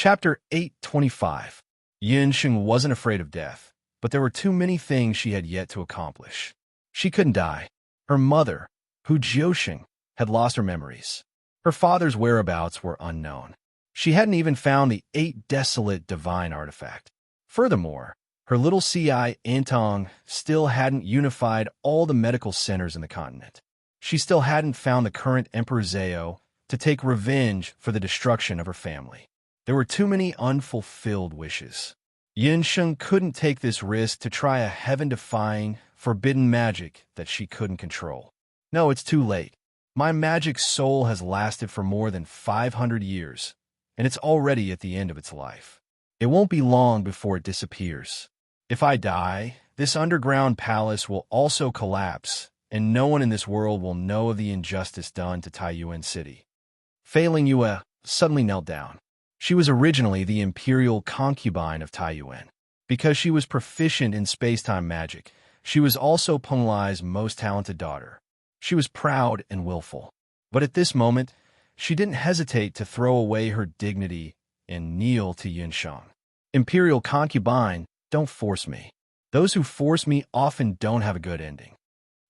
Chapter 825. Yinsheng wasn't afraid of death, but there were too many things she had yet to accomplish. She couldn't die. Her mother, Hu Jiusheng, had lost her memories. Her father's whereabouts were unknown. She hadn't even found the 8 desolate divine artifact. Furthermore, her little CI Antong still hadn't unified all the medical centers in the continent. She still hadn't found the current Emperor Zhao to take revenge for the destruction of her family. There were too many unfulfilled wishes. Yinsheng couldn't take this risk to try a heaven-defying, forbidden magic that she couldn't control. No, it's too late. My magic soul has lasted for more than 500 years, and it's already at the end of its life. It won't be long before it disappears. If I die, this underground palace will also collapse, and no one in this world will know of the injustice done to Taiyuan City. Failing Yue suddenly knelt down. She was originally the imperial concubine of Taiyuan. Because she was proficient in space-time magic, she was also Peng Lai's most talented daughter. She was proud and willful. But at this moment, she didn't hesitate to throw away her dignity and kneel to Yinsheng. Imperial concubine, don't force me. Those who force me often don't have a good ending.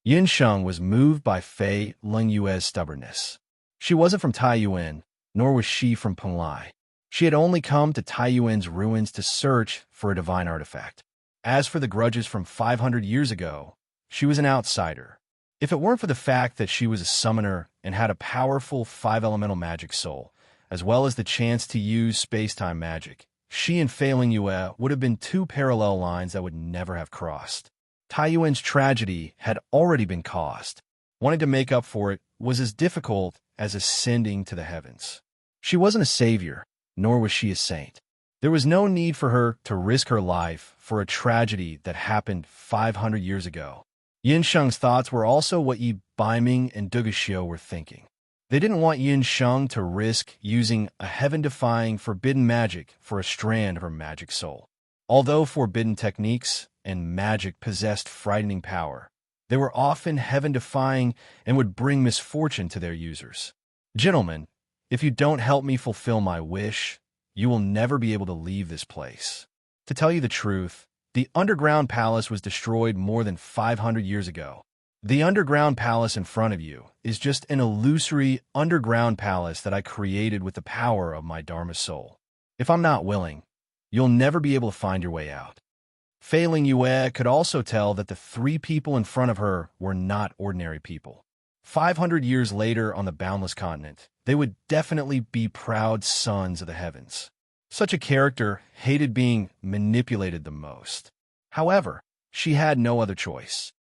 Yinsheng was moved by Fei Lingyue's stubbornness. She wasn't from Taiyuan, nor was she from Peng Lai. She had only come to Taiyuan's ruins to search for a divine artifact. As for the grudges from 500 years ago, she was an outsider. If it weren't for the fact that she was a summoner and had a powerful 5-elemental magic soul, as well as the chance to use space-time magic, she and Fei Lingyue would have been 2 parallel lines that would never have crossed. Taiyuan's tragedy had already been caused. Wanting to make up for it was as difficult as ascending to the heavens. She wasn't a savior, nor was she a saint. There was no need for her to risk her life for a tragedy that happened 500 years ago. Yinsheng's thoughts were also what Yi Baiming and Duguxiu were thinking. They didn't want Yinsheng to risk using a heaven-defying forbidden magic for a strand of her magic soul. Although forbidden techniques and magic possessed frightening power, they were often heaven-defying and would bring misfortune to their users. Gentlemen, if you don't help me fulfill my wish, you will never be able to leave this place. To tell you the truth, the underground palace was destroyed more than 500 years ago. The underground palace in front of you is just an illusory underground palace that I created with the power of my Dharma soul. If I'm not willing, you'll never be able to find your way out. Fei Lingyue could also tell that the 3 people in front of her were not ordinary people. 500 years later on the boundless continent, they would definitely be proud sons of the heavens. Such a character hated being manipulated the most. However, she had no other choice.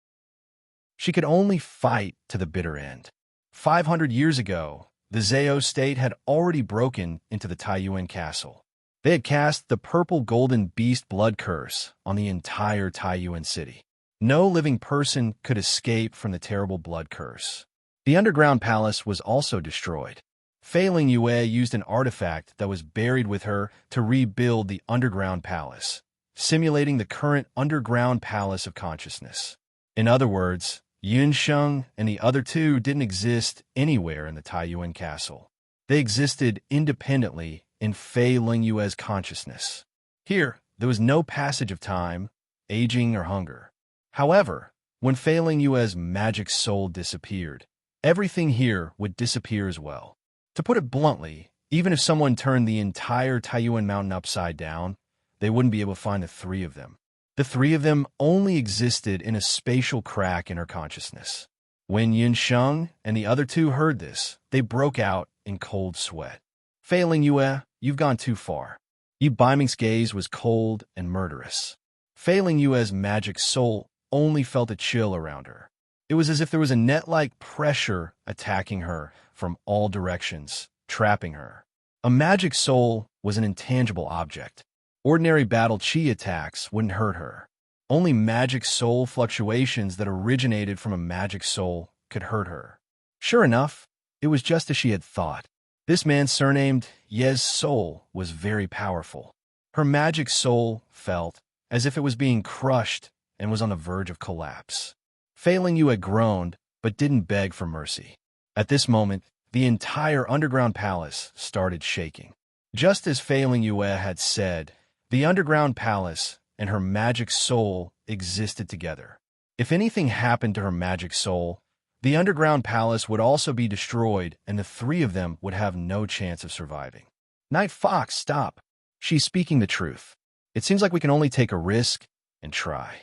She could only fight to the bitter end. 500 years ago, the Zhao state had already broken into the Taiyuan castle. They had cast the purple golden beast blood curse on the entire Taiyuan city. No living person could escape from the terrible blood curse. The underground palace was also destroyed. Fei Lingyue used an artifact that was buried with her to rebuild the underground palace, simulating the current underground palace of consciousness. In other words, Yinsheng and the other 2 didn't exist anywhere in the Taiyuan castle. They existed independently in Fei Lingyue's consciousness. Here, there was no passage of time, aging, or hunger. However, when Fei Lingyue's magic soul disappeared, everything here would disappear as well. To put it bluntly, even if someone turned the entire Taiyuan mountain upside down, they wouldn't be able to find the 3 of them. The 3 of them only existed in a spatial crack in her consciousness. When Yinsheng and the other 2 heard this, they broke out in cold sweat. Fei Lingyue, you've gone too far. Yi Baiming's gaze was cold and murderous. Fei Lingyue's magic soul only felt a chill around her. It was as if there was a net-like pressure attacking her from all directions, trapping her. A magic soul was an intangible object. Ordinary battle chi attacks wouldn't hurt her. Only magic soul fluctuations that originated from a magic soul could hurt her. Sure enough, it was just as she had thought. This man surnamed Ye's soul was very powerful. Her magic soul felt as if it was being crushed and was on the verge of collapse. Fei Lingyue groaned, but didn't beg for mercy. At this moment, the entire underground palace started shaking. Just as Fei Lingyue had said, the underground palace and her magic soul existed together. If anything happened to her magic soul, the underground palace would also be destroyed and the three of them would have no chance of surviving. Night Fox, stop. She's speaking the truth. It seems like we can only take a risk and try.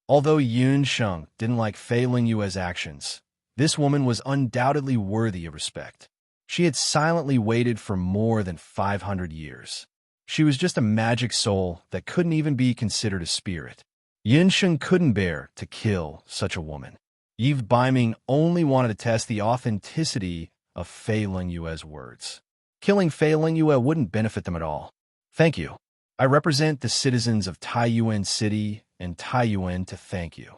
Although Yun Sheng didn't like Fei Lingyue's actions, this woman was undoubtedly worthy of respect. She had silently waited for more than 500 years. She was just a magic soul that couldn't even be considered a spirit. Yun Sheng couldn't bear to kill such a woman. Yves Baiming only wanted to test the authenticity of Fei Lingyue's words. Killing Fei Lingyue wouldn't benefit them at all. Thank you. I represent the citizens of Taiyuan City and Taiyuan to thank you.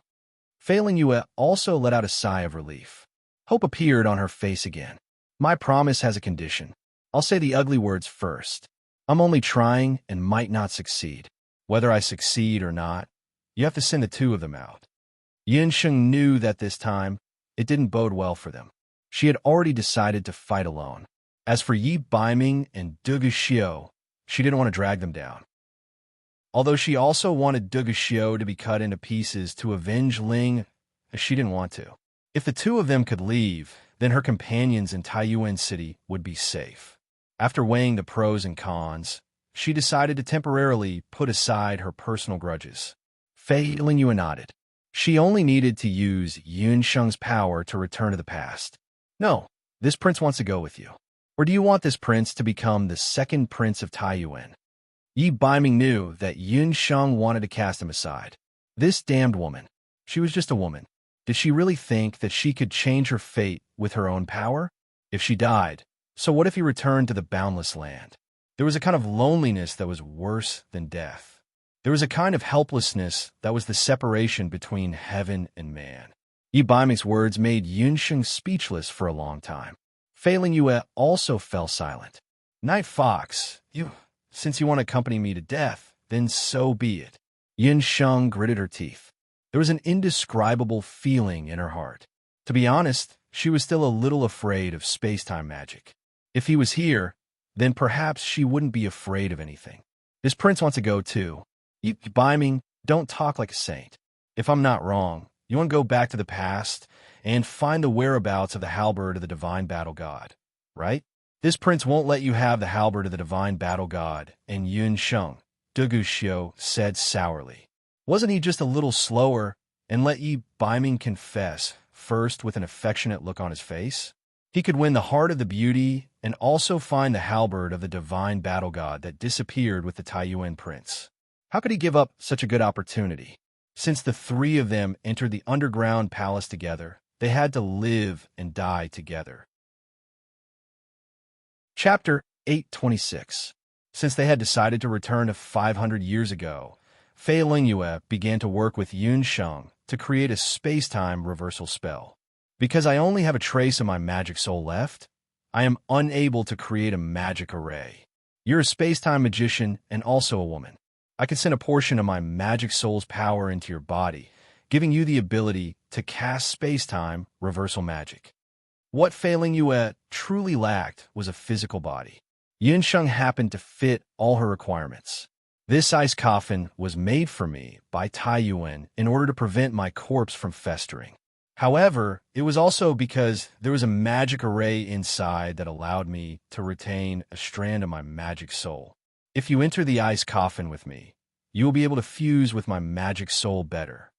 Fei Lingyue also let out a sigh of relief. Hope appeared on her face again. My promise has a condition. I'll say the ugly words first. I'm only trying and might not succeed. Whether I succeed or not, you have to send the two of them out. Yun Sheng knew that this time, it didn't bode well for them. She had already decided to fight alone. As for Yi Baiming and Dugu Xiu, she didn't want to drag them down. Although she also wanted Dugu Xiu to be cut into pieces to avenge Ling, she didn't want to. If the two of them could leave, then her companions in Taiyuan City would be safe. After weighing the pros and cons, she decided to temporarily put aside her personal grudges. Fei Lingyue nodded. She only needed to use Yun Sheng's power to return to the past. No, this prince wants to go with you. Or do you want this prince to become the second prince of Taiyuan? Yi Baiming knew that Yun Sheng wanted to cast him aside. This damned woman. She was just a woman. Did she really think that she could change her fate with her own power? If she died, so what if he returned to the boundless land? There was a kind of loneliness that was worse than death. There was a kind of helplessness that was the separation between heaven and man. Yi Baiming's words made Yun Sheng speechless for a long time. Fei Lingyue also fell silent. Night Fox, since you want to accompany me to death, then so be it. Yun Sheng gritted her teeth. There was an indescribable feeling in her heart. To be honest, she was still a little afraid of space-time magic. If he was here, then perhaps she wouldn't be afraid of anything. This prince wants to go too. Yi Baiming, don't talk like a saint. If I'm not wrong, you want to go back to the past and find the whereabouts of the halberd of the divine battle god, right? This prince won't let you have the halberd of the divine battle god, and Yun Sheng, Dugu Xiu said sourly. Wasn't he just a little slower and let Yi Baiming confess, first with an affectionate look on his face? He could win the heart of the beauty and also find the halberd of the divine battle god that disappeared with the Taiyuan prince. How could he give up such a good opportunity? Since the three of them entered the underground palace together, they had to live and die together. Chapter 826. Since they had decided to return to 500 years ago, Fei Lingyue began to work with Yun Sheng to create a space-time reversal spell. Because I only have a trace of my magic soul left, I am unable to create a magic array. You're a space-time magician and also a woman. I can send a portion of my magic soul's power into your body, giving you the ability to cast space-time reversal magic. What Fei Lingyue truly lacked was a physical body. Yun Sheng happened to fit all her requirements. This ice coffin was made for me by Taiyuan in order to prevent my corpse from festering. However, it was also because there was a magic array inside that allowed me to retain a strand of my magic soul. If you enter the ice coffin with me, you will be able to fuse with my magic soul better.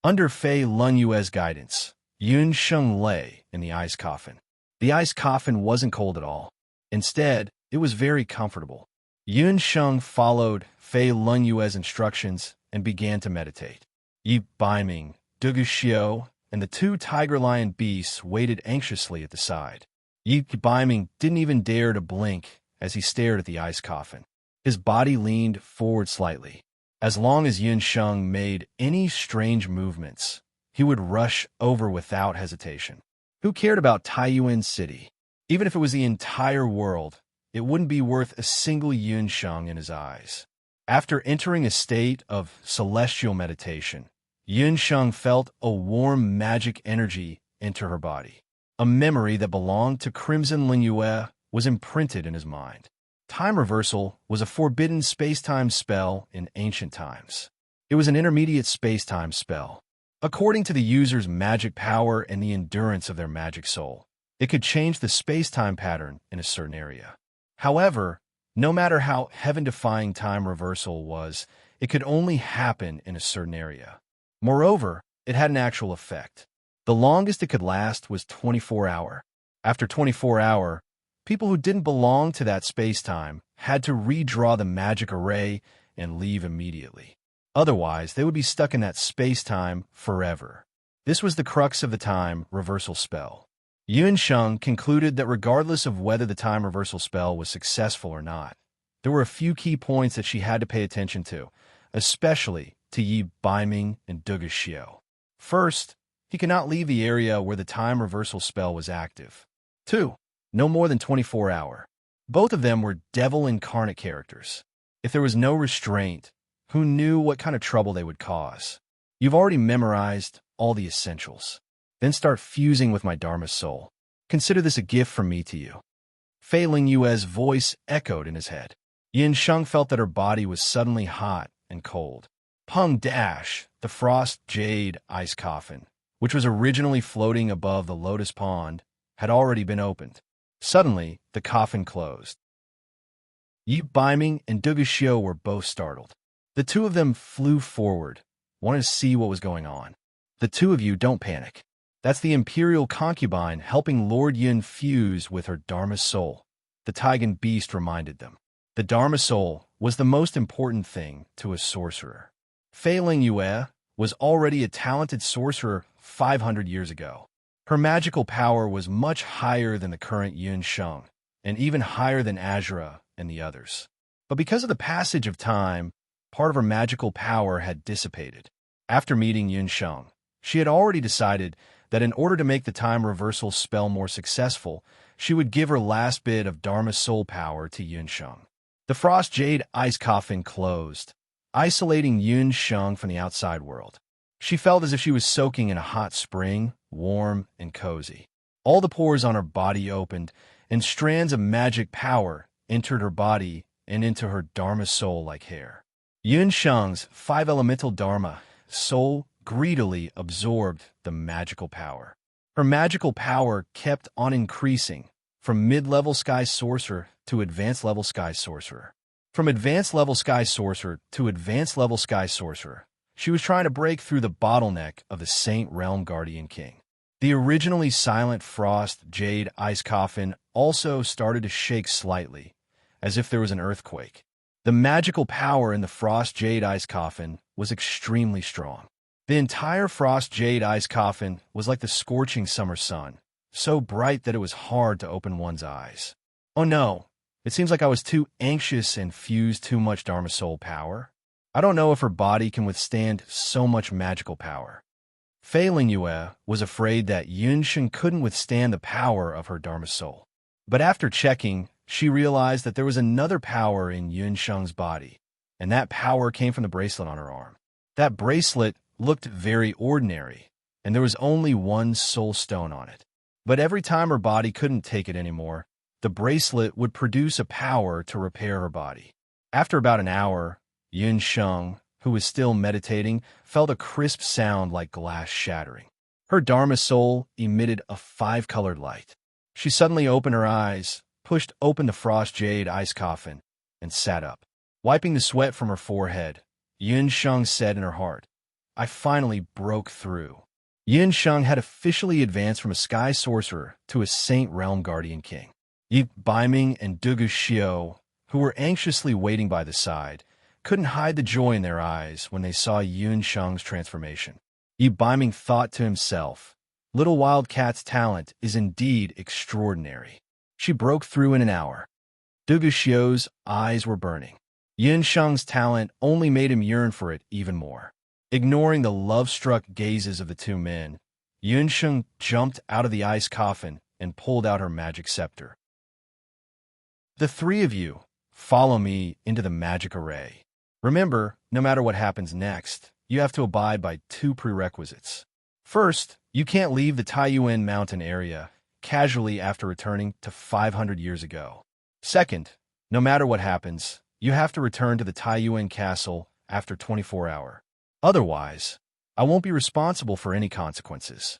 Under Fei Lingyue's guidance, Yun Sheng lay in the ice coffin. The ice coffin wasn't cold at all. Instead, it was very comfortable. Yun Sheng followed Fei Lingyue's instructions and began to meditate. Yi Baiming, Dugu Xiu, and the two tiger-lion beasts waited anxiously at the side. Yi Baiming didn't even dare to blink as he stared at the ice coffin. His body leaned forward slightly. As long as Yun Sheng made any strange movements, he would rush over without hesitation. Who cared about Taiyuan City? Even if it was the entire world, it wouldn't be worth a single Yun Sheng in his eyes. After entering a state of celestial meditation, Yun Sheng felt a warm magic energy enter her body. A memory that belonged to Crimson Lingyue was imprinted in his mind. Time reversal was a forbidden space-time spell in ancient times. It was an intermediate space-time spell. According to the user's magic power and the endurance of their magic soul, it could change the space-time pattern in a certain area. However, no matter how heaven-defying time reversal was, it could only happen in a certain area. Moreover, it had an actual effect. The longest it could last was 24 hours. After 24 hours, people who didn't belong to that space-time had to redraw the magic array and leave immediately. Otherwise, they would be stuck in that space-time forever. This was the crux of the time reversal spell. Yuan Sheng concluded that regardless of whether the time reversal spell was successful or not, there were a few key points that she had to pay attention to, especially to Yi Baiming and Duge Xiao. First, he could not leave the area where the time reversal spell was active. 2. No more than 24 hours. Both of them were devil incarnate characters. If there was no restraint, who knew what kind of trouble they would cause? You've already memorized all the essentials. Then start fusing with my Dharma soul. Consider this a gift from me to you. Fei Lingyue's voice echoed in his head. Yin Sheng felt that her body was suddenly hot and cold. Peng Dash, the frost jade ice coffin, which was originally floating above the lotus pond, had already been opened. Suddenly, the coffin closed. Yi Baiming and Duge Xiao were both startled. The two of them flew forward, wanted to see what was going on. The two of you don't panic. That's the imperial concubine helping Lord Yin fuse with her Dharma soul, the Taigan beast reminded them. The Dharma soul was the most important thing to a sorcerer. Fei Lingyue was already a talented sorcerer 500 years ago. Her magical power was much higher than the current Yuan Sheng, and even higher than Azura and the others. But because of the passage of time, part of her magical power had dissipated. After meeting Yuan Sheng, she had already decided that in order to make the time reversal spell more successful, she would give her last bit of Dharma soul power to Yuan Sheng. The frost jade ice coffin closed, isolating Yuan Sheng from the outside world. She felt as if she was soaking in a hot spring, warm and cozy. All the pores on her body opened, and strands of magic power entered her body and into her Dharma soul like hair. Yuan Sheng's 5-elemental Dharma soul greedily absorbed the magical power. Her magical power kept on increasing from mid-level sky sorcerer to advanced-level sky sorcerer. From advanced-level sky sorcerer to advanced-level sky sorcerer, she was trying to break through the bottleneck of the Saint Realm Guardian King. The originally silent frost jade ice coffin also started to shake slightly, as if there was an earthquake. The magical power in the frost jade ice coffin was extremely strong. The entire frost jade ice coffin was like the scorching summer sun, so bright that it was hard to open one's eyes. Oh no, it seems like I was too anxious and fused too much Dharma soul power. I don't know if her body can withstand so much magical power. Fei Lingyue was afraid that Yuan Sheng couldn't withstand the power of her Dharma soul. But after checking, she realized that there was another power in Yuan Sheng's body, and that power came from the bracelet on her arm. That bracelet looked very ordinary, and there was only one soul stone on it. But every time her body couldn't take it anymore, the bracelet would produce a power to repair her body. After about an hour, Yuan Sheng, who was still meditating, felt a crisp sound like glass shattering. Her Dharma soul emitted a 5-colored light. She suddenly opened her eyes, pushed open the frost jade ice coffin, and sat up. Wiping the sweat from her forehead, Yuan Sheng said in her heart, I finally broke through. Yuan Sheng had officially advanced from a sky sorcerer to a Saint Realm Guardian King. Yi Baiming and Duge Xiao, who were anxiously waiting by the side, couldn't hide the joy in their eyes when they saw Yuan Sheng's transformation. Yi Baiming thought to himself, Little Wildcat's talent is indeed extraordinary. She broke through in an hour. Duge Xiao's eyes were burning. Yuan Sheng's talent only made him yearn for it even more. Ignoring the love-struck gazes of the two men, Yuan Sheng jumped out of the ice coffin and pulled out her magic scepter. The three of you, follow me into the magic array. Remember, no matter what happens next, you have to abide by 2 prerequisites. First, you can't leave the Taiyuan mountain area casually after returning to 500 years ago. Second, No matter what happens, you have to return to the Taiyuan castle after 24 hours. Otherwise, I won't be responsible for any consequences.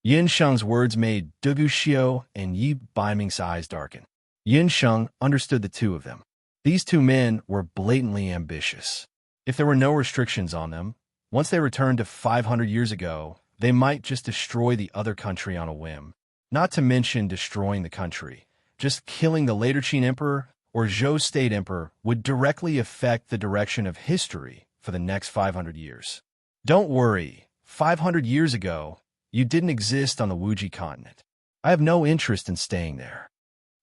Yin Sheng's words made Du Guxiu and Yi Baiming's eyes darken. Yin Sheng understood the two of them. These two men were blatantly ambitious. If there were no restrictions on them, once they returned to 500 years ago, they might just destroy the other country on a whim. Not to mention destroying the country. Just killing the later Qin Emperor or Zhou State Emperor would directly affect the direction of history for the next 500 years. Don't worry, 500 years ago, you didn't exist on the Wuji continent. I have no interest in staying there.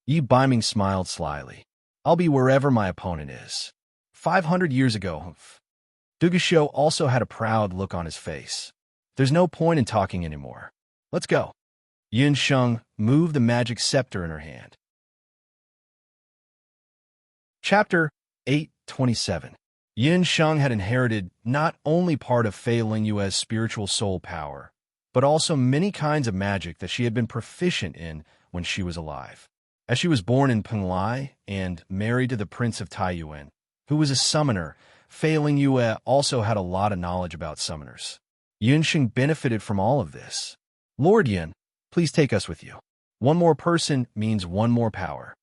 Yi Baiming smiled slyly. I'll be wherever my opponent is. 500 years ago, Du Guxiu also had a proud look on his face. There's no point in talking anymore. Let's go. Yin Sheng moved the magic scepter in her hand. Chapter 827. Yin Sheng had inherited not only part of Fei Lingyue's spiritual soul power, but also many kinds of magic that she had been proficient in when she was alive. As she was born in Penglai and married to the Prince of Taiyuan, who was a summoner, Fei Lingyue also had a lot of knowledge about summoners. Yin Sheng benefited from all of this. Lord Yin, please take us with you. One more person means one more power.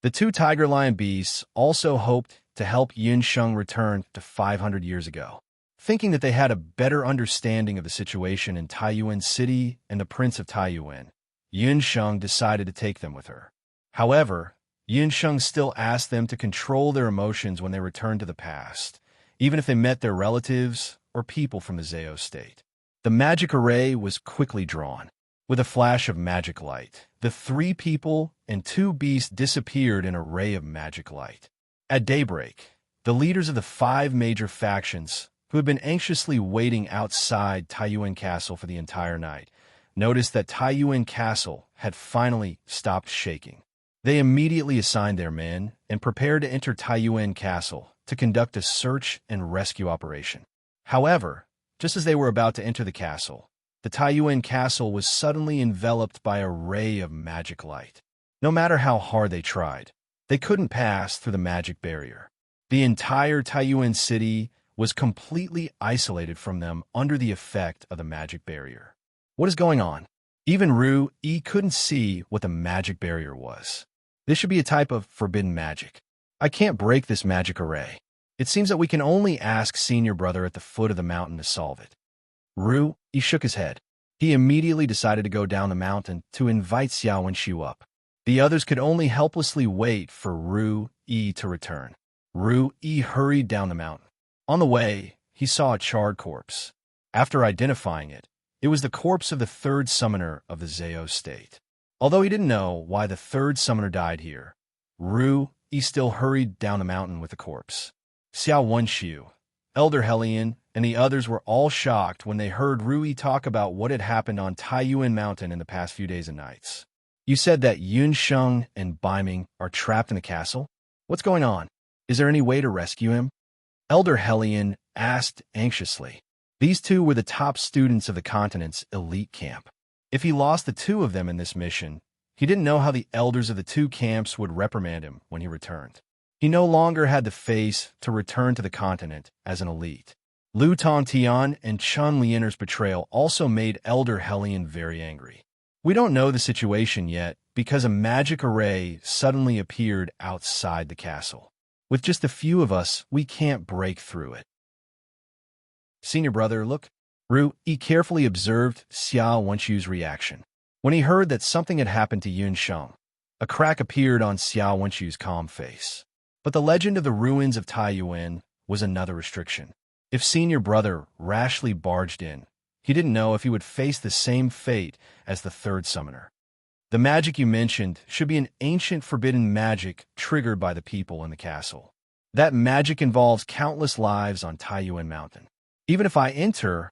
The two tiger lion beasts also hoped to help Yin Sheng return to 500 years ago. Thinking that they had a better understanding of the situation in Taiyuan City and the Prince of Taiyuan, Yin Sheng decided to take them with her. However, Yin Sheng still asked them to control their emotions when they returned to the past, even if they met their relatives or people from the Zhao state. The magic array was quickly drawn. With a flash of magic light, the 3 people and 2 beasts disappeared in a ray of magic light. At daybreak, the leaders of the 5 major factions, who had been anxiously waiting outside Taiyuan Castle for the entire night, noticed that Taiyuan Castle had finally stopped shaking. They immediately assigned their men and prepared to enter Taiyuan Castle to conduct a search and rescue operation. However, just as they were about to enter the castle, the Taiyuan Castle was suddenly enveloped by a ray of magic light. No matter how hard they tried, they couldn't pass through the magic barrier. The entire Taiyuan city was completely isolated from them under the effect of the magic barrier. What is going on? Even Ru Yi couldn't see what the magic barrier was. This should be a type of forbidden magic. I can't break this magic array. It seems that we can only ask senior brother at the foot of the mountain to solve it. Ru Yi shook his head. He immediately decided to go down the mountain to invite Xiao Wenxiu up. The others could only helplessly wait for Ru Yi to return. Ru Yi hurried down the mountain. On the way, he saw a charred corpse. After identifying it, it was the corpse of the 3rd summoner of the Zhao state. Although he didn't know why the 3rd summoner died here, Ru Yi still hurried down the mountain with the corpse. Xiao Wenxiu, Elder Hellion, and the others were all shocked when they heard Ru Yi talk about what had happened on Taiyuan Mountain in the past few days and nights. You said that Yin Sheng and Baiming are trapped in the castle? What's going on? Is there any way to rescue him? Elder Hellion asked anxiously. These 2 were the top students of the continent's elite camp. If he lost the 2 of them in this mission, he didn't know how the elders of the 2 camps would reprimand him when he returned. He no longer had the face to return to the continent as an elite. Lu Tongtian and Chun Lianer's betrayal also made Elder Hellion very angry. We don't know the situation yet because a magic array suddenly appeared outside the castle. With just a few of us, we can't break through it. Senior brother, look. Ru Yi carefully observed Xiao Wenxiu's reaction. When he heard that something had happened to Yin Sheng, a crack appeared on Xiao Wenxiu's calm face. But the legend of the ruins of Taiyuan was another restriction. If senior brother rashly barged in, he didn't know if he would face the same fate as the 3rd summoner. The magic you mentioned should be an ancient forbidden magic triggered by the people in the castle. That magic involves countless lives on Taiyuan Mountain. Even if I enter,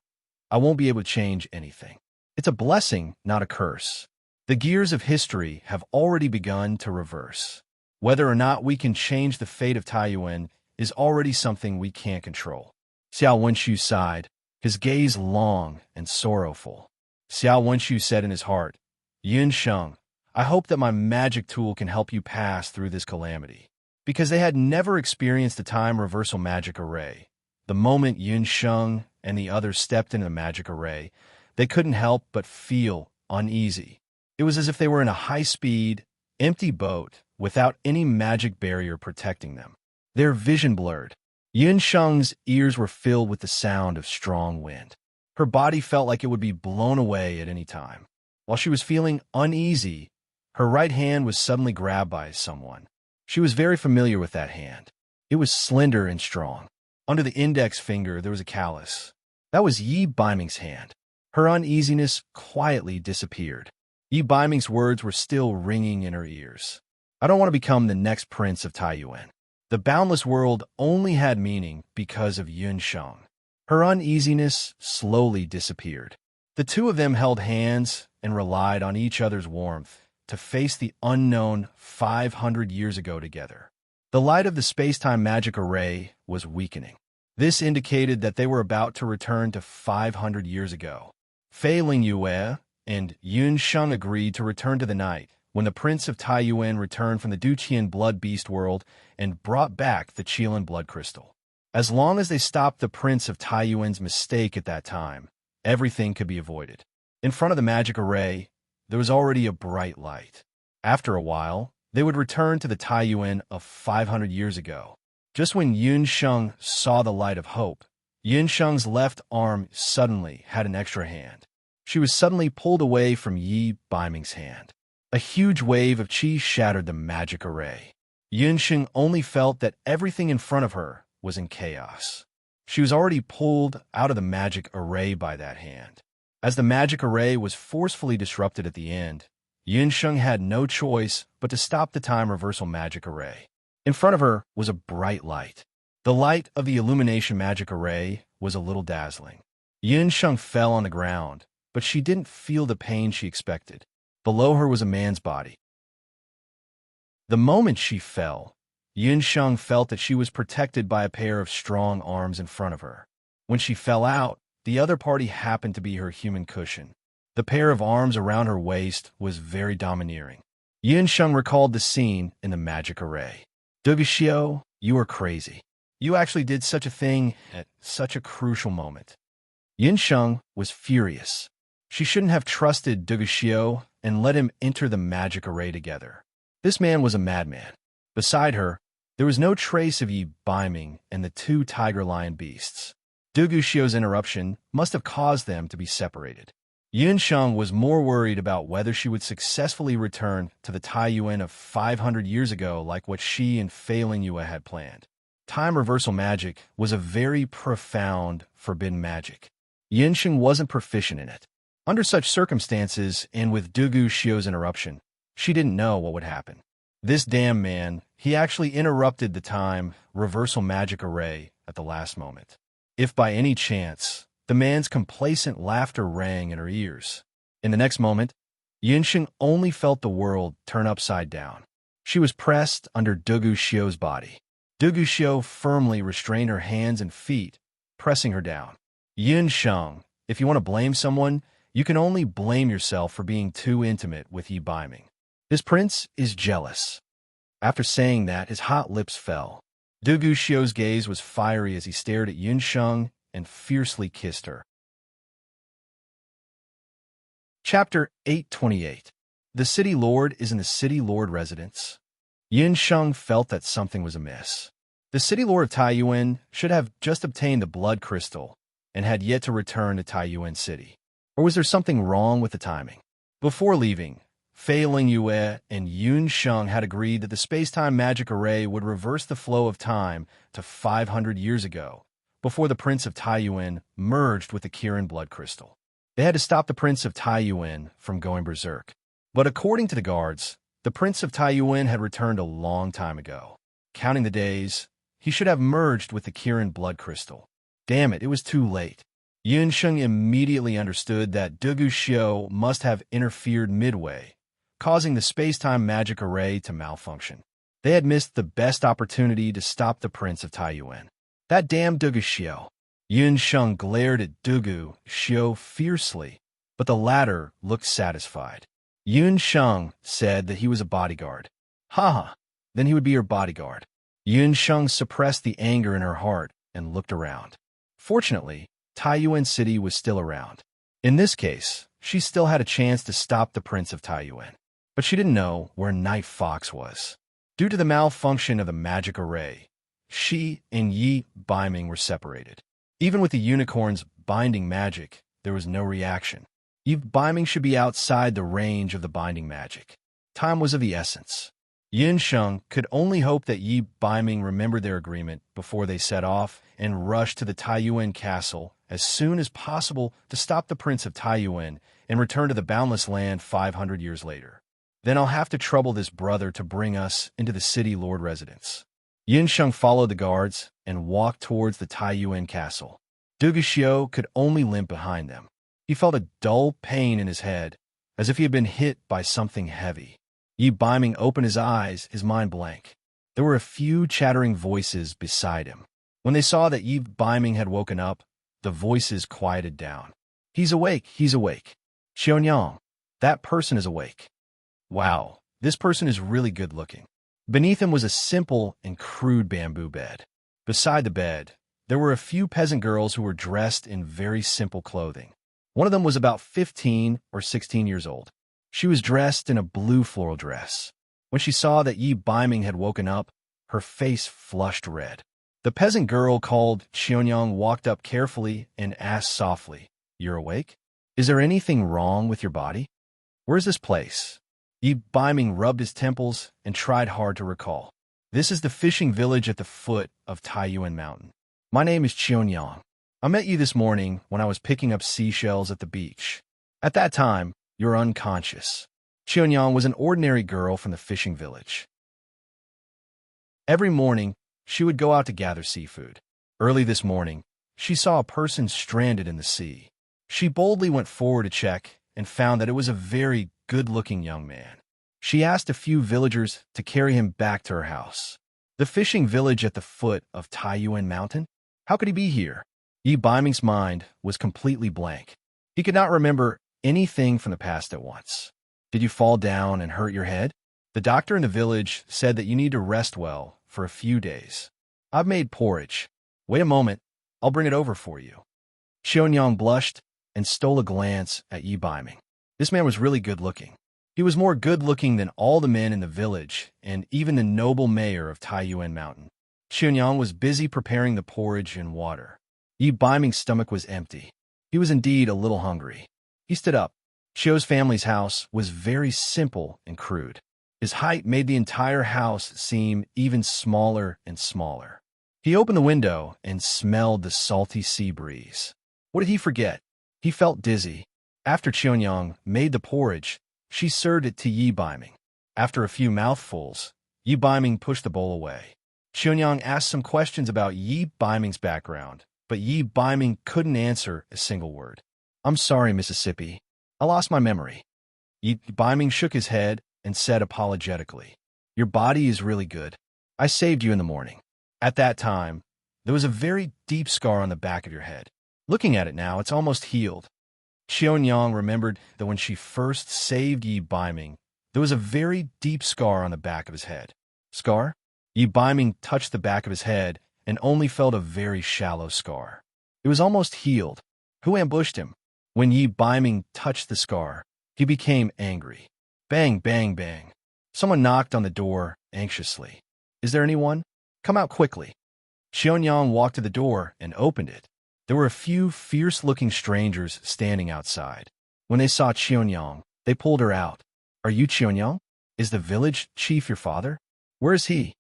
I won't be able to change anything. It's a blessing, not a curse. The gears of history have already begun to reverse. Whether or not we can change the fate of Taiyuan is already something we can't control. Xiao Wenxiu sighed, his gaze long and sorrowful. Xiao Wenxiu said in his heart, Yin Sheng, I hope that my magic tool can help you pass through this calamity. because they had never experienced a time reversal magic array. The moment Yun Sheng and the others stepped into the magic array, they couldn't help but feel uneasy. It was as if they were in a high-speed, empty boat without any magic barrier protecting them. Their vision blurred. Yun Sheng's ears were filled with the sound of strong wind. Her body felt like it would be blown away at any time. While she was feeling uneasy, her right hand was suddenly grabbed by someone. She was very familiar with that hand. It was slender and strong. Under the index finger, there was a callus. That was Yi Baiming's hand. Her uneasiness quietly disappeared. Yi Baiming's words were still ringing in her ears. I don't want to become the next prince of Taiyuan. The boundless world only had meaning because of Yun Sheng. Her uneasiness slowly disappeared. The two of them held hands and relied on each other's warmth to face the unknown 500 years ago together. The light of the space-time magic array was weakening. This indicated that they were about to return to 500 years ago. Fei Lingyue and Yun Sheng agreed to return to the night when the Prince of Taiyuan returned from the Duqian Blood Beast world and brought back the Qilin Blood Crystal. As long as they stopped the Prince of Taiyuan's mistake at that time, everything could be avoided. In front of the magic array, there was already a bright light. After a while, they would return to the Taiyuan of 500 years ago. Just when Yun Sheng saw the light of hope, Yun Sheng's left arm suddenly had an extra hand. She was suddenly pulled away from Yi Baiming's hand. A huge wave of qi shattered the magic array. Yun Sheng only felt that everything in front of her was in chaos. She was already pulled out of the magic array by that hand. As the magic array was forcefully disrupted at the end, Yun Sheng had no choice but to stop the time reversal magic array. In front of her was a bright light. The light of the illumination magic array was a little dazzling. Yun Sheng fell on the ground, but she didn't feel the pain she expected. Below her was a man's body. The moment she fell, Yun Sheng felt that she was protected by a pair of strong arms in front of her. When she fell out, the other party happened to be her human cushion. The pair of arms around her waist was very domineering. Yun Sheng recalled the scene in the magic array. Duguxiu, you are crazy. You actually did such a thing at such a crucial moment. Yun Sheng was furious. She shouldn't have trusted Duguxiu and let him enter the magic array together. This man was a madman. Beside her, there was no trace of Yi Baiming and the two tiger-lion beasts. Duguxiu's interruption must have caused them to be separated. Yun Sheng was more worried about whether she would successfully return to the Taiyuan of 500 years ago like what she and Fei Lingyue had planned. Time reversal magic was a very profound, forbidden magic. Yun Sheng wasn't proficient in it. Under such circumstances, and with Duguxiu's interruption, she didn't know what would happen. This damn man, he actually interrupted the time reversal magic array at the last moment. If by any chance, the man's complacent laughter rang in her ears. In the next moment, Yun Sheng only felt the world turn upside down. She was pressed under Duguxiu's body. Duguxiu firmly restrained her hands and feet, pressing her down. Yun Sheng, if you want to blame someone, you can only blame yourself for being too intimate with Yi Baiming. This prince is jealous. After saying that, his hot lips fell. Duguxiu's gaze was fiery as he stared at Yun Sheng and fiercely kissed her. Chapter 828. The City Lord is in the City Lord residence. Yun Sheng felt that something was amiss. The City Lord of Taiyuan should have just obtained the blood crystal and had yet to return to Taiyuan City. Or was there something wrong with the timing? Before leaving, Fei Lingyue and Yun Sheng had agreed that the space-time magic array would reverse the flow of time to 500 years ago, before the Prince of Taiyuan merged with the Kirin blood crystal. They had to stop the Prince of Taiyuan from going berserk. But according to the guards, the Prince of Taiyuan had returned a long time ago. Counting the days, he should have merged with the Kirin blood crystal. Damn it, it was too late. Yun Sheng immediately understood that Duguxiu must have interfered midway, causing the space-time magic array to malfunction. They had missed the best opportunity to stop the Prince of Taiyuan. That damn Duguxiu. Yun Sheng glared at Duguxiu fiercely, but the latter looked satisfied. Yun Sheng said that he was a bodyguard. Haha, then he would be your bodyguard. Yunsheng suppressed the anger in her heart and looked around. Fortunately, Taiyuan City was still around. In this case, she still had a chance to stop the Prince of Taiyuan. But she didn't know where Night Fox was. Due to the malfunction of the magic array, she and Yi Biming were separated. Even with the unicorn's binding magic, there was no reaction. Yi Biming should be outside the range of the binding magic. Time was of the essence. Yin Sheng could only hope that Yi Biming remembered their agreement before they set off and rushed to the Taiyuan castle as soon as possible to stop the Prince of Taiyuan and return to the Boundless Land 500 years later. Then I'll have to trouble this brother to bring us into the city lord residence. Yin Sheng followed the guards and walked towards the Taiyuan castle. Duguxiu could only limp behind them. He felt a dull pain in his head, as if he had been hit by something heavy. Yi Biming opened his eyes, his mind blank. There were a few chattering voices beside him. When they saw that Yi Biming had woken up, the voices quieted down. He's awake, he's awake. Xiaonyang, that person is awake. Wow, this person is really good looking. Beneath him was a simple and crude bamboo bed. Beside the bed, there were a few peasant girls who were dressed in very simple clothing. One of them was about 15 or 16 years old. She was dressed in a blue floral dress. When she saw that Yi Biming had woken up, her face flushed red. The peasant girl called Xiaonyang walked up carefully and asked softly, "You're awake? Is there anything wrong with your body? Where's this place?" Yi Biming rubbed his temples and tried hard to recall. "This is the fishing village at the foot of Taiyuan Mountain. My name is Xiaonyang. I met you this morning when I was picking up seashells at the beach. At that time, you're unconscious." Xiaonyang was an ordinary girl from the fishing village. Every morning, she would go out to gather seafood. Early this morning, she saw a person stranded in the sea. She boldly went forward to check and found that it was a very good-looking young man. She asked a few villagers to carry him back to her house. The fishing village at the foot of Taiyuan Mountain? How could he be here? Yi Biming's mind was completely blank. He could not remember anything from the past at once. Did you fall down and hurt your head? The doctor in the village said that you need to rest well for a few days. I've made porridge. Wait a moment, I'll bring it over for you. Xiaonyang blushed and stole a glance at Yi Biming. This man was really good-looking. He was more good-looking than all the men in the village and even the noble mayor of Taiyuan Mountain. Xiaonyang was busy preparing the porridge and water. Yi Biming's stomach was empty. He was indeed a little hungry. He stood up. Xiu's family's house was very simple and crude. His height made the entire house seem even smaller and smaller. He opened the window and smelled the salty sea breeze. What did he forget? He felt dizzy. After Xiaonyang made the porridge, she served it to Yi Biming. After a few mouthfuls, Yi Biming pushed the bowl away. Xiaonyang asked some questions about Yi Biming's background, but Yi Biming couldn't answer a single word. "I'm sorry, Mississippi. I lost my memory." Yi Biming shook his head and said apologetically, "Your body is really good. I saved you in the morning. At that time, there was a very deep scar on the back of your head. Looking at it now, it's almost healed." Xiaonyang remembered that when she first saved Yi Biming, there was a very deep scar on the back of his head. Scar? Yi Biming touched the back of his head and only felt a very shallow scar. It was almost healed. Who ambushed him? When Yi Biming touched the scar, he became angry. Bang, bang, bang. Someone knocked on the door anxiously. "Is there anyone? Come out quickly." Xiaonyang walked to the door and opened it. There were a few fierce-looking strangers standing outside. When they saw Xiaonyang, they pulled her out. "Are you Xiaonyang? Is the village chief your father? Where is he?"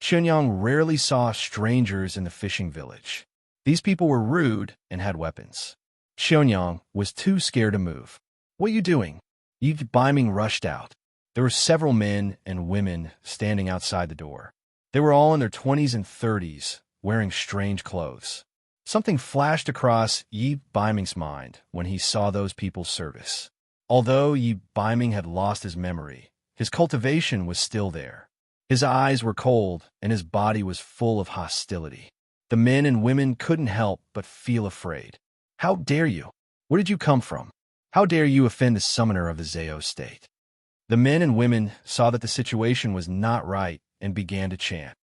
Xiaonyang rarely saw strangers in the fishing village. These people were rude and had weapons. Xiaonyang was too scared to move. "What are you doing?" Yi Biming rushed out. There were several men and women standing outside the door. They were all in their 20s and 30s, wearing strange clothes. Something flashed across Yi Biming's mind when he saw those people's service. Although Yi Biming had lost his memory, his cultivation was still there. His eyes were cold and his body was full of hostility. The men and women couldn't help but feel afraid. "How dare you? Where did you come from? How dare you offend the summoner of the Zhao state?" The men and women saw that the situation was not right and began to chant.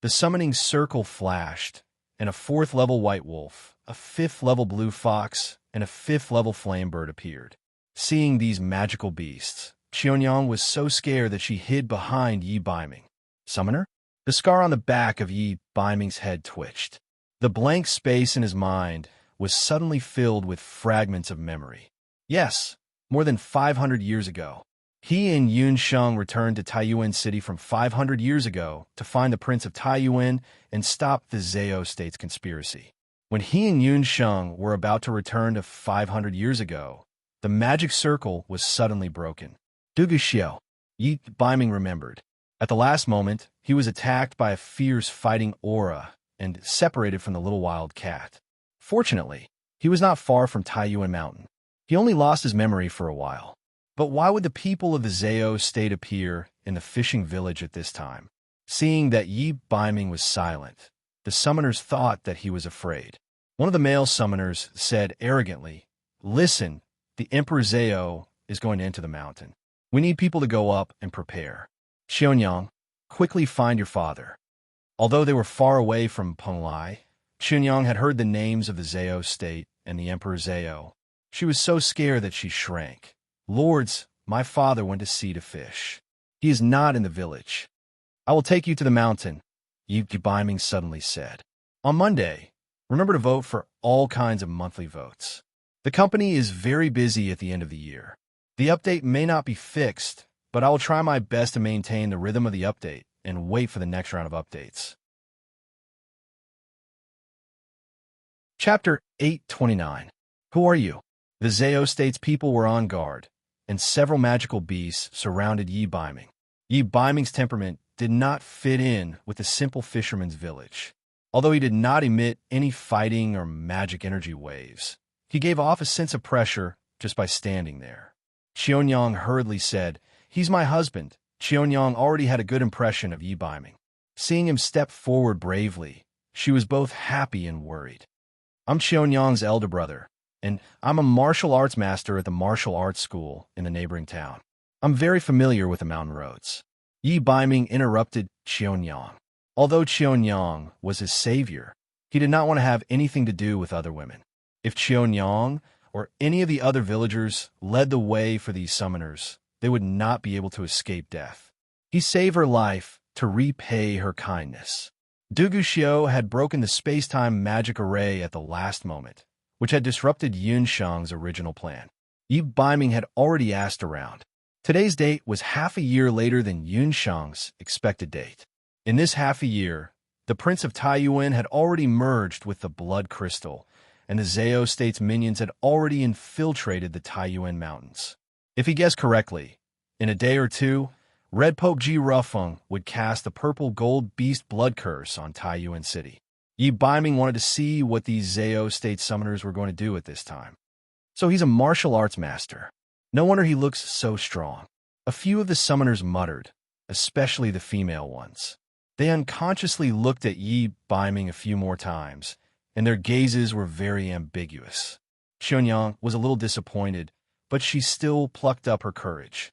The summoning circle flashed, and a 4th-level white wolf, a 5th-level blue fox, and a 5th-level flame bird appeared. Seeing these magical beasts, Qianyang was so scared that she hid behind Yi Baiming. Summoner? The scar on the back of Yi Baiming's head twitched. The blank space in his mind was suddenly filled with fragments of memory. Yes, more than 500 years ago. He and Yunsheng returned to Taiyuan City from 500 years ago to find the Prince of Taiyuan and stop the Zhao state's conspiracy. When he and Yunsheng were about to return to 500 years ago, the magic circle was suddenly broken. Duguxiao, Yi Baiming remembered. At the last moment, he was attacked by a fierce fighting aura and separated from the little wild cat. Fortunately, he was not far from Taiyuan Mountain. He only lost his memory for a while. But why would the people of the Zhao state appear in the fishing village at this time? Seeing that Yi Baiming was silent, the summoners thought that he was afraid. One of the male summoners said arrogantly, "Listen, the Emperor Zhao is going to enter the mountain. We need people to go up and prepare. Qianyang, quickly find your father." Although they were far away from Penglai, Qianyang had heard the names of the Zhao state and the Emperor Zhao. She was so scared that she shrank. "Lords, my father went to sea to fish. He is not in the village. I will take you to the mountain," Yi Baiming suddenly said. "On Monday, remember to vote for all kinds of monthly votes. The company is very busy at the end of the year. The update may not be fixed, but I will try my best to maintain the rhythm of the update and wait for the next round of updates." Chapter 829. Who are you? The Zhao state's people were on guard, and several magical beasts surrounded Yi Baiming. Yi Baiming's temperament did not fit in with the simple fisherman's village. Although he did not emit any fighting or magic energy waves, he gave off a sense of pressure just by standing there. Qianyang hurriedly said, "He's my husband." Qianyang already had a good impression of Yi Baiming. Seeing him step forward bravely, she was both happy and worried. "I'm Qianyang's elder brother, and I'm a martial arts master at the martial arts school in the neighboring town. I'm very familiar with the mountain roads." Yi Baiming interrupted Qianyang. Although Qianyang was his savior, he did not want to have anything to do with other women. If Qianyang or any of the other villagers led the way for these summoners, they would not be able to escape death. He saved her life to repay her kindness. Duguxiao had broken the space-time magic array at the last moment, which had disrupted Yunsheng's original plan. Yi Baiming had already asked around. Today's date was half a year later than Yunsheng's expected date. In this half a year, the Prince of Taiyuan had already merged with the Blood Crystal, and the Zhao state's minions had already infiltrated the Taiyuan Mountains. If he guessed correctly, in a day or two, Red Pope Ji Rufeng would cast the purple gold beast blood curse on Taiyuan City. Yi Baiming wanted to see what these Zhao state summoners were going to do at this time. So he's a martial arts master. No wonder he looks so strong. A few of the summoners muttered, especially the female ones. They unconsciously looked at Yi Baiming a few more times, and their gazes were very ambiguous. Qianyang was a little disappointed, but she still plucked up her courage.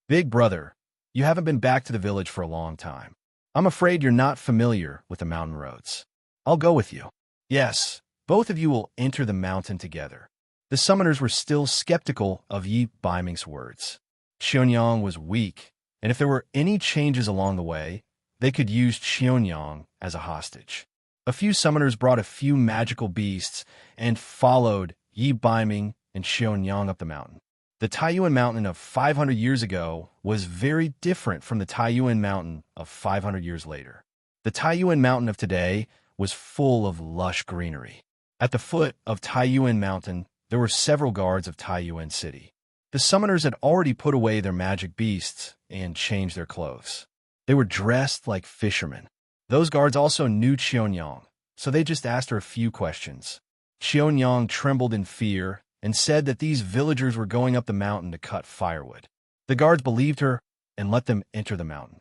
"Big brother, you haven't been back to the village for a long time. I'm afraid you're not familiar with the mountain roads. I'll go with you." "Yes, both of you will enter the mountain together." The summoners were still skeptical of Yi Baiming's words. Qianyang was weak, and if there were any changes along the way, they could use Qianyang as a hostage. A few summoners brought a few magical beasts and followed Yi Baiming and Qianyang up the mountain. The Taiyuan Mountain of 500 years ago was very different from the Taiyuan Mountain of 500 years later. The Taiyuan Mountain of today was full of lush greenery. At the foot of Taiyuan Mountain, there were several guards of Taiyuan City. The summoners had already put away their magic beasts and changed their clothes. They were dressed like fishermen. Those guards also knew Qianyang, so they just asked her a few questions. Qianyang trembled in fear and said that these villagers were going up the mountain to cut firewood. The guards believed her and let them enter the mountain.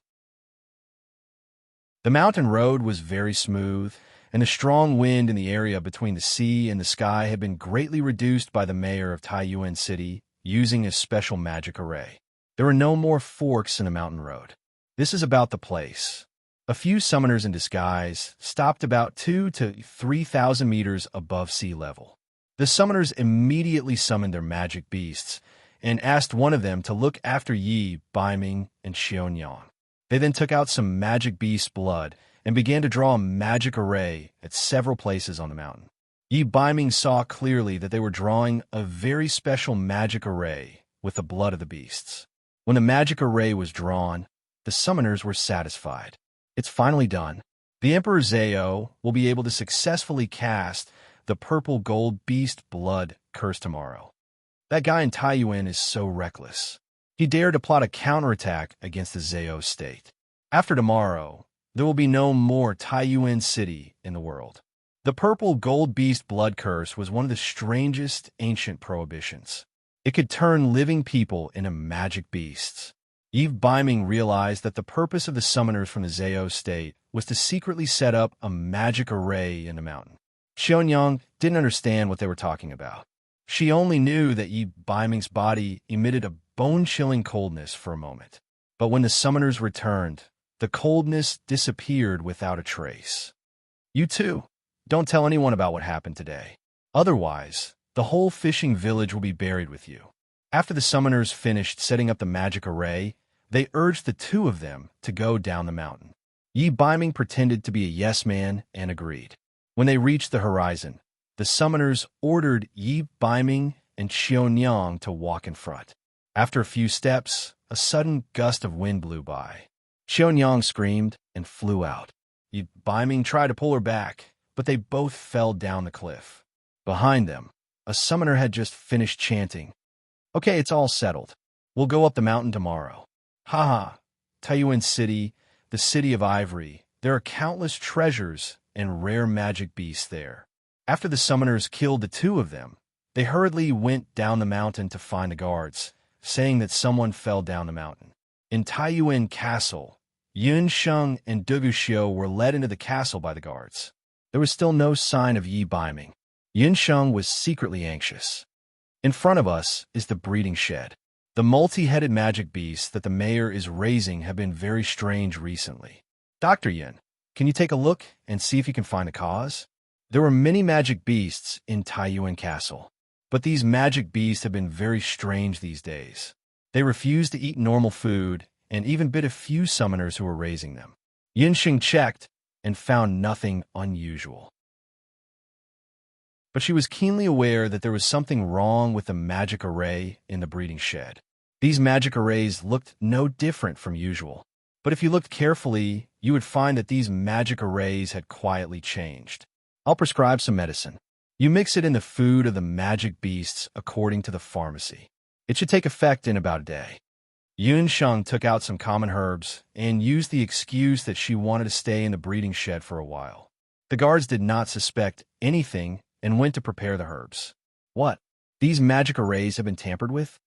The mountain road was very smooth, and the strong wind in the area between the sea and the sky had been greatly reduced by the mayor of Taiyuan City using a special magic array. There were no more forks in the mountain road. This is about the place. A few summoners in disguise stopped about 2 to 3,000 meters above sea level. The summoners immediately summoned their magic beasts and asked one of them to look after Yi, Baiming, and Xionyang. They then took out some magic beast blood and began to draw a magic array at several places on the mountain. Yi Baiming saw clearly that they were drawing a very special magic array with the blood of the beasts. When the magic array was drawn, the summoners were satisfied. It's finally done. The Emperor Zhao will be able to successfully cast the purple gold beast blood curse tomorrow. That guy in Taiyuan is so reckless. He dared to plot a counterattack against the Zhao state. After tomorrow, there will be no more Taiyuan city in the world. The purple gold beast blood curse was one of the strangest ancient prohibitions. It could turn living people into magic beasts. Yi Baiming realized that the purpose of the summoners from the Zhao state was to secretly set up a magic array in the mountain. Xionyang didn't understand what they were talking about. She only knew that Yi Baiming's body emitted a bone-chilling coldness for a moment. But when the summoners returned, the coldness disappeared without a trace. You too, don't tell anyone about what happened today. Otherwise, the whole fishing village will be buried with you. After the summoners finished setting up the magic array, they urged the two of them to go down the mountain. Yi Baiming pretended to be a yes man and agreed. When they reached the horizon, the summoners ordered Yi Baiming and Xionyang to walk in front. After a few steps, a sudden gust of wind blew by. Xionyang screamed and flew out. Yi Baiming tried to pull her back, but they both fell down the cliff. Behind them, a summoner had just finished chanting, "Okay, it's all settled. We'll go up the mountain tomorrow. Haha, Taiyuan City, the city of ivory. There are countless treasures and rare magic beasts there." After the summoners killed the two of them, they hurriedly went down the mountain to find the guards, saying that someone fell down the mountain. In Taiyuan Castle, Yunsheng and Duguxiu were led into the castle by the guards. There was still no sign of Yi Baiming. Yunsheng was secretly anxious. In front of us is the breeding shed. The multi-headed magic beasts that the mayor is raising have been very strange recently. Dr. Yin, can you take a look and see if you can find the cause? There were many magic beasts in Taiyuan Castle, but these magic beasts have been very strange these days. They refuse to eat normal food and even bit a few summoners who were raising them. Yinxing checked and found nothing unusual. But she was keenly aware that there was something wrong with the magic array in the breeding shed. These magic arrays looked no different from usual. But if you looked carefully, you would find that these magic arrays had quietly changed. I'll prescribe some medicine. You mix it in the food of the magic beasts according to the pharmacy. It should take effect in about a day. Yunsheng took out some common herbs and used the excuse that she wanted to stay in the breeding shed for a while. The guards did not suspect anything and went to prepare the herbs. What? These magic arrays have been tampered with?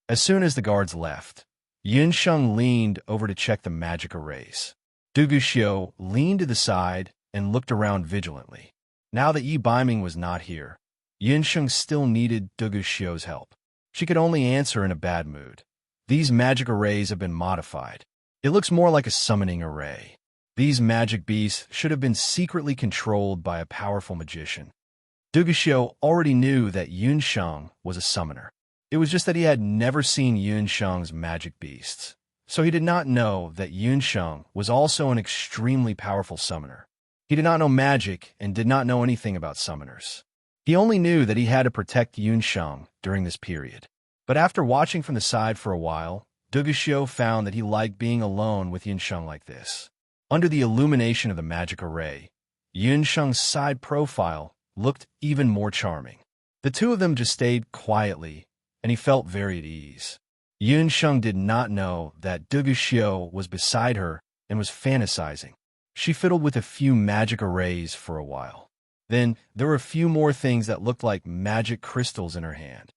As soon as the guards left, Yunsheng leaned over to check the magic arrays. Duguxiu leaned to the side and looked around vigilantly. Now that Yi Baiming was not here, Yunsheng still needed Duguxiu's help. She could only answer in a bad mood. These magic arrays have been modified. It looks more like a summoning array. These magic beasts should have been secretly controlled by a powerful magician. Duguxiu already knew that Yunsheng was a summoner. It was just that he had never seen Yunsheng's magic beasts, so he did not know that Yunsheng was also an extremely powerful summoner. He did not know magic and did not know anything about summoners. He only knew that he had to protect Yunsheng during this period. But after watching from the side for a while, Duguxiu found that he liked being alone with Yunsheng like this. Under the illumination of the magic array, Yunsheng's side profile looked even more charming. The two of them just stayed quietly, and he felt very at ease. Yunsheng did not know that Duguxiu was beside her and was fantasizing. She fiddled with a few magic arrays for a while. Then there were a few more things that looked like magic crystals in her hand.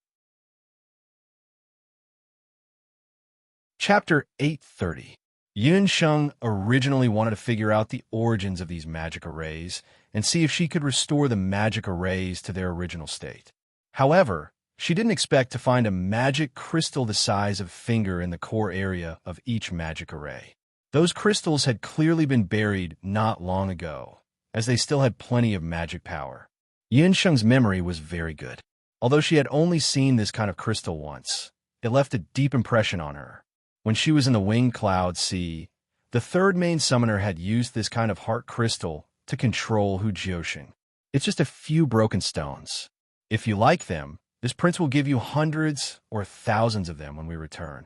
Chapter 830. Yunsheng originally wanted to figure out the origins of these magic arrays and see if she could restore the magic arrays to their original state. However, she didn't expect to find a magic crystal the size of a finger in the core area of each magic array. Those crystals had clearly been buried not long ago, as they still had plenty of magic power. Yinsheng's memory was very good. Although she had only seen this kind of crystal once, it left a deep impression on her. When she was in the Winged Cloud Sea, the third main summoner had used this kind of heart crystal to control Hu Jiuxing. It's just a few broken stones. If you like them, this prince will give you hundreds or thousands of them when we return.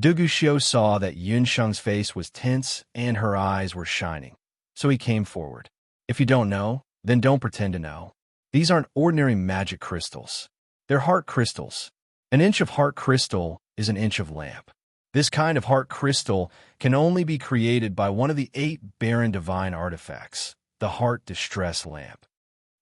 Du Guxiu saw that Yunsheng's face was tense and her eyes were shining, so he came forward. If you don't know, then don't pretend to know. These aren't ordinary magic crystals. They're heart crystals. An inch of heart crystal is an inch of lamp. This kind of heart crystal can only be created by one of the 8 barren divine artifacts, the heart distress lamp.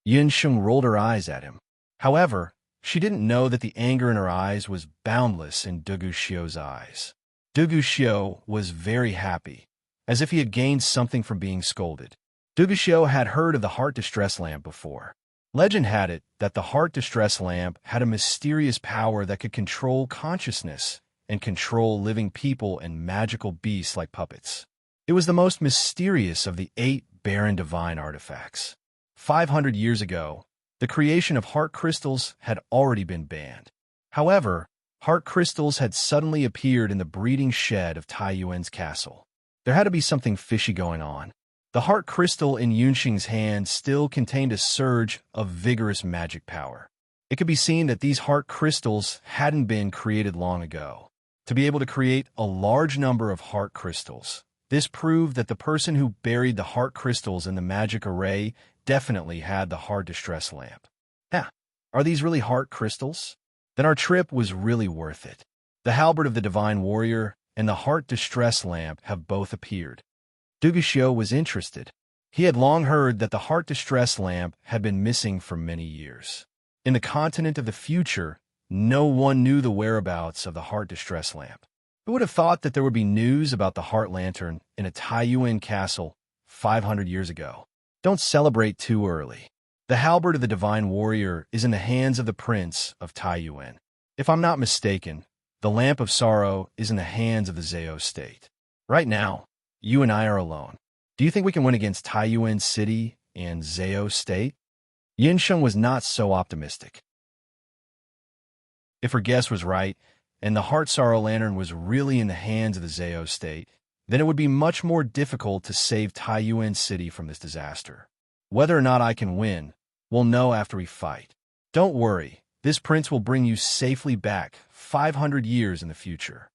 Yunsheng rolled her eyes at him. However, she didn't know that the anger in her eyes was boundless in Du Guxiu's eyes. Du Guxiu was very happy, as if he had gained something from being scolded. Du Guxiu had heard of the heart distress lamp before. Legend had it that the heart distress lamp had a mysterious power that could control consciousness and control living people and magical beasts like puppets. It was the most mysterious of the 8 barren divine artifacts. 500 years ago, the creation of heart crystals had already been banned. However, heart crystals had suddenly appeared in the breeding shed of Tai Yuan's castle. There had to be something fishy going on. The heart crystal in Yunsheng's hand still contained a surge of vigorous magic power. It could be seen that these heart crystals hadn't been created long ago. To be able to create a large number of heart crystals, this proved that the person who buried the heart crystals in the magic array definitely had the heart distress lamp. Are these really heart crystals? Then our trip was really worth it. The halberd of the divine warrior and the heart distress lamp have both appeared. Du Guxiu was interested. He had long heard that the heart distress lamp had been missing for many years. In the continent of the future, no one knew the whereabouts of the heart distress lamp. Who would have thought that there would be news about the heart lantern in a Tai Yuan castle 500 years ago? Don't celebrate too early. The halberd of the divine warrior is in the hands of the prince of Tai Yuan. If I'm not mistaken, the lamp of sorrow is in the hands of the Zhao state. Right now, you and I are alone. Do you think we can win against Tai Yuan city and Zhao state? Yinsheng was not so optimistic. If her guess was right, and the heart sorrow lantern was really in the hands of the Zhao state, then it would be much more difficult to save Tai Yuan city from this disaster. Whether or not I can win, we'll know after we fight. Don't worry, this prince will bring you safely back 500 years in the future.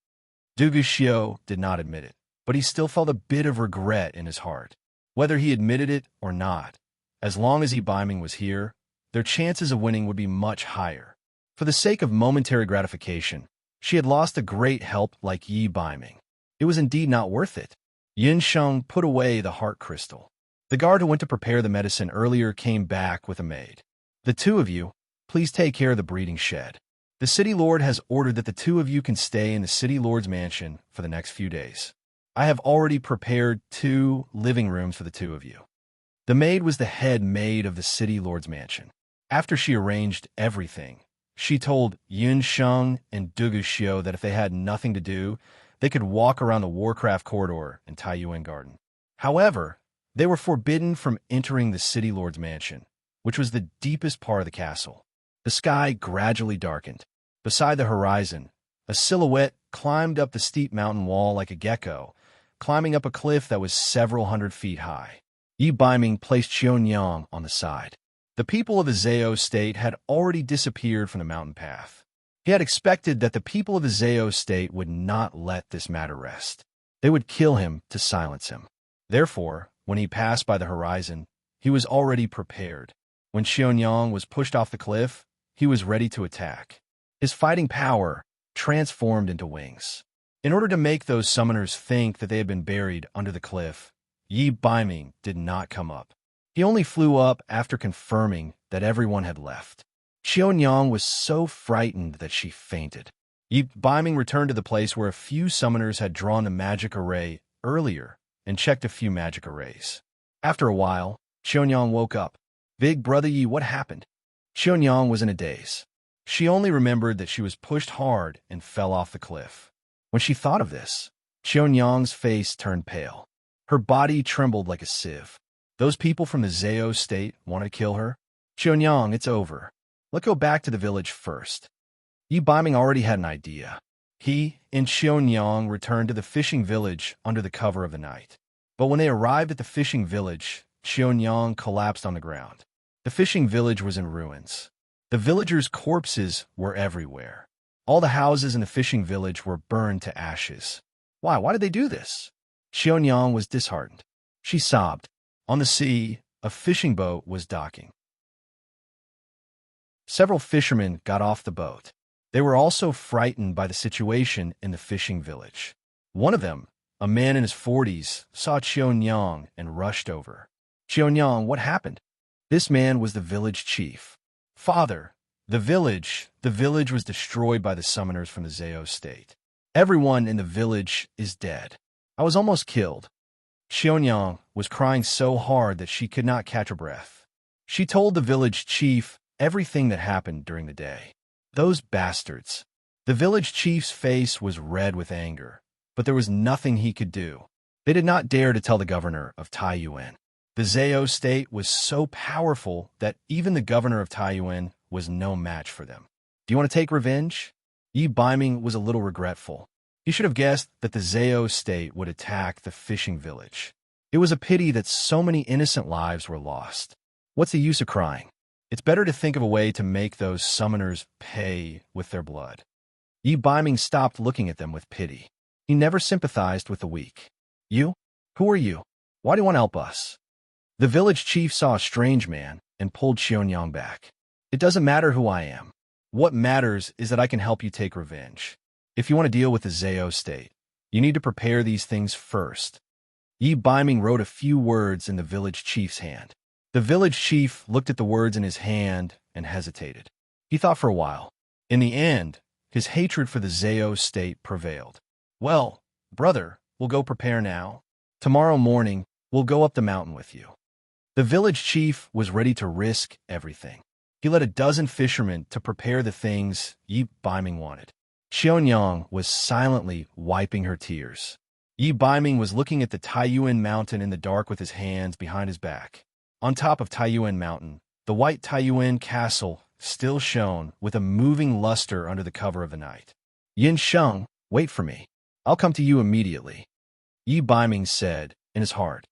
Du Guxiu did not admit it, but he still felt a bit of regret in his heart. Whether he admitted it or not, as long as Yi Baiming was here, their chances of winning would be much higher. For the sake of momentary gratification, she had lost a great help like Yi Baiming. It was indeed not worth it. Yinsheng put away the heart crystal. The guard who went to prepare the medicine earlier came back with a maid. The 2 of you, please take care of the breeding shed. The city lord has ordered that the 2 of you can stay in the city lord's mansion for the next few days. I have already prepared 2 living rooms for the 2 of you. The maid was the head maid of the city lord's mansion. After she arranged everything, she told Yunsheng and Du Guxiu that if they had nothing to do, they could walk around the Warcraft corridor in Tai Yuan Garden. However, they were forbidden from entering the city lord's mansion, which was the deepest part of the castle. The sky gradually darkened. Beside the horizon, a silhouette climbed up the steep mountain wall like a gecko, climbing up a cliff that was several hundred feet high. Yi Baiming placed Xionyang on the side. The people of the Zhao state had already disappeared from the mountain path. He had expected that the people of the Zhao state would not let this matter rest. They would kill him to silence him. Therefore, when he passed by the horizon, he was already prepared. When Xionyang was pushed off the cliff, he was ready to attack. His fighting power transformed into wings. In order to make those summoners think that they had been buried under the cliff, Yi Baiming did not come up. He only flew up after confirming that everyone had left. Xionyang was so frightened that she fainted. Yi Baiming returned to the place where a few summoners had drawn the magic array earlier and checked a few magic arrays. After a while, Xionyang woke up. Big brother Yi, what happened? Xionyang was in a daze. She only remembered that she was pushed hard and fell off the cliff. When she thought of this, Xiaonyang's face turned pale. Her body trembled like a sieve. Those people from the Zhao state wanted to kill her? Xiaonyang, it's over. Let's go back to the village first. Yi Biming already had an idea. He and Xiaonyang returned to the fishing village under the cover of the night. But when they arrived at the fishing village, Xiaonyang collapsed on the ground. The fishing village was in ruins. The villagers' corpses were everywhere. All the houses in the fishing village were burned to ashes. Why? Why did they do this? Xiaonyang was disheartened. She sobbed. On the sea, a fishing boat was docking. Several fishermen got off the boat. They were also frightened by the situation in the fishing village. One of them, a man in his 40s, saw Xiaonyang and rushed over. Xiaonyang, what happened? This man was the village chief. Father, the village was destroyed by the summoners from the Zhao state. Everyone in the village is dead. I was almost killed. Xiaonyang was crying so hard that she could not catch her breath. She told the village chief everything that happened during the day. Those bastards. The village chief's face was red with anger, but there was nothing he could do. They did not dare to tell the governor of Taiyuan. The Zhao state was so powerful that even the governor of Taiyuan was no match for them. Do you want to take revenge? Yi Biming was a little regretful. He should have guessed that the Zhao state would attack the fishing village. It was a pity that so many innocent lives were lost. What's the use of crying? It's better to think of a way to make those summoners pay with their blood. Yi Biming stopped looking at them with pity. He never sympathized with the weak. You? Who are you? Why do you want to help us? The village chief saw a strange man and pulled Xiaonyang back. It doesn't matter who I am. What matters is that I can help you take revenge. If you want to deal with the Zhao state, you need to prepare these things first. Yi Biming wrote a few words in the village chief's hand. The village chief looked at the words in his hand and hesitated. He thought for a while. In the end, his hatred for the Zhao state prevailed. Well, brother, we'll go prepare now. Tomorrow morning, we'll go up the mountain with you. The village chief was ready to risk everything. He led a dozen fishermen to prepare the things Yi Biming wanted. Xiaonyang was silently wiping her tears. Yi Biming was looking at the Taiyuan mountain in the dark with his hands behind his back. On top of Taiyuan mountain, the white Taiyuan castle still shone with a moving luster under the cover of the night. Yin Sheng, wait for me. I'll come to you immediately, Yi Biming said in his heart.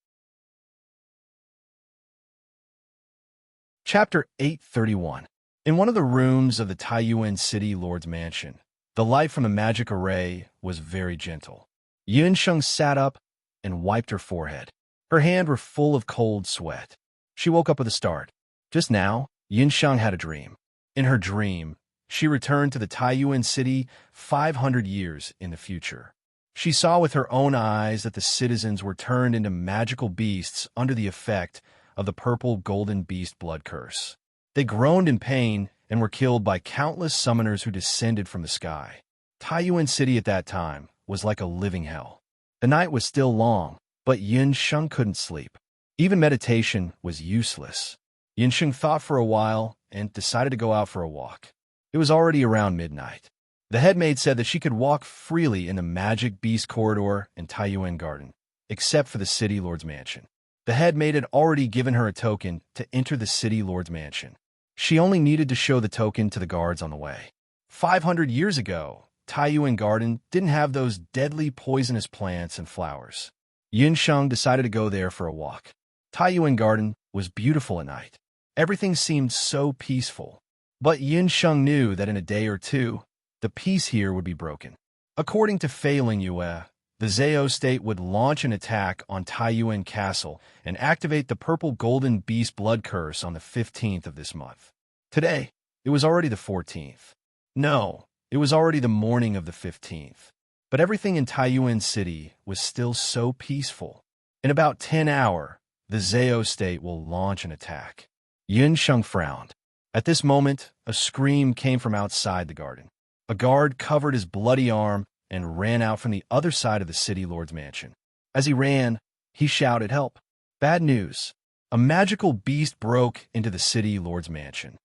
Chapter 831. In one of the rooms of the Taiyuan city lord's mansion, the light from the magic array was very gentle. Yin Sheng sat up and wiped her forehead. Her hands were full of cold sweat. She woke up with a start. Just now, Yin Sheng had a dream. In her dream, she returned to the Taiyuan city 500 years in the future. She saw with her own eyes that the citizens were turned into magical beasts under the effect of the purple golden beast blood curse. They groaned in pain and were killed by countless summoners who descended from the sky. Taiyuan city at that time was like a living hell. The night was still long, but Yin Sheng couldn't sleep. Even meditation was useless. Yin Sheng thought for a while and decided to go out for a walk. It was already around midnight. The headmaid said that she could walk freely in the magic beast corridor and Taiyuan garden, except for the city lord's mansion. The headmaid had already given her a token to enter the city lord's mansion. She only needed to show the token to the guards on the way. 500 years ago, Taiyuan garden didn't have those deadly poisonous plants and flowers. Yin Sheng decided to go there for a walk. Taiyuan garden was beautiful at night. Everything seemed so peaceful. But Yin Sheng knew that in a day or two, the peace here would be broken. According to Fei Lingyue, the Zhao state would launch an attack on Taiyuan Castle and activate the purple golden beast blood curse on the 15th of this month. Today, it was already the 14th. No, it was already the morning of the 15th. But everything in Taiyuan city was still so peaceful. In about 10 hours, the Zhao state will launch an attack. Yin Sheng frowned. At this moment, a scream came from outside the garden. A guard covered his bloody arm and ran out from the other side of the city lord's mansion. As he ran, he shouted, "Help! Bad news! A magical beast broke into the city lord's mansion."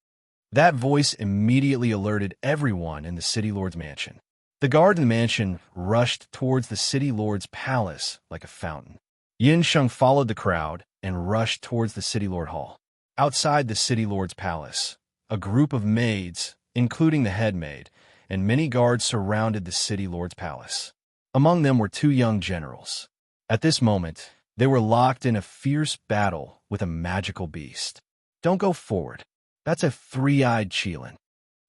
That voice immediately alerted everyone in the city lord's mansion. The guard in the mansion rushed towards the city lord's palace like a fountain. Yin Sheng followed the crowd and rushed towards the city lord hall. Outside the city lord's palace, a group of maids, including the head maid, and many guards surrounded the city lord's palace. Among them were two young generals. At this moment, they were locked in a fierce battle with a magical beast. Don't go forward. That's a three-eyed Qilin.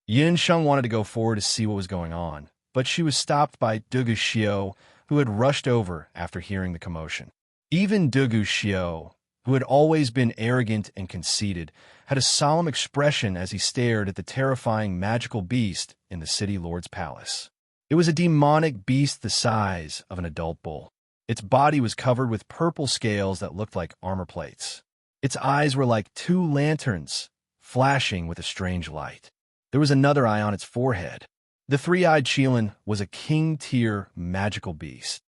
Yin Sheng wanted to go forward to see what was going on, but she was stopped by Dugu Xiao, who had rushed over after hearing the commotion. Even Dugu Xiao, who had always been arrogant and conceited, had a solemn expression as he stared at the terrifying magical beast in the city lord's palace. It was a demonic beast the size of an adult bull. Its body was covered with purple scales that looked like armor plates. Its eyes were like two lanterns, flashing with a strange light. There was another eye on its forehead. The three-eyed Qilin was a king-tier magical beast.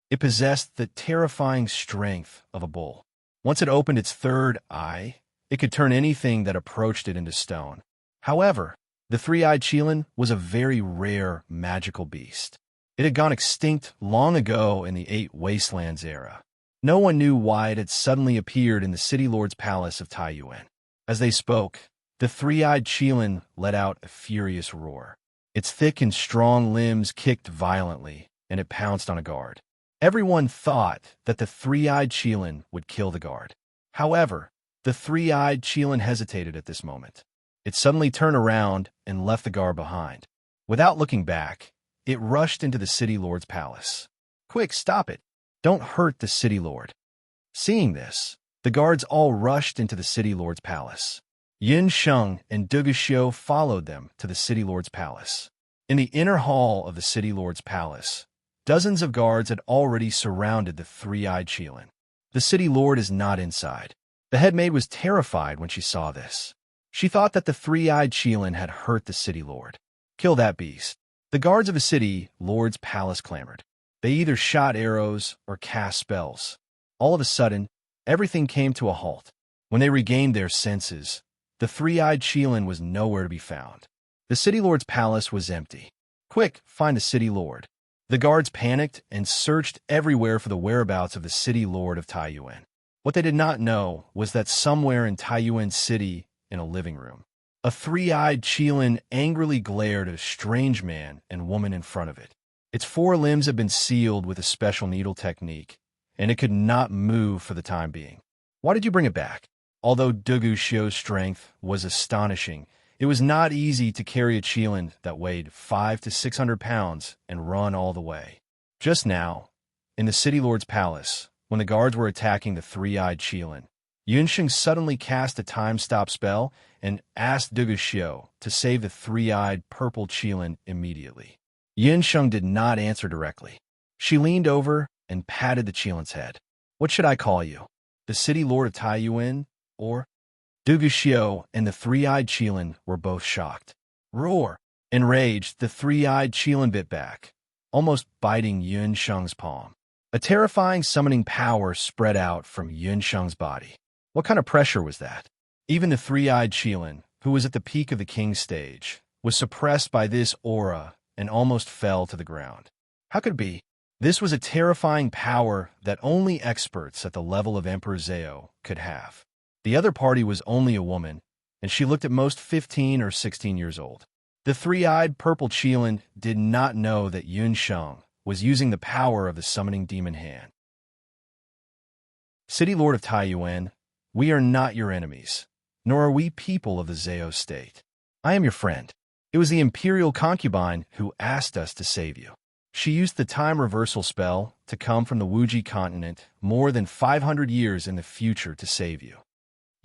It possessed the terrifying strength of a bull. Once it opened its third eye, it could turn anything that approached it into stone. However, the three-eyed Qilin was a very rare magical beast. It had gone extinct long ago in the Eight Wastelands era. No one knew why it had suddenly appeared in the city lord's palace of Taiyuan. As they spoke, the three-eyed Qilin let out a furious roar. Its thick and strong limbs kicked violently, and it pounced on a guard. Everyone thought that the three-eyed Qilin would kill the guard. However, the three-eyed Qilin hesitated at this moment. It suddenly turned around and left the guard behind. Without looking back, it rushed into the city lord's palace. Quick, stop it! Don't hurt the city lord. Seeing this, the guards all rushed into the city lord's palace. Yin Sheng and Dugu Xiao followed them to the city lord's palace. In the inner hall of the city lord's palace, dozens of guards had already surrounded the three-eyed Qilin. The city lord is not inside. The head maid was terrified when she saw this. She thought that the three-eyed Qilin had hurt the city lord. Kill that beast. The guards of the city lord's palace clamored. They either shot arrows or cast spells. All of a sudden, everything came to a halt. When they regained their senses, the three-eyed Qilin was nowhere to be found. The city lord's palace was empty. Quick, find the city lord. The guards panicked and searched everywhere for the whereabouts of the city lord of Taiyuan. What they did not know was that somewhere in Taiyuan City, in a living room, a three-eyed Qilin angrily glared at a strange man and woman in front of it. Its four limbs had been sealed with a special needle technique, and it could not move for the time being. Why did you bring it back? Although Dugu Xiao's strength was astonishing, it was not easy to carry a Qilin that weighed 500 to 600 pounds and run all the way. Just now, in the city lord's palace, when the guards were attacking the three-eyed Qilin, Yunsheng suddenly cast a time-stop spell and asked Dugu Xiao to save the three-eyed purple Qilin immediately. Yunsheng did not answer directly. She leaned over and patted the Qilin's head. What should I call you? The city lord of Taiyuan, or? Dugu Xiao and the three-eyed Qilin were both shocked. Roar! Enraged, the three-eyed Qilin bit back, almost biting Yunsheng's palm. A terrifying summoning power spread out from Yunsheng's body. What kind of pressure was that? Even the three-eyed Qilin, who was at the peak of the king's stage, was suppressed by this aura and almost fell to the ground. How could it be? This was a terrifying power that only experts at the level of Emperor Zhao could have. The other party was only a woman, and she looked at most 15 or 16 years old. The three-eyed purple Qilin did not know that Yunsheng was using the power of the summoning demon hand. City Lord of Taiyuan, we are not your enemies, nor are we people of the Zhao state. I am your friend. It was the imperial concubine who asked us to save you. She used the time reversal spell to come from the Wuji continent more than 500 years in the future to save you.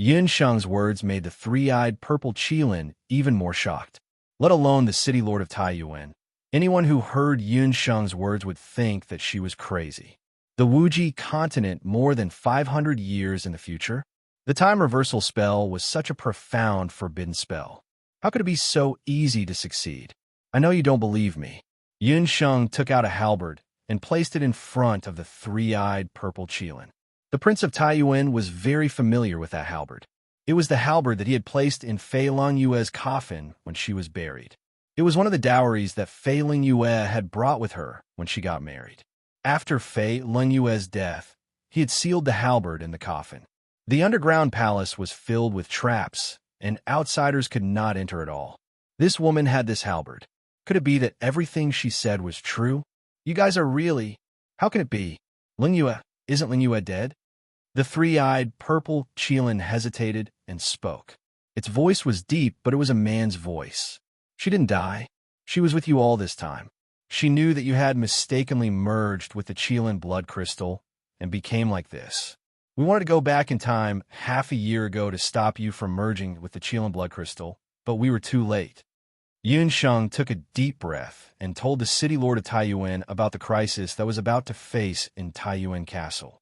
Yunsheng's words made the three-eyed purple Qilin even more shocked, let alone the city lord of Taiyuan. Anyone who heard Yunsheng's words would think that she was crazy. The Wuji continent more than 500 years in the future? The time reversal spell was such a profound forbidden spell. How could it be so easy to succeed? I know you don't believe me. Yunsheng took out a halberd and placed it in front of the three-eyed purple Qilin. The Prince of Taiyuan was very familiar with that halberd. It was the halberd that he had placed in Fei Long Yue's coffin when she was buried. It was one of the dowries that Fei Lingyue had brought with her when she got married. After Fei Lingyue's death, he had sealed the halberd in the coffin. The underground palace was filled with traps, and outsiders could not enter at all. This woman had this halberd. Could it be that everything she said was true? You guys are really... How can it be? Lingyue, isn't Lingyue dead? The three-eyed, purple Qilin hesitated and spoke. Its voice was deep, but it was a man's voice. She didn't die. She was with you all this time. She knew that you had mistakenly merged with the Qilin blood crystal and became like this. We wanted to go back in time half a year ago to stop you from merging with the Qilin blood crystal, but we were too late. Yun Sheng took a deep breath and told the city lord of Taiyuan about the crisis that was about to face in Taiyuan Castle.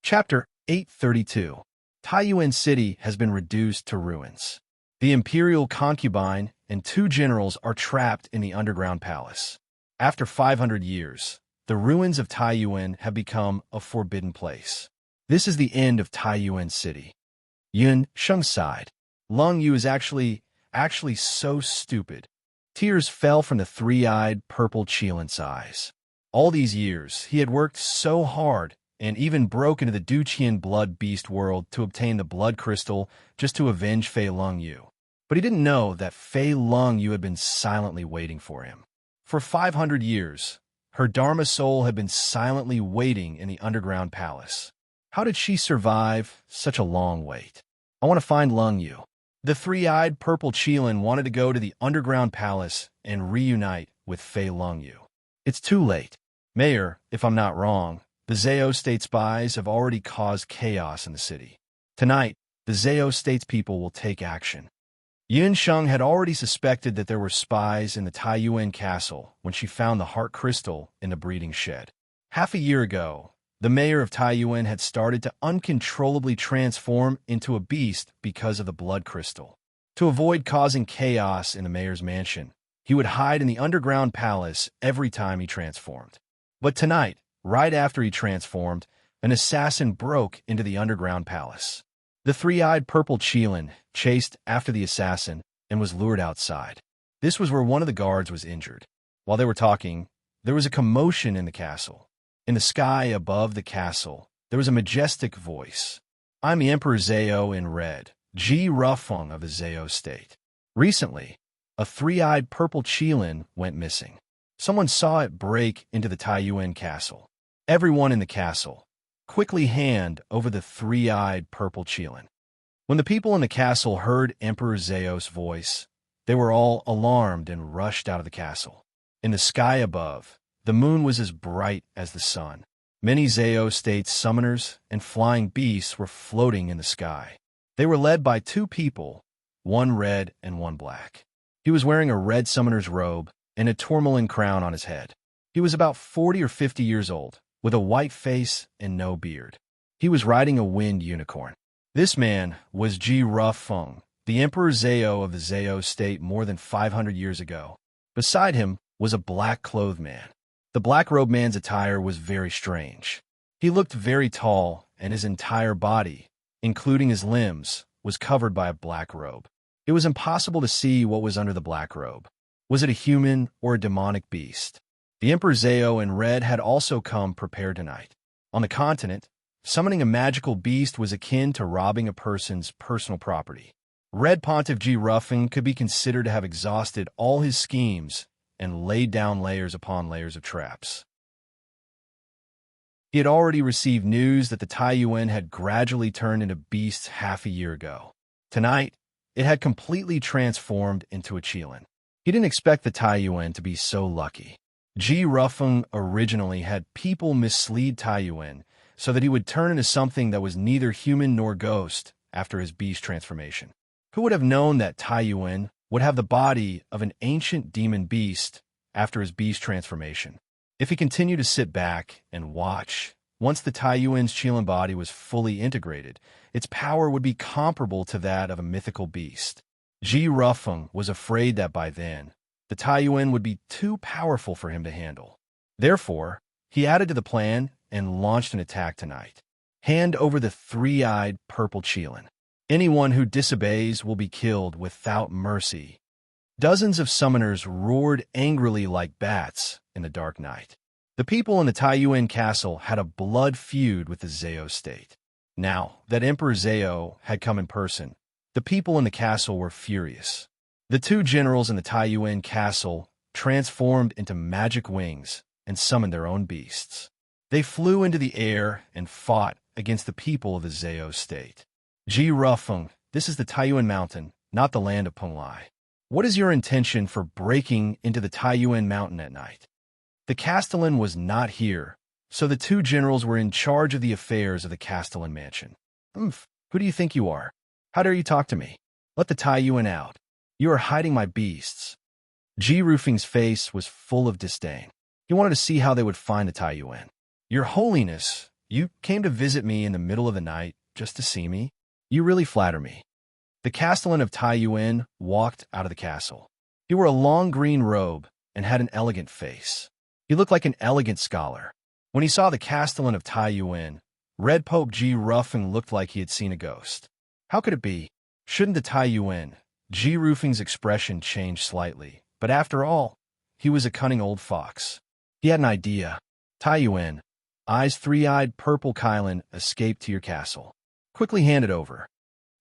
Chapter 832. Taiyuan City has been reduced to ruins. The imperial concubine and 2 generals are trapped in the underground palace. After 500 years, the ruins of Taiyuan have become a forbidden place. This is the end of Taiyuan City. Yun Sheng sighed. Lung Yu is actually so stupid. Tears fell from the three-eyed purple Qilin's eyes. All these years, he had worked so hard and even broke into the Duqian blood beast world to obtain the blood crystal just to avenge Fei Longyu. But he didn't know that Fei Longyu had been silently waiting for him. For 500 years, her Dharma soul had been silently waiting in the underground palace. How did she survive such a long wait? I want to find Longyu. The three-eyed purple Qilin wanted to go to the underground palace and reunite with Fei Longyu. It's too late. Mayor, if I'm not wrong, the Zhao state spies have already caused chaos in the city. Tonight, the Zhao state's people will take action. Yun Sheng had already suspected that there were spies in the Taiyuan castle when she found the heart crystal in the breeding shed. Half a year ago, the mayor of Taiyuan had started to uncontrollably transform into a beast because of the blood crystal. To avoid causing chaos in the mayor's mansion, he would hide in the underground palace every time he transformed. But tonight, right after he transformed, an assassin broke into the underground palace. The three-eyed purple Qilin chased after the assassin and was lured outside. This was where one of the guards was injured. While they were talking, there was a commotion in the castle. In the sky above the castle, there was a majestic voice. I'm the Emperor Zhao in red, Ji Rufeng of the Zhao state. Recently, a three-eyed purple Qilin went missing. Someone saw it break into the Taiyuan castle. Everyone in the castle quickly hand over the three-eyed purple Qilin. When the people in the castle heard Emperor Zhao's voice, they were all alarmed and rushed out of the castle. In the sky above, the moon was as bright as the sun. Many Zhao state summoners and flying beasts were floating in the sky. They were led by 2 people, one red and one black. He was wearing a red summoner's robe and a tourmaline crown on his head. He was about 40 or 50 years old, with a white face and no beard. He was riding a winged unicorn. This man was Ji Rufeng, the Emperor Zhao of the Zhao state more than 500 years ago. Beside him was a black-clothed man. The black-robed man's attire was very strange. He looked very tall, and his entire body, including his limbs, was covered by a black robe. It was impossible to see what was under the black robe. Was it a human or a demonic beast? The Emperor Zhao in red had also come prepared tonight. On the continent, summoning a magical beast was akin to robbing a person's personal property. Red Pontiff Ji Rufeng could be considered to have exhausted all his schemes and laid down layers upon layers of traps. He had already received news that the Taiyuan had gradually turned into beasts half a year ago. Tonight, it had completely transformed into a Qilin. He didn't expect the Taiyuan to be so lucky. Ji Rufeng originally had people mislead Taiyuan so that he would turn into something that was neither human nor ghost after his beast transformation. Who would have known that Taiyuan would have the body of an ancient demon beast after his beast transformation? If he continued to sit back and watch, once the Taiyuan's Qilin body was fully integrated, its power would be comparable to that of a mythical beast. Ji Rufeng was afraid that by then, the Taiyuan would be too powerful for him to handle. Therefore, he added to the plan and launched an attack tonight. Hand over the three-eyed purple Qilin. Anyone who disobeys will be killed without mercy. Dozens of summoners roared angrily like bats in the dark night. The people in the Taiyuan castle had a blood feud with the Zhao state. Now that Emperor Zhao had come in person, the people in the castle were furious. The two generals in the Taiyuan castle transformed into magic wings and summoned their own beasts. They flew into the air and fought against the people of the Zhao state. Ji Rufeng, this is the Taiyuan mountain, not the land of Penglai. What is your intention for breaking into the Taiyuan mountain at night? The Castellan was not here, so the two generals were in charge of the affairs of the Castellan mansion. Who do you think you are? How dare you talk to me? Let the Taiyuan out. You are hiding my beasts. Ji Rufeng's face was full of disdain. He wanted to see how they would find the Taiyuan. Your Holiness, you came to visit me in the middle of the night just to see me? You really flatter me. The Castellan of Taiyuan walked out of the castle. He wore a long green robe and had an elegant face. He looked like an elegant scholar. When he saw the Castellan of Taiyuan, Red Pope Ji Rufeng looked like he had seen a ghost. How could it be? Shouldn't the Taiyuan? Ji Rufeng's expression changed slightly, but after all, he was a cunning old fox. He had an idea. Taiyuan, eyes three-eyed purple Kylan escaped to your castle. Quickly hand it over.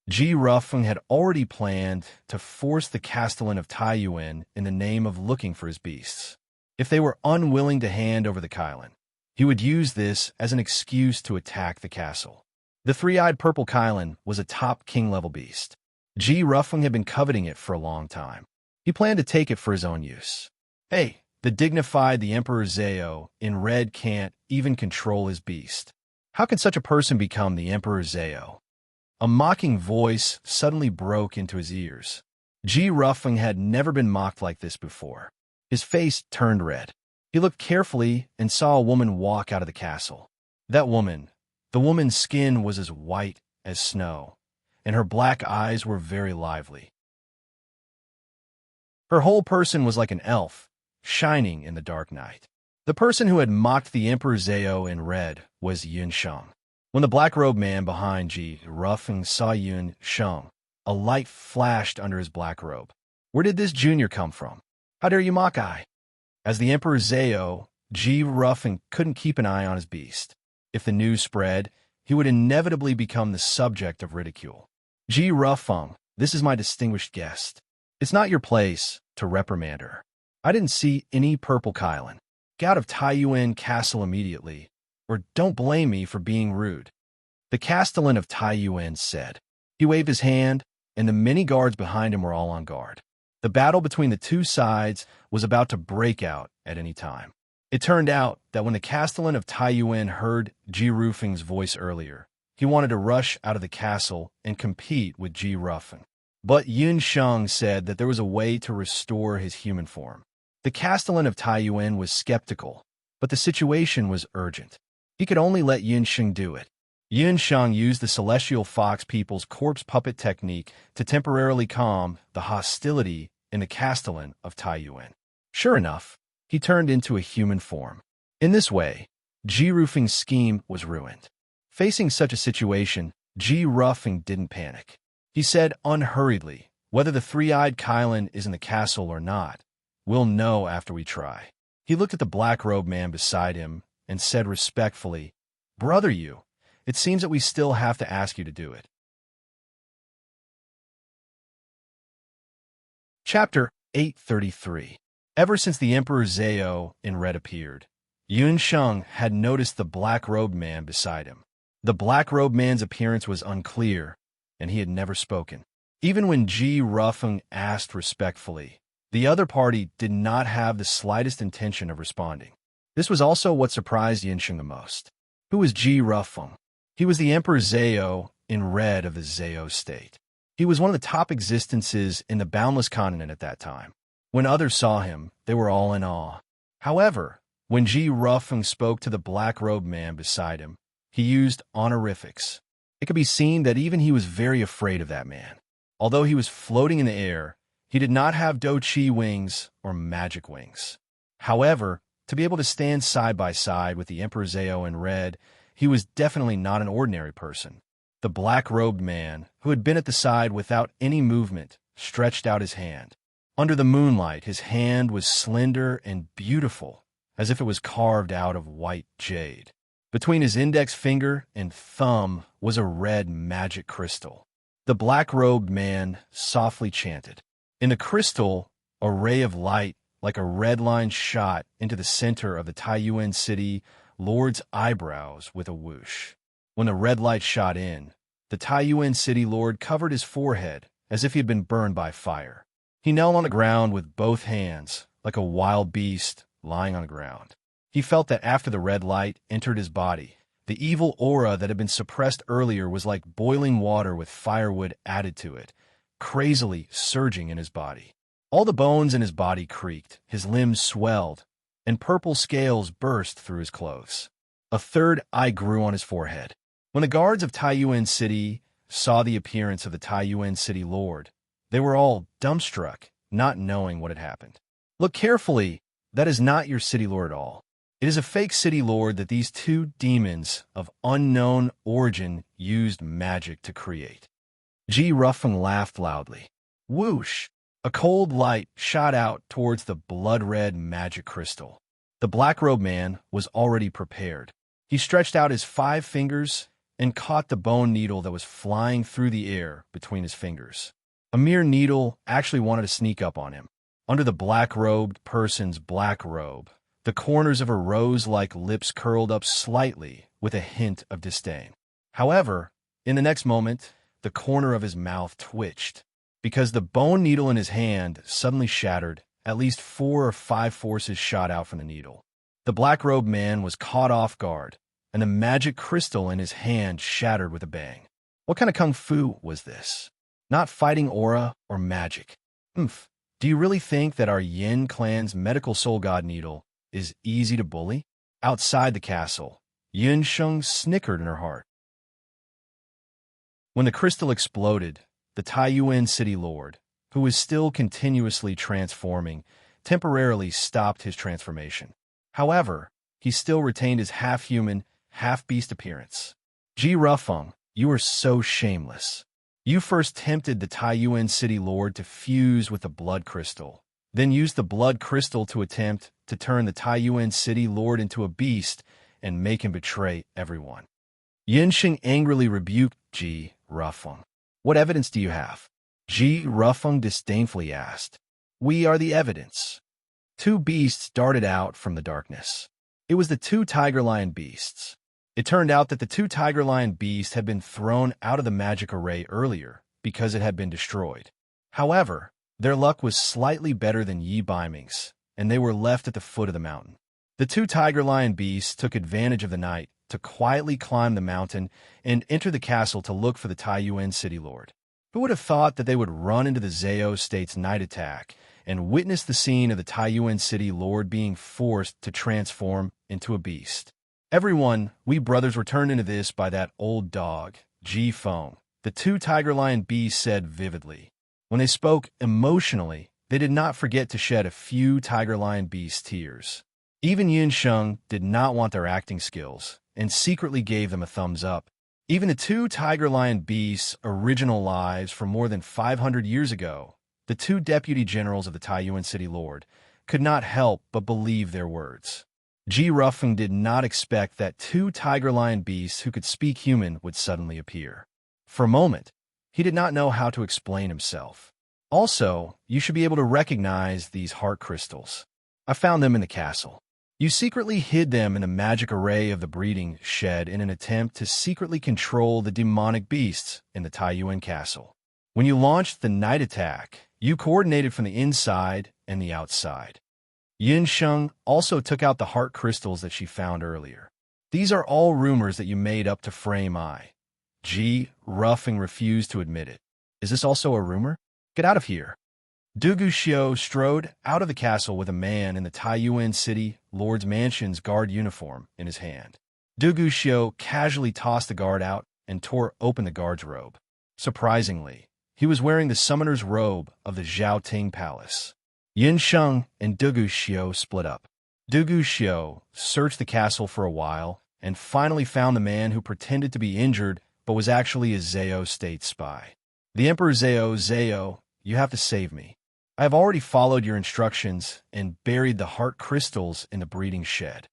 Ji Rufeng had already planned to force the Castellan of Taiyuan in the name of looking for his beasts. If they were unwilling to hand over the Kylan, he would use this as an excuse to attack the castle. The three-eyed purple Kylan was a top king-level beast. Ji Rufeng had been coveting it for a long time. He planned to take it for his own use. Hey, the Emperor Zhao in red can't even control his beast. How can such a person become the Emperor Zhao? A mocking voice suddenly broke into his ears. Ji Rufeng had never been mocked like this before. His face turned red. He looked carefully and saw a woman walk out of the castle. That woman, the woman's skin was as white as snow, and her black eyes were very lively. Her whole person was like an elf, shining in the dark night. The person who had mocked the Emperor Zhao in red was Yun Sheng. When the black-robed man behind Ji Rufeng saw Yun Sheng, a light flashed under his black robe. Where did this junior come from? How dare you mock I? As the Emperor Zhao, Ji Rufeng couldn't keep an eye on his beast. If the news spread, he would inevitably become the subject of ridicule. Ji Rufeng, this is my distinguished guest. It's not your place to reprimand her. I didn't see any purple Kylan. Get out of Taiyuan castle immediately, or don't blame me for being rude. The Castellan of Taiyuan said. He waved his hand, and the many guards behind him were all on guard. The battle between the two sides was about to break out at any time. It turned out that when the Castellan of Taiyuan heard Ji Rufeng's voice earlier, he wanted to rush out of the castle and compete with Ji Rufeng. But Yun Sheng said that there was a way to restore his human form. The Castellan of Taiyuan was skeptical, but the situation was urgent. He could only let Yun Sheng do it. Yun Sheng used the celestial fox people's corpse puppet technique to temporarily calm the hostility in the Castellan of Taiyuan. Sure enough, he turned into a human form. In this way, Ji Rufeng's scheme was ruined. Facing such a situation, Ji Rufeng didn't panic. He said unhurriedly, whether the three-eyed Kylan is in the castle or not, we'll know after we try. He looked at the black-robed man beside him and said respectfully, Brother Yu, it seems that we still have to ask you to do it. Chapter 833. Ever since the Emperor Zhao in red appeared, Yun Sheng had noticed the black-robed man beside him. The black-robed man's appearance was unclear, and he had never spoken. Even when Ji Rufeng asked respectfully, the other party did not have the slightest intention of responding. This was also what surprised Yun Sheng the most. Who was Ji Rufeng? He was the Emperor Zhao in red of the Zhao state. He was one of the top existences in the boundless continent at that time. When others saw him, they were all in awe. However, when Ji Rufeng spoke to the black-robed man beside him, he used honorifics. It could be seen that even he was very afraid of that man. Although he was floating in the air, he did not have Do-Chi wings or magic wings. However, to be able to stand side by side with the Emperor Zhao in red, he was definitely not an ordinary person. The black-robed man, who had been at the side without any movement, stretched out his hand. Under the moonlight, his hand was slender and beautiful, as if it was carved out of white jade. Between his index finger and thumb was a red magic crystal. The black-robed man softly chanted. In the crystal, a ray of light, like a red line, shot into the center of the Taiyuan City Lord's eyebrows with a whoosh. When the red light shot in, the Taiyuan City Lord covered his forehead as if he had been burned by fire. He knelt on the ground with both hands, like a wild beast lying on the ground. He felt that after the red light entered his body, the evil aura that had been suppressed earlier was like boiling water with firewood added to it, crazily surging in his body. All the bones in his body creaked, his limbs swelled, and purple scales burst through his clothes. A third eye grew on his forehead. When the guards of Taiyuan City saw the appearance of the Taiyuan City Lord, they were all dumbstruck, not knowing what had happened. Look carefully, that is not your city lord at all. It is a fake city lord that these two demons of unknown origin used magic to create. Ji Ruffeng laughed loudly. Whoosh! A cold light shot out towards the blood-red magic crystal. The black-robed man was already prepared. He stretched out his 5 fingers and caught the bone needle that was flying through the air between his fingers. A mere needle actually wanted to sneak up on him. Under the black-robed person's black robe, the corners of her rose-like lips curled up slightly with a hint of disdain. However, in the next moment, the corner of his mouth twitched. Because the bone needle in his hand suddenly shattered, at least 4 or 5 forces shot out from the needle. The black-robed man was caught off guard, and the magic crystal in his hand shattered with a bang. What kind of kung fu was this? Not fighting aura or magic. Do you really think that our Yin clan's medical soul god needle is easy to bully? Outside the castle, Yin Sheng snickered in her heart. When the crystal exploded, the Taiyuan City Lord, who was still continuously transforming, temporarily stopped his transformation. However, he still retained his half-human, half-beast appearance. Ji Ruffeng, you are so shameless. You first tempted the Taiyuan City Lord to fuse with the blood crystal, then used the blood crystal to attempt to turn the Taiyuan City Lord into a beast and make him betray everyone. Yinsheng angrily rebuked Ji Ruffeng. What evidence do you have? Ji Ruffeng disdainfully asked. We are the evidence. 2 beasts darted out from the darkness. It was the 2 tiger-lion beasts. It turned out that the 2 tiger-lion beasts had been thrown out of the magic array earlier because it had been destroyed. However, their luck was slightly better than Yi Baiming's, and they were left at the foot of the mountain. The 2 tiger-lion beasts took advantage of the night to quietly climb the mountain and enter the castle to look for the Taiyuan City Lord. Who would have thought that they would run into the Zhao State's night attack and witness the scene of the Taiyuan City Lord being forced to transform into a beast? Everyone, we brothers were turned into this by that old dog, Ji Feng, the 2 tiger-lion beasts said vividly. When they spoke emotionally, they did not forget to shed a few tiger-lion beast tears. Even Yin Sheng did not want their acting skills and secretly gave them a thumbs up. Even the 2 tiger-lion beasts' original lives from more than 500 years ago, the 2 deputy generals of the Taiyuan City Lord, could not help but believe their words. Ji Ruffeng did not expect that 2 tiger-lion beasts who could speak human would suddenly appear. For a moment, he did not know how to explain himself. Also, you should be able to recognize these heart crystals. I found them in the castle. You secretly hid them in the magic array of the breeding shed in an attempt to secretly control the demonic beasts in the Taiyuan castle. When you launched the night attack, you coordinated from the inside and the outside. Yin Sheng also took out the heart crystals that she found earlier. These are all rumors that you made up to frame I. Ji Ruffeng refused to admit it. Is this also a rumor? Get out of here. Dugu Xiao strode out of the castle with a man in the Taiyuan City Lord's Mansion's guard uniform in his hand. Dugu Xiao casually tossed the guard out and tore open the guard's robe. Surprisingly, he was wearing the summoner's robe of the Zhaoting Palace. Yin Sheng and Dugu Xiao split up. Dugu Xiao searched the castle for a while and finally found the man who pretended to be injured but was actually a Zhao state spy. The Emperor Zhao, you have to save me. I have already followed your instructions and buried the heart crystals in the breeding shed.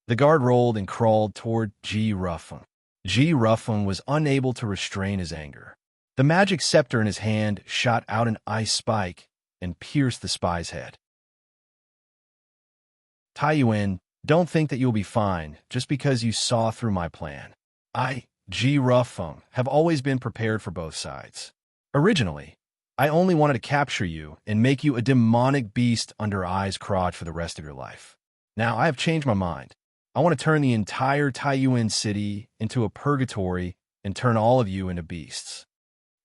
The guard rolled and crawled toward Ji Rufeng. Ji Rufeng was unable to restrain his anger. The magic scepter in his hand shot out an ice spike and pierced the spy's head. Taiyuan, don't think that you'll be fine just because you saw through my plan. I, Ji Rufeng, have always been prepared for both sides. Originally, I only wanted to capture you and make you a demonic beast under Ai's crotch for the rest of your life. Now I have changed my mind. I want to turn the entire Taiyuan city into a purgatory and turn all of you into beasts.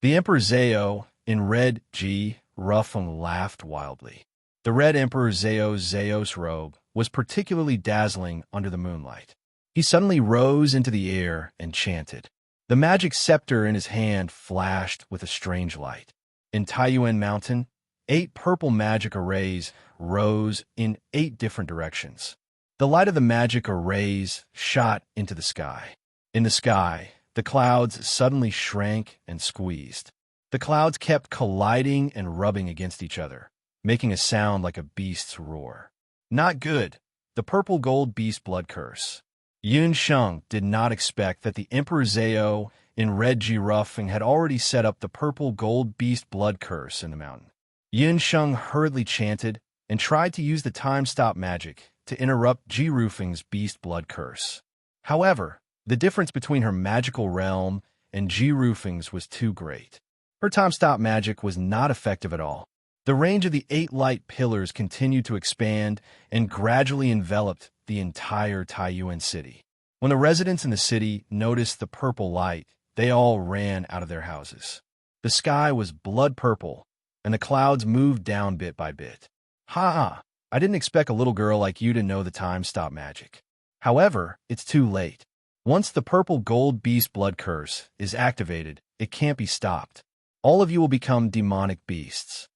The Emperor Zhao, in red Ji Rufeng, laughed wildly. The red Emperor Zhao's robe was particularly dazzling under the moonlight. He suddenly rose into the air and chanted. The magic scepter in his hand flashed with a strange light. In Taiyuan Mountain, 8 purple magic arrays rose in 8 different directions. The light of the magic arrays shot into the sky. In the sky, the clouds suddenly shrank and squeezed. The clouds kept colliding and rubbing against each other, making a sound like a beast's roar. Not good. The purple gold beast blood curse. Yun Sheng did not expect that the Emperor Zhao in red Ji Rufeng had already set up the purple gold beast blood curse in the mountain. Yun Sheng hurriedly chanted and tried to use the time-stop magic to interrupt Ji Rufeng's beast blood curse. However, the difference between her magical realm and Ji Rufeng's was too great. Her time-stop magic was not effective at all. The range of the 8 light pillars continued to expand and gradually enveloped the entire Taiyuan city. When the residents in the city noticed the purple light, they all ran out of their houses. The sky was blood purple, and the clouds moved down bit by bit. Ha! I didn't expect a little girl like you to know the time-stop magic. However, it's too late. Once the purple gold beast blood curse is activated, it can't be stopped. All of you will become demonic beasts.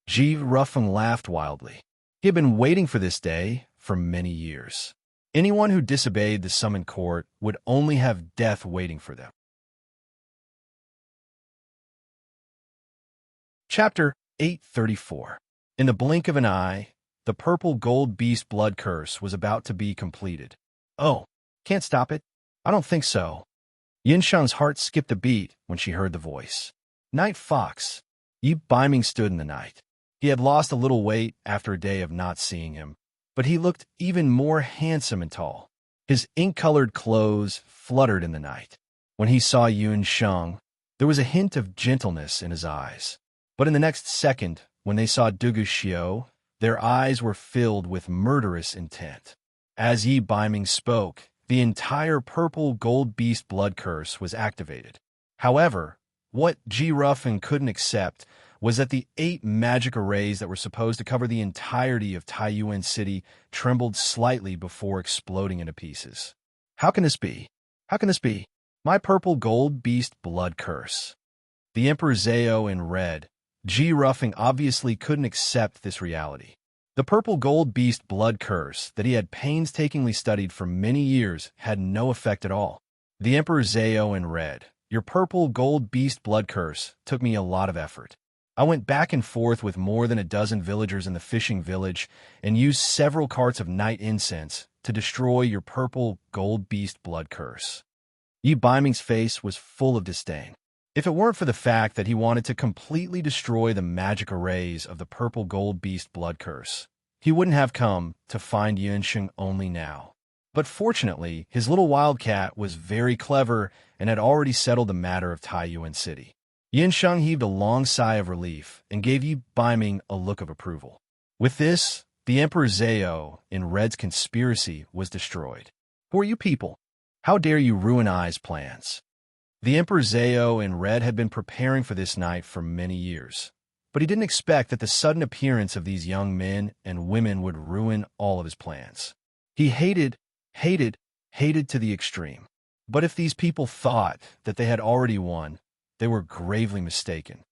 Ji Rufeng laughed wildly. He had been waiting for this day for many years. Anyone who disobeyed the summoned court would only have death waiting for them. Chapter 834. In the blink of an eye, the purple gold beast blood curse was about to be completed. Oh, can't stop it? I don't think so. Yin Shang's heart skipped a beat when she heard the voice. Night Fox. Yi Biming stood in the night. He had lost a little weight after a day of not seeing him, but he looked even more handsome and tall. His ink-colored clothes fluttered in the night. When he saw Yun Sheng, there was a hint of gentleness in his eyes. But in the next second, when they saw Dugu Xiao, their eyes were filled with murderous intent. As Yi Biming spoke, the entire purple gold beast blood curse was activated. However, what Ji Rufeng couldn't accept was that the 8 magic arrays that were supposed to cover the entirety of Taiyuan City trembled slightly before exploding into pieces. How can this be? How can this be? My purple gold beast blood curse. The Emperor Zhao in red, Ji Rufeng obviously couldn't accept this reality. The purple gold beast blood curse that he had painstakingly studied for many years had no effect at all. The Emperor Zhao in red, your purple gold beast blood curse took me a lot of effort. I went back and forth with more than a dozen villagers in the fishing village and used several carts of night incense to destroy your purple gold beast blood curse. Yi Biming's face was full of disdain. If it weren't for the fact that he wanted to completely destroy the magic arrays of the purple gold beast blood curse, he wouldn't have come to find Yunsheng only now. But fortunately, his little wildcat was very clever and had already settled the matter of Taiyuan City. Yunsheng heaved a long sigh of relief and gave Yi Biming a look of approval. With this, the Emperor Zhao in red's conspiracy was destroyed. Who are you people? How dare you ruin Ai's plans? The Emperor Zhao in red had been preparing for this night for many years, but he didn't expect that the sudden appearance of these young men and women would ruin all of his plans. He hated to the extreme. But if these people thought that they had already won, they were gravely mistaken.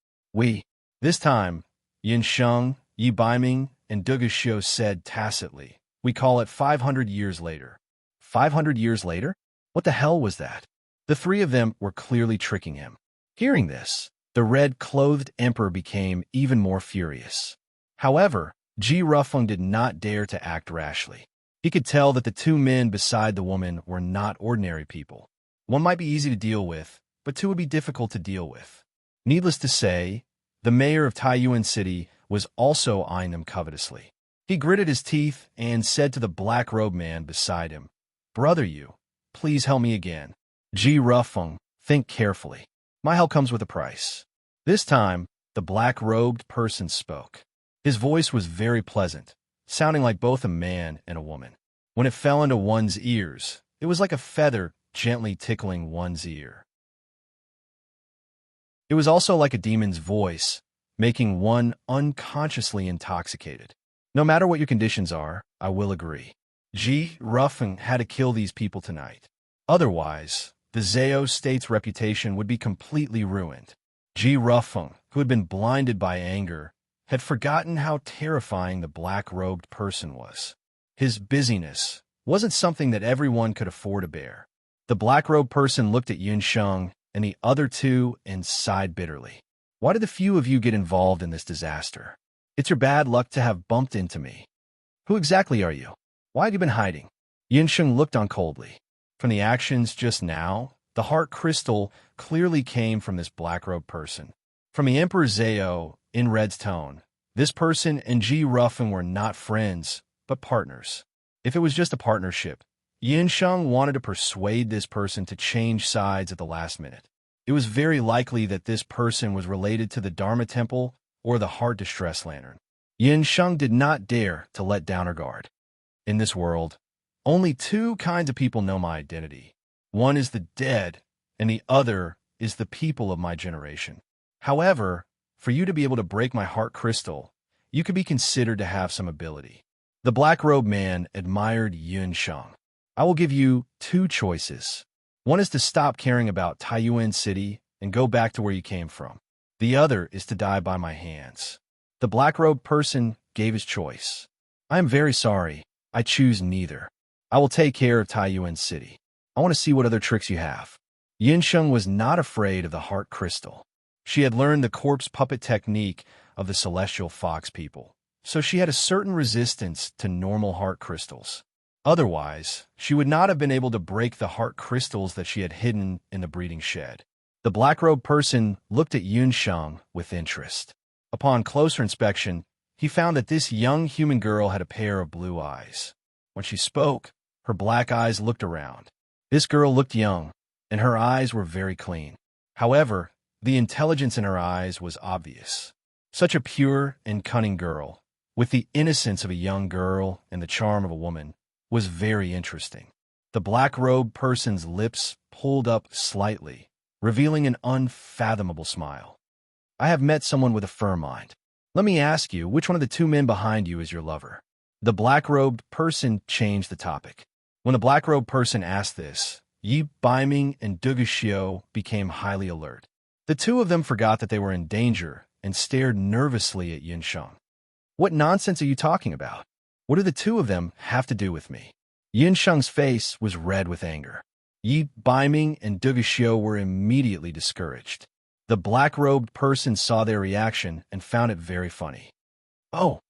This time, Yin Sheng, Yi Biming, and Dugu Xiao said tacitly, we call it 500 years later. 500 years later? What the hell was that? The three of them were clearly tricking him. Hearing this, the red-clothed emperor became even more furious. However, Ji Rufeng did not dare to act rashly. He could tell that the two men beside the woman were not ordinary people. One might be easy to deal with, but two would be difficult to deal with. Needless to say, the mayor of Taiyuan City was also eyeing them covetously. He gritted his teeth and said to the black-robed man beside him, "Brother you, please help me again." Ji Rufeng, think carefully. My help comes with a price. This time, the black-robed person spoke. His voice was very pleasant, sounding like both a man and a woman. When it fell into one's ears, it was like a feather gently tickling one's ear. It was also like a demon's voice, making one unconsciously intoxicated. No matter what your conditions are, I will agree. Ji Rufeng had to kill these people tonight. Otherwise, the Zhao state's reputation would be completely ruined. Ji Rufeng, who had been blinded by anger, had forgotten how terrifying the black-robed person was. His busyness wasn't something that everyone could afford to bear. The black-robed person looked at Yunsheng and the other two and sighed bitterly. Why did the few of you get involved in this disaster? It's your bad luck to have bumped into me. Who exactly are you? Why have you been hiding? Yunsheng looked on coldly. From the actions just now, the heart crystal clearly came from this black-robed person. From the Emperor Zhao, in Red's tone, this person and Ji Rufeng were not friends, but partners. If it was just a partnership, Yunsheng wanted to persuade this person to change sides at the last minute. It was very likely that this person was related to the Dharma Temple or the Heart Distress Lantern. Yunsheng did not dare to let down her guard. In this world, only two kinds of people know my identity. One is the dead, and the other is the people of my generation. However, for you to be able to break my heart crystal, you could be considered to have some ability. The black-robed man admired Yunsheng. I will give you two choices. One is to stop caring about Taiyuan City and go back to where you came from. The other is to die by my hands. The black-robed person gave his choice. I am very sorry. I choose neither. I will take care of Taiyuan City. I want to see what other tricks you have. Yunsheng was not afraid of the heart crystal. She had learned the corpse puppet technique of the celestial fox people, so she had a certain resistance to normal heart crystals. Otherwise, she would not have been able to break the heart crystals that she had hidden in the breeding shed. The black-robed person looked at Yunsheng with interest. Upon closer inspection, he found that this young human girl had a pair of blue eyes. When she spoke, her black eyes looked around. This girl looked young, and her eyes were very clean. However, the intelligence in her eyes was obvious. Such a pure and cunning girl, with the innocence of a young girl and the charm of a woman, was very interesting. The black-robed person's lips pulled up slightly, revealing an unfathomable smile. I have met someone with a firm mind. Let me ask you, which one of the two men behind you is your lover? The black-robed person changed the topic. When the black-robed person asked this, Yi Baiming and Duguxiu became highly alert. The two of them forgot that they were in danger and stared nervously at Yunsheng. What nonsense are you talking about? What do the two of them have to do with me? Yunsheng's face was red with anger. Yi Baiming and Duguxiu were immediately discouraged. The black-robed person saw their reaction and found it very funny. Oh.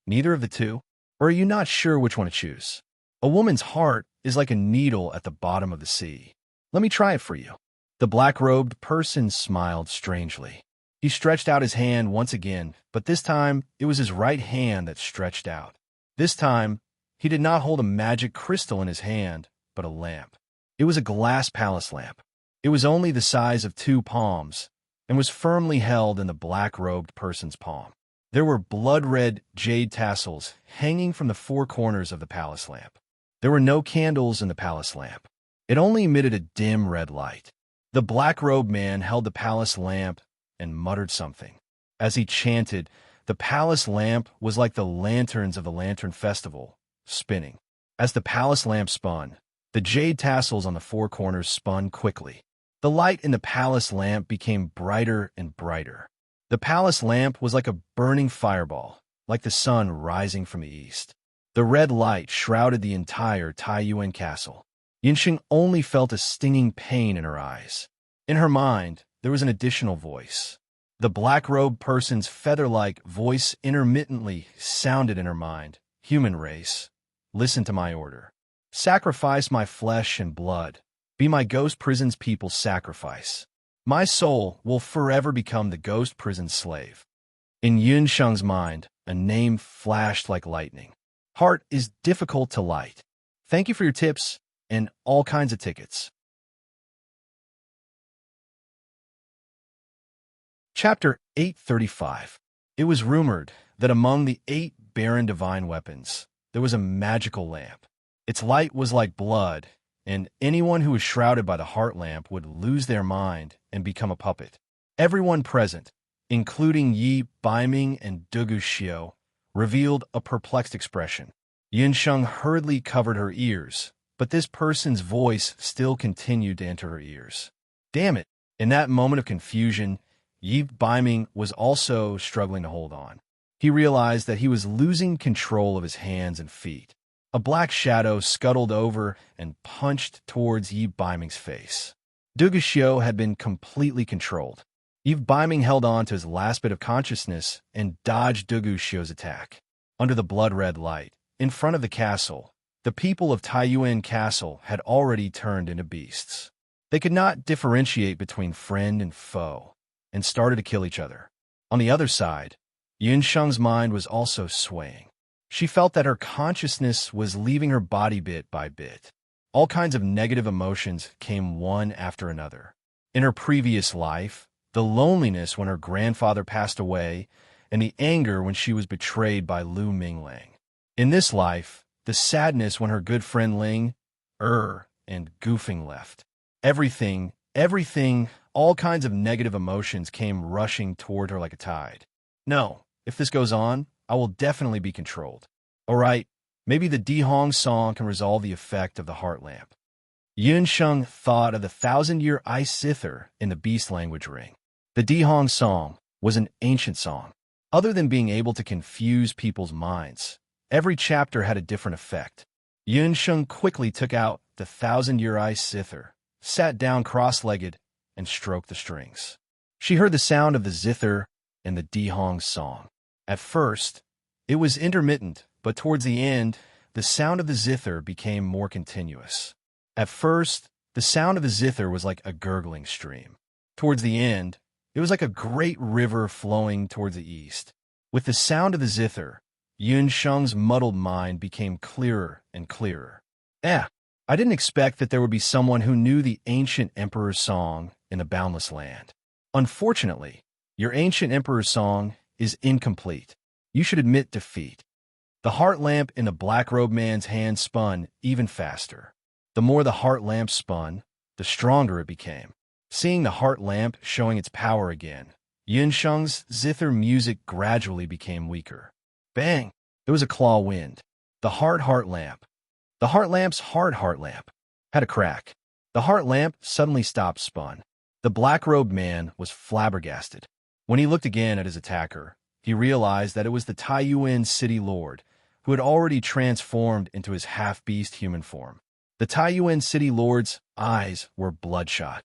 Neither of the two? Or are you not sure which one to choose? A woman's heart is like a needle at the bottom of the sea. Let me try it for you. The black-robed person smiled strangely. He stretched out his hand once again, but this time it was his right hand that stretched out. This time, he did not hold a magic crystal in his hand, but a lamp. It was a glass palace lamp. It was only the size of 2 palms and was firmly held in the black-robed person's palm. There were blood-red jade tassels hanging from the 4 corners of the palace lamp. There were no candles in the palace lamp. It only emitted a dim red light. The black-robed man held the palace lamp and muttered something. As he chanted, the palace lamp was like the lanterns of the Lantern Festival, spinning. As the palace lamp spun, the jade tassels on the 4 corners spun quickly. The light in the palace lamp became brighter and brighter. The palace lamp was like a burning fireball, like the sun rising from the east. The red light shrouded the entire Taiyuan castle. Yinxing only felt a stinging pain in her eyes. In her mind, there was an additional voice. The black-robed person's feather-like voice intermittently sounded in her mind. Human race, listen to my order. Sacrifice my flesh and blood. Be my ghost prison's people's sacrifice. My soul will forever become the ghost prison's slave. In Yunsheng's mind, a name flashed like lightning. Heart is difficult to light. Thank you for your tips and all kinds of tickets. Chapter 835. It was rumored that among the 8 barren divine weapons, there was a magical lamp. Its light was like blood, and anyone who was shrouded by the heart lamp would lose their mind and become a puppet. Everyone present, including Yi Baiming and Dugu Xiao, revealed a perplexed expression. Yunsheng hurriedly covered her ears, but this person's voice still continued to enter her ears. Damn it! In that moment of confusion, Yi Baiming was also struggling to hold on. He realized that he was losing control of his hands and feet. A black shadow scuttled over and punched towards Yi Baiming's face. Dugu Xiao had been completely controlled. Yi Baiming held on to his last bit of consciousness and dodged Dugu Xiao's attack. Under the blood-red light, in front of the castle, the people of Taiyuan Castle had already turned into beasts. They could not differentiate between friend and foe, and started to kill each other. On the other side, Yunsheng's mind was also swaying. She felt that her consciousness was leaving her body bit by bit. All kinds of negative emotions came one after another. In her previous life, the loneliness when her grandfather passed away, and the anger when she was betrayed by Lu Minglang. In this life, the sadness when her good friend Ling, and Goofing left. Everything, all kinds of negative emotions came rushing toward her like a tide. No, if this goes on, I will definitely be controlled. All right, maybe the Dihong song can resolve the effect of the heart lamp. Yunsheng thought of the 1,000-year ice zither in the beast language ring. The Dihong song was an ancient song. Other than being able to confuse people's minds, every chapter had a different effect. Yunsheng quickly took out the 1,000-year ice zither, sat down cross-legged, and stroked the strings. She heard the sound of the zither and the Dihong song. At first, it was intermittent, but towards the end, the sound of the zither became more continuous. At first, the sound of the zither was like a gurgling stream. Towards the end, it was like a great river flowing towards the east. With the sound of the zither, Yunsheng's muddled mind became clearer and clearer. I didn't expect that there would be someone who knew the ancient emperor's song in the boundless land. Unfortunately, your ancient emperor's song is incomplete. You should admit defeat. The heart lamp in the black-robed man's hand spun even faster. The more the heart lamp spun, the stronger it became. Seeing the heart lamp showing its power again, Yunsheng's zither music gradually became weaker. Bang! There was a claw wind. The heart lamp. The heart lamp's heart lamp had a crack. The heart lamp suddenly stopped spun. The black-robed man was flabbergasted. When he looked again at his attacker, he realized that it was the Taiyuan city lord, who had already transformed into his half-beast human form. The Taiyuan city lord's eyes were bloodshot.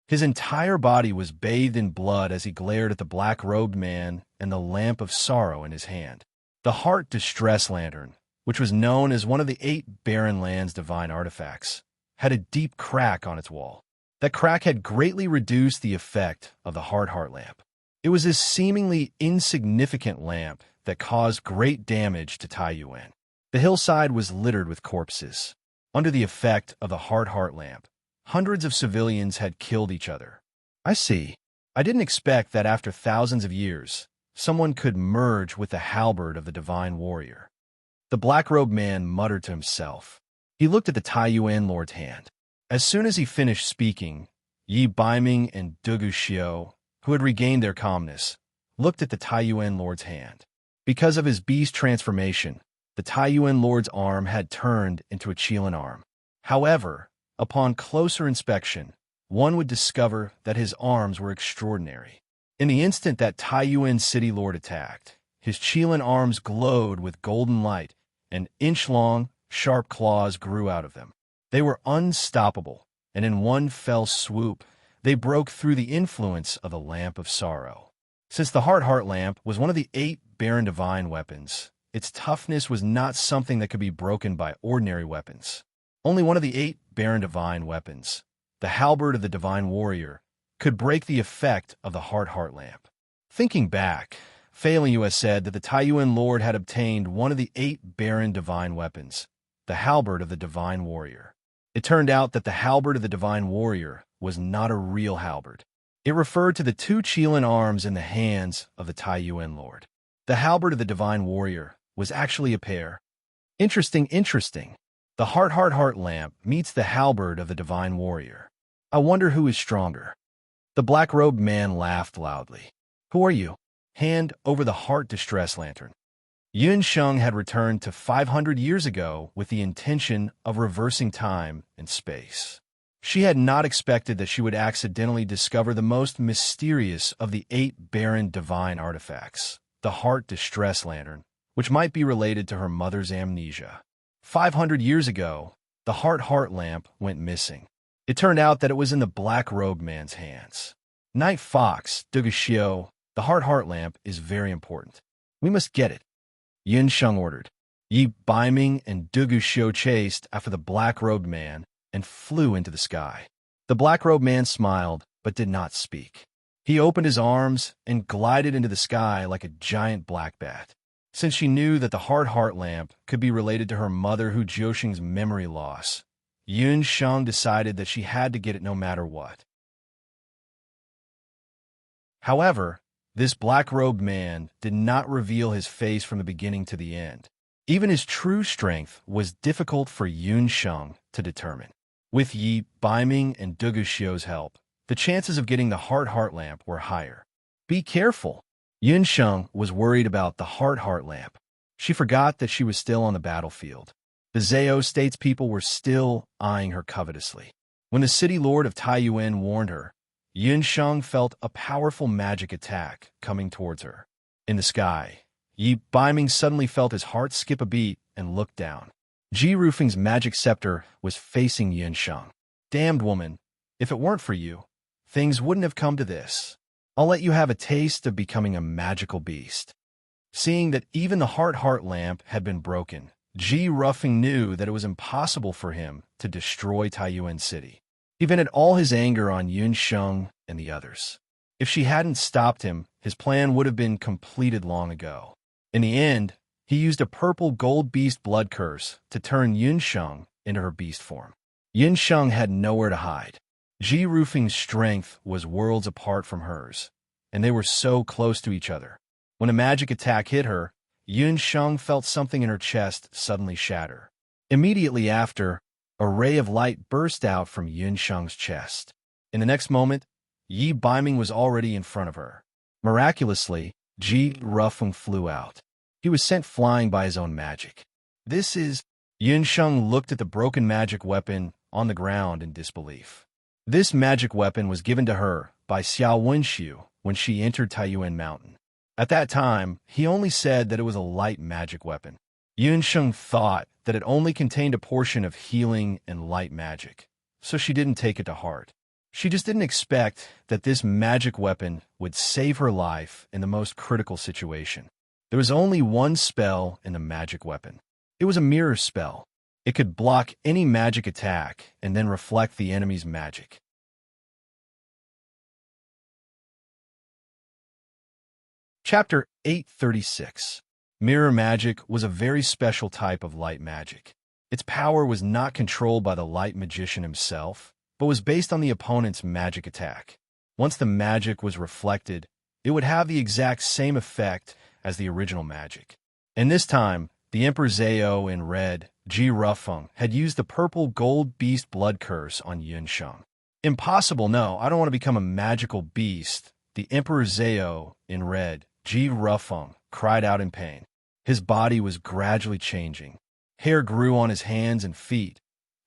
His entire body was bathed in blood as he glared at the black-robed man and the lamp of sorrow in his hand. The Heart Distress Lantern, which was known as one of the 8 Barren Lands' divine artifacts, had a deep crack on its wall. That crack had greatly reduced the effect of the heart lamp. It was this seemingly insignificant lamp that caused great damage to Taiyuan. The hillside was littered with corpses. Under the effect of the heart lamp, hundreds of civilians had killed each other. I see. I didn't expect that after thousands of years, someone could merge with the halberd of the divine warrior. The black-robed man muttered to himself. He looked at the Taiyuan lord's hand. As soon as he finished speaking, Yi Baiming and Dugu Xiao, who had regained their calmness, looked at the Taiyuan lord's hand. Because of his beast transformation, the Taiyuan lord's arm had turned into a Qilin arm. However, upon closer inspection, one would discover that his arms were extraordinary. In the instant that Taiyuan city lord attacked, his Qilin arms glowed with golden light, and inch-long, sharp claws grew out of them. They were unstoppable, and in one fell swoop, they broke through the influence of the Lamp of Sorrow. Since the Heart Lamp was one of the 8 barren divine weapons, its toughness was not something that could be broken by ordinary weapons. Only one of the 8 barren divine weapons, the halberd of the divine warrior, could break the effect of the Heart Lamp. Thinking back, Fei Yu has said that the Taiyuan Lord had obtained one of the 8 barren divine weapons, the halberd of the divine warrior. It turned out that the halberd of the divine warrior was not a real halberd. It referred to the 2 Qilin arms in the hands of the Taiyuan Lord. The halberd of the divine warrior was actually a pair. Interesting. The Heart Lamp meets the halberd of the divine warrior. I wonder who is stronger. The black-robed man laughed loudly. Who are you? Hand over the heart distress lantern. Yun Sheng had returned to 500 years ago with the intention of reversing time and space. She had not expected that she would accidentally discover the most mysterious of the 8 barren divine artifacts, the heart distress lantern, which might be related to her mother's amnesia. 500 years ago, the Heart Lamp went missing. It turned out that it was in the black-robed man's hands. Night Fox, Duguxiu, the Heart Lamp is very important. We must get it. Yun Sheng ordered. Yi Baiming and Duguxiu chased after the black-robed man and flew into the sky. The black-robed man smiled, but did not speak. He opened his arms and glided into the sky like a giant black bat. Since she knew that the Heart Lamp could be related to her mother Hu Jiuxing's memory loss, Yun Sheng decided that she had to get it no matter what. However, this black-robed man did not reveal his face from the beginning to the end. Even his true strength was difficult for Yun Sheng to determine. With Yi Baiming and Duguxiu's help, the chances of getting the Heart Lamp were higher. Be careful. Yun Sheng was worried about the Heart Lamp. She forgot that she was still on the battlefield. The Zhao statespeople were still eyeing her covetously. When the city lord of Taiyuan warned her, Yun Sheng felt a powerful magic attack coming towards her. In the sky, Yi Baiming suddenly felt his heart skip a beat and looked down. Ji Rufeng's magic scepter was facing Yun Sheng. Damned woman, if it weren't for you, things wouldn't have come to this. I'll let you have a taste of becoming a magical beast. Seeing that even the Heart Lamp had been broken, Ji Rufeng knew that it was impossible for him to destroy Taiyuan City. He vented all his anger on Yun Sheng and the others. If she hadn't stopped him, his plan would have been completed long ago. In the end, he used a purple gold beast blood curse to turn Yun Sheng into her beast form. Yun Sheng had nowhere to hide. Ji Rufeng's strength was worlds apart from hers, and they were so close to each other. When a magic attack hit her, Yun Sheng felt something in her chest suddenly shatter. Immediately after, a ray of light burst out from Yun Sheng's chest. In the next moment, Yi Baiming was already in front of her. Miraculously, Ji Rufeng flew out. He was sent flying by his own magic. This is... Yun Sheng looked at the broken magic weapon on the ground in disbelief. This magic weapon was given to her by Xiao Wenxiu when she entered Taiyuan Mountain. At that time, he only said that it was a light magic weapon. Yun Sheng thought that it only contained a portion of healing and light magic, so she didn't take it to heart. She just didn't expect that this magic weapon would save her life in the most critical situation. There was only one spell in the magic weapon. It was a mirror spell. It could block any magic attack and then reflect the enemy's magic. Chapter 836. Mirror magic was a very special type of light magic. Its power was not controlled by the light magician himself, but was based on the opponent's magic attack. Once the magic was reflected, it would have the exact same effect as the original magic. And this time, the Emperor Zhao in red, Ji Rufeng, had used the purple gold beast blood curse on Yun Sheng. Impossible, no, I don't want to become a magical beast. The Emperor Zhao in red, Ji Rufeng, cried out in pain. His body was gradually changing. Hair grew on his hands and feet,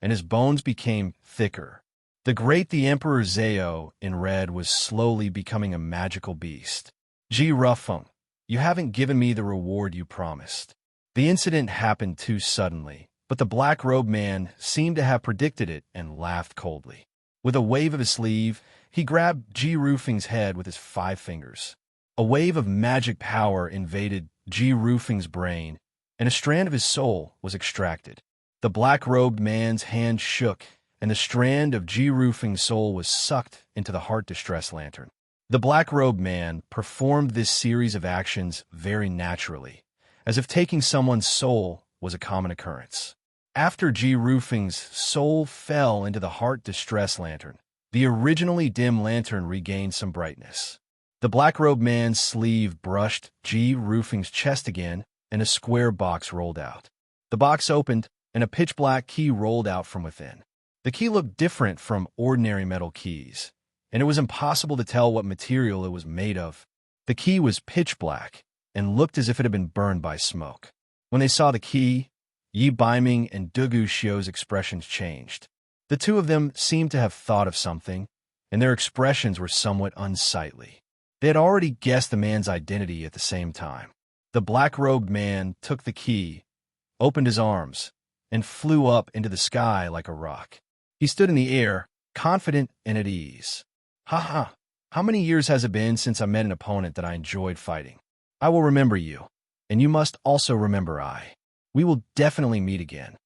and his bones became thicker. The Emperor Zhao in red was slowly becoming a magical beast. Ji Rufeng, you haven't given me the reward you promised. The incident happened too suddenly, but the black-robed man seemed to have predicted it and laughed coldly. With a wave of his sleeve, he grabbed Ji Rufing's head with his 5 fingers. A wave of magic power invaded Ji Rufing's brain, and a strand of his soul was extracted. The black-robed man's hand shook, and the strand of Ji Rufing's soul was sucked into the heart distress lantern. The black-robed man performed this series of actions very naturally, as if taking someone's soul was a common occurrence. After Ji Rufing's soul fell into the heart distress lantern, the originally dim lantern regained some brightness. The black-robed man's sleeve brushed Ji Rufing's chest again, and a square box rolled out. The box opened, and a pitch-black key rolled out from within. The key looked different from ordinary metal keys, and it was impossible to tell what material it was made of. The key was pitch black and looked as if it had been burned by smoke. When they saw the key, Yi Baiming and Dugu Xiu's expressions changed. The two of them seemed to have thought of something, and their expressions were somewhat unsightly. They had already guessed the man's identity at the same time. The black-robed man took the key, opened his arms, and flew up into the sky like a rock. He stood in the air, confident and at ease. "Ha ha! How many years has it been since I met an opponent that I enjoyed fighting? I will remember you, and you must also remember I. We will definitely meet again."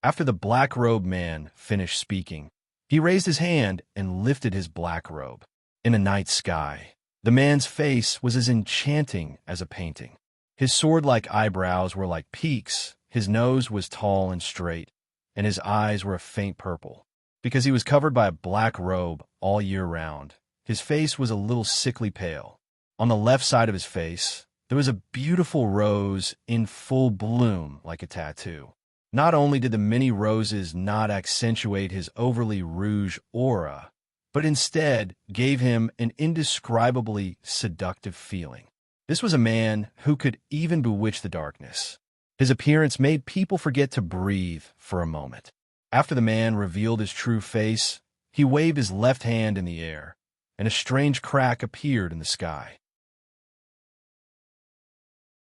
After the black-robed man finished speaking, he raised his hand and lifted his black robe. In the night sky, the man's face was as enchanting as a painting. His sword-like eyebrows were like peaks, his nose was tall and straight, and his eyes were a faint purple. Because he was covered by a black robe all year round, his face was a little sickly pale. On the left side of his face, there was a beautiful rose in full bloom like a tattoo. Not only did the many roses not accentuate his overly rouge aura, but instead gave him an indescribably seductive feeling. This was a man who could even bewitch the darkness. His appearance made people forget to breathe for a moment. After the man revealed his true face, he waved his left hand in the air, and a strange crack appeared in the sky.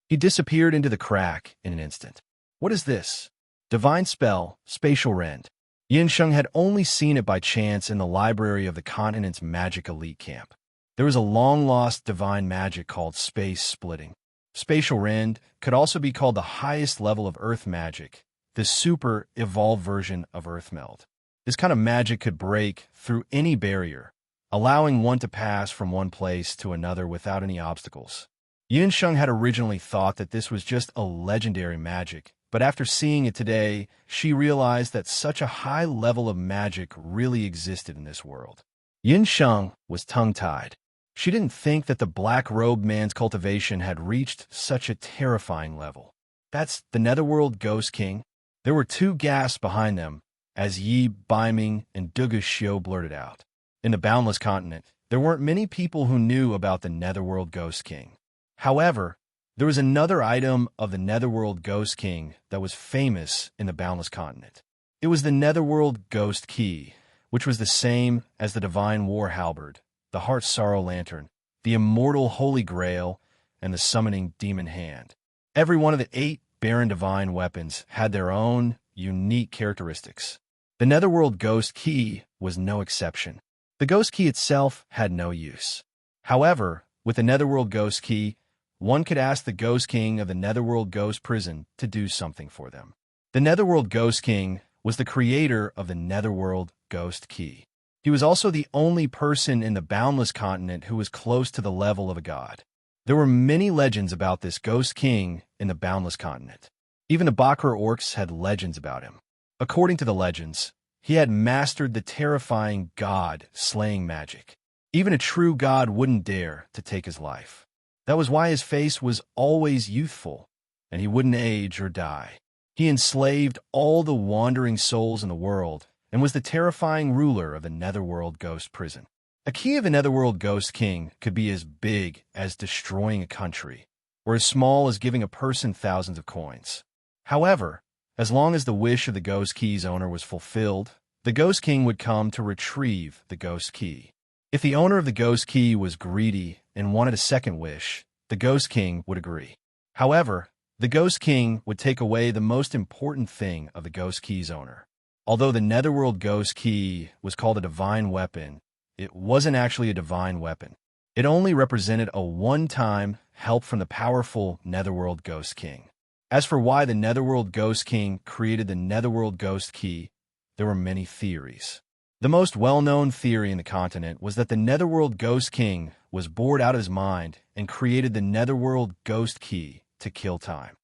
He disappeared into the crack in an instant. "What is this?" "Divine spell, Spatial Rend." Yinsheng had only seen it by chance in the library of the continent's magic elite camp. There was a long-lost divine magic called space splitting. Spatial Rend could also be called the highest level of earth magic, the super-evolved version of earth meld. This kind of magic could break through any barrier, allowing one to pass from one place to another without any obstacles. Yinsheng had originally thought that this was just a legendary magic, but after seeing it today, she realized that such a high level of magic really existed in this world. Yinsheng was tongue-tied. She didn't think that the black-robed man's cultivation had reached such a terrifying level. "That's the Netherworld Ghost King?" There were 2 gasps behind them as Yi Baiming and Dugu Xiu blurted out. In the Boundless Continent, there weren't many people who knew about the Netherworld Ghost King. However, there was another item of the Netherworld Ghost King that was famous in the Boundless Continent. It was the Netherworld Ghost Key, which was the same as the Divine War Halberd, the Heart Sorrow Lantern, the Immortal Holy Grail, and the Summoning Demon Hand. Every one of the 8 Baron Divine weapons had their own unique characteristics. The Netherworld Ghost Key was no exception. The Ghost Key itself had no use. However, with the Netherworld Ghost Key, one could ask the Ghost King of the Netherworld Ghost Prison to do something for them. The Netherworld Ghost King was the creator of the Netherworld Ghost Key. He was also the only person in the Boundless Continent who was close to the level of a god. There were many legends about this Ghost King in the Boundless Continent. Even the Bakra orcs had legends about him. According to the legends, he had mastered the terrifying god-slaying magic. Even a true god wouldn't dare to take his life. That was why his face was always youthful, and he wouldn't age or die. He enslaved all the wandering souls in the world and was the terrifying ruler of the Netherworld Ghost Prison. A key of the Netherworld Ghost King could be as big as destroying a country, or as small as giving a person thousands of coins. However, as long as the wish of the Ghost Key's owner was fulfilled, the Ghost King would come to retrieve the Ghost Key. If the owner of the Ghost Key was greedy and wanted a second wish, the Ghost King would agree. However, The Ghost King would take away the most important thing of the Ghost Key's owner. Although the Netherworld Ghost Key was called a divine weapon, it wasn't actually a divine weapon. It only represented a one-time help from the powerful Netherworld Ghost King. As for why the Netherworld Ghost King created the Netherworld Ghost Key, there were many theories. The most well-known theory in the continent was that the Netherworld Ghost King was bored out of his mind and created the Netherworld Ghost Key to kill time.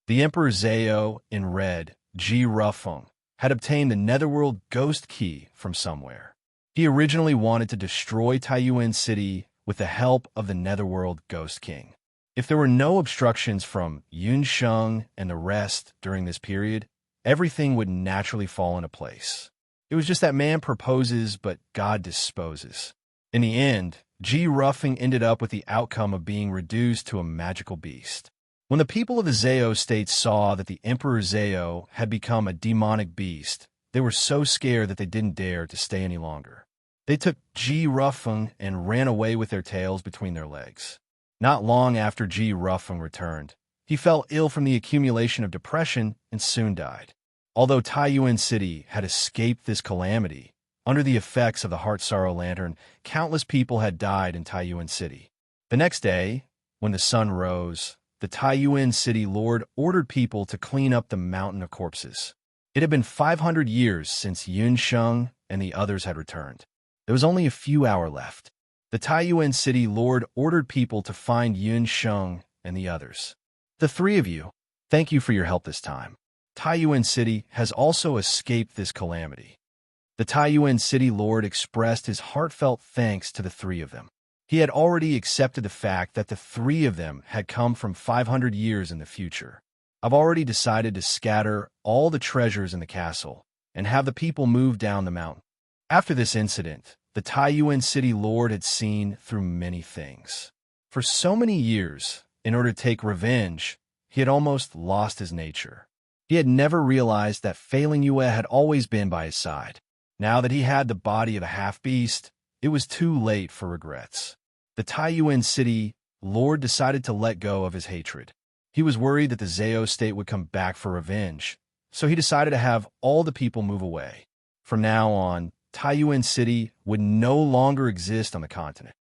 The Emperor Zhao in red, Ji Rufeng, had obtained the Netherworld Ghost Key from somewhere. He originally wanted to destroy Taiyuan City with the help of the Netherworld Ghost King. If there were no obstructions from Yun Sheng and the rest during this period, everything would naturally fall into place. It was just that man proposes, but God disposes. In the end, Ji Rufeng ended up with the outcome of being reduced to a magical beast. When the people of the Zhao state saw that the Emperor Zhao had become a demonic beast, they were so scared that they didn't dare to stay any longer. They took Ji Rufeng and ran away with their tails between their legs. Not long after Ji Rufeng returned, he fell ill from the accumulation of depression and soon died. Although Taiyuan City had escaped this calamity, under the effects of the Heart Sorrow Lantern, countless people had died in Taiyuan City. The next day, when the sun rose, the Taiyuan City Lord ordered people to clean up the mountain of corpses. It had been 500 years since Yun Sheng and the others had returned. There was only a few hours left. The Taiyuan City Lord ordered people to find Yun Sheng and the others. The three of you, thank you for your help this time. Taiyuan City has also escaped this calamity. The Taiyuan City Lord expressed his heartfelt thanks to the three of them. He had already accepted the fact that the three of them had come from 500 years in the future. I've already decided to scatter all the treasures in the castle and have the people move down the mountain. After this incident, the Taiyuan City Lord had seen through many things. For so many years, in order to take revenge, he had almost lost his nature. He had never realized that failing Yue had always been by his side. Now that he had the body of a half-beast, it was too late for regrets. The Taiyuan City Lord decided to let go of his hatred. He was worried that the Zhao state would come back for revenge, so he decided to have all the people move away. From now on, Taiyuan City would no longer exist on the continent.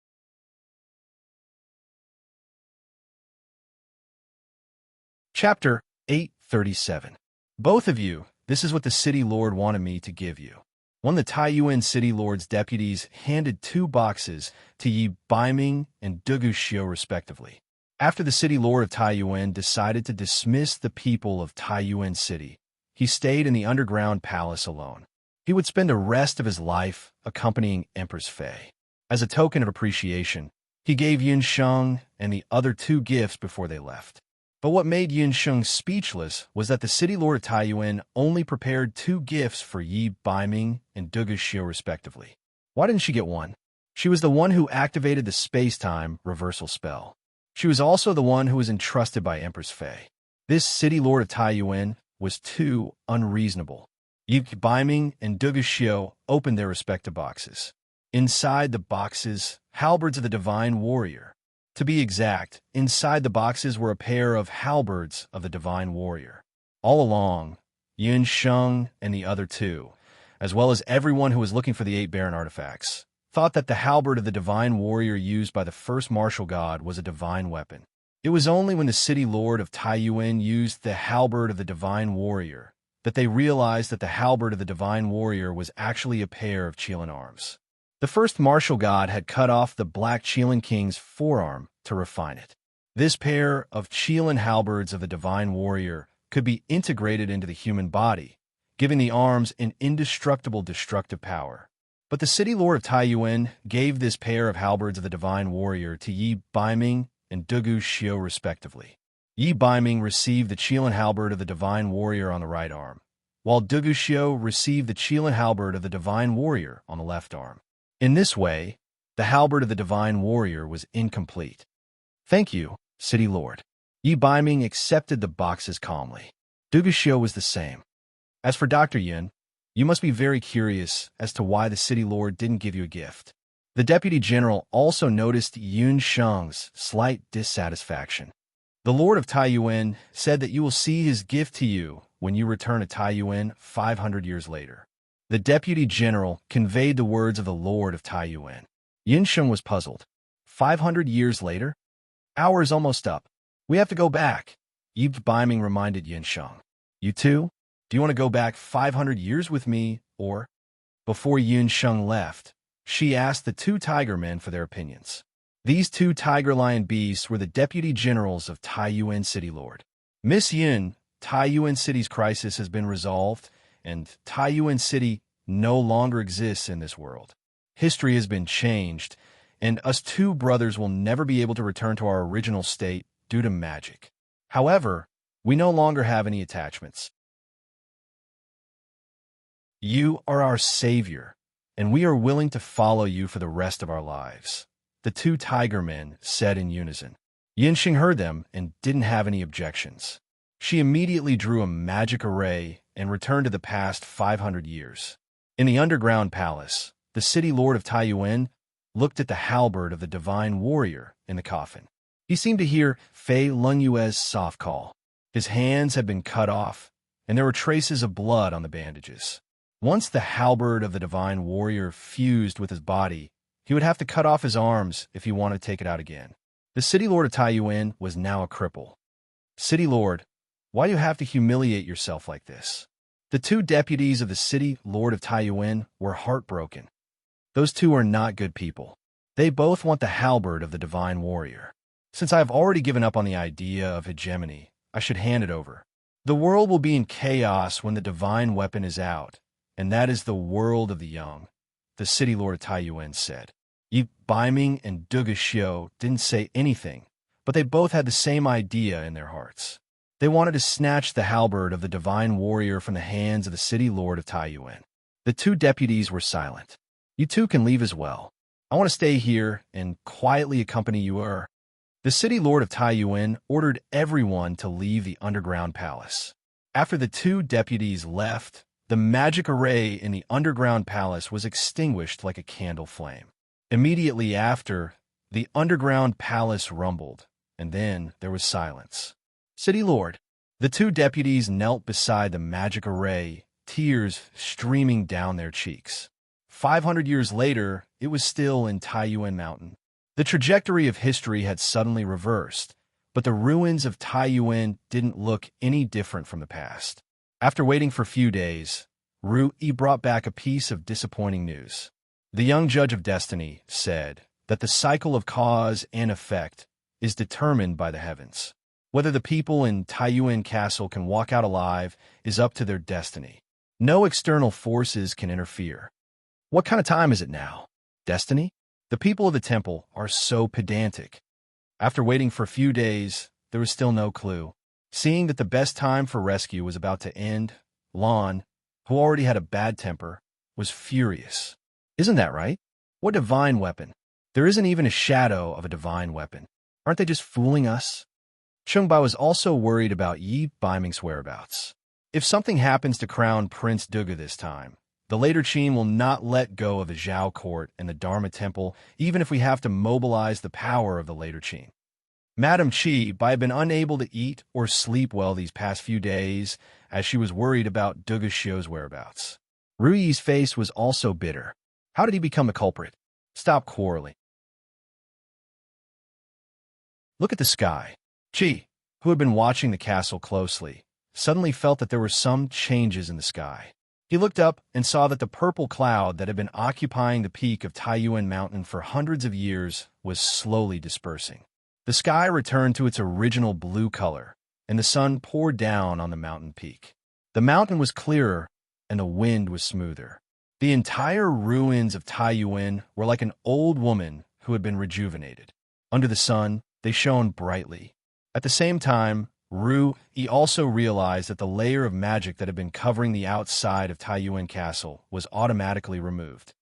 Chapter 837. Both of you, this is what the City Lord wanted me to give you. One of the Taiyuan City Lord's deputies handed 2 boxes to Yi Baiming and Dugu Xiu respectively. After the City Lord of Taiyuan decided to dismiss the people of Taiyuan City, he stayed in the underground palace alone. He would spend the rest of his life accompanying Empress Fei. As a token of appreciation, he gave Yun Sheng and the other 2 gifts before they left. But what made Yun Sheng speechless was that the City Lord of Taiyuan only prepared 2 gifts for Yi Baiming and Dugu Xiu respectively. Why didn't she get one? She was the one who activated the space-time reversal spell. She was also the one who was entrusted by Empress Fei. This City Lord of Taiyuan was too unreasonable. Yi Baiming and Dugu Xiu opened their respective boxes. Inside the boxes, halberds of the Divine Warrior. To be exact, inside the boxes were a pair of halberds of the Divine Warrior. All along, Yun Sheng and the other 2, as well as everyone who was looking for the 8 Baron artifacts, thought that the halberd of the Divine Warrior used by the first martial god was a divine weapon. It was only when the City Lord of Taiyuan used the halberd of the Divine Warrior that they realized that the halberd of the Divine Warrior was actually a pair of Qilin arms. The first martial god had cut off the Black Qilin King's forearm to refine it. This pair of Qilin halberds of the Divine Warrior could be integrated into the human body, giving the arms an indestructible destructive power. But the City Lord of Taiyuan gave this pair of halberds of the Divine Warrior to Yi Baiming and Dugu Xiu respectively. Yi Baiming received the Qilin halberd of the Divine Warrior on the right arm, while Dugu Xiu received the Qilin halberd of the Divine Warrior on the left arm. In this way, the halberd of the Divine Warrior was incomplete. Thank you, City Lord. Yi Baiming accepted the boxes calmly. Dugu Xiu was the same. As for Dr. Yin, you must be very curious as to why the City Lord didn't give you a gift. The deputy general also noticed Yun Sheng's slight dissatisfaction. The Lord of Taiyuan said that you will see his gift to you when you return to Taiyuan 500 years later. The deputy general conveyed the words of the Lord of Taiyuan. Yun Sheng was puzzled. 500 years later? Hour is almost up. We have to go back. Yi Biming reminded Yun Sheng. You too? Do you want to go back 500 years with me, or? Before Yun Sheng left, she asked the two tiger men for their opinions. These two tiger-lion beasts were the deputy generals of Taiyuan City Lord. Miss Yun, Taiyuan City's crisis has been resolved, and Taiyuan City no longer exists in this world. History has been changed, and us two brothers will never be able to return to our original state due to magic. However, we no longer have any attachments. You are our savior, and we are willing to follow you for the rest of our lives, the two tiger men said in unison. Yinxing heard them and didn't have any objections. She immediately drew a magic array and returned to the past 500 years. In the underground palace, the city lord of Taiyuan looked at the halberd of the divine warrior in the coffin. He seemed to hear Fei Lungyue's soft call. His hands had been cut off, and there were traces of blood on the bandages. Once the halberd of the divine warrior fused with his body, he would have to cut off his arms if he wanted to take it out again. The city lord of Taiyuan was now a cripple. City lord, why do you have to humiliate yourself like this? The two deputies of the city lord of Taiyuan were heartbroken. Those two are not good people. They both want the halberd of the divine warrior. Since I have already given up on the idea of hegemony, I should hand it over. The world will be in chaos when the divine weapon is out, and that is the world of the young, the city lord of Taiyuan said. Yi Biming and Duga Xiu didn't say anything, but they both had the same idea in their hearts. They wanted to snatch the halberd of the divine warrior from the hands of the city lord of Taiyuan. The two deputies were silent. You two can leave as well. I want to stay here and quietly accompany you. The city lord of Taiyuan ordered everyone to leave the underground palace. After the two deputies left, the magic array in the underground palace was extinguished like a candle flame. Immediately after, the underground palace rumbled, and then there was silence. City Lord, the two deputies knelt beside the magic array, tears streaming down their cheeks. 500 years later, it was still in Taiyuan Mountain. The trajectory of history had suddenly reversed, but the ruins of Taiyuan didn't look any different from the past. After waiting for a few days, Ru Yi brought back a piece of disappointing news. The young judge of destiny said that the cycle of cause and effect is determined by the heavens. Whether the people in Taiyuan Castle can walk out alive is up to their destiny. No external forces can interfere. What kind of time is it now? Destiny? The people of the temple are so pedantic. After waiting for a few days, there was still no clue. Seeing that the best time for rescue was about to end, Lan, who already had a bad temper, was furious. Isn't that right? What divine weapon? There isn't even a shadow of a divine weapon. Aren't they just fooling us? Chengbai was also worried about Yi Biming's whereabouts. If something happens to Crown Prince Duga this time, the later Qin will not let go of the Zhao court and the Dharma temple, even if we have to mobilize the power of the later Qin. Madame Qi had been unable to eat or sleep well these past few days, as she was worried about Duga Xiu's whereabouts. Ru Yi's face was also bitter. How did he become a culprit? Stop quarreling. Look at the sky. Qi, who had been watching the castle closely, suddenly felt that there were some changes in the sky. He looked up and saw that the purple cloud that had been occupying the peak of Taiyuan Mountain for hundreds of years was slowly dispersing. The sky returned to its original blue color, and the sun poured down on the mountain peak. The mountain was clearer, and the wind was smoother. The entire ruins of Taiyuan were like an old woman who had been rejuvenated. Under the sun, they shone brightly. At the same time, Ru Yi also realized that the layer of magic that had been covering the outside of Taiyuan Castle was automatically removed.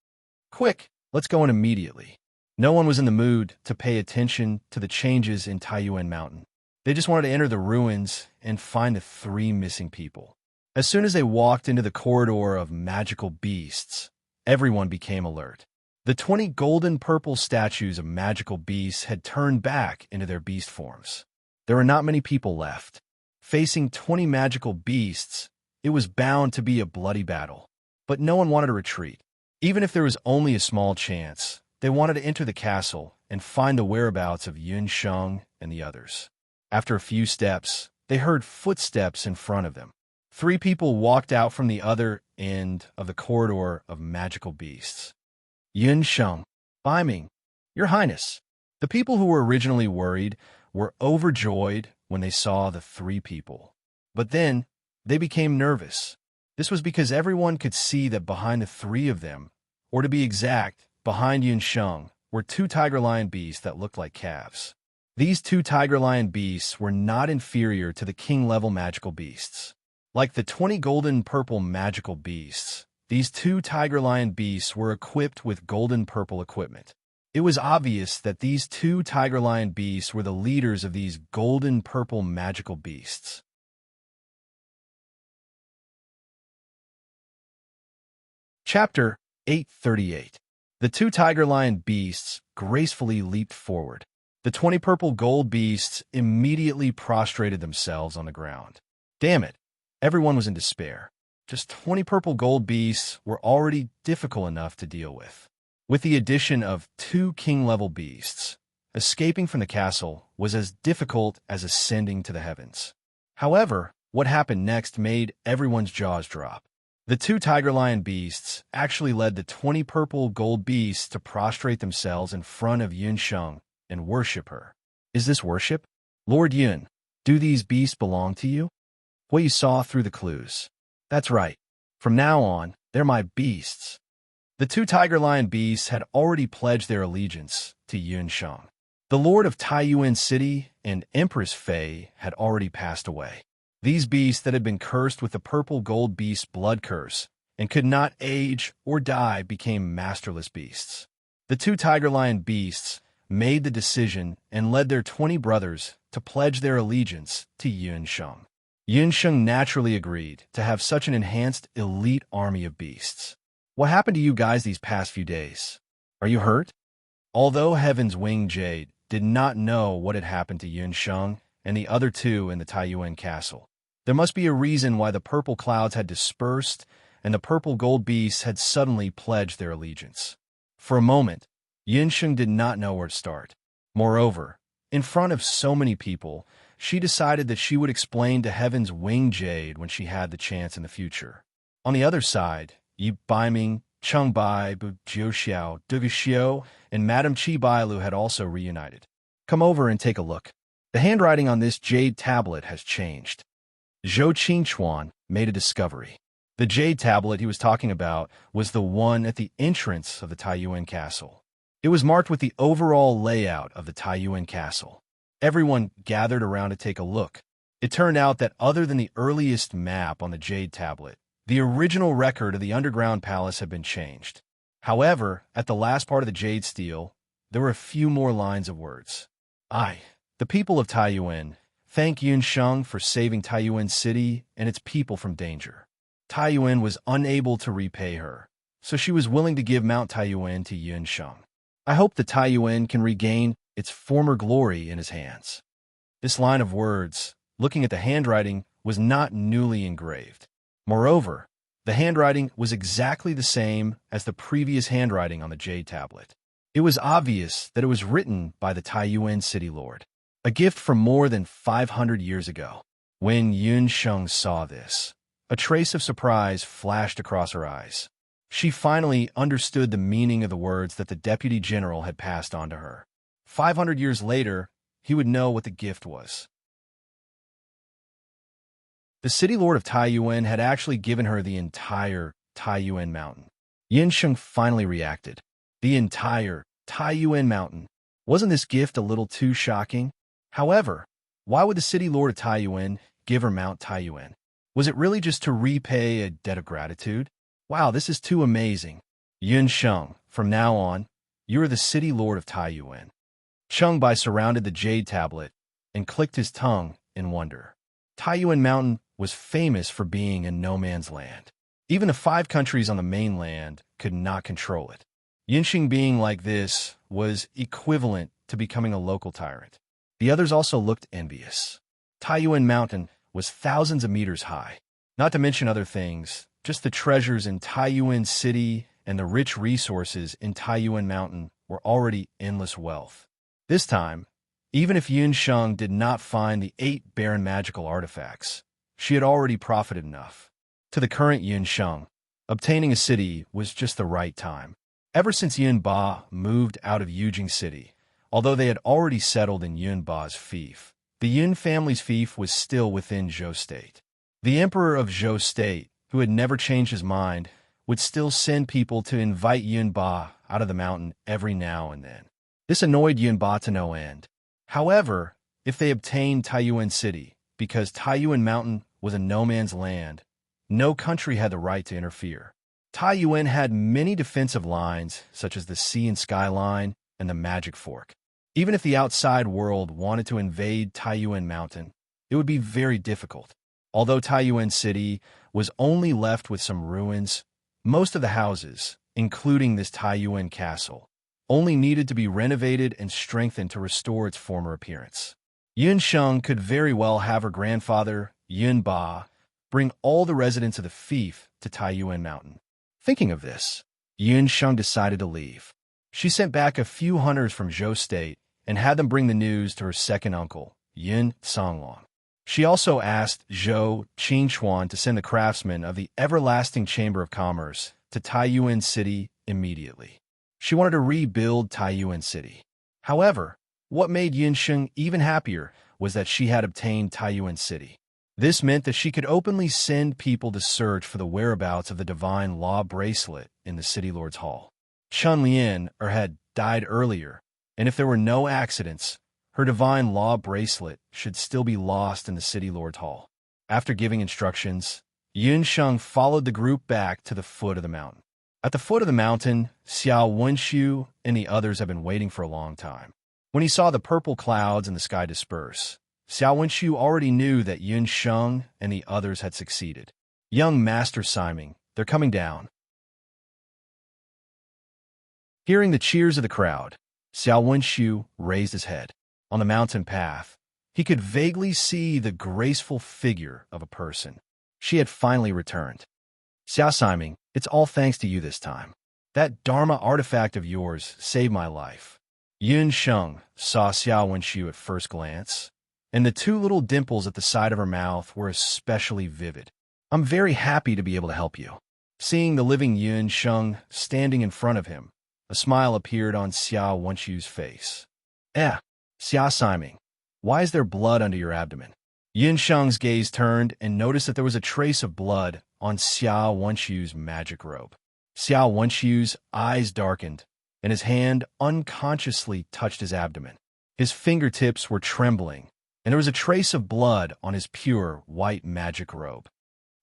Quick, let's go in immediately. No one was in the mood to pay attention to the changes in Taiyuan Mountain. They just wanted to enter the ruins and find the three missing people. As soon as they walked into the corridor of magical beasts, everyone became alert. The 20 golden-purple statues of magical beasts had turned back into their beast forms. There were not many people left. Facing 20 magical beasts, it was bound to be a bloody battle. But no one wanted to retreat. Even if there was only a small chance, they wanted to enter the castle and find the whereabouts of Yun Sheng and the others. After a few steps, they heard footsteps in front of them. 3 people walked out from the other end of the corridor of magical beasts. Yun Sheng, Biming, Your Highness. The people who were originally worried were overjoyed when they saw the 3 people. But then, they became nervous. This was because everyone could see that behind the 3 of them, or to be exact, behind Yun Sheng, were 2 tiger-lion beasts that looked like calves. These 2 tiger-lion beasts were not inferior to the king-level magical beasts. Like the 20 golden-purple magical beasts, these 2 tiger-lion beasts were equipped with golden-purple equipment. It was obvious that these 2 tiger-lion beasts were the leaders of these golden-purple magical beasts. Chapter 838. The 2 tiger-lion beasts gracefully leaped forward. The 20 purple gold beasts immediately prostrated themselves on the ground. Damn it! Everyone was in despair. Just 20 purple gold beasts were already difficult enough to deal with. With the addition of 2 king-level beasts, escaping from the castle was as difficult as ascending to the heavens. However, what happened next made everyone's jaws drop. The 2 tiger-lion beasts actually led the 20 purple gold beasts to prostrate themselves in front of Yun Sheng and worship her. Is this worship? Lord Yun, do these beasts belong to you? What you saw through the clues. That's right. From now on, they're my beasts. The 2 tiger-lion beasts had already pledged their allegiance to Yun Sheng. The Lord of Taiyuan City and Empress Fei had already passed away. These beasts that had been cursed with the purple gold beast blood curse and could not age or die became masterless beasts. The 2 tiger-lion beasts made the decision and led their 20 brothers to pledge their allegiance to Yun Sheng. Yun Sheng naturally agreed to have such an enhanced elite army of beasts. What happened to you guys these past few days? Are you hurt? Although Heaven's Winged Jade did not know what had happened to Yun Sheng and the other 2 in the Taiyuan castle, there must be a reason why the purple clouds had dispersed and the purple gold beasts had suddenly pledged their allegiance. For a moment, Yun Sheng did not know where to start. Moreover, in front of so many people, she decided that she would explain to Heaven's Winged Jade when she had the chance in the future. On the other side, Yi Baiming, Cheng Bai, Bu Jiuxiao, Dugu Xiao, and Madame Qi Bailu had also reunited. Come over and take a look. The handwriting on this jade tablet has changed. Zhou Qingchuan made a discovery. The jade tablet he was talking about was the one at the entrance of the Taiyuan castle. It was marked with the overall layout of the Taiyuan castle. Everyone gathered around to take a look. It turned out that other than the earliest map on the jade tablet, the original record of the underground palace had been changed. However, at the last part of the jade stele, there were a few more lines of words. The people of Taiyuan, thank Yun Sheng for saving Taiyuan City and its people from danger. Taiyuan was unable to repay her, so she was willing to give Mount Taiyuan to Yun Sheng. I hope the Taiyuan can regain its former glory in his hands. This line of words, looking at the handwriting, was not newly engraved. Moreover, the handwriting was exactly the same as the previous handwriting on the jade tablet. It was obvious that it was written by the Taiyuan city lord, a gift from more than 500 years ago. When Yun Sheng saw this, a trace of surprise flashed across her eyes. She finally understood the meaning of the words that the deputy general had passed on to her. 500 years later, he would know what the gift was. The city lord of Taiyuan had actually given her the entire Taiyuan mountain. Yun Sheng finally reacted. The entire Taiyuan mountain. Wasn't this gift a little too shocking? However, why would the city lord of Taiyuan give her Mount Taiyuan? Was it really just to repay a debt of gratitude? Wow, this is too amazing. Yun Sheng, from now on, you are the city lord of Taiyuan. Cheng Bai surrounded the jade tablet and clicked his tongue in wonder. Taiyuan Mountain was famous for being a no-man's land. Even the 5 countries on the mainland could not control it. Yinxing being like this was equivalent to becoming a local tyrant. The others also looked envious. Taiyuan Mountain was thousands of meters high. Not to mention other things, just the treasures in Taiyuan City and the rich resources in Taiyuan Mountain were already endless wealth. This time, even if Yunsheng did not find the 8 barren magical artifacts, she had already profited enough. To the current Yunsheng, obtaining a city was just the right time. Ever since Yunba moved out of Yujing City, although they had already settled in Yunba's fief, the Yun family's fief was still within Zhou State. The emperor of Zhou State, who had never changed his mind, would still send people to invite Yunba out of the mountain every now and then. This annoyed Yunba to no end. However, if they obtained Taiyuan City, because Taiyuan Mountain was a no-man's land, no country had the right to interfere. Taiyuan had many defensive lines, such as the Sea and Sky Line and the Magic Fork. Even if the outside world wanted to invade Taiyuan Mountain, it would be very difficult. Although Taiyuan City was only left with some ruins, most of the houses, including this Taiyuan castle, only needed to be renovated and strengthened to restore its former appearance. Yunsheng could very well have her grandfather, Yunba, bring all the residents of the fief to Taiyuan Mountain. Thinking of this, Yunsheng decided to leave. She sent back a few hunters from Zhou State and had them bring the news to her second uncle, Yun Songlong. She also asked Zhou Qingchuan to send the craftsmen of the Everlasting Chamber of Commerce to Taiyuan City immediately. She wanted to rebuild Taiyuan City. However, what made Yunsheng even happier was that she had obtained Taiyuan City. This meant that she could openly send people to search for the whereabouts of the Divine Law Bracelet in the City Lord's Hall. Chun Lian had died earlier, and if there were no accidents, her Divine Law Bracelet should still be lost in the City Lord's Hall. After giving instructions, Yunsheng followed the group back to the foot of the mountain. At the foot of the mountain, Xiao Wenxiu and the others had been waiting for a long time. When he saw the purple clouds in the sky disperse, Xiao Wenxiu already knew that Yunsheng and the others had succeeded. Young Master Siming, they're coming down. Hearing the cheers of the crowd, Xiao Wenxiu raised his head. On the mountain path, he could vaguely see the graceful figure of a person. She had finally returned. Xiao Siming, it's all thanks to you this time. That Dharma artifact of yours saved my life. Yunsheng saw Xiao Wenxiu at first glance, and the 2 little dimples at the side of her mouth were especially vivid. I'm very happy to be able to help you. Seeing the living Yunsheng standing in front of him, a smile appeared on Xiao Wenxiu's face. Xiao Siming, why is there blood under your abdomen? Yunsheng's gaze turned and noticed that there was a trace of blood on Xiao Wenxiu's magic robe. Xiao Wenxiu's eyes darkened, and his hand unconsciously touched his abdomen. His fingertips were trembling, and there was a trace of blood on his pure white magic robe.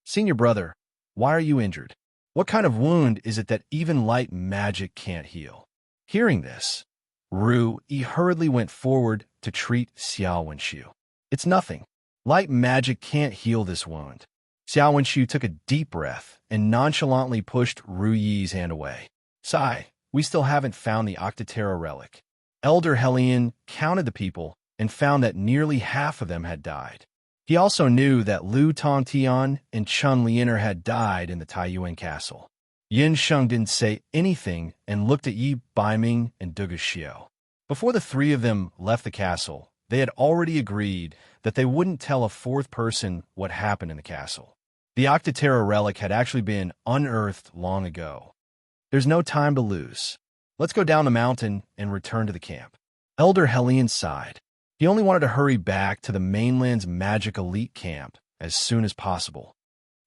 Senior brother, why are you injured? What kind of wound is it that even light magic can't heal? Hearing this, Ru Yi hurriedly went forward to treat Xiao Wenxiu. It's nothing. Light magic can't heal this wound. Xiao Wenxiu took a deep breath and nonchalantly pushed Ru Yi's hand away. Sigh, we still haven't found the Octotera relic. Elder Helion counted the people and found that nearly half of them had died. He also knew that Lu Tongtian and Chun Lianer had died in the Taiyuan castle. Yunsheng didn't say anything and looked at Yi Baiming and Duga Xiao. Before the 3 of them left the castle, they had already agreed that they wouldn't tell a 4th person what happened in the castle. The Octotera relic had actually been unearthed long ago. There's no time to lose. Let's go down the mountain and return to the camp. Elder Helion sighed. He only wanted to hurry back to the mainland's magic elite camp as soon as possible.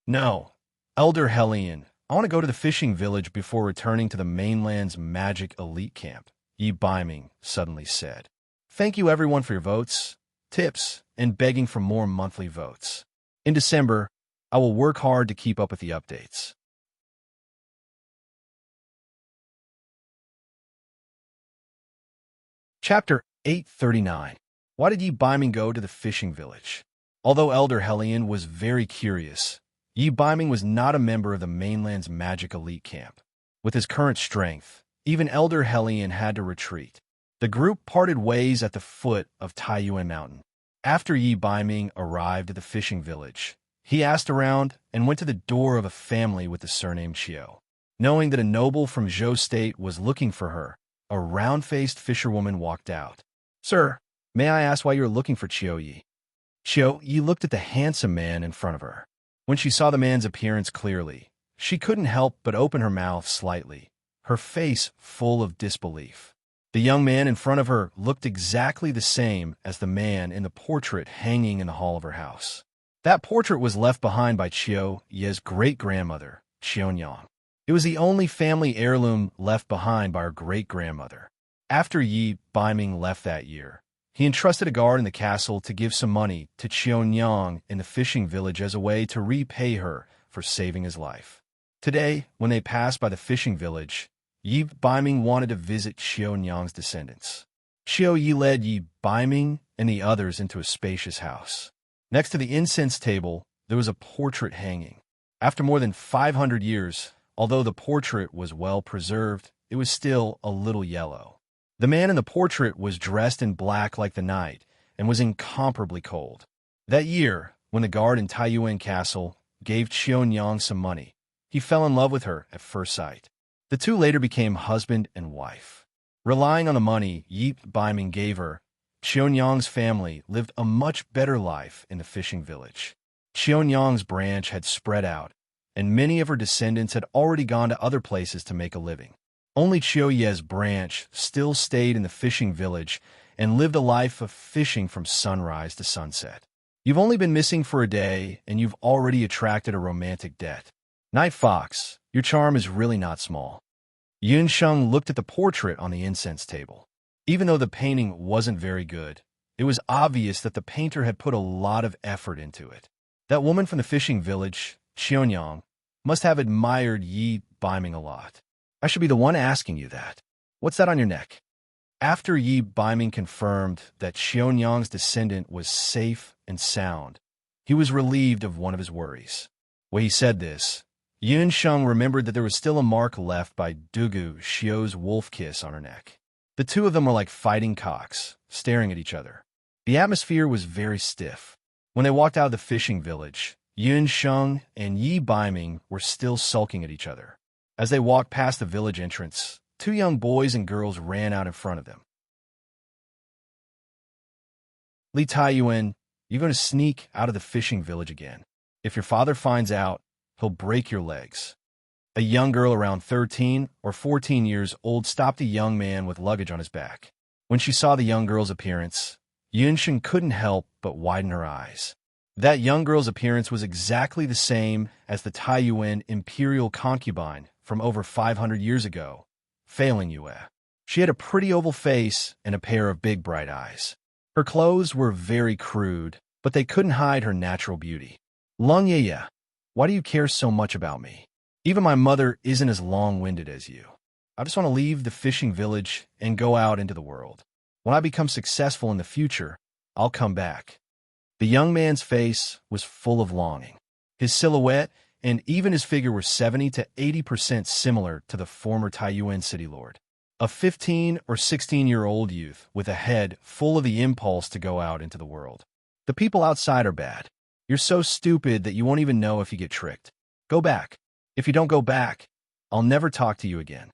No, Elder Helion, I want to go to the fishing village before returning to the mainland's magic elite camp, Yi Baiming suddenly said. Thank you everyone for your votes, tips, and begging for more monthly votes. In December, I will work hard to keep up with the updates. Chapter 839. Why did Yi Baiming go to the fishing village? Although Elder Helion was very curious, Yi Baiming was not a member of the mainland's magic elite camp. With his current strength, Even Elder Hellion had to retreat. The group parted ways at the foot of Taiyuan Mountain. After Yi Baiming arrived at the fishing village, he asked around and went to the door of a family with the surname Qiu. Knowing that a noble from Zhou State was looking for her, a round-faced fisherwoman walked out. "Sir, may I ask why you're looking for Qiu Yi?" Qiu Yi looked at the handsome man in front of her. When she saw the man's appearance clearly, she couldn't help but open her mouth slightly, her face full of disbelief. The young man in front of her looked exactly the same as the man in the portrait hanging in the hall of her house. That portrait was left behind by Qiu Ye's great-grandmother, Qiunyang. It was the only family heirloom left behind by her great-grandmother. After Yi Baiming left that year, he entrusted a guard in the castle to give some money to Qiunyang in the fishing village as a way to repay her for saving his life. Today, when they passed by the fishing village, Yi Baiming wanted to visit Qiunyang's descendants. Qiu Yi led Yi Baiming and the others into a spacious house. Next to the incense table, there was a portrait hanging. After more than 500 years, although the portrait was well preserved, it was still a little yellow. The man in the portrait was dressed in black like the night and was incomparably cold. That year, when the guard in Taiyuan Castle gave Qiunyang some money, he fell in love with her at first sight. The two later became husband and wife. Relying on the money Yi Baiming gave her, Qiunyang's family lived a much better life in the fishing village. Qiunyang's branch had spread out, and many of her descendants had already gone to other places to make a living. Only Qiu Ye's branch still stayed in the fishing village and lived a life of fishing from sunrise to sunset. You've only been missing for a day, and you've already attracted a romantic debt. Night Fox, your charm is really not small. Yun Sheng looked at the portrait on the incense table. Even though the painting wasn't very good, it was obvious that the painter had put a lot of effort into it. That woman from the fishing village, Qiunyang, must have admired Yi Baiming a lot. I should be the one asking you that. What's that on your neck? After Yi Baiming confirmed that Qiunyang's descendant was safe and sound, he was relieved of one of his worries. When he said this, Yun Sheng remembered that there was still a mark left by Dugu Xiu's wolf kiss on her neck. The two of them were like fighting cocks, staring at each other. The atmosphere was very stiff. When they walked out of the fishing village, Yun Sheng and Yi Baiming were still sulking at each other. As they walked past the village entrance, two young boys and girls ran out in front of them. "Li Taiyuan, you're going to sneak out of the fishing village again. If your father finds out, he'll break your legs." A young girl around 13 or 14 years old stopped a young man with luggage on his back. When she saw the young girl's appearance, Yunsheng couldn't help but widen her eyes. That young girl's appearance was exactly the same as the Taiyuan imperial concubine from over 500 years ago, Failing Yue. She had a pretty oval face and a pair of big bright eyes. Her clothes were very crude, but they couldn't hide her natural beauty. "Lung Ye, why do you care so much about me? Even my mother isn't as long-winded as you. I just want to leave the fishing village and go out into the world. When I become successful in the future, I'll come back." The young man's face was full of longing. His silhouette and even his figure were 70 to 80% similar to the former Taiyuan city lord. A 15 or 16-year-old youth with a head full of the impulse to go out into the world. "The people outside are bad. You're so stupid that you won't even know if you get tricked. Go back. If you don't go back, I'll never talk to you again."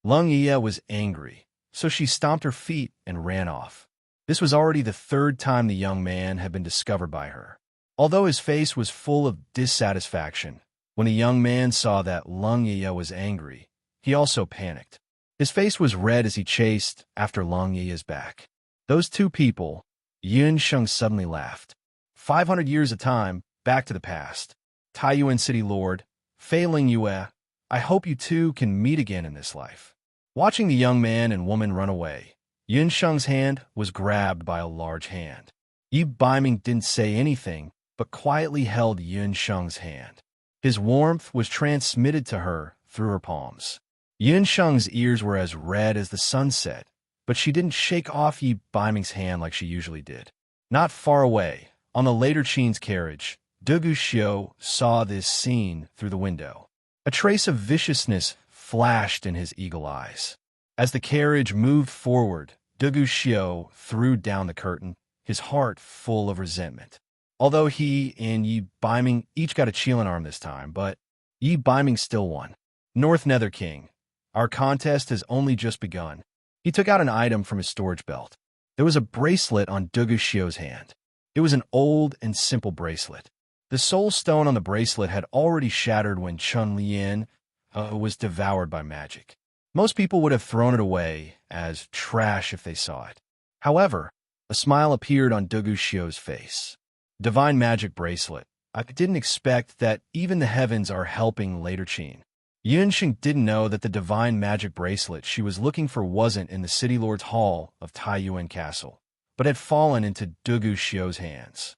Lung Ye was angry, so she stomped her feet and ran off. This was already the third time the young man had been discovered by her. Although his face was full of dissatisfaction, when the young man saw that Lung Ye was angry, he also panicked. His face was red as he chased after Lung Ye's back. Those two people, Yun Sheng suddenly laughed. 500 years of time, back to the past. Taiyuan city lord, Failing Yue, I hope you two can meet again in this life. Watching the young man and woman run away, Yun Sheng's hand was grabbed by a large hand. Yi Baiming didn't say anything, but quietly held Yun Sheng's hand. His warmth was transmitted to her through her palms. Yun Sheng's ears were as red as the sunset, but she didn't shake off Yi Baiming's hand like she usually did. Not far away, on the later Qin's carriage, Dugu Xiu saw this scene through the window. A trace of viciousness flashed in his eagle eyes. As the carriage moved forward, Dugu Xiao threw down the curtain, his heart full of resentment. Although he and Yi Baiming each got a Qilin arm this time, but Yi Baiming still won. North Nether King, our contest has only just begun. He took out an item from his storage belt. There was a bracelet on Dugu Xiao's hand. It was an old and simple bracelet. The soul stone on the bracelet had already shattered when Chun Lian was devoured by magic. Most people would have thrown it away as trash if they saw it. However, a smile appeared on Dugu Xiao's face. Divine magic bracelet. I didn't expect that even the heavens are helping later Qin. Yunxing didn't know that the divine magic bracelet she was looking for wasn't in the City Lord's Hall of Taiyuan Castle, but had fallen into Dugu Xiao's hands.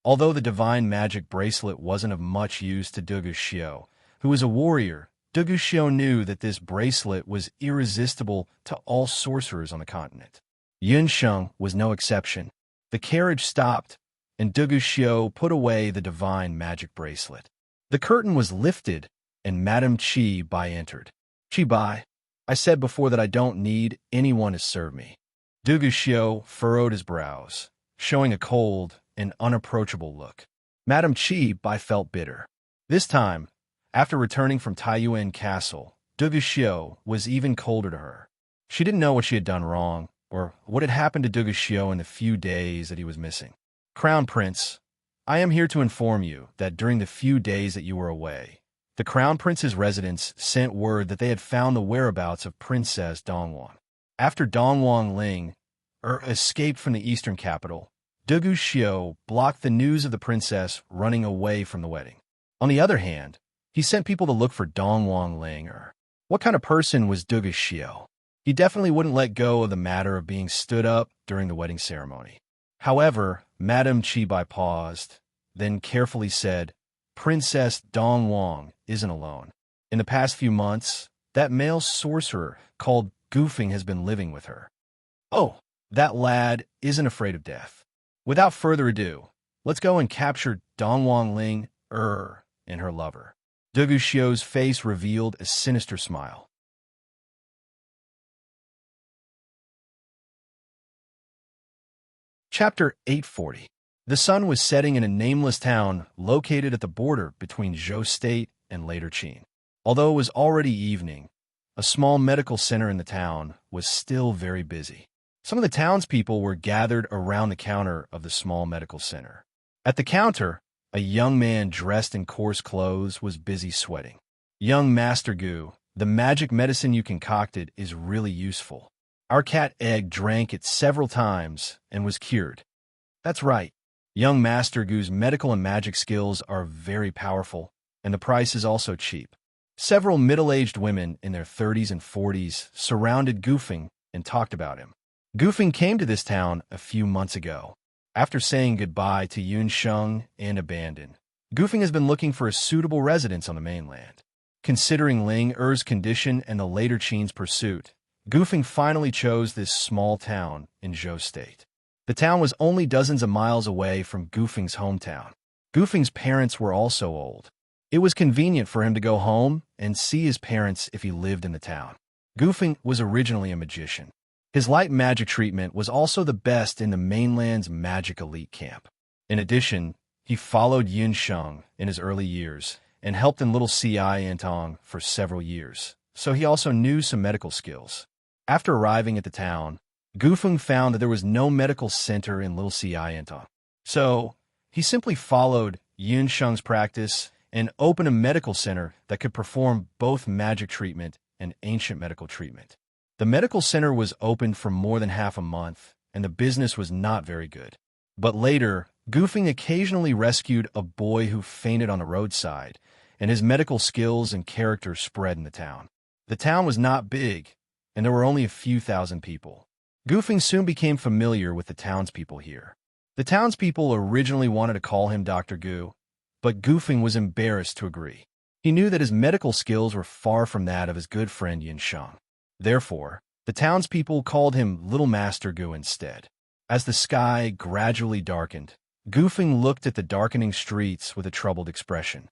Although the divine magic bracelet wasn't of much use to Dugu Xiao, who was a warrior, Dugu Xiao knew that this bracelet was irresistible to all sorcerers on the continent. Yunsheng was no exception. The carriage stopped, and Dugu Xiao put away the divine magic bracelet. The curtain was lifted, and Madame Qi Bai entered. Qi Bai, I said before that I don't need anyone to serve me. Dugu Xiao furrowed his brows, showing a cold and unapproachable look. Madame Qi Bai felt bitter. This time, after returning from Taiyuan Castle, Dugu Xiao was even colder to her. She didn't know what she had done wrong, or what had happened to Dugu Xiao in the few days that he was missing. Crown Prince, I am here to inform you that during the few days that you were away, the Crown Prince's residents sent word that they had found the whereabouts of Princess Dongwang. After Dongwang Ling escaped from the eastern capital, Dugu Xiao blocked the news of the princess running away from the wedding. On the other hand, he sent people to look for Dongwang Ling. What kind of person was Dugu Xiao? He definitely wouldn't let go of the matter of being stood up during the wedding ceremony. However, Madame Qi Bai paused, then carefully said, Princess Dongwang isn't alone. In the past few months, that male sorcerer called Goofing has been living with her. Oh, that lad isn't afraid of death. Without further ado, let's go and capture Dongwang Ling and her lover. Dugu Xiao's face revealed a sinister smile. Chapter 840. The sun was setting in a nameless town located at the border between Zhou State and later Qin. Although it was already evening, a small medical center in the town was still very busy. Some of the townspeople were gathered around the counter of the small medical center. At the counter, a young man dressed in coarse clothes was busy sweating. Young Master Gu, the magic medicine you concocted is really useful. Our cat Egg drank it several times and was cured. That's right. Young Master Gu's medical and magic skills are very powerful, and the price is also cheap. Several middle-aged women in their 30s and 40s surrounded Goofing and talked about him. Goofing came to this town a few months ago. After saying goodbye to Yunsheng and abandon, Goofing has been looking for a suitable residence on the mainland. Considering Ling Er's condition and the later Qin's pursuit, Goofing finally chose this small town in Zhou State. The town was only dozens of miles away from Goofing's hometown. Goofing's parents were also old. It was convenient for him to go home and see his parents if he lived in the town. Goofing was originally a magician. His light magic treatment was also the best in the mainland's magic elite camp. In addition, he followed Yunsheng in his early years and helped in Little Xiantong for several years, so he also knew some medical skills. After arriving at the town, Goofing found that there was no medical center in Little Xiantong. So, he simply followed Yunsheng's practice and opened a medical center that could perform both magic treatment and ancient medical treatment. The medical center was open for more than half a month, and the business was not very good. But later, Goofing occasionally rescued a boy who fainted on the roadside, and his medical skills and character spread in the town. The town was not big, and there were only a few thousand people. Goofing soon became familiar with the townspeople here. The townspeople originally wanted to call him Dr. Gu, but Goofing was embarrassed to agree. He knew that his medical skills were far from that of his good friend Yunsheng. Therefore, the townspeople called him Little Master Gu instead. As the sky gradually darkened, Goofing looked at the darkening streets with a troubled expression.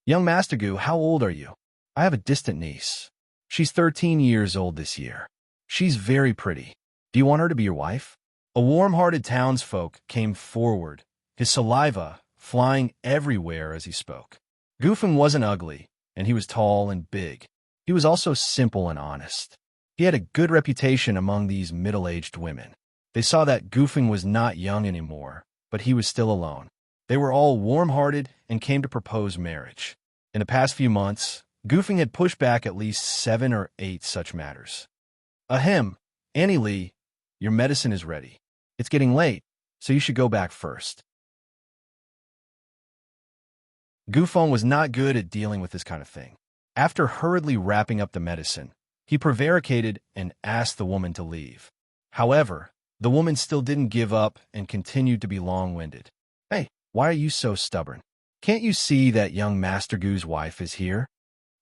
Young Master Gu, how old are you? I have a distant niece. She's 13 years old this year. She's very pretty. Do you want her to be your wife?" A warm-hearted townsfolk came forward, his saliva flying everywhere as he spoke. Gufeng wasn't ugly, and he was tall and big. He was also simple and honest. He had a good reputation among these middle-aged women. They saw that Gufeng was not young anymore, but he was still alone. They were all warm-hearted and came to propose marriage. In the past few months, Gufeng had pushed back at least 7 or 8 such matters. "Ahem, Annie Lee, your medicine is ready. It's getting late, so you should go back first." Gufeng was not good at dealing with this kind of thing. After hurriedly wrapping up the medicine, he prevaricated and asked the woman to leave. However, the woman still didn't give up and continued to be long-winded. "Hey, why are you so stubborn? Can't you see that young Master Gu's wife is here?"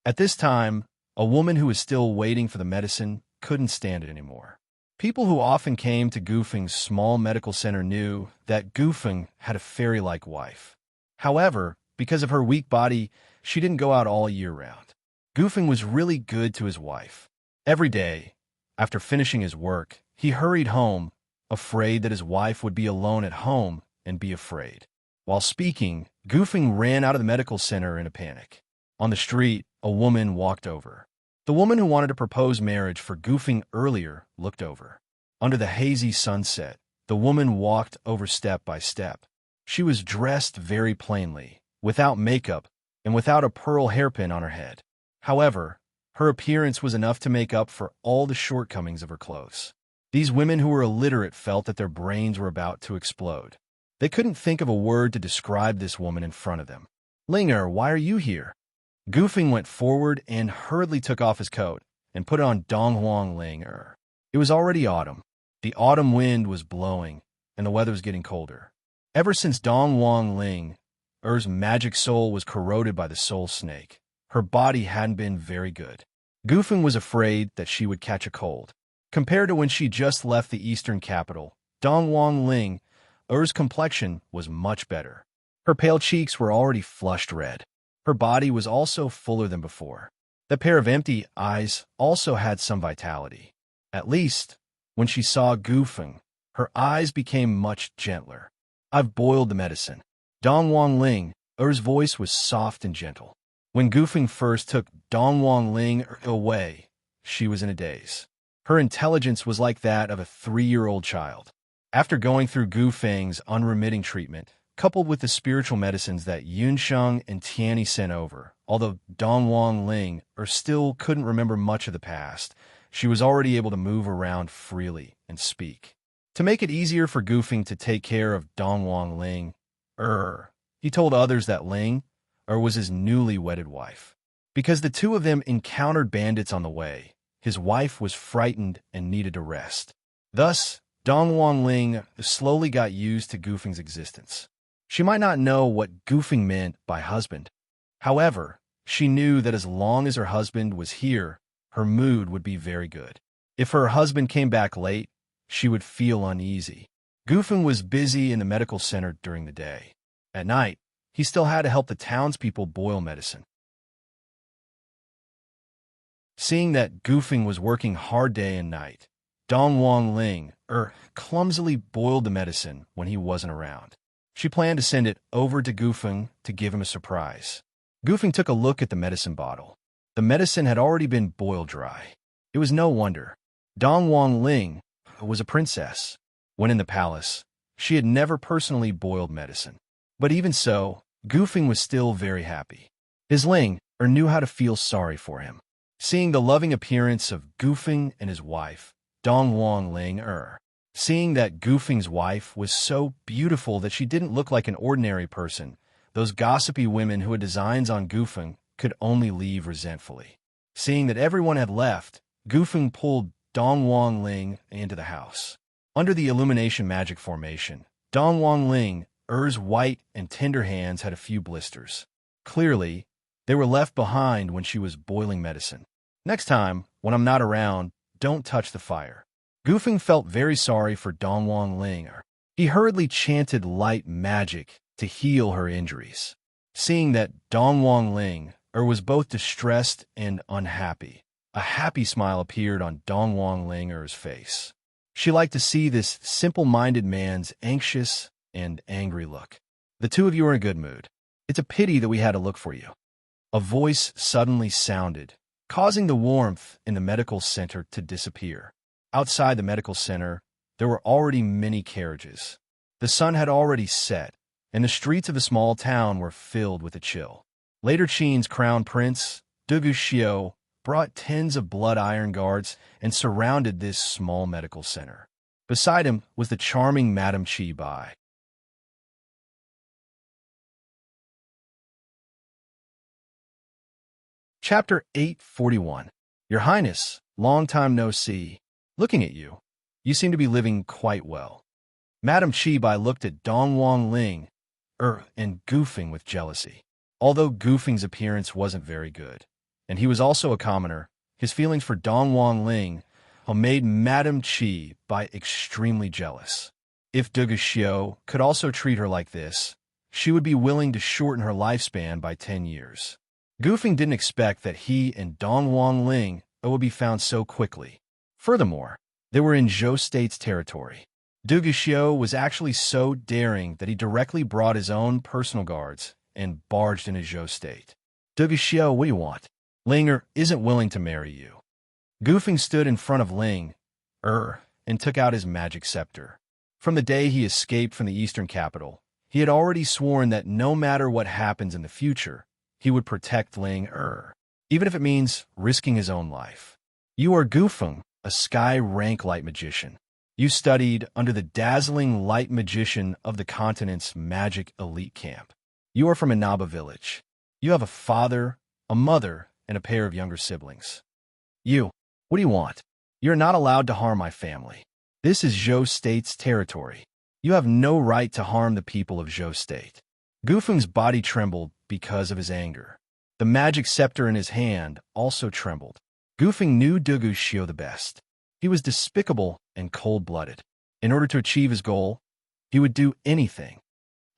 At this time, a woman who was still waiting for the medicine couldn't stand it anymore. People who often came to Gufeng's small medical center knew that Gufeng had a fairy-like wife. However, because of her weak body, she didn't go out all year round. Gufeng was really good to his wife. Every day, after finishing his work, he hurried home, afraid that his wife would be alone at home and be afraid. While speaking, Gufeng ran out of the medical center in a panic. On the street, a woman walked over. The woman who wanted to propose marriage for Gufeng earlier looked over. Under the hazy sunset, the woman walked over step by step. She was dressed very plainly, without makeup, and without a pearl hairpin on her head. However, her appearance was enough to make up for all the shortcomings of her clothes. These women who were illiterate felt that their brains were about to explode. They couldn't think of a word to describe this woman in front of them. "Linger, why are you here?" Gufeng went forward and hurriedly took off his coat and put it on Donghuang Ling. It was already autumn. The autumn wind was blowing, and the weather was getting colder. Ever since Donghuang Ling's magic soul was corroded by the soul snake, her body hadn't been very good. Gufeng was afraid that she would catch a cold. Compared to when she just left the eastern capital, Donghuang Ling's complexion was much better. Her pale cheeks were already flushed red. Her body was also fuller than before. The pair of empty eyes also had some vitality. At least, when she saw Gufeng, her eyes became much gentler. "I've boiled the medicine." Donghuang Ling's voice was soft and gentle. When Gufeng first took Donghuang Ling away, she was in a daze. Her intelligence was like that of a 3-year-old child. After going through Gufeng's unremitting treatment, coupled with the spiritual medicines that Yunsheng and Tianyi sent over, although Donghuang Ling still couldn't remember much of the past, she was already able to move around freely and speak. To make it easier for Gufeng to take care of Donghuang Ling, he told others that Ling was his newly wedded wife. Because the two of them encountered bandits on the way, his wife was frightened and needed to rest. Thus, Donghuang Ling slowly got used to Gufeng's existence. She might not know what Gufeng meant by husband. However, she knew that as long as her husband was here, her mood would be very good. If her husband came back late, she would feel uneasy. Gufeng was busy in the medical center during the day. At night, he still had to help the townspeople boil medicine. Seeing that Gufeng was working hard day and night, Donghuang Ling clumsily boiled the medicine when he wasn't around. She planned to send it over to Gufeng to give him a surprise. Gufeng took a look at the medicine bottle. The medicine had already been boiled dry. It was no wonder. Donghuang Ling was a princess. When in the palace, she had never personally boiled medicine. But even so, Gufeng was still very happy. His Ling knew how to feel sorry for him. Seeing the loving appearance of Gufeng and his wife, Donghuang Ling seeing that Gufeng's wife was so beautiful that she didn't look like an ordinary person, those gossipy women who had designs on Gufeng could only leave resentfully. Seeing that everyone had left, Gufeng pulled Donghuang Ling into the house. Under the illumination magic formation, Donghuang Ling's white and tender hands had a few blisters. Clearly, they were left behind when she was boiling medicine. "Next time, when I'm not around, don't touch the fire." Gufeng felt very sorry for Donghuang Ling. He hurriedly chanted light magic to heal her injuries. Seeing that Donghuang Ling was both distressed and unhappy. A happy smile appeared on Dongwang Ling face. She liked to see this simple-minded man's anxious and angry look. The two of you are in a good mood. It's a pity that we had to look for you. A voice suddenly sounded, causing the warmth in the medical center to disappear. Outside the medical center, there were already many carriages. The sun had already set, and the streets of the small town were filled with a chill. Later Qin's crown prince, Dugu Xiu, brought tens of blood iron guards and surrounded this small medical center. Beside him was the charming Madame Qi Bai. Chapter 841. Your Highness, long time no see. Looking at you, you seem to be living quite well. Madame Qi Bai looked at Dongwang Ling, and Gufeng with jealousy. Although Gufeng's appearance wasn't very good, and he was also a commoner, his feelings for Dongwang Ling made Madame Qi Bai extremely jealous. If Dugu Xiu could also treat her like this, she would be willing to shorten her lifespan by 10 years. Gufeng didn't expect that he and Dongwang Ling would be found so quickly. Furthermore, they were in Zhou State's territory. Dugu Xiu was actually so daring that he directly brought his own personal guards and barged into Zhou State. Dugu Xiu, what do you want? Ling isn't willing to marry you. Gufeng stood in front of Ling and took out his magic scepter. From the day he escaped from the eastern capital, he had already sworn that no matter what happens in the future, he would protect Ling even if it means risking his own life. You are Gufeng, a sky-rank light magician. You studied under the dazzling light magician of the continent's magic elite camp. You are from Inaba village. You have a father, a mother, and a pair of younger siblings. What do you want? You're not allowed to harm my family. This is Zhou State's territory. You have no right to harm the people of Zhou State. Gufeng's body trembled because of his anger. The magic scepter in his hand also trembled. Gufeng knew Dugu Xiu the best. He was despicable and cold-blooded. In order to achieve his goal, he would do anything.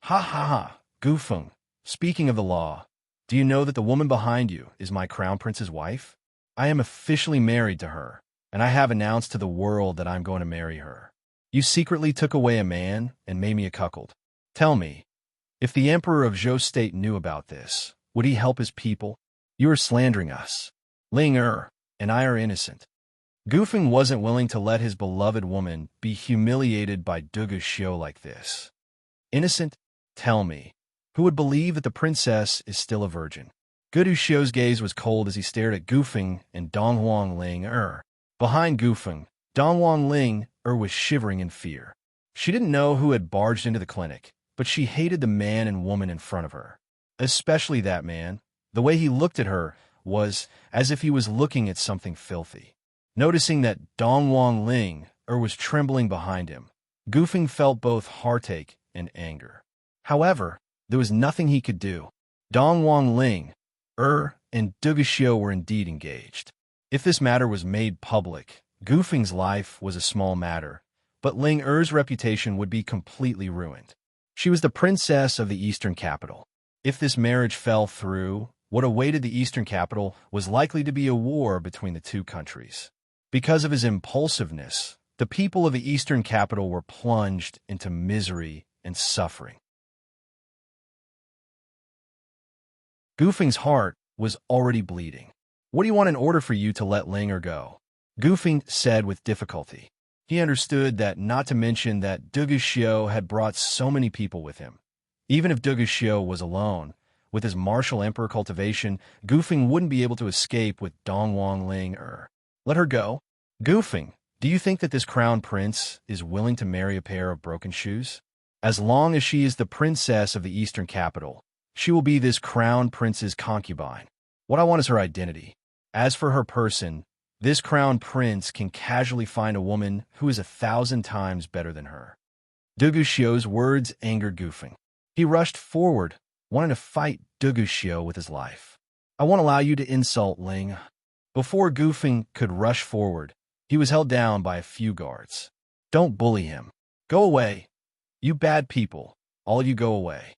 Ha ha ha, Gufeng, speaking of the law, do you know that the woman behind you is my crown prince's wife? I am officially married to her, and I have announced to the world that I'm going to marry her. You secretly took away a man and made me a cuckold. Tell me, if the emperor of Zhou State knew about this, would he help his people? You are slandering us. Ling and I are innocent. Gufeng wasn't willing to let his beloved woman be humiliated by Dugu Xiu like this. Innocent? Tell me, who would believe that the princess is still a virgin? Dugu Xiu's gaze was cold as he stared at Gufeng and Dongwang Ling Behind Gufeng, Dongwang Ling was shivering in fear. She didn't know who had barged into the clinic, but she hated the man and woman in front of her. Especially that man. The way he looked at her was as if he was looking at something filthy. Noticing that Dongwang Ling was trembling behind him, Gufeng felt both heartache and anger. However, there was nothing he could do. Dongwang Ling and Dugu Xiu were indeed engaged. If this matter was made public, Gufeng's life was a small matter, but Ling reputation would be completely ruined. She was the princess of the eastern capital. If this marriage fell through, what awaited the eastern capital was likely to be a war between the two countries. Because of his impulsiveness, the people of the eastern capital were plunged into misery and suffering. Gufeng's heart was already bleeding. What do you want in order for you to let Ling go? Gufeng said with difficulty. He understood that not to mention that Dugu Xiu had brought so many people with him. Even if Dugu Xiu was alone, with his martial emperor cultivation, Gufeng wouldn't be able to escape with Dongwang Ling Let her go. Gufeng, do you think that this crown prince is willing to marry a pair of broken shoes? As long as she is the princess of the eastern capital, she will be this crown prince's concubine. What I want is her identity. As for her person, this crown prince can casually find a woman who is 1,000 times better than her. Dugu Xiu's words angered Gufeng. He rushed forward, wanting to fight Dugu Xiu with his life. I won't allow you to insult Ling. Before Gufeng could rush forward, he was held down by a few guards. Don't bully him. Go away. You bad people, all of you go away.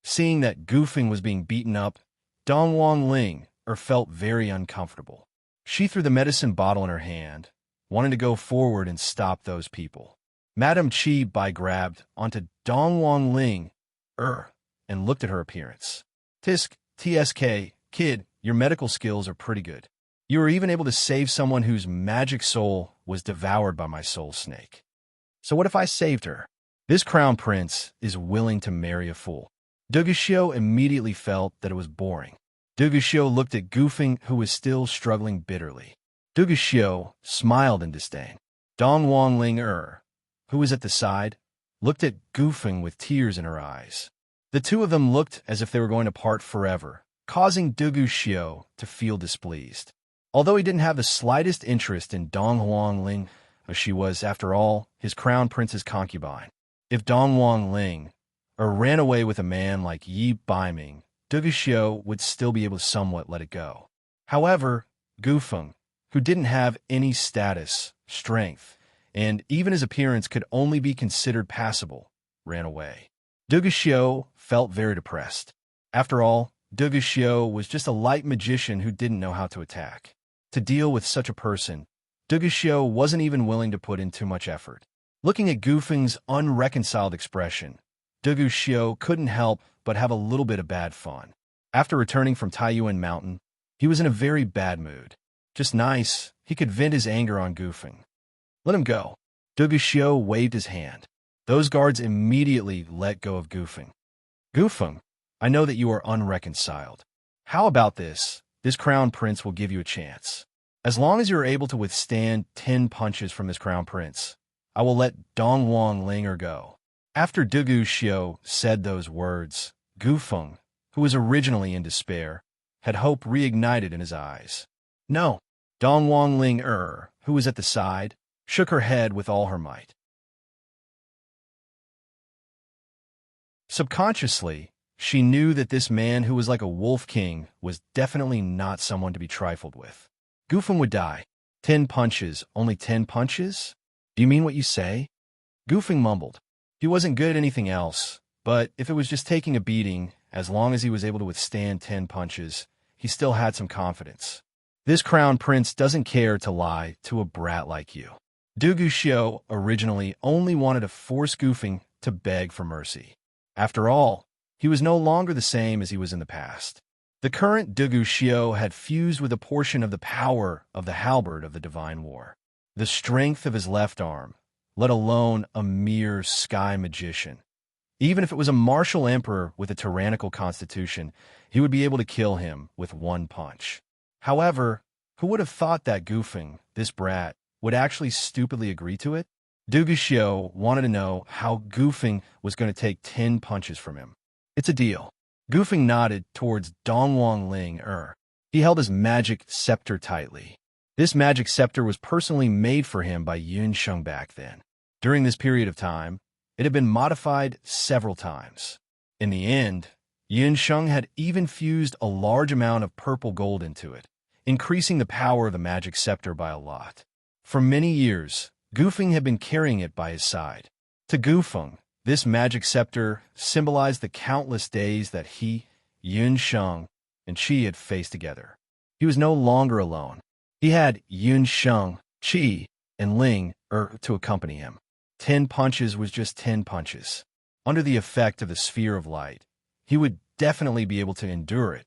Seeing that Gufeng was being beaten up, Dong Wang Ling felt very uncomfortable. She threw the medicine bottle in her hand, wanting to go forward and stop those people. Madame Chi Bai grabbed onto Dong Wang Ling and looked at her appearance. TSK, kid, your medical skills are pretty good. You were even able to save someone whose magic soul was devoured by my soul snake. So what if I saved her? This crown prince is willing to marry a fool. Duguxiu immediately felt that it was boring. Duguxiu looked at Gufeng, who was still struggling bitterly. Duguxiu smiled in disdain. Dong Wang Ling who was at the side, looked at Gufeng with tears in her eyes. The two of them looked as if they were going to part forever, causing Duguxiu to feel displeased. Although he didn't have the slightest interest in Dong Wang Ling, she was, after all, his crown prince's concubine. If Dong Wang Ling ran away with a man like Yi Baiming, Duguxiu would still be able to somewhat let it go. However, Gufeng, who didn't have any status, strength, and even his appearance could only be considered passable, ran away. Duguxiu felt very depressed. After all, Duguxiu was just a light magician who didn't know how to attack. To deal with such a person, Duguxiu wasn't even willing to put in too much effort. Looking at Gufeng's unreconciled expression, Duguxiu couldn't help but have a little bit of bad fun. After returning from Taiyuan Mountain, he was in a very bad mood. Just nice, he could vent his anger on Gufeng. Let him go. Duguxiu waved his hand. Those guards immediately let go of Gufeng. Gufeng, I know that you are unreconciled. How about this? This crown prince will give you a chance. As long as you are able to withstand 10 punches from this crown prince, I will let Dong Wang Ling go. After Duguxiu said those words, Gufeng, who was originally in despair, had hope reignited in his eyes. No. Dong Wang Ling who was at the side, shook her head with all her might. Subconsciously, she knew that this man who was like a wolf king was definitely not someone to be trifled with. Gufeng would die. 10 punches, only 10 punches? Do you mean what you say? Gufeng mumbled. He wasn't good at anything else, but if it was just taking a beating, as long as he was able to withstand 10 punches, he still had some confidence. This crown prince doesn't care to lie to a brat like you. Duguxiu originally only wanted to force Gufeng to beg for mercy. After all, he was no longer the same as he was in the past. The current Duguxiu had fused with a portion of the power of the halberd of the divine war. The strength of his left arm, let alone a mere sky magician. Even if it was a martial emperor with a tyrannical constitution, he would be able to kill him with one punch. However, who would have thought that Gufeng, this brat, would actually stupidly agree to it? Duguxiu wanted to know how Gufeng was going to take 10 punches from him. It's a deal. Gufeng nodded towards Dong Wang Ling. He held his magic scepter tightly. This magic scepter was personally made for him by Yunsheng back then. During this period of time, it had been modified several times. In the end, Yunsheng had even fused a large amount of purple gold into it, increasing the power of the magic scepter by a lot. For many years, Gufeng had been carrying it by his side. To Gufeng, this magic scepter symbolized the countless days that he, Yunsheng, and Qi had faced together. He was no longer alone. He had Yunsheng, Qi, and Ling to accompany him. 10 punches was just 10 punches. Under the effect of the sphere of light, he would definitely be able to endure it.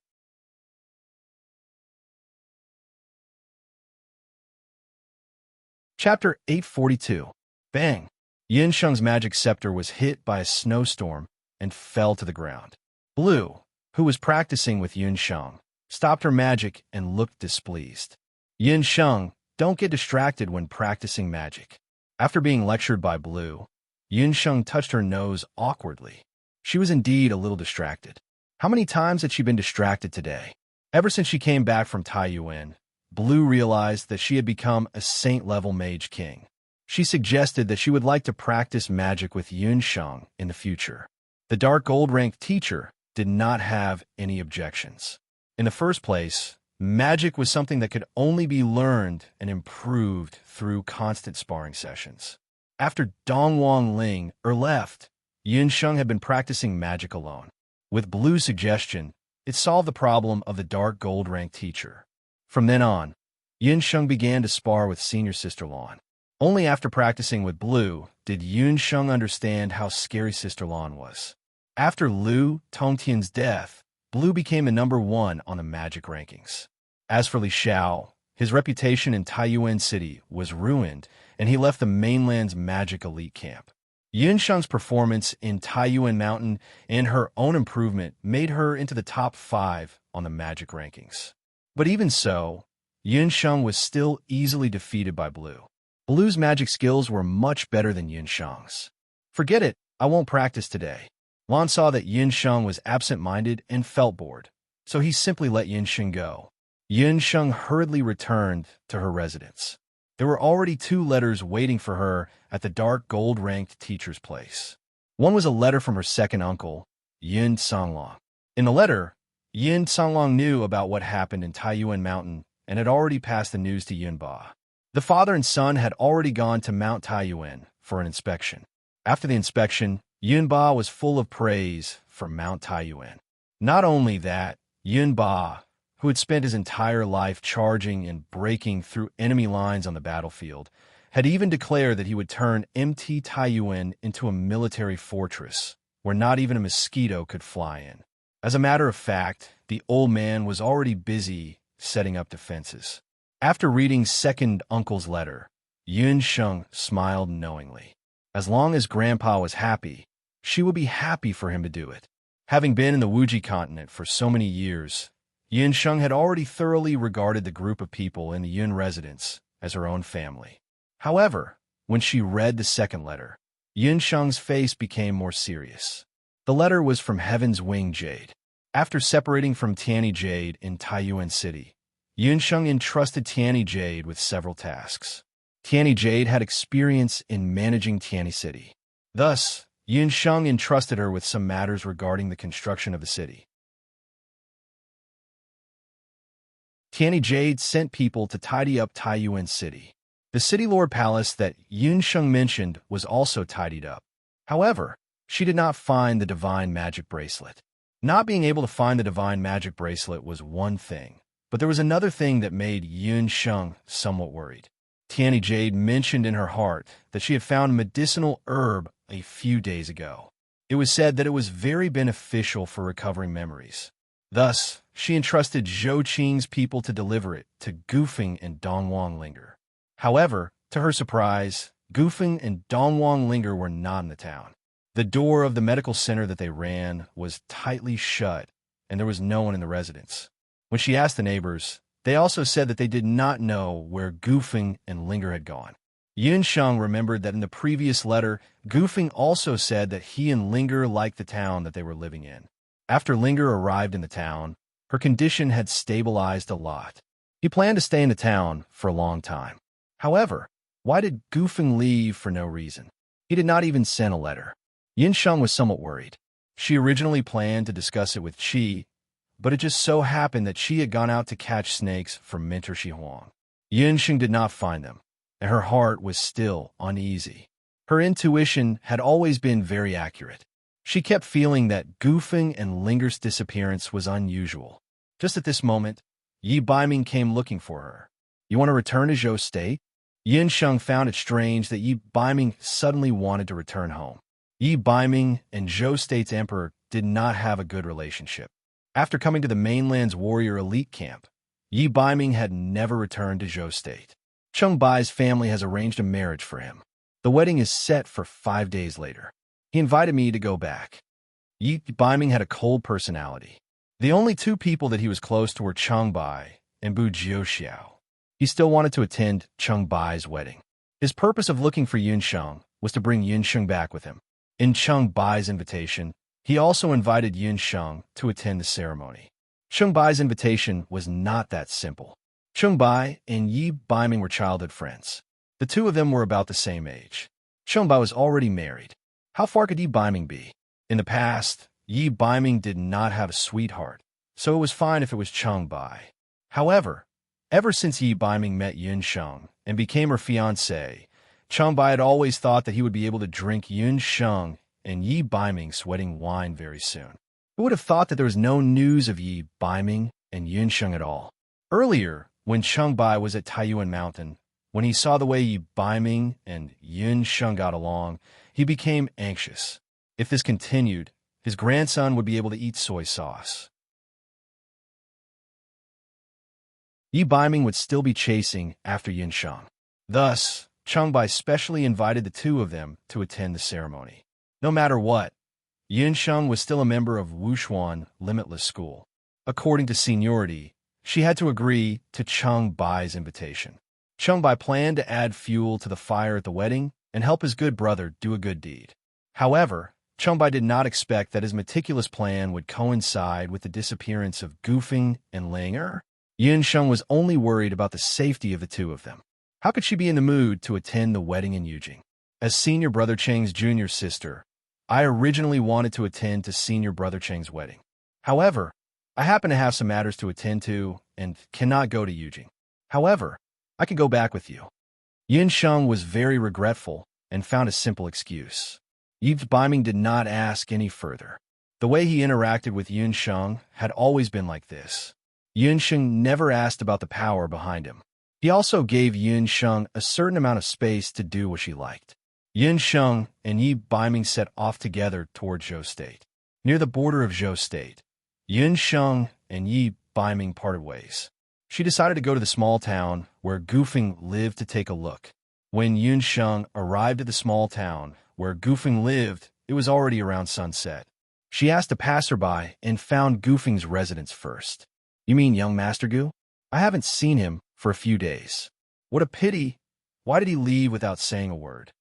Chapter 842. Bang! Yunsheng's magic scepter was hit by a snowstorm and fell to the ground. Blue, who was practicing with Yunsheng, stopped her magic and looked displeased. Yunsheng, don't get distracted when practicing magic. After being lectured by Blue, Yunsheng touched her nose awkwardly. She was indeed a little distracted. How many times had she been distracted today? Ever since she came back from Taiyuan, Blue realized that she had become a saint-level mage king. She suggested that she would like to practice magic with Yunsheng in the future. The dark gold-ranked teacher did not have any objections. In the first place, magic was something that could only be learned and improved through constant sparring sessions. After Dong Wang Ling left, Yunsheng had been practicing magic alone. With Blue's suggestion, It solved the problem of the dark gold rank teacher. From then on, Yun Sheng began to spar with senior sister Lan. Only after practicing with Blue did Yun Sheng understand how scary Sister Lan was. After Liu Tongtian's death, Blue became the #1 on the magic rankings. As for Li Xiao, his reputation in Taiyuan City was ruined, and he left the mainland's magic elite camp. Yun Sheng's performance in Taiyuan Mountain and her own improvement made her into the top 5 on the magic rankings. But even so, Yun Sheng was still easily defeated by Blue. Blue's magic skills were much better than Yun Sheng's. "Forget it, I won't practice today." Lan saw that Yun Sheng was absent-minded and felt bored, so he simply let Yun Sheng go. Yun Sheng hurriedly returned to her residence. There were already 2 letters waiting for her at the dark gold-ranked teacher's place. One was a letter from her second uncle, Yin Songlong. In the letter, Yin Songlong knew about what happened in Taiyuan Mountain and had already passed the news to Yun Ba. The father and son had already gone to Mount Taiyuan for an inspection. After the inspection, Yun Ba was full of praise for Mount Taiyuan. Not only that, Yun Ba, who had spent his entire life charging and breaking through enemy lines on the battlefield, had even declared that he would turn MT Taiyuan into a military fortress where not even a mosquito could fly in. As a matter of fact, the old man was already busy setting up defenses. After reading second uncle's letter, Yun Sheng smiled knowingly. As long as Grandpa was happy, she would be happy for him to do it. Having been in the Wuji continent for so many years, Yun Sheng had already thoroughly regarded the group of people in the Yun residence as her own family. However, when she read the second letter, Yun Sheng's face became more serious. The letter was from Heaven's Wing Jade. After separating from Tianyi Jade in Taiyuan City, Yun Sheng entrusted Tianyi Jade with several tasks. Tianyi Jade had experience in managing Tianyi City. Thus, Yun Sheng entrusted her with some matters regarding the construction of the city. Tianyi Jade sent people to tidy up Taiyuan City. The City Lord Palace that Yun Sheng mentioned was also tidied up. However, she did not find the Divine Magic Bracelet. Not being able to find the Divine Magic Bracelet was one thing, but there was another thing that made Yun Sheng somewhat worried. Tianyi Jade mentioned in her heart that she had found a medicinal herb a few days ago. It was said that it was very beneficial for recovering memories. Thus, she entrusted Zhou Qing's people to deliver it to Gufeng and Dongwang Linger. However, to her surprise, Gufeng and Dongwang Linger were not in the town. The door of the medical center that they ran was tightly shut, and there was no one in the residence. When she asked the neighbors, they also said that they did not know where Gufeng and Linger had gone. Yun Sheng remembered that in the previous letter, Gufeng also said that he and Linger liked the town that they were living in. After Linger arrived in the town, her condition had stabilized a lot. He planned to stay in the town for a long time. However, why did Gufeng leave for no reason? He did not even send a letter. Yun Sheng was somewhat worried. She originally planned to discuss it with Qi, but it just so happened that Qi had gone out to catch snakes for Mentor Shihuang. Yun Sheng did not find them, and her heart was still uneasy. Her intuition had always been very accurate. She kept feeling that Gufeng and Linger's disappearance was unusual. Just at this moment, Yi Baiming came looking for her. "You want to return to Zhou State?" Yun Sheng found it strange that Yi Baiming suddenly wanted to return home. Yi Baiming and Zhou State's emperor did not have a good relationship. After coming to the mainland's warrior elite camp, Yi Baiming had never returned to Zhou State. Cheng Bai's family has arranged a marriage for him. The wedding is set for 5 days later. He invited me to go back. Yi Baiming had a cold personality. The only 2 people that he was close to were Cheng Bai and Bu Jiuxiao. He still wanted to attend Cheng Bai's wedding. His purpose of looking for Yun Sheng was to bring Yun Sheng back with him. In Cheng Bai's invitation, he also invited Yun Sheng to attend the ceremony. Cheng Bai's invitation was not that simple. Cheng Bai and Yi Baiming were childhood friends. The 2 of them were about the same age. Cheng Bai was already married. How far could Yi Baiming be? In the past, Yi Baiming did not have a sweetheart, so it was fine if it was Cheng Bai. However, ever since Yi Baiming met Yun Sheng and became her fiancé, Cheng Bai had always thought that he would be able to drink Yun Sheng and Yi Baiming's wedding wine very soon. Who would have thought that there was no news of Yi Baiming and Yunsheng at all? Earlier, when Chengbai was at Taiyuan Mountain, when he saw the way Yi Baiming and Yunsheng got along, he became anxious. If this continued, his grandson would be able to eat soy sauce. Yi Baiming would still be chasing after Yunsheng. Thus, Chengbai specially invited the two of them to attend the ceremony. No matter what, Yunsheng was still a member of Wushuan Limitless School. According to seniority, she had to agree to Chengbai's invitation. Chengbai planned to add fuel to the fire at the wedding and help his good brother do a good deed. However, Chengbai did not expect that his meticulous plan would coincide with the disappearance of Gufeng and Ling. Yunsheng was only worried about the safety of the two of them. How could she be in the mood to attend the wedding in Yujing? As senior brother Cheng's junior sister, I originally wanted to attend to senior brother Cheng's wedding. However, I happen to have some matters to attend to and cannot go to Yujing. However, I can go back with you. Yunsheng was very regretful and found a simple excuse. Yi Baiming did not ask any further. The way he interacted with Yunsheng had always been like this. Yunsheng never asked about the power behind him. He also gave Yunsheng a certain amount of space to do what she liked. Yunsheng and Yi Baiming set off together toward Zhou State. Near the border of Zhou State, Yunsheng and Yi Baiming parted ways. She decided to go to the small town where Gufeng lived to take a look. When Yunsheng arrived at the small town where Gufeng lived, it was already around sunset. She asked a passerby and found Gufeng's residence first. "You mean young Master Gu? I haven't seen him for a few days." "What a pity. Why did he leave without saying a word?"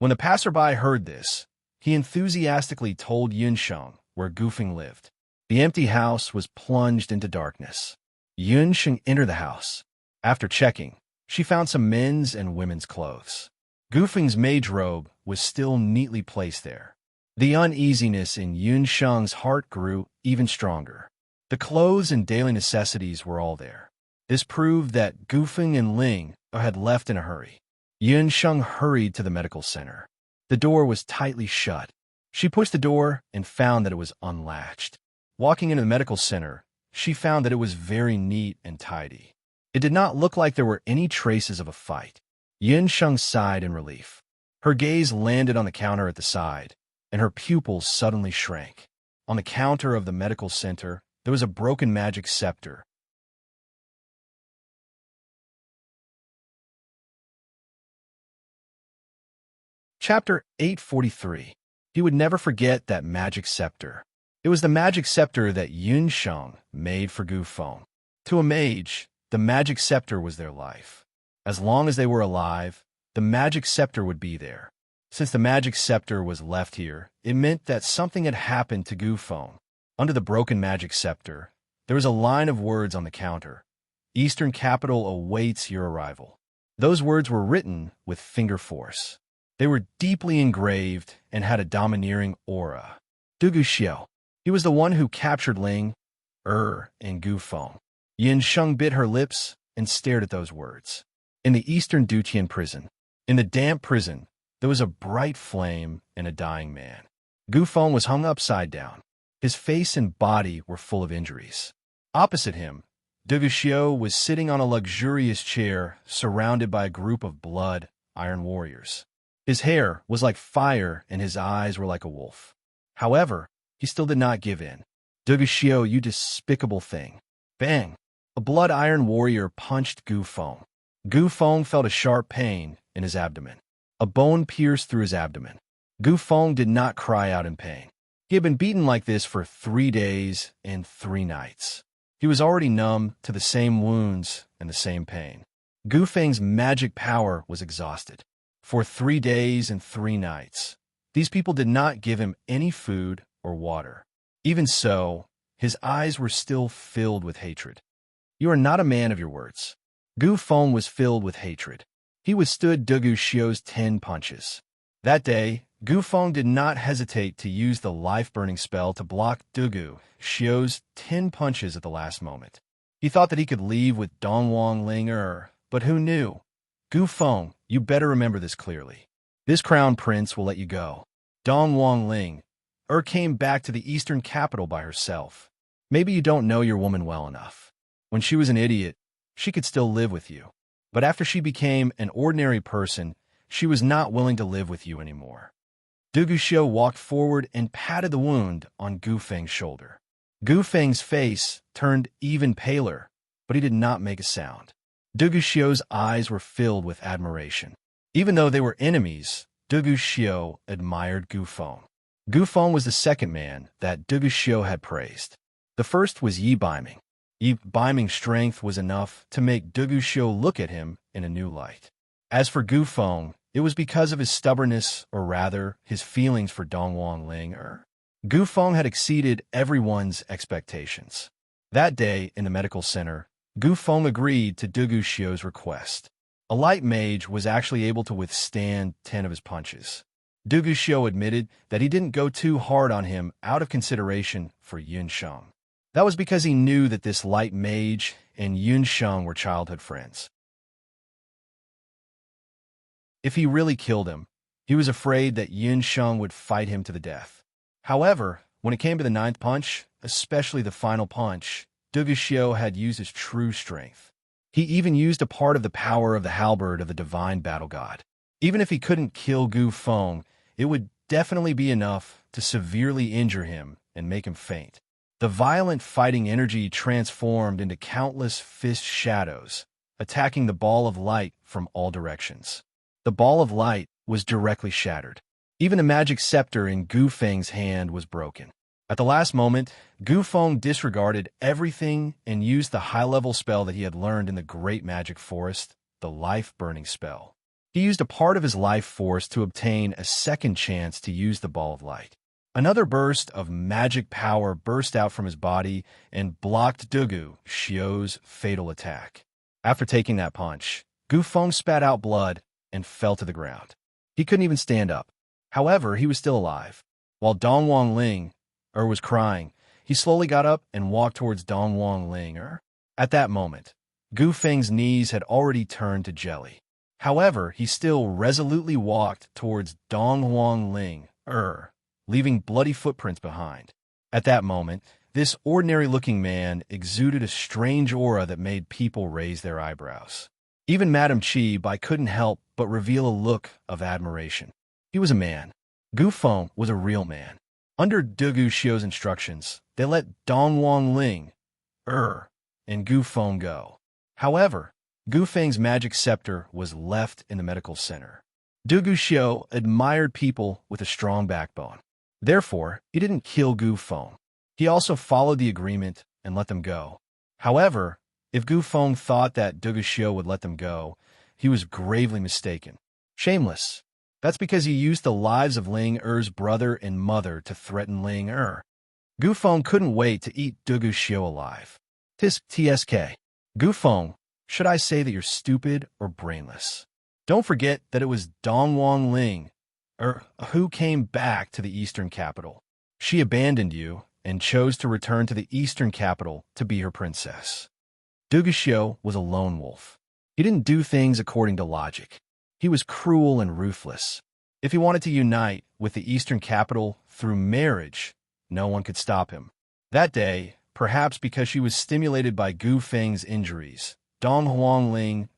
When the passerby heard this, he enthusiastically told Yunsheng where Gufeng lived. The empty house was plunged into darkness. Yunsheng entered the house. After checking, she found some men's and women's clothes. Gufeng's mage robe was still neatly placed there. The uneasiness in Yunsheng's heart grew even stronger. The clothes and daily necessities were all there. This proved that Gufeng and Ling had left in a hurry. Yunsheng hurried to the medical center. The door was tightly shut. She pushed the door and found that it was unlatched. Walking into the medical center, she found that it was very neat and tidy. It did not look like there were any traces of a fight. Yunsheng sighed in relief. Her gaze landed on the counter at the side, and her pupils suddenly shrank. On the counter of the medical center, there was a broken magic scepter. Chapter 843. He would never forget that magic scepter. It was the magic scepter that Yunsheng made for Gufeng. To a mage, the magic scepter was their life. As long as they were alive, the magic scepter would be there. Since the magic scepter was left here, it meant that something had happened to Gufeng. Under the broken magic scepter, there was a line of words on the counter. "Eastern capital awaits your arrival." Those words were written with finger force. They were deeply engraved and had a domineering aura. Dugu Xiao. He was the one who captured Ling, and Gufeng. Yunsheng bit her lips and stared at those words. In the eastern Duqian prison, in the damp prison, there was a bright flame and a dying man. Gufeng was hung upside down. His face and body were full of injuries. Opposite him, Dugu Xiao was sitting on a luxurious chair surrounded by a group of blood iron warriors. His hair was like fire and his eyes were like a wolf. However, he still did not give in. "Dugu Xiao, you despicable thing." Bang! A blood iron warrior punched Gufeng. Gufeng felt a sharp pain in his abdomen. A bone pierced through his abdomen. Gufeng did not cry out in pain. He had been beaten like this for 3 days and 3 nights. He was already numb to the same wounds and the same pain. Gufeng's magic power was exhausted. For 3 days and 3 nights, these people did not give him any food or water. Even so, his eyes were still filled with hatred. "You are not a man of your words." Gufeng was filled with hatred. He withstood Dugu Xiao's 10 punches. That day, Gufeng did not hesitate to use the life-burning spell to block Dugu Xiao's 10 punches at the last moment. He thought that he could leave with Dongwang Ling, but who knew? "Gufeng, you better remember this clearly. This crown prince will let you go. Dongwang Ling, came back to the eastern capital by herself. Maybe you don't know your woman well enough. When she was an idiot, she could still live with you. But after she became an ordinary person, she was not willing to live with you anymore. Duguxiu walked forward and patted the wound on Gu Feng's shoulder. Gu Feng's face turned even paler, but he did not make a sound. Duguxiu's eyes were filled with admiration. Even though they were enemies, Duguxiu admired Gu Feng. Gu Feng was the second man that Duguxiu had praised. The first was Yi Baiming. Yi Baiming's strength was enough to make Duguxiu look at him in a new light. As for Gu Feng, it was because of his stubbornness, or rather, his feelings for Dongwang Ling. Gu Feng had exceeded everyone's expectations. That day, in the medical center, Gu Feng agreed to Duguxiu's request. A light mage was actually able to withstand 10 of his punches. Duguxiu admitted that he didn't go too hard on him out of consideration for Yunsheng. That was because he knew that this light mage and Yunsheng were childhood friends. If he really killed him, he was afraid that Yunsheng would fight him to the death. However, when it came to the 9th punch, especially the final punch, Duguxiu had used his true strength. He even used a part of the power of the halberd of the divine battle god. Even if he couldn't kill Gu Feng, it would definitely be enough to severely injure him and make him faint. The violent fighting energy transformed into countless fist shadows, attacking the ball of light from all directions. The ball of light was directly shattered. Even the magic scepter in Gu Feng's hand was broken. At the last moment, Gu Feng disregarded everything and used the high-level spell that he had learned in the Great Magic Forest, the Life-Burning Spell. He used a part of his life force to obtain a second chance to use the ball of light. Another burst of magic power burst out from his body and blocked Duguxiu's fatal attack. After taking that punch, Gu Feng spat out blood and fell to the ground. He couldn't even stand up. However, he was still alive. While Dongwang Ling was crying, he slowly got up and walked towards Dongwang Ling. At that moment, Gu Feng's knees had already turned to jelly. However, he still resolutely walked towards Dongwang Ling, leaving bloody footprints behind. At that moment, this ordinary-looking man exuded a strange aura that made people raise their eyebrows. Even Madame Chi Bai couldn't help but reveal a look of admiration. He was a man. Gu Feng was a real man. Under Duguxiu's instructions, they let Dongwang Ling, and Gu Feng go. However, Gu Feng's magic scepter was left in the medical center. Duguxiu admired people with a strong backbone. Therefore, he didn't kill Gu Feng. He also followed the agreement and let them go. However, if Gu Feng thought that Duguxiu would let them go, he was gravely mistaken. Shameless. That's because he used the lives of Ling Er's brother and mother to threaten Ling Er. Gu Feng couldn't wait to eat Duguxiu alive. TSK. Gu Feng, should I say that you're stupid or brainless? Don't forget that it was Dongwang Ling, who came back to the eastern capital. She abandoned you and chose to return to the eastern capital to be her princess. Duguxiu was a lone wolf. He didn't do things according to logic. He was cruel and ruthless. If he wanted to unite with the eastern capital through marriage, no one could stop him. That day, perhaps because she was stimulated by Gu Feng's injuries, Dongwang Ling,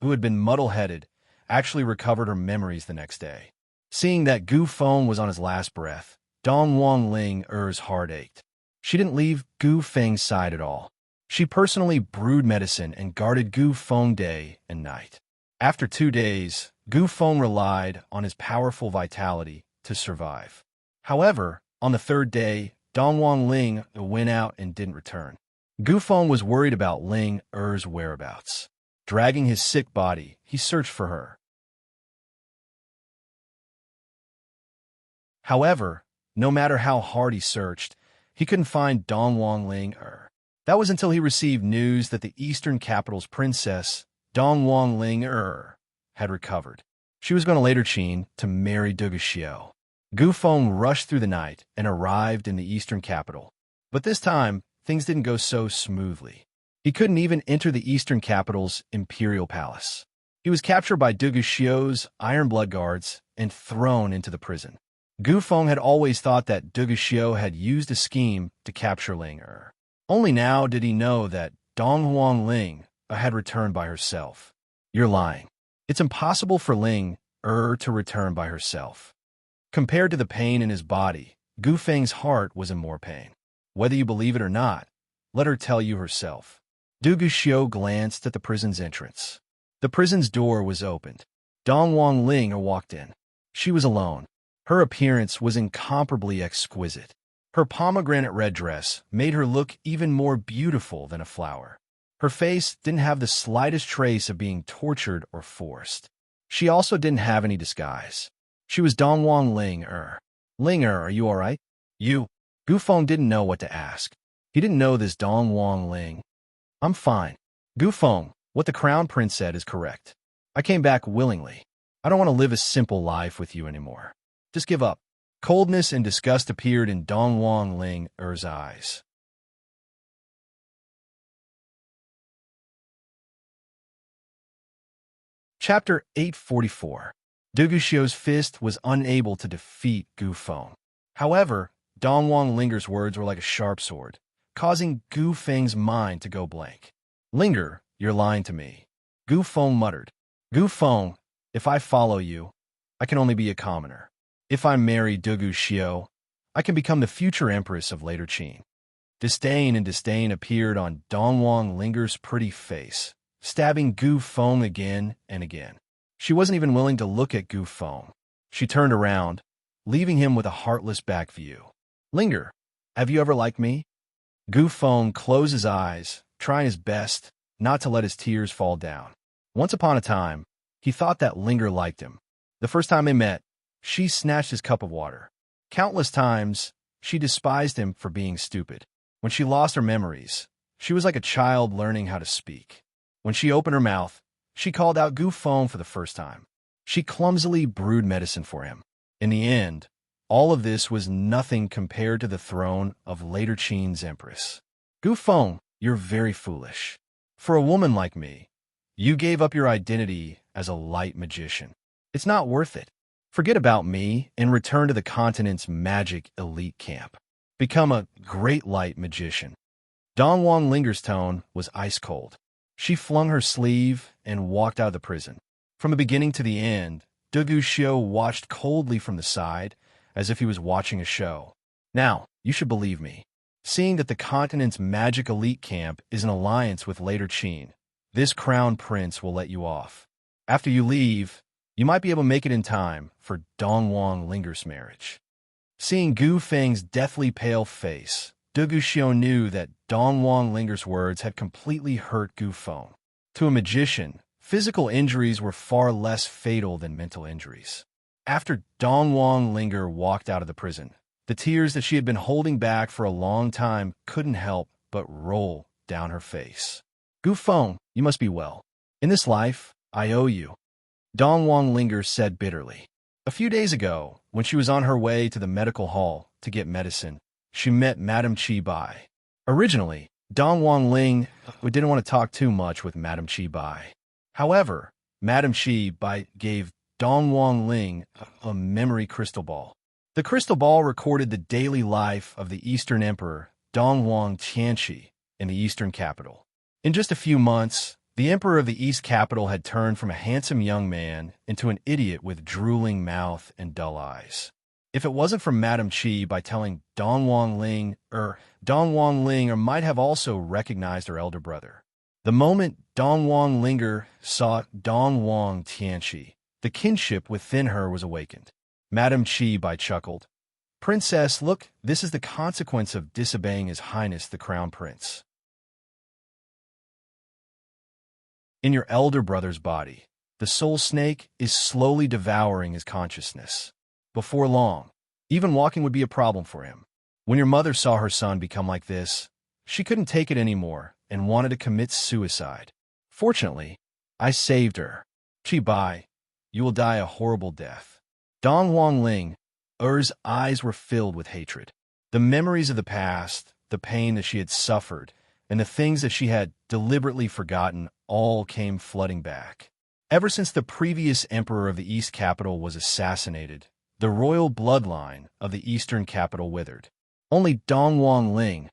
who had been muddle-headed, actually recovered her memories the next day. Seeing that Gu Feng was on his last breath, Dongwang Ling's heart ached. She didn't leave Gu Feng's side at all. She personally brewed medicine and guarded Gu Feng day and night. After 2 days, Gu Feng relied on his powerful vitality to survive. However, on the 3rd day, Dongwang Ling went out and didn't return. Gu Feng was worried about Ling Er's whereabouts. Dragging his sick body, he searched for her. However, no matter how hard he searched, he couldn't find Dongwang Ling Er. That was until he received news that the eastern capital's princess, Dongwang Ling had recovered. She was going to later Qin to marry Duguxiu. Gu Feng rushed through the night and arrived in the eastern capital. But this time, things didn't go so smoothly. He couldn't even enter the eastern capital's imperial palace. He was captured by Duguxiu's Iron Blood Guards and thrown into the prison. Gu Feng had always thought that Dugu Xiu had used a scheme to capture Ling Er. Only now did he know that Dong Huang Ling had returned by herself. You're lying. It's impossible for Ling Er to return by herself. Compared to the pain in his body, Gu Feng's heart was in more pain. Whether you believe it or not, let her tell you herself. Dugu Xiu glanced at the prison's entrance. The prison's door was opened. Dong Huang Ling walked in. She was alone. Her appearance was incomparably exquisite. Her pomegranate red dress made her look even more beautiful than a flower. Her face didn't have the slightest trace of being tortured or forced. She also didn't have any disguise. She was Dong Huang Ling Er. Ling Er, are you all right? You? Gu Feng didn't know what to ask. He didn't know this Dong Huang Ling. I'm fine. Gu Feng, what the crown prince said is correct. I came back willingly. I don't want to live a simple life with you anymore. Just give up. Coldness and disgust appeared in Dong Huang Ling Er's eyes. Chapter 844. Dugu Xiu's fist was unable to defeat Gu Feng. However, Dong Huang Linger's words were like a sharp sword, causing Gu Feng's mind to go blank. Linger, you're lying to me. Gu Feng muttered. Gu Feng, if I follow you, I can only be a commoner. If I marry Dugu Xiu, I can become the future Empress of later Qin. Disdain appeared on Dong Huang Linger's pretty face, stabbing Gu Feng again and again. She wasn't even willing to look at Gu Feng. She turned around, leaving him with a heartless back view. Linger, have you ever liked me? Gu Feng closed his eyes, trying his best not to let his tears fall down. Once upon a time, he thought that Linger liked him. The first time they met, she snatched his cup of water. Countless times, she despised him for being stupid. When she lost her memories, she was like a child learning how to speak. When she opened her mouth, she called out Gu Feng for the first time. She clumsily brewed medicine for him. In the end, all of this was nothing compared to the throne of later Qin's Empress. Gu Feng, you're very foolish. For a woman like me, you gave up your identity as a light magician. It's not worth it. Forget about me and return to the continent's magic elite camp. Become a great light magician. Dong Huang Linger's tone was ice cold. She flung her sleeve and walked out of the prison. From the beginning to the end, Dugu Xiu watched coldly from the side, as if he was watching a show. Now, you should believe me. Seeing that the continent's magic elite camp is in alliance with later Qin, this crown prince will let you off. After you leave, you might be able to make it in time for Dong Huang Linger's marriage. Seeing Gu Feng's deathly pale face, Dugu Xiu knew that Dong Huang Linger's words had completely hurt Gu Feng. To a magician, physical injuries were far less fatal than mental injuries. After Dong Huang Linger walked out of the prison, the tears that she had been holding back for a long time couldn't help but roll down her face. Gu Feng, you must be well. In this life, I owe you. Dong Huang Linger said bitterly. A few days ago, when she was on her way to the medical hall to get medicine, she met Madame Qi Bai. Originally, Dong Huang Ling didn't want to talk too much with Madame Qi Bai. However, Madame Qi Bai gave Dong Huang Ling a memory crystal ball. The crystal ball recorded the daily life of the Eastern Emperor Dong Huang Tianqi in the Eastern capital. In just a few months, the Emperor of the East capital had turned from a handsome young man into an idiot with drooling mouth and dull eyes. If it wasn't for Madame Qi Bai telling Dong Huang Ling might have also recognized her elder brother. The moment Dong Huang Linger saw Dong Huang Tianqi, the kinship within her was awakened. Madame Qi Bai chuckled. Princess, look, this is the consequence of disobeying His Highness the Crown Prince. In your elder brother's body, the soul snake is slowly devouring his consciousness. Before long, even walking would be a problem for him. When your mother saw her son become like this, she couldn't take it anymore and wanted to commit suicide. Fortunately, I saved her. Qi Bai, you will die a horrible death. Dong Huang Ling Er's eyes were filled with hatred. The memories of the past, the pain that she had suffered, and the things that she had deliberately forgotten all came flooding back. Ever since the previous emperor of the East capital was assassinated, the royal bloodline of the eastern capital withered. Only Dong Wang Ling,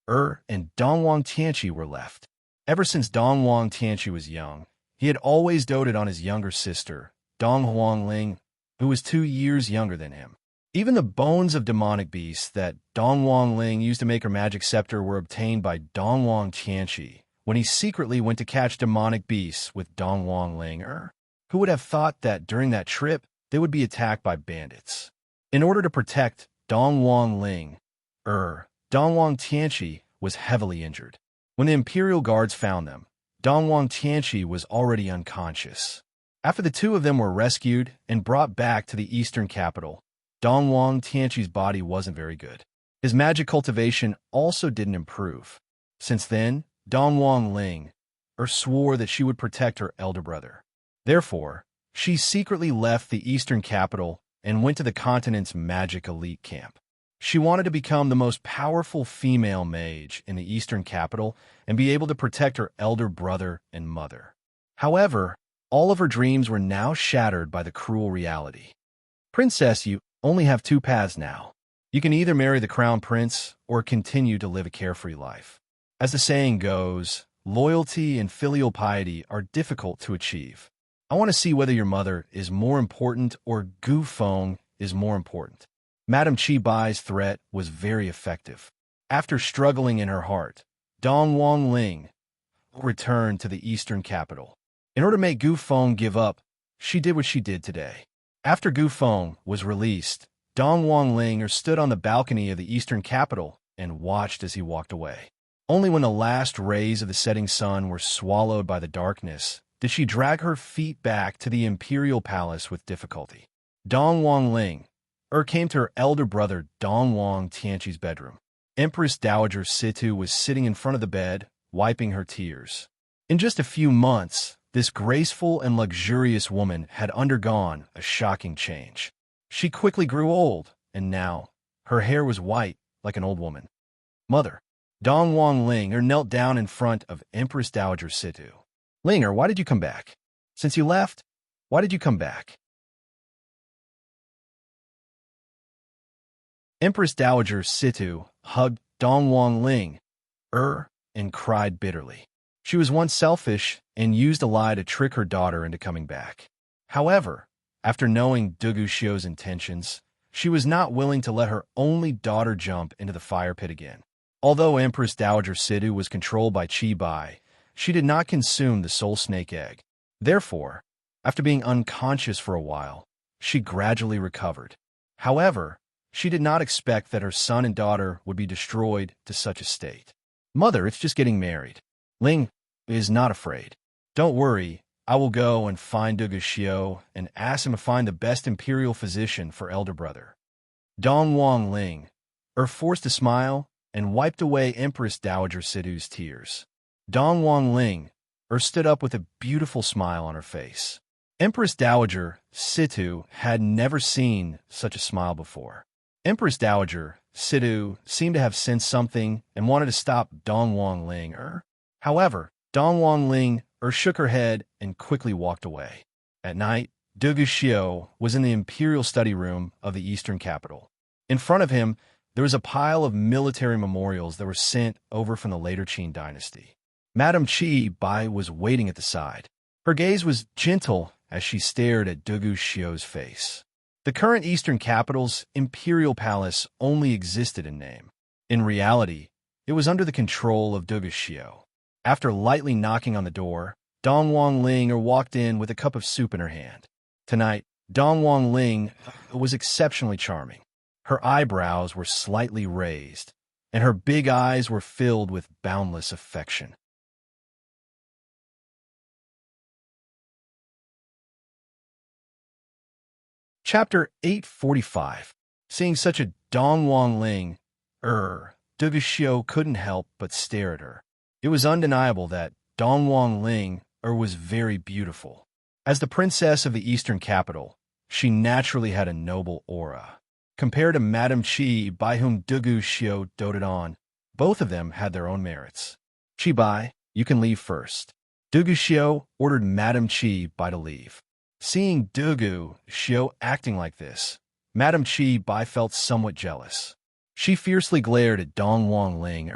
and Dong Wang Tianqi were left. Ever since Dong Wang Tianqi was young, he had always doted on his younger sister, Dong Huang Ling, who was 2 years younger than him. Even the bones of demonic beasts that Dong Wang Ling used to make her magic scepter were obtained by Dong Wang Tianqi when he secretly went to catch demonic beasts with Dong Wang Ling. Who would have thought that during that trip they would be attacked by bandits? In order to protect Dong Wang Ling, Dong Wang Tianqi was heavily injured. When the Imperial Guards found them, Dong Wang Tianqi was already unconscious. After the two of them were rescued and brought back to the eastern capital, Dong Wang Tianqi's body wasn't very good. His magic cultivation also didn't improve. Since then, Dong Wang Ling swore that she would protect her elder brother. Therefore, she secretly left the eastern capital and went to the continent's magic elite camp. She wanted to become the most powerful female mage in the eastern capital and be able to protect her elder brother and mother. However, all of her dreams were now shattered by the cruel reality. Princess, you only have 2 paths now. You can either marry the crown prince or continue to live a carefree life. As the saying goes, loyalty and filial piety are difficult to achieve. I want to see whether your mother is more important or Gu Feng is more important. Madame Qi Bai's threat was very effective. After struggling in her heart, Dong Wang Ling returned to the eastern capital. In order to make Gu Feng give up, she did what she did today. After Gu Feng was released, Dong Wang Ling stood on the balcony of the eastern capital and watched as he walked away. Only when the last rays of the setting sun were swallowed by the darkness did she drag her feet back to the imperial palace with difficulty. Dong Wang Ling came to her elder brother Dong Wang Tianqi's bedroom. Empress Dowager Situ was sitting in front of the bed, wiping her tears. In just a few months, this graceful and luxurious woman had undergone a shocking change. She quickly grew old, and now her hair was white like an old woman. Mother. Dong Wang Ling knelt down in front of Empress Dowager Situ. Linger, why did you come back? Since you left, why did you come back? Empress Dowager Situ hugged Dong Wang Ling, and cried bitterly. She was once selfish and used a lie to trick her daughter into coming back. However, after knowing Dugu Xiu's intentions, she was not willing to let her only daughter jump into the fire pit again. Although Empress Dowager Situ was controlled by Qi Bai, she did not consume the soul snake egg. Therefore, after being unconscious for a while, she gradually recovered. However, she did not expect that her son and daughter would be destroyed to such a state. Mother, it's just getting married. Ling is not afraid. Don't worry, I will go and find Dugu Xiu and ask him to find the best imperial physician for elder brother. Dong Wang Ling forced a smile and wiped away Empress Dowager Situ's tears. Dong Wang Ling stood up with a beautiful smile on her face. Empress Dowager Situ had never seen such a smile before. Empress Dowager Situ seemed to have sensed something and wanted to stop Dong Wang Ling. However, Dong Wang Ling shook her head and quickly walked away. At night, Dugu Xiu was in the imperial study room of the eastern capital. In front of him, there was a pile of military memorials that were sent over from the later Qin dynasty. Madame Qi Bai was waiting at the side. Her gaze was gentle as she stared at Dugu Xiu's face. The current eastern capital's imperial palace only existed in name. In reality, it was under the control of Dugu Xiu. After lightly knocking on the door, Dong Wang Ling walked in with a cup of soup in her hand. Tonight, Dong Wang Ling was exceptionally charming. Her eyebrows were slightly raised, and her big eyes were filled with boundless affection. Chapter 845. Seeing such a Dong Wang Ling, Dugu Xiu couldn't help but stare at her. It was undeniable that Dong Wang Ling was very beautiful. As the princess of the eastern capital, she naturally had a noble aura. Compared to Madame Qi, by whom Dugu Xiu doted on, both of them had their own merits. Qi Bai, you can leave first. Dugu Xiu ordered Madame Qi Bai to leave. Seeing Dugu Xiu acting like this, Madame Chi Bai felt somewhat jealous. She fiercely glared at Dong Wang Ling.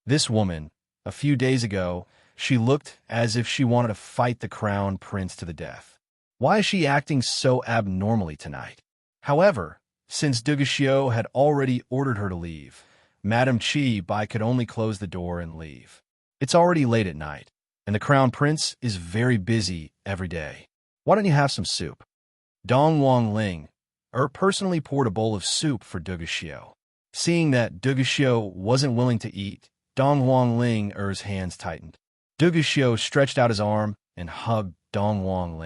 This woman, a few days ago, she looked as if she wanted to fight the crown prince to the death. Why is she acting so abnormally tonight? However, since Duguxiu had already ordered her to leave, Madame Chi Bai could only close the door and leave. It's already late at night, and the crown prince is very busy every day. Why don't you have some soup? Dong Wang Ling personally poured a bowl of soup for Duguxiu. Seeing that Duguxiu wasn't willing to eat, Dong Wang Ling's hands tightened. Duguxiu stretched out his arm and hugged Dong Wang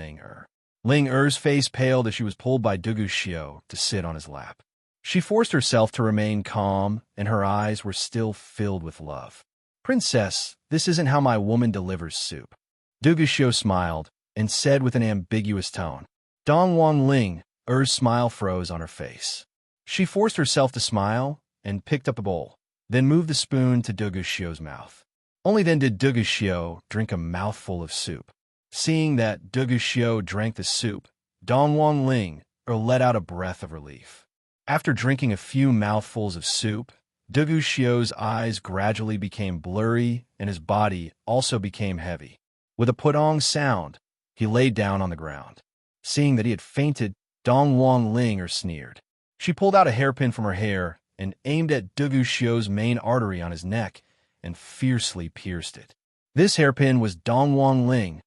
Ling's face paled as she was pulled by Duguxiu to sit on his lap. She forced herself to remain calm, and her eyes were still filled with love. Princess, this isn't how my woman delivers soup. Duguxiu smiled and said with an ambiguous tone. Dong Wang Ling's smile froze on her face. She forced herself to smile and picked up a bowl, then moved the spoon to Duguxiu's mouth. Only then did Duguxiu drink a mouthful of soup. Seeing that Duguxiu drank the soup, Dong Wang Ling let out a breath of relief. After drinking a few mouthfuls of soup, Duguxiu's eyes gradually became blurry and his body also became heavy. With a putong sound, he laid down on the ground. Seeing that he had fainted, Dong Wang Ling sneered. She pulled out a hairpin from her hair and aimed at Duguxiu's main artery on his neck and fiercely pierced it. This hairpin was Dong Wang Ling's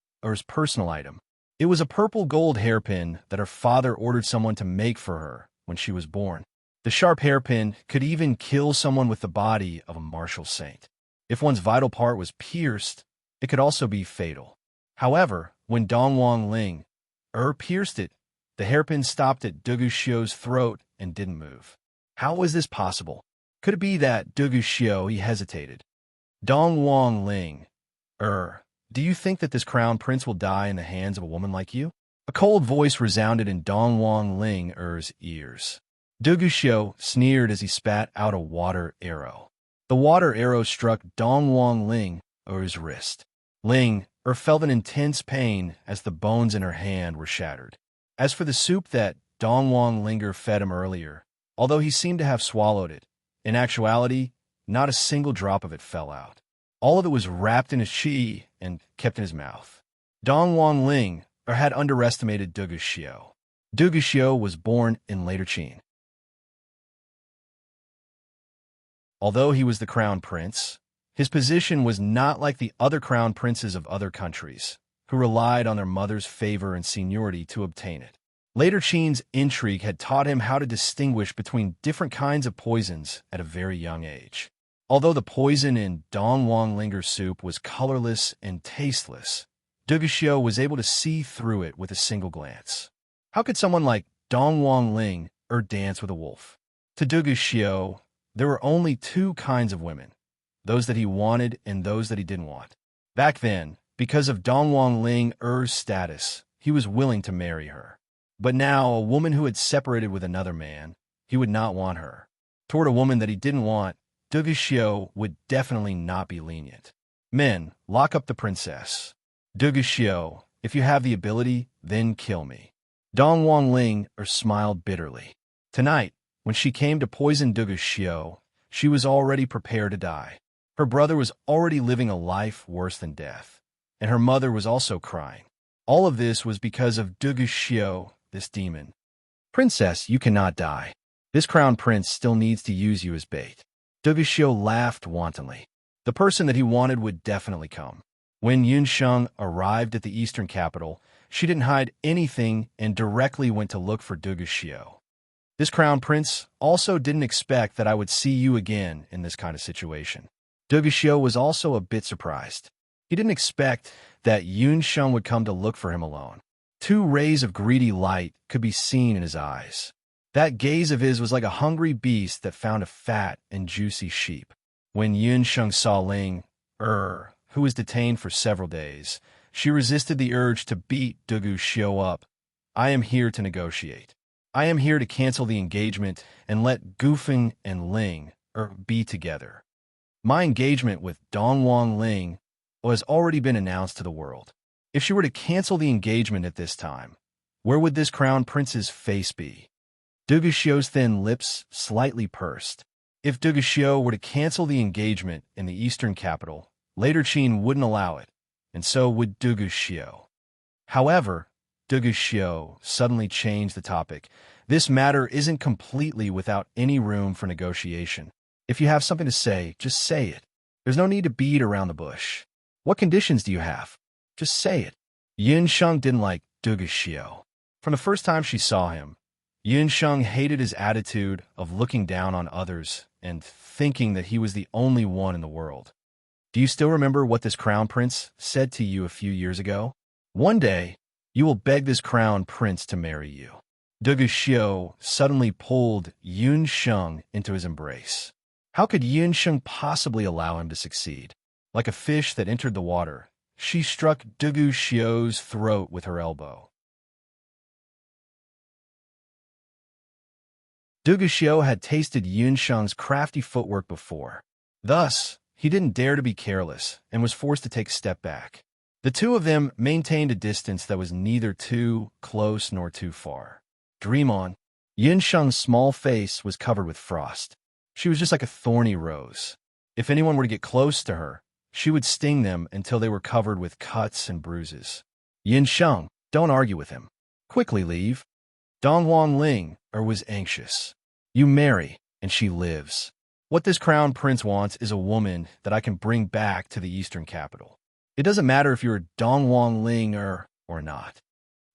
personal item. It was a purple gold hairpin that her father ordered someone to make for her when she was born. The sharp hairpin could even kill someone with the body of a martial saint. If one's vital part was pierced, it could also be fatal. However, when Dong Wang Ling pierced it, the hairpin stopped at Duguxiu's throat and didn't move. How was this possible? Could it be that Duguxiu hesitated? Dong Wang Ling, do you think that this crown prince will die in the hands of a woman like you? A cold voice resounded in Dong Wang Ling's ears. Duguxiu sneered as he spat out a water arrow. The water arrow struck Dong Wang Ling's wrist. Ling felt an intense pain as the bones in her hand were shattered. As for the soup that Dong Wang Ling fed him earlier, although he seemed to have swallowed it, in actuality, not a single drop of it fell out. All of it was wrapped in his chi and kept in his mouth. Dong Wang Ling had underestimated Duguxiu. Duguxiu was born in later Qin. Although he was the crown prince, his position was not like the other crown princes of other countries, who relied on their mother's favor and seniority to obtain it. Later Qin's intrigue had taught him how to distinguish between different kinds of poisons at a very young age. Although the poison in Dong Wang Ling's soup was colorless and tasteless, Duguxiu was able to see through it with a single glance. How could someone like Dong Wang Ling dance with a wolf? To Duguxiu, there were only two kinds of women, those that he wanted and those that he didn't want. Back then, because of Dong Wang Ling's status, he was willing to marry her. But now, a woman who had separated with another man, he would not want her. Toward a woman that he didn't want, Duguxiu would definitely not be lenient. Men, lock up the princess. Duguxiu, if you have the ability, then kill me. Dong Wang Ling smiled bitterly. Tonight, when she came to poison Duguxiu, she was already prepared to die. Her brother was already living a life worse than death, and her mother was also crying. All of this was because of Duguxiu, this demon. Princess, you cannot die. This crown prince still needs to use you as bait. Duguxiu laughed wantonly. The person that he wanted would definitely come. When Yunsheng arrived at the eastern capital, she didn't hide anything and directly went to look for Duguxiu. This crown prince also didn't expect that I would see you again in this kind of situation. Duguxiu was also a bit surprised. He didn't expect that Yunsheng would come to look for him alone. Two rays of greedy light could be seen in his eyes. That gaze of his was like a hungry beast that found a fat and juicy sheep. When Yunsheng saw Ling, who was detained for several days, she resisted the urge to beat Duguxiu up. I am here to negotiate. I am here to cancel the engagement and let Gufeng and Ling be together. My engagement with Dong Wang Ling has already been announced to the world. If she were to cancel the engagement at this time, where would this crown prince's face be? Duguxiu's thin lips slightly pursed. If Duguxiu were to cancel the engagement in the eastern capital, later Qin wouldn't allow it, and so would Duguxiu. However, Duguxiu suddenly changed the topic. This matter isn't completely without any room for negotiation. If you have something to say, just say it. There's no need to beat around the bush. What conditions do you have? Just say it. Yunsheng didn't like Duguxiu. From the first time she saw him, Yunsheng hated his attitude of looking down on others and thinking that he was the only one in the world. Do you still remember what this crown prince said to you a few years ago? One day, you will beg this crown prince to marry you. Duguxiu suddenly pulled Yunsheng into his embrace. How could Yunsheng possibly allow him to succeed? Like a fish that entered the water, she struck Duguxiu's throat with her elbow. Duguxiu had tasted Yunsheng's crafty footwork before. Thus, he didn't dare to be careless and was forced to take a step back. The two of them maintained a distance that was neither too close nor too far. Dream on. Yunsheng's small face was covered with frost. She was just like a thorny rose. If anyone were to get close to her, she would sting them until they were covered with cuts and bruises. Yunsheng, don't argue with him. Quickly leave. Dongwang Ling was anxious. You marry, and she lives. What this crown prince wants is a woman that I can bring back to the eastern capital. It doesn't matter if you're Dongwang Ling or not.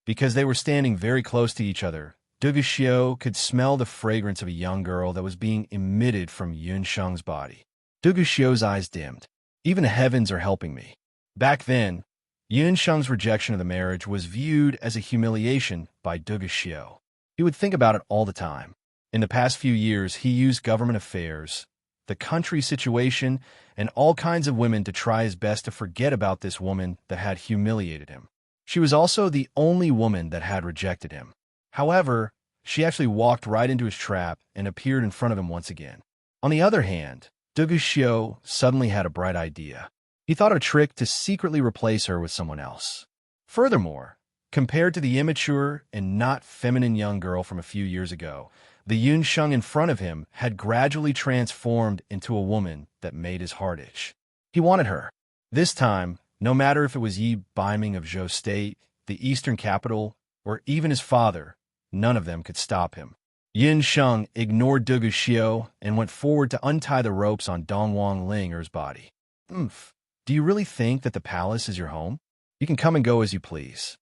Because they were standing very close to each other, Duguxiu could smell the fragrance of a young girl that was being emitted from Yunsheng's body. Duguxiu's eyes dimmed. Even the heavens are helping me. Back then, Yunsheng's rejection of the marriage was viewed as a humiliation by Duguxiu. He would think about it all the time. In the past few years, he used government affairs, the country situation, and all kinds of women to try his best to forget about this woman that had humiliated him. She was also the only woman that had rejected him. However, she actually walked right into his trap and appeared in front of him once again. On the other hand, Duguxiu suddenly had a bright idea. He thought of a trick to secretly replace her with someone else. Furthermore, compared to the immature and not feminine young girl from a few years ago, the Yunsheng in front of him had gradually transformed into a woman that made his heart itch. He wanted her. This time, no matter if it was Yi Baiming of Zhou State, the eastern capital, or even his father, none of them could stop him. Yunsheng ignored Duguxiu and went forward to untie the ropes on Dongwang Ling's body. Do you really think that the palace is your home? You can come and go as you please.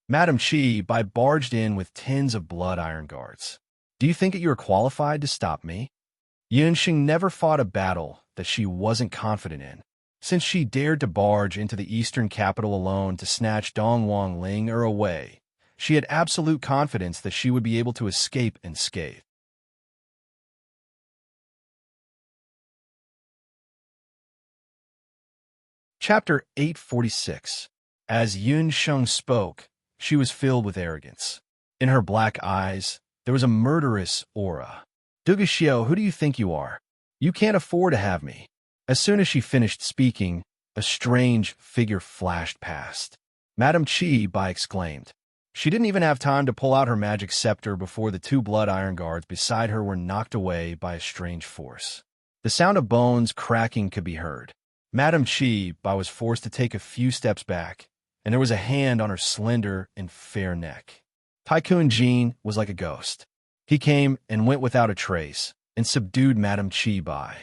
Madam Qi barged in with tens of blood iron guards. Do you think that you are qualified to stop me? Yunsheng never fought a battle that she wasn't confident in. Since she dared to barge into the eastern capital alone to snatch Dongwang Ling away, she had absolute confidence that she would be able to escape unscathed. Chapter 846. As Yunsheng spoke, she was filled with arrogance. In her black eyes, there was a murderous aura. Duguxiu, who do you think you are? You can't afford to have me. As soon as she finished speaking, a strange figure flashed past. Madam Qi exclaimed. She didn't even have time to pull out her magic scepter before the two blood iron guards beside her were knocked away by a strange force. The sound of bones cracking could be heard. Madam Qi was forced to take a few steps back, and there was a hand on her slender and fair neck. Tycoon Jean was like a ghost. He came and went without a trace and subdued Madam Qi.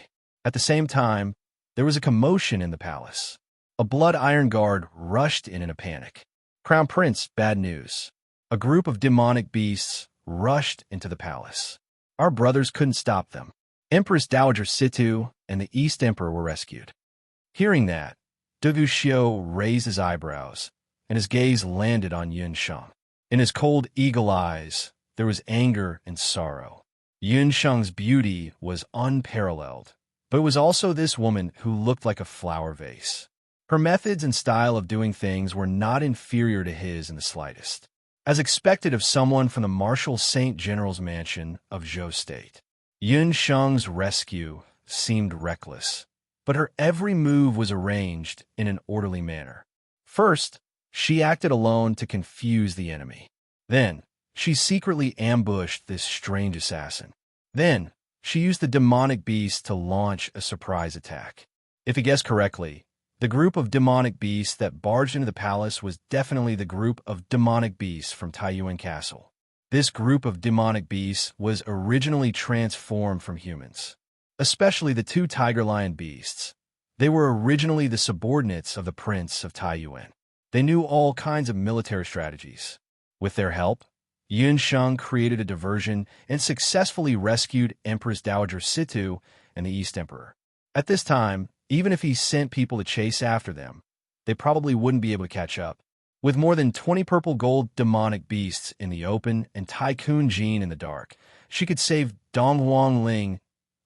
At the same time, there was a commotion in the palace. A blood iron guard rushed in a panic. Crown Prince, bad news. A group of demonic beasts rushed into the palace. Our brothers couldn't stop them. Empress Dowager Situ and the East Emperor were rescued. Hearing that, Duguxiu raised his eyebrows, and his gaze landed on Yunsheng. In his cold eagle eyes, there was anger and sorrow. Yunsheng's beauty was unparalleled, but it was also this woman who looked like a flower vase. Her methods and style of doing things were not inferior to his in the slightest, as expected of someone from the Marshal Saint General's mansion of Zhou State. Yunsheng's rescue seemed reckless, but her every move was arranged in an orderly manner. First, she acted alone to confuse the enemy. Then, She secretly ambushed this strange assassin. Then, she used the demonic beast to launch a surprise attack. If he guessed correctly, the group of demonic beasts that barged into the palace was definitely the group of demonic beasts from Taiyuan Castle. This group of demonic beasts was originally transformed from humans, especially the two tiger-lion beasts. They were originally the subordinates of the Prince of Taiyuan. They knew all kinds of military strategies. With their help, Yun Sheng created a diversion and successfully rescued Empress Dowager Situ and the East Emperor. At this time, even if he sent people to chase after them, they probably wouldn't be able to catch up. With more than 20 purple gold demonic beasts in the open and Tycoon Jean in the dark, she could save Donghuang Ling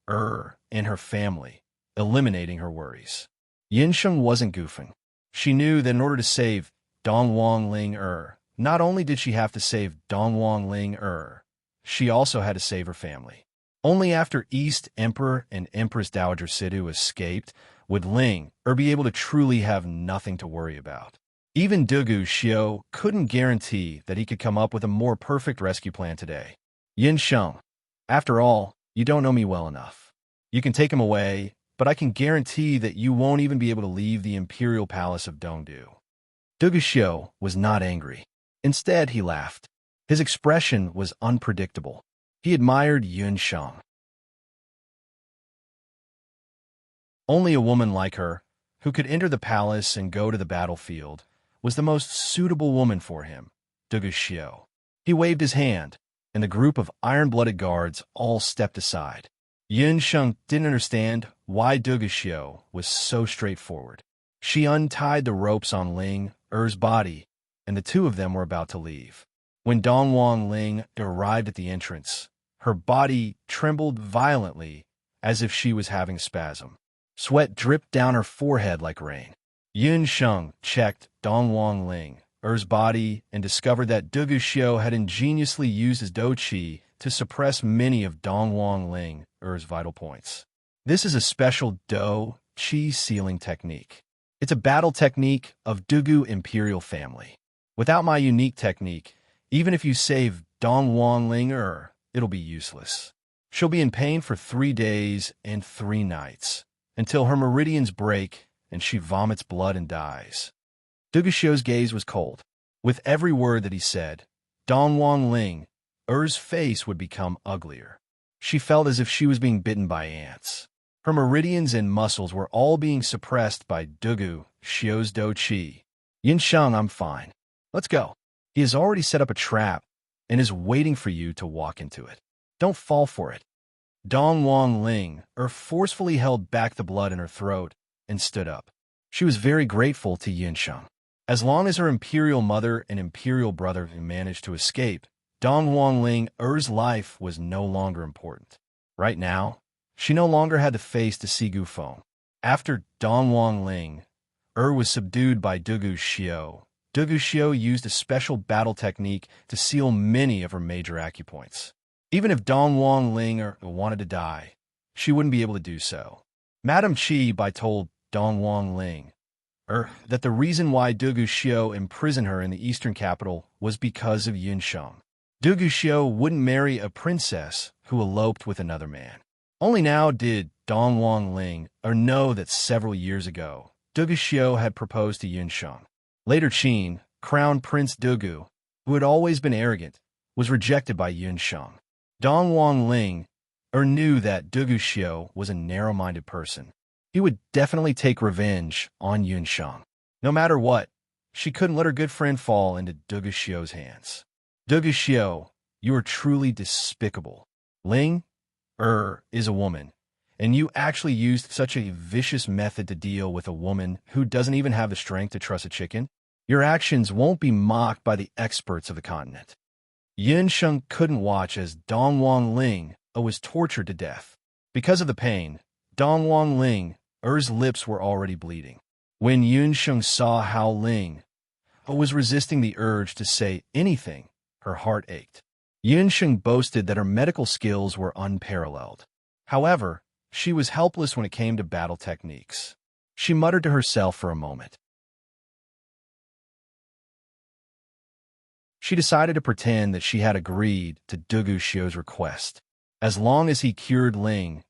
and her family, eliminating her worries. Yin Sheng wasn't goofing. She knew that in order to save Donghuang Ling not only did she have to save Donghuang Ling she also had to save her family. Only after East Emperor and Empress Dowager Situ escaped would Ling be able to truly have nothing to worry about. Even Dugu Xiao couldn't guarantee that he could come up with a more perfect rescue plan today. Yin Sheng, after all, you don't know me well enough. You can take him away, but I can guarantee that you won't even be able to leave the imperial palace of Dongdu. Dugu Xiao was not angry. Instead, he laughed. His expression was unpredictable. He admired Yun Sheng. Only a woman like her, who could enter the palace and go to the battlefield, was the most suitable woman for him, Dugu Xiao. He waved his hand, and the group of iron-blooded guards all stepped aside. Yun Sheng didn't understand why Dugu Xiao was so straightforward. She untied the ropes on Ling's body, and the two of them were about to leave. When Donghuang Ling arrived at the entrance, her body trembled violently as if she was having a spasm. Sweat dripped down her forehead like rain. Yun Sheng checked Donghuang Ling's body and discovered that Dugu Xiao had ingeniously used his dou qi to suppress many of Donghuang Ling's vital points. This is a special dou qi sealing technique. It's a battle technique of Dugu imperial family. Without my unique technique, even if you save Donghuang Ling it'll be useless. She'll be in pain for 3 days and 3 nights, until her meridians break and she vomits blood and dies. Dugu Xiao's gaze was cold. With every word that he said, Donghuang Ling's face would become uglier. She felt as if she was being bitten by ants. Her meridians and muscles were all being suppressed by Dugu Xiao's dou qi. Yin Sheng, I'm fine. Let's go. He has already set up a trap and is waiting for you to walk into it. Don't fall for it. Donghuang Ling forcefully held back the blood in her throat and stood up. She was very grateful to Yin Sheng. As long as her imperial mother and imperial brother managed to escape, Donghuang Ling's life was no longer important. Right now, she no longer had to face the Sigu Feng. After Donghuang Ling was subdued by Dugu Xiao used a special battle technique to seal many of her major acupoints. Even if Donghuang Ling wanted to die, she wouldn't be able to do so. Madame Qi told Donghuang Ling that the reason why Dugu Xiao imprisoned her in the eastern capital was because of Yin Sheng. Dugu Xiao wouldn't marry a princess who eloped with another man. Only now did Donghuang Ling know that several years ago, Dugu Xiao had proposed to Yin Sheng. Later Qin, Crown Prince Dugu, who had always been arrogant, was rejected by Yin Sheng. Donghuang Ling knew that Dugu Xiao was a narrow-minded person. He would definitely take revenge on Yin Sheng. No matter what, she couldn't let her good friend fall into Dugu Xiao's hands. Dugu Xiao, you are truly despicable. Ling is a woman, and you actually used such a vicious method to deal with a woman who doesn't even have the strength to trust a chicken? Your actions won't be mocked by the experts of the continent. Yin Sheng couldn't watch as Donghuang Ling was tortured to death. Because of the pain, Donghuang Ling's lips were already bleeding. When Yin Sheng saw how Ling was resisting the urge to say anything, her heart ached. Yin Sheng boasted that her medical skills were unparalleled. However, she was helpless when it came to battle techniques. She muttered to herself for a moment. She decided to pretend that she had agreed to Dugu Xiu's request. As long as he cured Ling,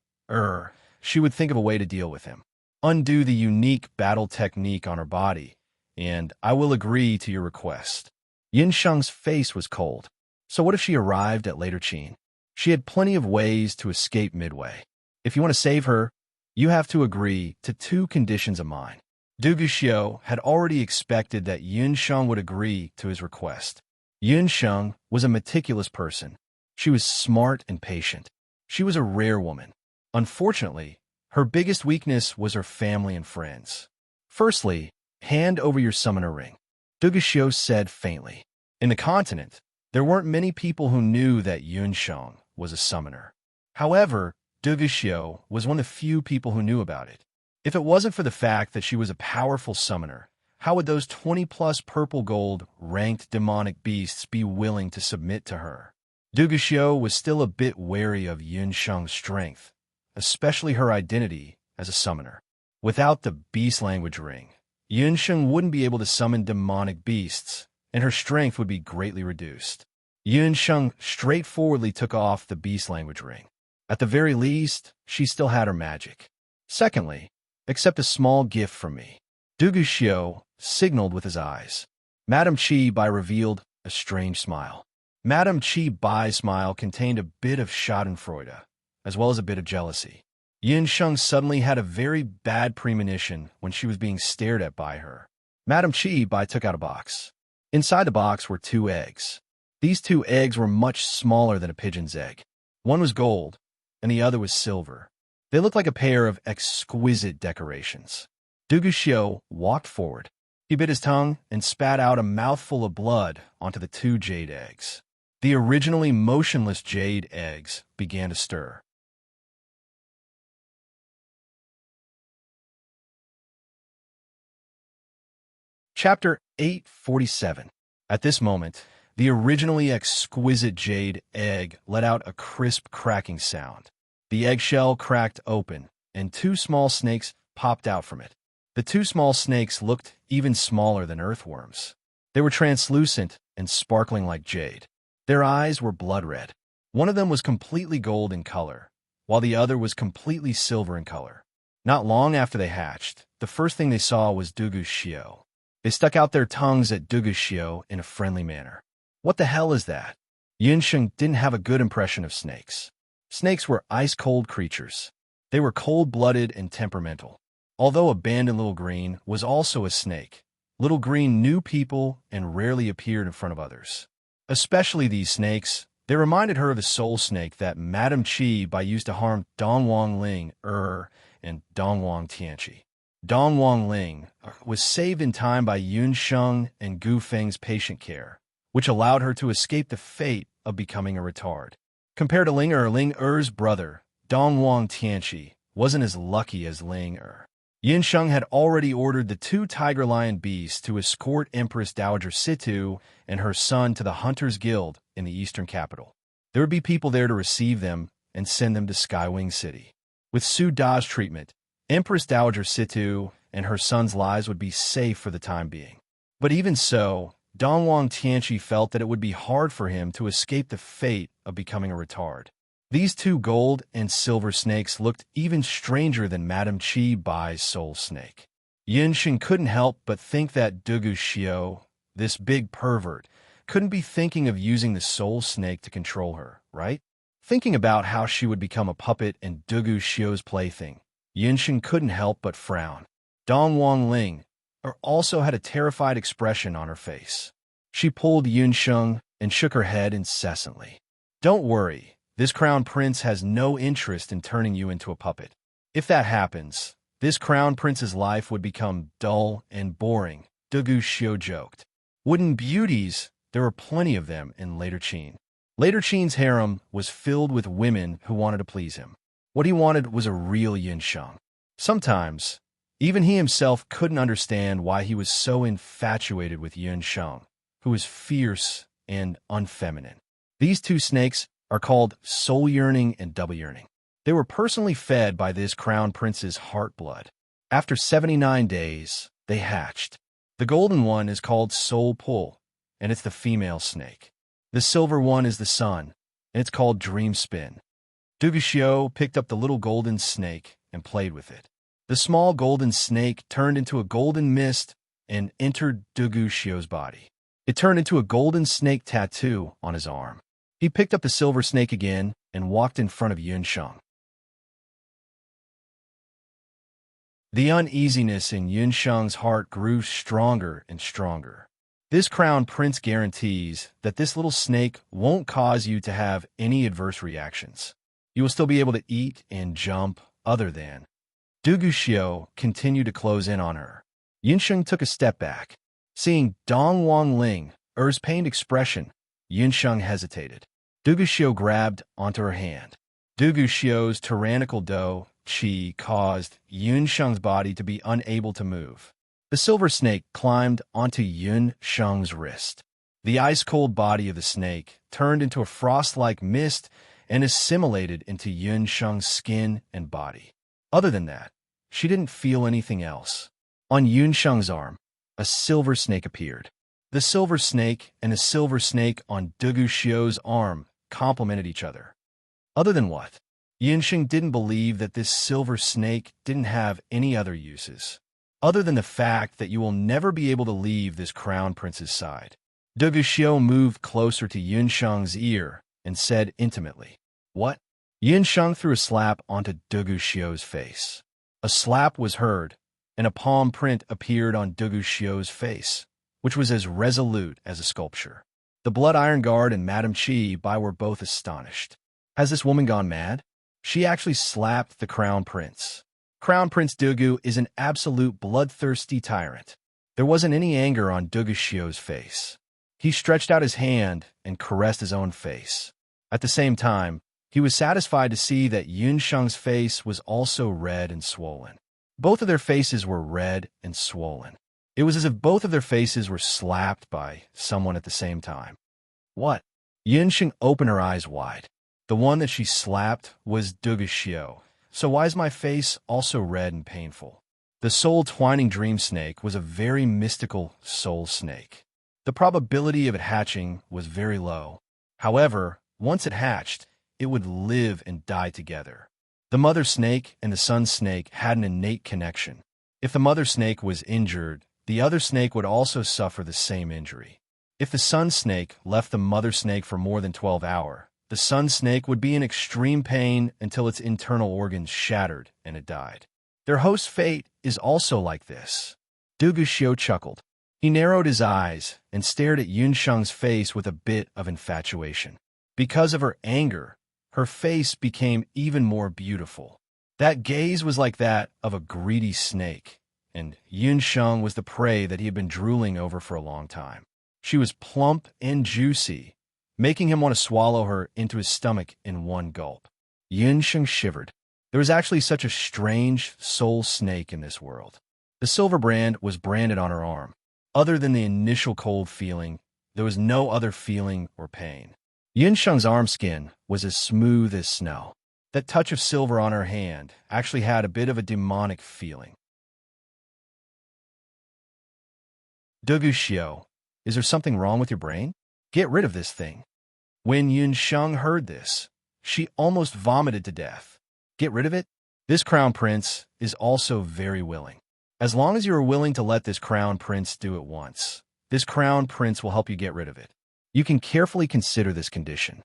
she would think of a way to deal with him. Undo the unique battle technique on her body, and I will agree to your request. Yin Sheng's face was cold. So what if she arrived at later Qin? She had plenty of ways to escape midway. If you want to save her, you have to agree to 2 conditions of mine. Dugu Xiu had already expected that Yin Sheng would agree to his request. Yin Sheng was a meticulous person. She was smart and patient. She was a rare woman. Unfortunately, her biggest weakness was her family and friends. Firstly, hand over your summoner ring, Dugu Xiu said faintly. In the continent, there weren't many people who knew that Yun Sheng was a summoner. However, Dugu Xiu was one of the few people who knew about it. If it wasn't for the fact that she was a powerful summoner, how would those 20-plus purple gold ranked demonic beasts be willing to submit to her? Dugu Xiu was still a bit wary of Yun Sheng's strength, especially her identity as a summoner. Without the beast language ring, Yun Sheng wouldn't be able to summon demonic beasts, and her strength would be greatly reduced. Yun Sheng straightforwardly took off the beast language ring. At the very least, she still had her magic. Secondly, accept a small gift from me. Dugu Xiu signaled with his eyes. Madame Qi Bai revealed a strange smile. Madame Qi Bai's smile contained a bit of schadenfreude, as well as a bit of jealousy. Yin Sheng suddenly had a very bad premonition when she was being stared at by her. Madame Qi Bai took out a box. Inside the box were 2 eggs. These 2 eggs were much smaller than a pigeon's egg. One was gold, and the other was silver. They looked like a pair of exquisite decorations. Dugu Xiu walked forward. He bit his tongue and spat out a mouthful of blood onto the 2 jade eggs. The originally motionless jade eggs began to stir. Chapter 847. At this moment, the originally exquisite jade egg let out a crisp cracking sound. The eggshell cracked open, and 2 small snakes popped out from it. The 2 small snakes looked even smaller than earthworms. They were translucent and sparkling like jade. Their eyes were blood red. One of them was completely gold in color, while the other was completely silver in color. Not long after they hatched, the first thing they saw was Dugu Xiu. They stuck out their tongues at Dugu Xiu in a friendly manner. What the hell is that? Yin Sheng didn't have a good impression of snakes. Snakes were ice-cold creatures. They were cold-blooded and temperamental. Although Abandoned Little Green was also a snake, Little Green knew people and rarely appeared in front of others. Especially these snakes, they reminded her of the soul snake that Madame Qi Bai used to harm Dongwang Ling and Dongwang Tianqi. Dongwang Ling was saved in time by Yun Sheng and Gu Feng's patient care, which allowed her to escape the fate of becoming a retard. Compared to Ling Er's brother, Dongwang Tianqi wasn't as lucky as Ling Er. Yin Sheng had already ordered the 2 tiger lion beasts to escort Empress Dowager Situ and her son to the Hunters Guild in the eastern capital. There would be people there to receive them and send them to Skywing City. With Su Da's treatment, Empress Dowager Situ and her son's lives would be safe for the time being. But even so, Dongwang Tianqi felt that it would be hard for him to escape the fate of becoming a retard. These 2 gold and silver snakes looked even stranger than Madame Qi Bai's soul snake. Yin Sheng couldn't help but think that Dugu Xiu, this big pervert, couldn't be thinking of using the soul snake to control her, right? Thinking about how she would become a puppet and Dugu Xiu's plaything, Yin Sheng couldn't help but frown. Dongwang Ling also had a terrified expression on her face. She pulled Yun Sheng and shook her head incessantly. Don't worry, this crown prince has no interest in turning you into a puppet. If that happens, this crown prince's life would become dull and boring, Dugu Xiu joked. Wooden beauties, there were plenty of them in Later Qin. Later Qin's harem was filled with women who wanted to please him. What he wanted was a real Yin Sheng. Sometimes, even he himself couldn't understand why he was so infatuated with Yun Sheng, who was fierce and unfeminine. These 2 snakes are called Soul Yearning and Double Yearning. They were personally fed by this crown prince's heart blood. After 79 days, they hatched. The golden one is called Soul Pull, and it's the female snake. The silver one is the sun, and it's called Dream Spin. Duguxiu picked up the little golden snake and played with it. The small golden snake turned into a golden mist and entered Duguxiu's body. It turned into a golden snake tattoo on his arm. He picked up the silver snake again and walked in front of Yunsheng. The uneasiness in Yunsheng's heart grew stronger and stronger. This crown prince guarantees that this little snake won't cause you to have any adverse reactions. You will still be able to eat and jump other than. Duguxiu continued to close in on her. Yunsheng took a step back. Seeing Dong Wangling, Er's pained expression, Yunsheng hesitated. Duguxiu grabbed onto her hand. Duguxiu's tyrannical dough qi caused Yunsheng's body to be unable to move. The silver snake climbed onto Yunsheng's wrist. The ice-cold body of the snake turned into a frost-like mist and assimilated into Yunsheng's skin and body. Other than that, she didn't feel anything else. On Yunsheng's arm, a silver snake appeared. The silver snake and a silver snake on Duguxiu's arm complemented each other. Other than what? Yunsheng didn't believe that this silver snake didn't have any other uses, other than the fact that you will never be able to leave this crown prince's side. Duguxiu moved closer to Yunsheng's ear and said intimately, "What?" Yunsheng threw a slap onto Duguxiu's face. A slap was heard, and a palm print appeared on Duguxiu's face, which was as resolute as a sculpture. The Blood Iron Guard and Madame Qi Bai were both astonished. Has this woman gone mad? She actually slapped the Crown Prince. Crown Prince Dugu is an absolute bloodthirsty tyrant. There wasn't any anger on Duguxiu's face. He stretched out his hand and caressed his own face. At the same time, he was satisfied to see that Yunsheng's face was also red and swollen. Both of their faces were red and swollen. It was as if both of their faces were slapped by someone at the same time. What? Yunsheng opened her eyes wide. The one that she slapped was Duguxiu. So why is my face also red and painful? The soul-twining dream snake was a very mystical soul snake. The probability of it hatching was very low. However, once it hatched, it would live and die together. The mother snake and the son snake had an innate connection. If the mother snake was injured, the other snake would also suffer the same injury. If the son snake left the mother snake for more than 12 hours, the son snake would be in extreme pain until its internal organs shattered and it died. Their host's fate is also like this. Duguxiu chuckled. He narrowed his eyes and stared at Yunsheng's face with a bit of infatuation. Because of her anger, her face became even more beautiful. That gaze was like that of a greedy snake, and Yunsheng was the prey that he had been drooling over for a long time. She was plump and juicy, making him want to swallow her into his stomach in one gulp. Yunsheng shivered. There was actually such a strange soul snake in this world. The silver brand was branded on her arm. Other than the initial cold feeling, there was no other feeling or pain. Yunsheng's arm skin was as smooth as snow. That touch of silver on her hand actually had a bit of a demonic feeling. Duguxiu, is there something wrong with your brain? Get rid of this thing. When Yunsheng heard this, she almost vomited to death. Get rid of it? This crown prince is also very willing. As long as you are willing to let this crown prince do it once, this crown prince will help you get rid of it. You can carefully consider this condition.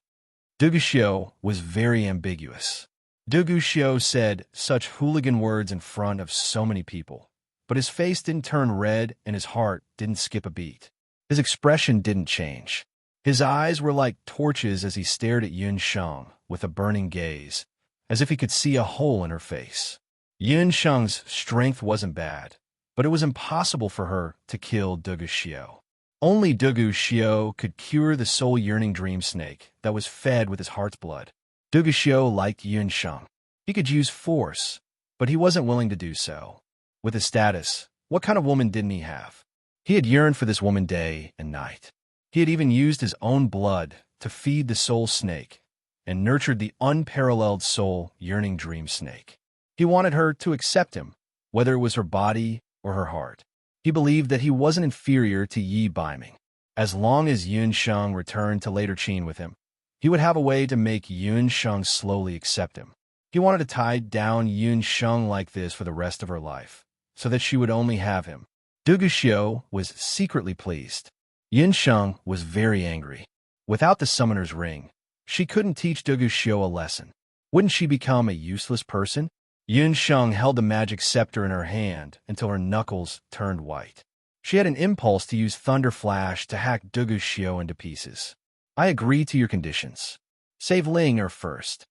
Duguxiu was very ambiguous. Duguxiu said such hooligan words in front of so many people, but his face didn't turn red and his heart didn't skip a beat. His expression didn't change. His eyes were like torches as he stared at Yunsheng with a burning gaze, as if he could see a hole in her face. Yunsheng's strength wasn't bad, but it was impossible for her to kill Duguxiu. Only Duguxiu could cure the soul-yearning dream snake that was fed with his heart's blood. Duguxiu liked Yunsheng. He could use force, but he wasn't willing to do so. With his status, what kind of woman didn't he have? He had yearned for this woman day and night. He had even used his own blood to feed the soul snake and nurtured the unparalleled soul-yearning dream snake. He wanted her to accept him, whether it was her body or her heart. He believed that he wasn't inferior to Yi Baiming. As long as Yun Sheng returned to later Qin with him, he would have a way to make Yun Sheng slowly accept him. He wanted to tie down Yun Sheng like this for the rest of her life, so that she would only have him. Dugu Xiu was secretly pleased. Yun Sheng was very angry. Without the summoner's ring, she couldn't teach Dugu Xiu a lesson. Wouldn't she become a useless person? Yun Sheng held the magic scepter in her hand until her knuckles turned white. She had an impulse to use Thunder Flash to hack Dugu Xiu into pieces. I agree to your conditions. Save Ling first.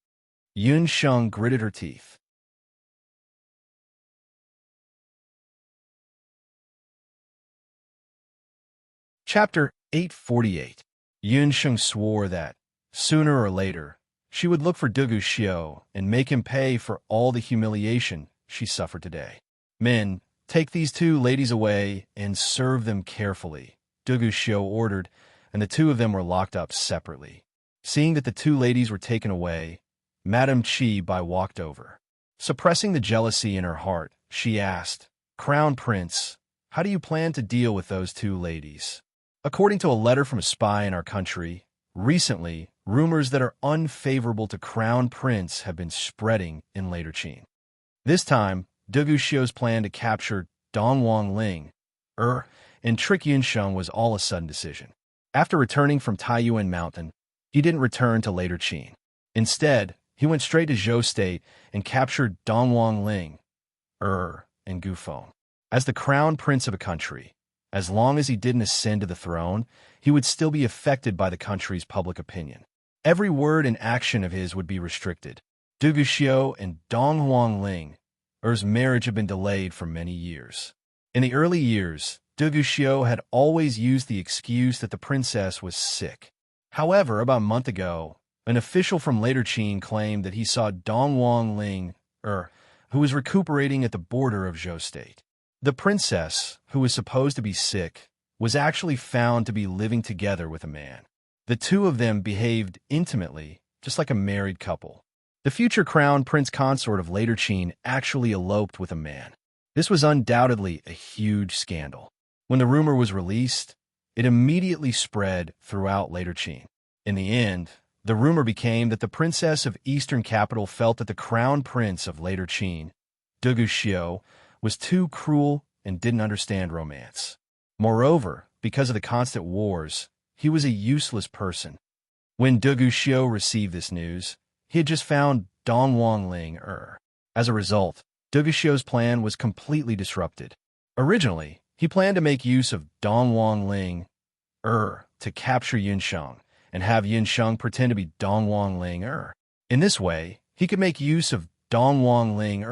Yun Sheng gritted her teeth. Chapter 848. Yun Sheng swore that, sooner or later, she would look for Dugu Xiu and make him pay for all the humiliation she suffered today. Men, take these two ladies away and serve them carefully, Dugu Xiu ordered, and the two of them were locked up separately. Seeing that the two ladies were taken away, Madame Qi Bai walked over. Suppressing the jealousy in her heart, she asked, "Crown Prince, how do you plan to deal with those two ladies?" According to a letter from a spy in our country, recently, rumors that are unfavorable to Crown Prince have been spreading in later Qin. This time, Dugu Xiu's plan to capture Dongwang Ling, and trick Yun Sheng was all a sudden decision. After returning from Taiyuan Mountain, he didn't return to later Qin. Instead, he went straight to Zhou State and captured Dongwang Ling, and Gufeng. As the crown prince of a country, as long as he didn't ascend to the throne, he would still be affected by the country's public opinion. Every word and action of his would be restricted. Dugu Xiu and Dongwang Ling's marriage had been delayed for many years. In the early years, Dugu Xiu had always used the excuse that the princess was sick. However, about a month ago, an official from later Qin claimed that he saw Dongwang Ling, who was recuperating at the border of Zhou State. The princess, who was supposed to be sick, was actually found to be living together with a man. The two of them behaved intimately, just like a married couple. The future crown prince consort of later Qin actually eloped with a man. This was undoubtedly a huge scandal. When the rumor was released, it immediately spread throughout later Qin. In the end, the rumor became that the princess of Eastern Capital felt that the crown prince of later Qin, Dugu Xiu, was too cruel and didn't understand romance. Moreover, because of the constant wars, he was a useless person. When Dugu Xiu received this news, he had just found Dongwang Ling. As a result, Dugu Xiu's plan was completely disrupted. Originally, he planned to make use of Dongwang Ling to capture Yun Sheng and have Yun Sheng pretend to be Dongwang Ling. In this way, he could make use of Dongwang Ling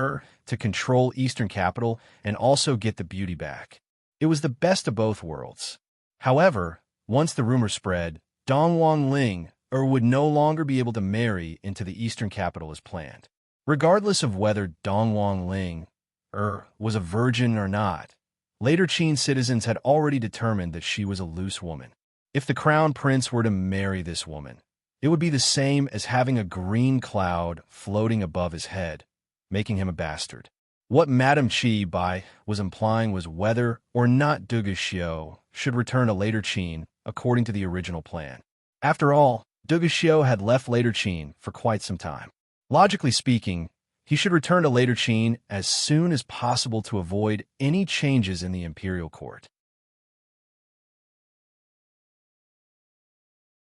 to control Eastern Capital and also get the beauty back. It was the best of both worlds. However, once the rumor spread, Dongwang Ling would no longer be able to marry into the Eastern Capital as planned. Regardless of whether Dongwang Ling was a virgin or not, later Qin citizens had already determined that she was a loose woman. If the crown prince were to marry this woman, it would be the same as having a green cloud floating above his head, making him a bastard. What Madame Qi Bai was implying was whether or not Dugu Xiu should return to later Qin according to the original plan. After all, Dugu Xiu had left later Qin for quite some time. Logically speaking, he should return to later Qin as soon as possible to avoid any changes in the imperial court.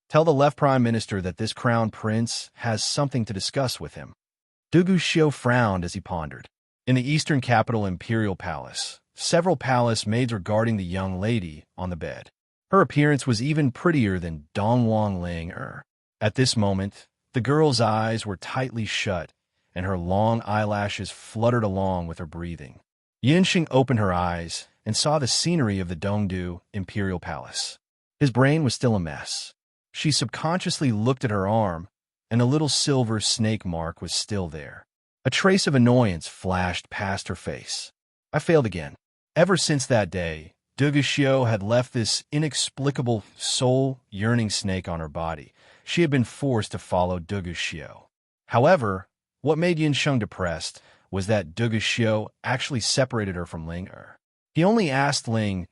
Tell the left prime minister that this crown prince has something to discuss with him. Dugu Xiu frowned as he pondered. In the eastern capital imperial palace, several palace maids were guarding the young lady on the bed. Her appearance was even prettier than Dongwang Ling. At this moment, the girl's eyes were tightly shut, and her long eyelashes fluttered along with her breathing. Yinxing opened her eyes and saw the scenery of the Dongdu imperial palace. His brain was still a mess. She subconsciously looked at her arm, and a little silver snake mark was still there. A trace of annoyance flashed past her face. I failed again. Ever since that day, Dugu Xiu had left this inexplicable, soul-yearning snake on her body. She had been forced to follow Dugu Xiu. However, what made Yinsheng depressed was that Dugu Xiu actually separated her from Ling. He only asked Ling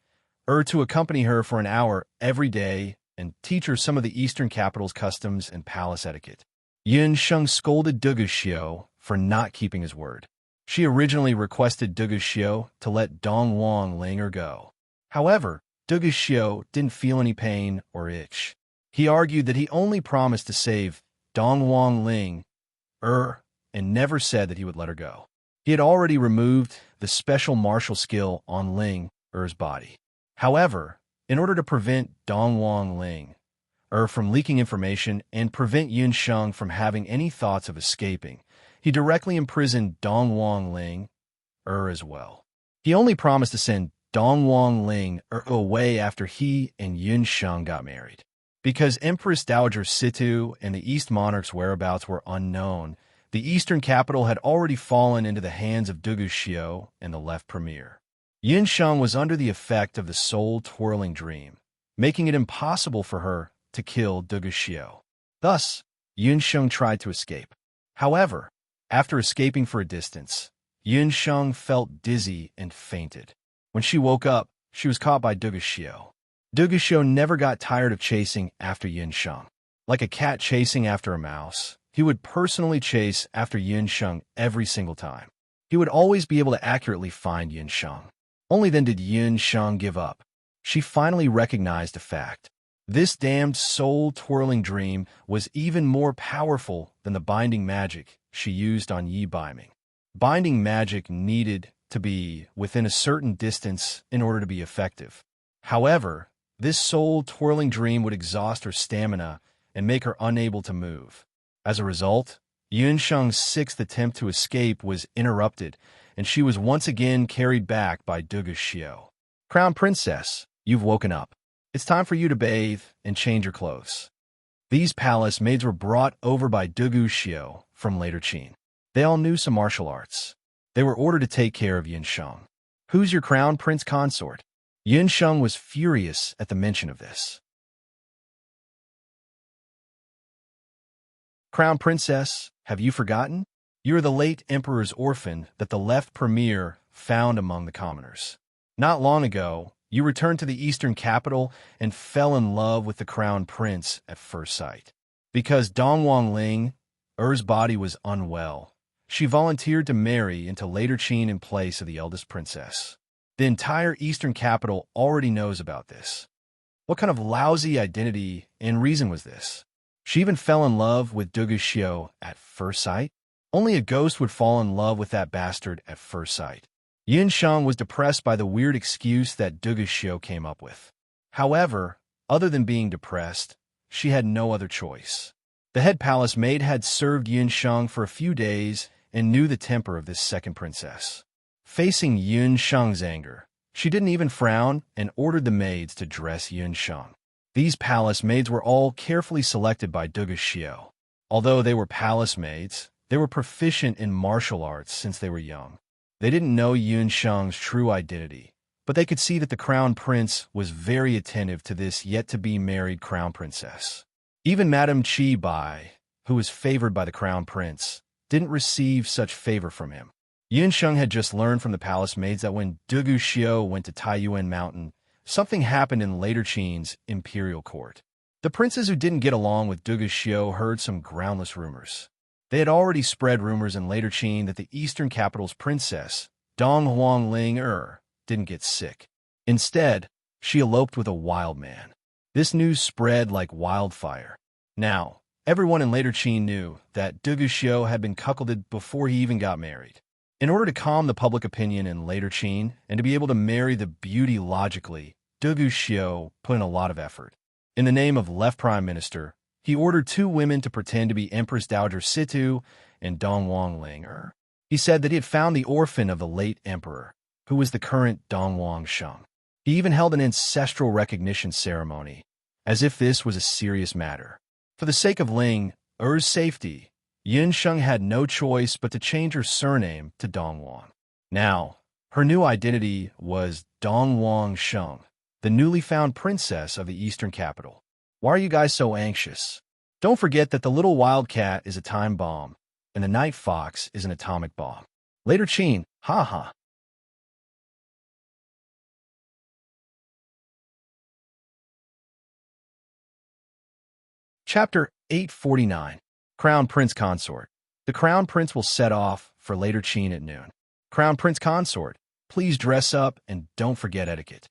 to accompany her for an hour every day and teach her some of the Eastern capital's customs and palace etiquette. Yun Sheng scolded Dugu for not keeping his word. She originally requested Dugu to let Dong Wang Ling go. However, Dugu didn't feel any pain or itch. He argued that he only promised to save Dong Wang Ling and never said that he would let her go. He had already removed the special martial skill on Ling body. However, in order to prevent Dong Wang Ling from leaking information and prevent Yun Sheng from having any thoughts of escaping, he directly imprisoned Dong Wang Ling as well. He only promised to send Dong Wang Ling away after he and Yun Sheng got married. Because Empress Dowager Situ and the East Monarch's whereabouts were unknown, the Eastern capital had already fallen into the hands of Dugu and the left premier. Yun Sheng was under the effect of the soul-twirling dream, making it impossible for her to kill Dugu. Thus, Yun Sheng tried to escape. However, after escaping for a distance, Yun Sheng felt dizzy and fainted. When she woke up, she was caught by Dugu. Dugu never got tired of chasing after Yun Sheng. Like a cat chasing after a mouse, he would personally chase after Yun Sheng every single time. He would always be able to accurately find Yun Sheng. Only then did Yun Sheng give up. She finally recognized the fact. This damned soul-twirling dream was even more powerful than the binding magic she used on Yi Baiming. Binding magic needed to be within a certain distance in order to be effective. However, this soul-twirling dream would exhaust her stamina and make her unable to move. As a result, Yun Sheng's sixth attempt to escape was interrupted, and she was once again carried back by Dugu. Crown Princess, you've woken up. It's time for you to bathe and change your clothes. These palace maids were brought over by Dugu from later Qin. They all knew some martial arts. They were ordered to take care of Yun Sheng. Who's your crown prince consort? Yun Sheng was furious at the mention of this. Crown Princess, have you forgotten? You are the late emperor's orphan that the left premier found among the commoners. Not long ago, you returned to the eastern capital and fell in love with the crown prince at first sight. Because Dong Wang Ling's body was unwell, she volunteered to marry into later Qin in place of the eldest princess. The entire eastern capital already knows about this. What kind of lousy identity and reason was this? She even fell in love with Dugu at first sight? Only a ghost would fall in love with that bastard at first sight. Yun Sheng was depressed by the weird excuse that Dugu came up with. However, other than being depressed, she had no other choice. The head palace maid had served Yun Sheng for a few days and knew the temper of this second princess. Facing Yun Sheng's anger, she didn't even frown and ordered the maids to dress Yun Sheng. These palace maids were all carefully selected by Dugu. Although they were palace maids, they were proficient in martial arts since they were young. They didn't know Yun Sheng's true identity, but they could see that the crown prince was very attentive to this yet-to-be-married crown princess. Even Madame Qi Bai, who was favored by the crown prince, didn't receive such favor from him. Yun Sheng had just learned from the palace maids that when Dugu went to Taiyuan Mountain, something happened in later Qin's imperial court. The princes who didn't get along with Dugu heard some groundless rumors. They had already spread rumors in later Qin that the eastern capital's princess, Dong Wang Ling didn't get sick. Instead, she eloped with a wild man. This news spread like wildfire. Now, everyone in later Qin knew that Dugu had been cuckolded before he even got married. In order to calm the public opinion in later Qin and to be able to marry the beauty logically, Dugu put in a lot of effort. In the name of left prime minister, he ordered 2 women to pretend to be Empress Dowager Situ and Dong Wang Ling. He said that he had found the orphan of the late emperor, who was the current Dong Wang Sheng. He even held an ancestral recognition ceremony, as if this was a serious matter. For the sake of Ling's safety, Yun Sheng had no choice but to change her surname to Dong Wang. Now, her new identity was Dong Wang Sheng, the newly found princess of the eastern capital. Why are you guys so anxious? Don't forget that the little wildcat is a time bomb, and the night fox is an atomic bomb. Later Qin, ha ha. Chapter 849. Crown Prince Consort. The Crown Prince will set off for later Chin at noon. Crown Prince Consort, please dress up and don't forget etiquette.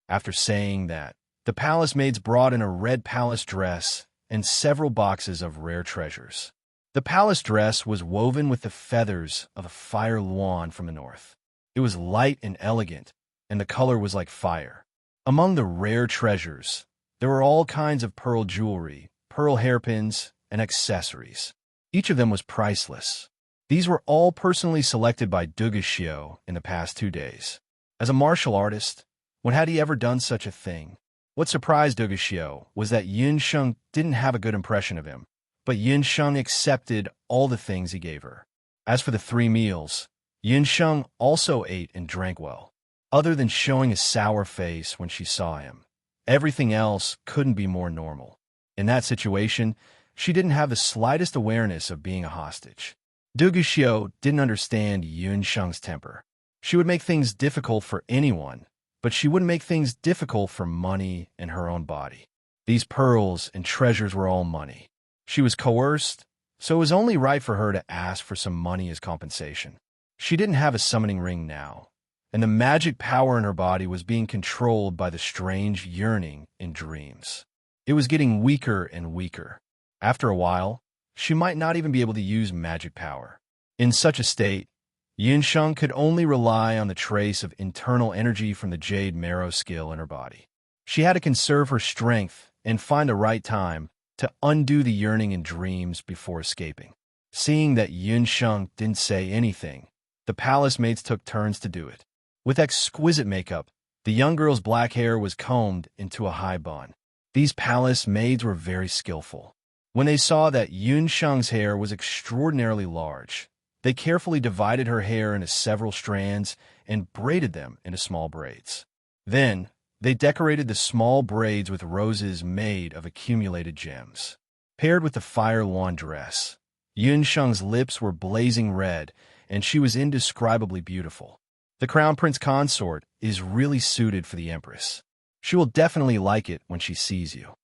After saying that, the palace maids brought in a red palace dress and several boxes of rare treasures. The palace dress was woven with the feathers of a fire lawn from the north. It was light and elegant, and the color was like fire. Among the rare treasures, there were all kinds of pearl jewelry, pearl hairpins, and accessories. Each of them was priceless. These were all personally selected by Dugashio in the past 2 days. As a martial artist, when had he ever done such a thing? What surprised Dugashio was that Yunsheng didn't have a good impression of him, but Yunsheng accepted all the things he gave her. As for the 3 meals, Yunsheng also ate and drank well. Other than showing a sour face when she saw him, everything else couldn't be more normal. In that situation, she didn't have the slightest awareness of being a hostage. Dugashio didn't understand Yunsheng's temper. She would make things difficult for anyone, but she wouldn't make things difficult for money and her own body. These pearls and treasures were all money. She was coerced, so it was only right for her to ask for some money as compensation. She didn't have a summoning ring now, and the magic power in her body was being controlled by the strange yearning in dreams. It was getting weaker and weaker. After a while, she might not even be able to use magic power. In such a state, Yunsheng could only rely on the trace of internal energy from the jade marrow skill in her body. She had to conserve her strength and find the right time to undo the yearning in dreams before escaping. Seeing that Yunsheng didn't say anything, the palace maids took turns to do it. With exquisite makeup, the young girl's black hair was combed into a high bun. These palace maids were very skillful. When they saw that Yunsheng's hair was extraordinarily large, they carefully divided her hair into several strands and braided them into small braids. Then, they decorated the small braids with roses made of accumulated gems. Paired with the fire lawn dress, Yunsheng's lips were blazing red, and she was indescribably beautiful. The Crown Prince Consort is really suited for the Empress. She will definitely like it when she sees you.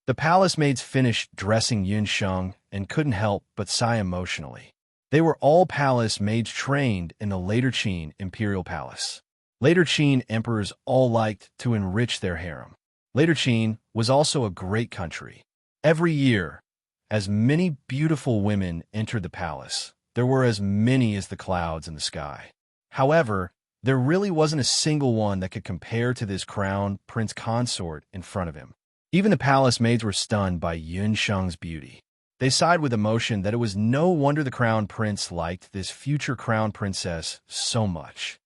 The palace maids finished dressing Yunsheng and couldn't help but sigh emotionally. They were all palace maids trained in the later Qin imperial palace. Later Qin emperors all liked to enrich their harem. Later Qin was also a great country. Every year, as many beautiful women entered the palace, there were as many as the clouds in the sky. However, there really wasn't a single one that could compare to this crown prince consort in front of him. Even the palace maids were stunned by Yunsheng's beauty. They sighed with emotion that it was no wonder the crown prince liked this future crown princess so much.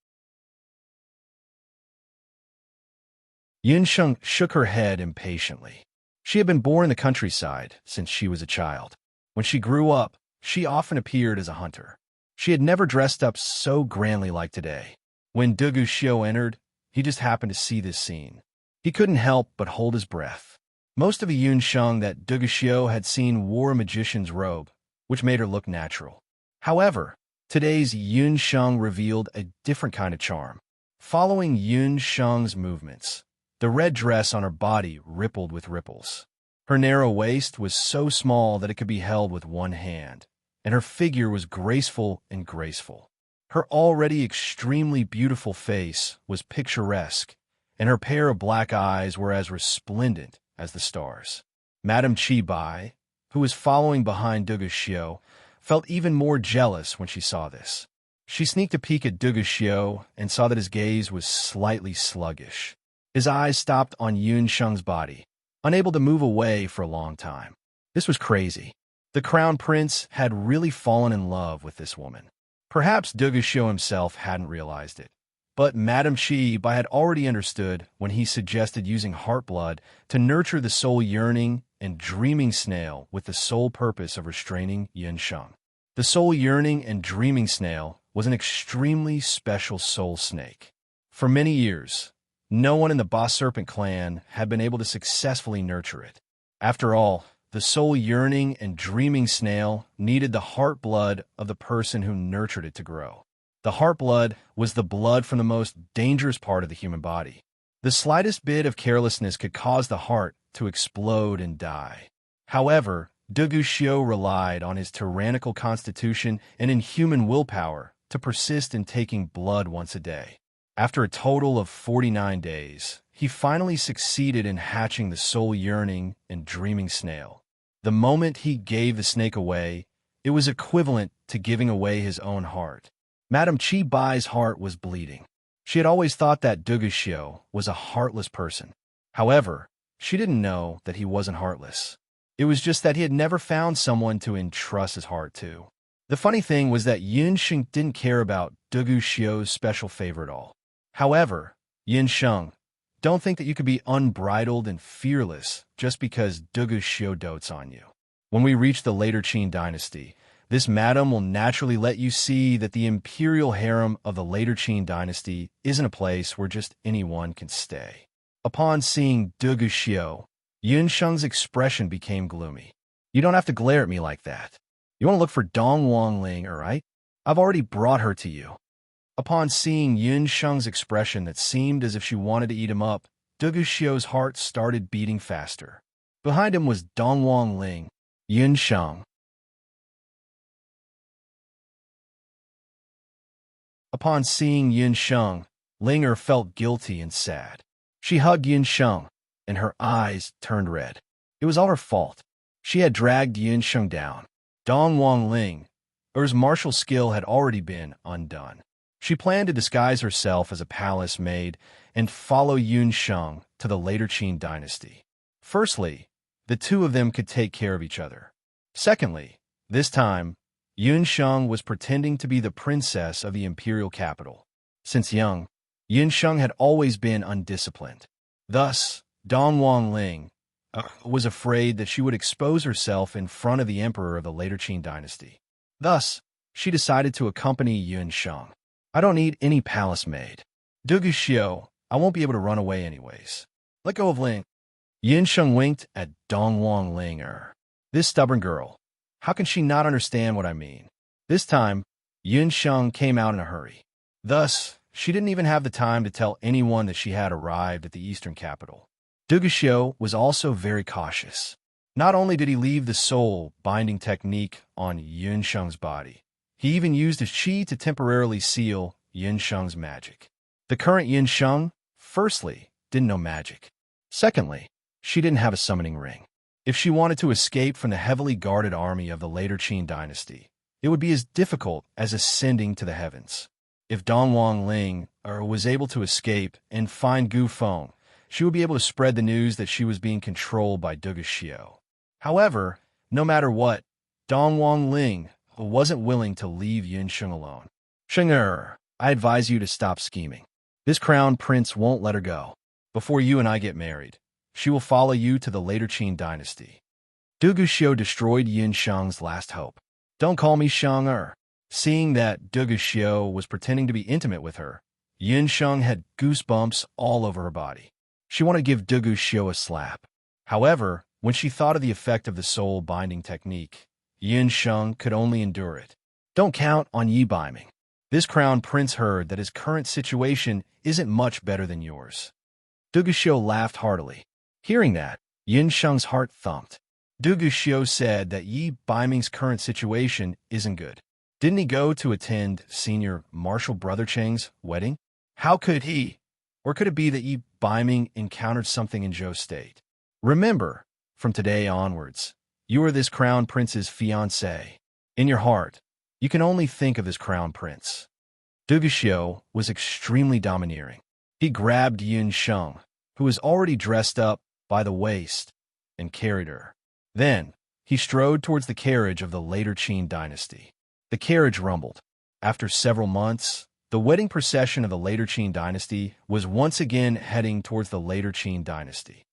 Yunsheng shook her head impatiently. She had been born in the countryside since she was a child. When she grew up, she often appeared as a hunter. She had never dressed up so grandly like today. When Dugashio entered, he just happened to see this scene. He couldn't help but hold his breath. Most of the Yunsheng that Dugashio had seen wore a magician's robe, which made her look natural. However, today's Yunsheng revealed a different kind of charm. Following Yunsheng's movements, the red dress on her body rippled with ripples. Her narrow waist was so small that it could be held with one hand, and her figure was graceful and graceful. Her already extremely beautiful face was picturesque, and her pair of black eyes were as resplendent as the stars. Madame Chi Bai, who was following behind Dugashio, felt even more jealous when she saw this. She sneaked a peek at Dugashio and saw that his gaze was slightly sluggish. His eyes stopped on Yunsheng's body, unable to move away for a long time. This was crazy. The crown prince had really fallen in love with this woman. Perhaps Dugashio himself hadn't realized it, but Madame Chi Bai had already understood when he suggested using heart blood to nurture the soul yearning and dreaming snail with the sole purpose of restraining Yunsheng. The soul yearning and dreaming snail was an extremely special soul snake. For many years, no one in the Boss Serpent clan had been able to successfully nurture it. After all, the soul yearning and dreaming snail needed the heart blood of the person who nurtured it to grow. The heart blood was the blood from the most dangerous part of the human body. The slightest bit of carelessness could cause the heart to explode and die. However, Duguxiu relied on his tyrannical constitution and inhuman willpower to persist in taking blood once a day. After a total of 49 days, he finally succeeded in hatching the soul-yearning and dreaming snail. The moment he gave the snake away, it was equivalent to giving away his own heart. Madame Chi Bai's heart was bleeding. She had always thought that Duguxiu was a heartless person. However, she didn't know that he wasn't heartless. It was just that he had never found someone to entrust his heart to. The funny thing was that Yunsheng didn't care about Duguxiu's special favor at all. However, Yunsheng, don't think that you could be unbridled and fearless just because Duguxiu dotes on you. When we reach the later Qin dynasty, this madam will naturally let you see that the imperial harem of the later Qin dynasty isn't a place where just anyone can stay. Upon seeing Duguxiu, Yunsheng's expression became gloomy. You don't have to glare at me like that. You want to look for Dong Wangling, all right? I've already brought her to you. Upon seeing Yunsheng's expression that seemed as if she wanted to eat him up, Duguxiu's heart started beating faster. Behind him was Dong Wangling. Yunsheng. Upon seeing Yunsheng, Linger felt guilty and sad. She hugged Yunsheng, and her eyes turned red. It was all her fault. She had dragged Yunsheng down. Dong Wangling, her martial skill had already been undone. She planned to disguise herself as a palace maid and follow Yunsheng to the later Qin dynasty. Firstly, the two of them could take care of each other. Secondly, this time, Yunsheng was pretending to be the princess of the imperial capital. Since young, Yunsheng had always been undisciplined. Thus, Dong Wangling was afraid that she would expose herself in front of the emperor of the later Qin dynasty. Thus, she decided to accompany Yunsheng. I don't need any palace maid. Duguxiu, I won't be able to run away anyways. Let go of Ling. Yunsheng winked at Dong Wangling. This stubborn girl. How can she not understand what I mean? This time, Yunsheng came out in a hurry. Thus, she didn't even have the time to tell anyone that she had arrived at the eastern capital. Duguxiu was also very cautious. Not only did he leave the soul binding technique on Yunsheng's body, he even used his qi to temporarily seal Yunsheng's magic. The current Yunsheng, firstly, didn't know magic. Secondly, she didn't have a summoning ring. If she wanted to escape from the heavily guarded army of the later Qin dynasty, it would be as difficult as ascending to the heavens. If Dong Wangling was able to escape and find Gu Feng, she would be able to spread the news that she was being controlled by Duguxiu. However, no matter what, Dong Wangling wasn't willing to leave Yunsheng alone. Sheng, I advise you to stop scheming. This crown prince won't let her go. Before you and I get married, she will follow you to the later Qin dynasty. Duguxiu destroyed Yunsheng's last hope. Don't call me Sheng. Seeing that Duguxiu was pretending to be intimate with her, Yunsheng had goosebumps all over her body. She wanted to give Duguxiu a slap. However, when she thought of the effect of the soul binding technique, Yunsheng could only endure it. Don't count on Yi Baiming. This crown prince heard that his current situation isn't much better than yours. Duguxiu laughed heartily. Hearing that, Yunsheng's heart thumped. Duguxiu said that Yi Baiming's current situation isn't good. Didn't he go to attend Senior Marshal Brother Cheng's wedding? How could he? Or could it be that Yi Baiming encountered something in Zhou State? Remember, from today onwards, you are this crown prince's fiancée. In your heart, you can only think of this crown prince. Duguxiu was extremely domineering. He grabbed Yunsheng, who was already dressed up by the waist, and carried her. Then, he strode towards the carriage of the later Qin dynasty. The carriage rumbled. After several months, the wedding procession of the later Qin dynasty was once again heading towards the later Qin dynasty.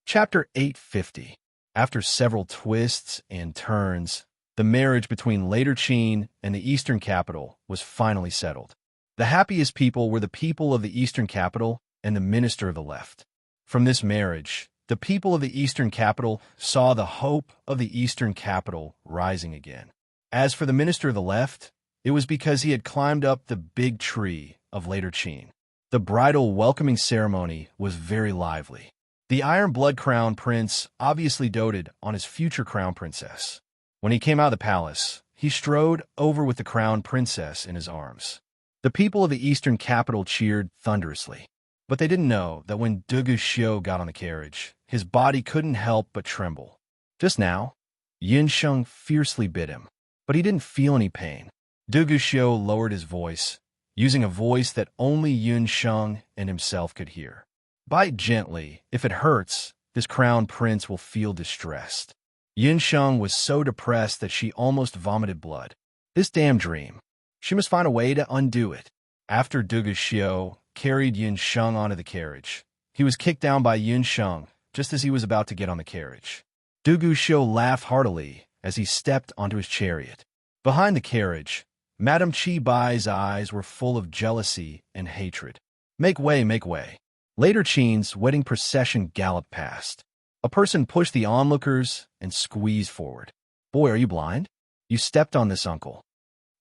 Chapter 850. After several twists and turns, the marriage between later Qin and the eastern capital was finally settled. The happiest people were the people of the eastern capital and the minister of the left. From this marriage, the people of the eastern capital saw the hope of the eastern capital rising again. As for the minister of the left, it was because he had climbed up the big tree of later Qin. The bridal welcoming ceremony was very lively. The Iron Blood Crown Prince obviously doted on his future crown princess. When he came out of the palace, he strode over with the crown princess in his arms. The people of the eastern capital cheered thunderously. But they didn't know that when Dugu Xiu got on the carriage, his body couldn't help but tremble. Just now, Yin Sheng fiercely bit him, but he didn't feel any pain. Dugu Xiu lowered his voice, using a voice that only Yin Sheng and himself could hear. Bite gently. If it hurts, this crown prince will feel distressed. Yin Sheng was so depressed that she almost vomited blood. This damn dream. She must find a way to undo it. After Dugu Xiu carried Yin Sheng onto the carriage, he was kicked down by Yin Sheng just as he was about to get on the carriage. Dugu Xiu laughed heartily as he stepped onto his chariot. Behind the carriage, Madame Qi Bai's eyes were full of jealousy and hatred. Make way, make way. Later Qin's wedding procession galloped past. A person pushed the onlookers and squeezed forward. Boy, are you blind? You stepped on this, uncle.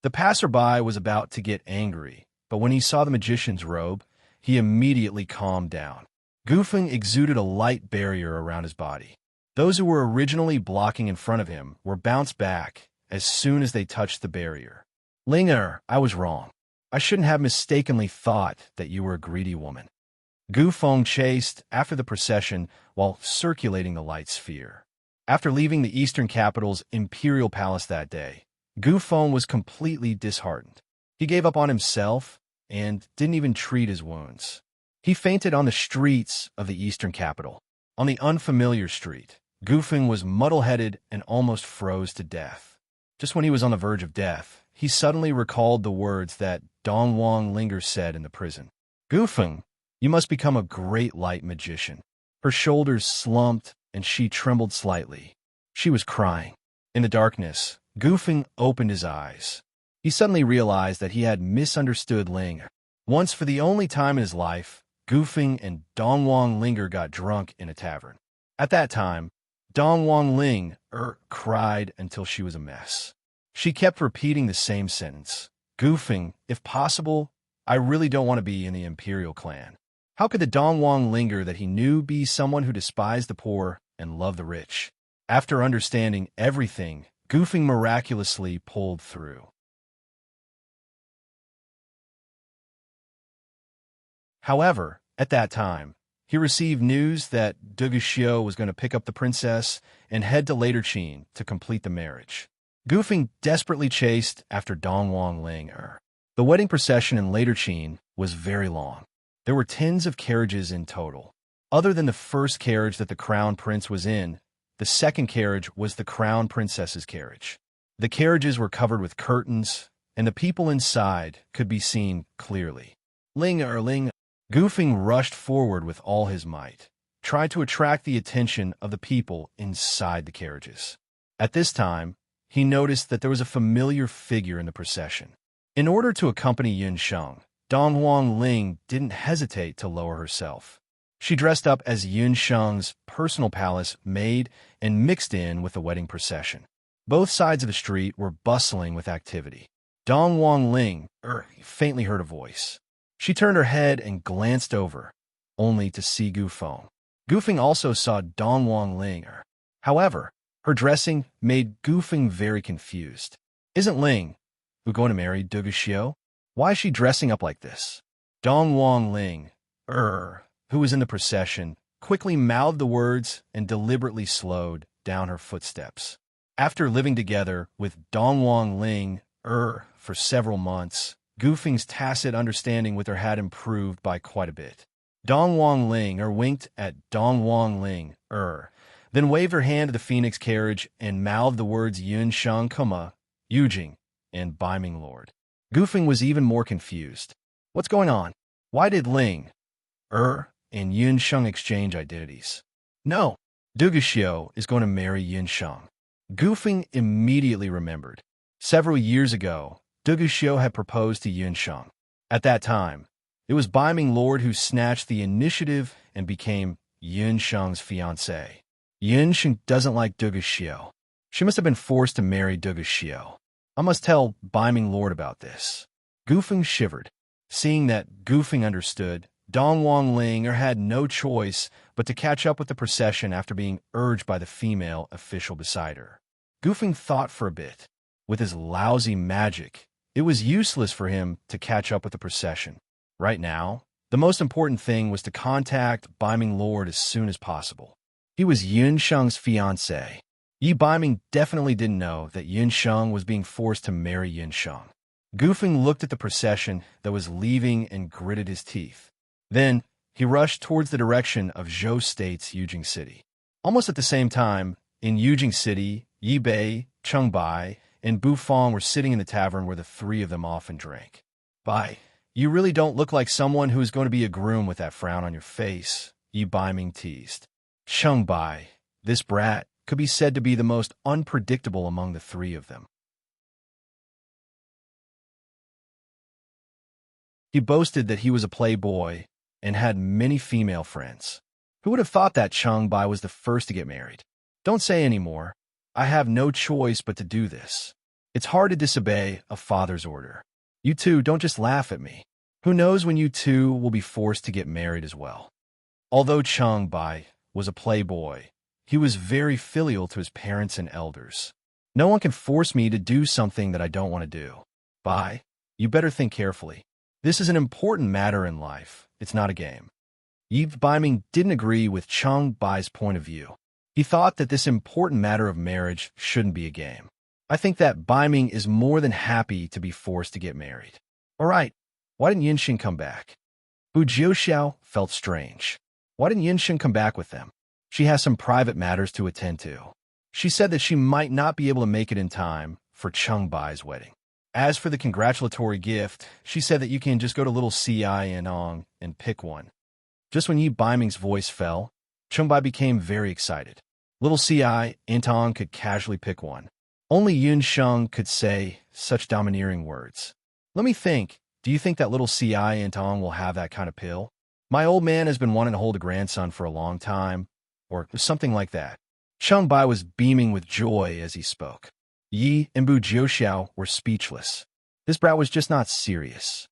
The passerby was about to get angry, but when he saw the magician's robe, he immediately calmed down. Gufeng exuded a light barrier around his body. Those who were originally blocking in front of him were bounced back as soon as they touched the barrier. Linger, I was wrong. I shouldn't have mistakenly thought that you were a greedy woman. Gufeng chased after the procession while circulating the light sphere. After leaving the eastern capital's imperial palace that day, Gufeng was completely disheartened. He gave up on himself and didn't even treat his wounds. He fainted on the streets of the eastern capital. On the unfamiliar street, Gufeng was muddle-headed and almost froze to death. Just when he was on the verge of death, he suddenly recalled the words that Dongwang Linger said in the prison. Gufeng, you must become a great light magician. Her shoulders slumped and she trembled slightly. She was crying. In the darkness, Gufeng opened his eyes. He suddenly realized that he had misunderstood Ling. Once, for the only time in his life, Gufeng and Dongwang Linger got drunk in a tavern. At that time, Dongwang Ling cried until she was a mess. She kept repeating the same sentence. Gufeng, if possible, I really don't want to be in the imperial clan. How could the Dongwang Linger that he knew be someone who despised the poor and loved the rich? After understanding everything, Gufeng miraculously pulled through. However, at that time, he received news that Dugu Xiu was going to pick up the princess and head to Later Qin to complete the marriage. Gufeng desperately chased after Dongwang Linger. The wedding procession in Later Qin was very long. There were tens of carriages in total. Other than the first carriage that the crown prince was in, the second carriage was the crown princess's carriage. The carriages were covered with curtains, and the people inside could be seen clearly. Ling. Gufeng rushed forward with all his might, tried to attract the attention of the people inside the carriages. At this time, he noticed that there was a familiar figure in the procession. In order to accompany Yin Sheng, Dongwang Ling didn't hesitate to lower herself. She dressed up as Yin Sheng's personal palace maid and mixed in with the wedding procession. Both sides of the street were bustling with activity. Dongwang Ling faintly heard a voice. She turned her head and glanced over, only to see Gufeng. Gufeng also saw Dongwang Ling. However, her dressing made Gufeng very confused. Isn't Ling who going to marry Dugu Xiu? Why is she dressing up like this? Dongwang Ling, who was in the procession, quickly mouthed the words and deliberately slowed down her footsteps. After living together with Dongwang Ling for several months, Gufeng's tacit understanding with her had improved by quite a bit. Dongwang Ling winked at Dongwang Ling then waved her hand to the phoenix carriage and mouthed the words Yun Shang Kuma, Yujing, and Baiming Lord. Gufeng was even more confused. What's going on? Why did Ling, and Yun Sheng exchange identities? No, Dugu Xiu is going to marry Yin Sheng. Gufeng immediately remembered. Several years ago, Dugu Xiu had proposed to Yin Sheng. At that time, it was Baiming Lord who snatched the initiative and became Yin Sheng's fiancée. Yin Sheng doesn't like Dugu Xiu. She must have been forced to marry Dugu Xiu. I must tell Baiming Lord about this. Gufeng shivered. Seeing that Goofing understood, Dong Wang Ling had no choice but to catch up with the procession after being urged by the female official beside her. Goofing thought for a bit. With his lousy magic, it was useless for him to catch up with the procession. Right now, the most important thing was to contact Baiming Lord as soon as possible. He was Yun Sheng's fiancé. Yi Baiming definitely didn't know that Yun Sheng was being forced to marry Yun Sheng. Goofing looked at the procession that was leaving and gritted his teeth. Then, he rushed towards the direction of Zhou State's Yujing City. Almost at the same time, in Yujing City, Yi Bei, Cheng Bai, and Bu Fong were sitting in the tavern where the three of them often drank. "Bai, you really don't look like someone who is going to be a groom with that frown on your face," Yi Baiming teased. Cheng Bai, this brat, could be said to be the most unpredictable among the three of them. He boasted that he was a playboy and had many female friends. Who would have thought that Cheng Bai was the first to get married? "Don't say any more. I have no choice but to do this. It's hard to disobey a father's order. You two don't just laugh at me. Who knows when you two will be forced to get married as well." Although Cheng Bai was a playboy, he was very filial to his parents and elders. "No one can force me to do something that I don't want to do. Bai, you better think carefully. This is an important matter in life. It's not a game." Yi Baiming didn't agree with Cheng Bai's point of view. He thought that this important matter of marriage shouldn't be a game. "I think that Baiming is more than happy to be forced to get married. All right, why didn't Yinxing come back?" Bu Jiuxiao felt strange. Why didn't Yinxing come back with them? She has some private matters to attend to. She said that she might not be able to make it in time for Cheng Bai's wedding. As for the congratulatory gift, she said that you can just go to little C.I. Anong and pick one. Just when Yi Baiming's voice fell, Cheng Bai became very excited. Little C.I. Antong could casually pick one. Only Yun Sheng could say such domineering words. "Let me think. Do you think that little C.I. Antong will have that kind of pill? My old man has been wanting to hold a grandson for a long time," or something like that. Cheng Bai was beaming with joy as he spoke. Yi and Bu Jiuxiao were speechless. This brat was just not serious.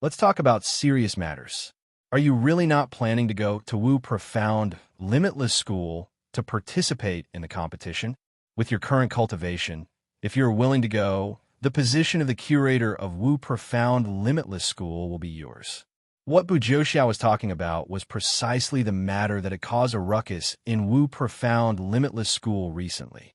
"Let's talk about serious matters. Are you really not planning to go to Wu Profound Limitless School to participate in the competition? With your current cultivation, if you're willing to go, the position of the curator of Wu Profound Limitless School will be yours." What Bu Jiuxiao was talking about was precisely the matter that had caused a ruckus in Wu Profound Limitless School recently.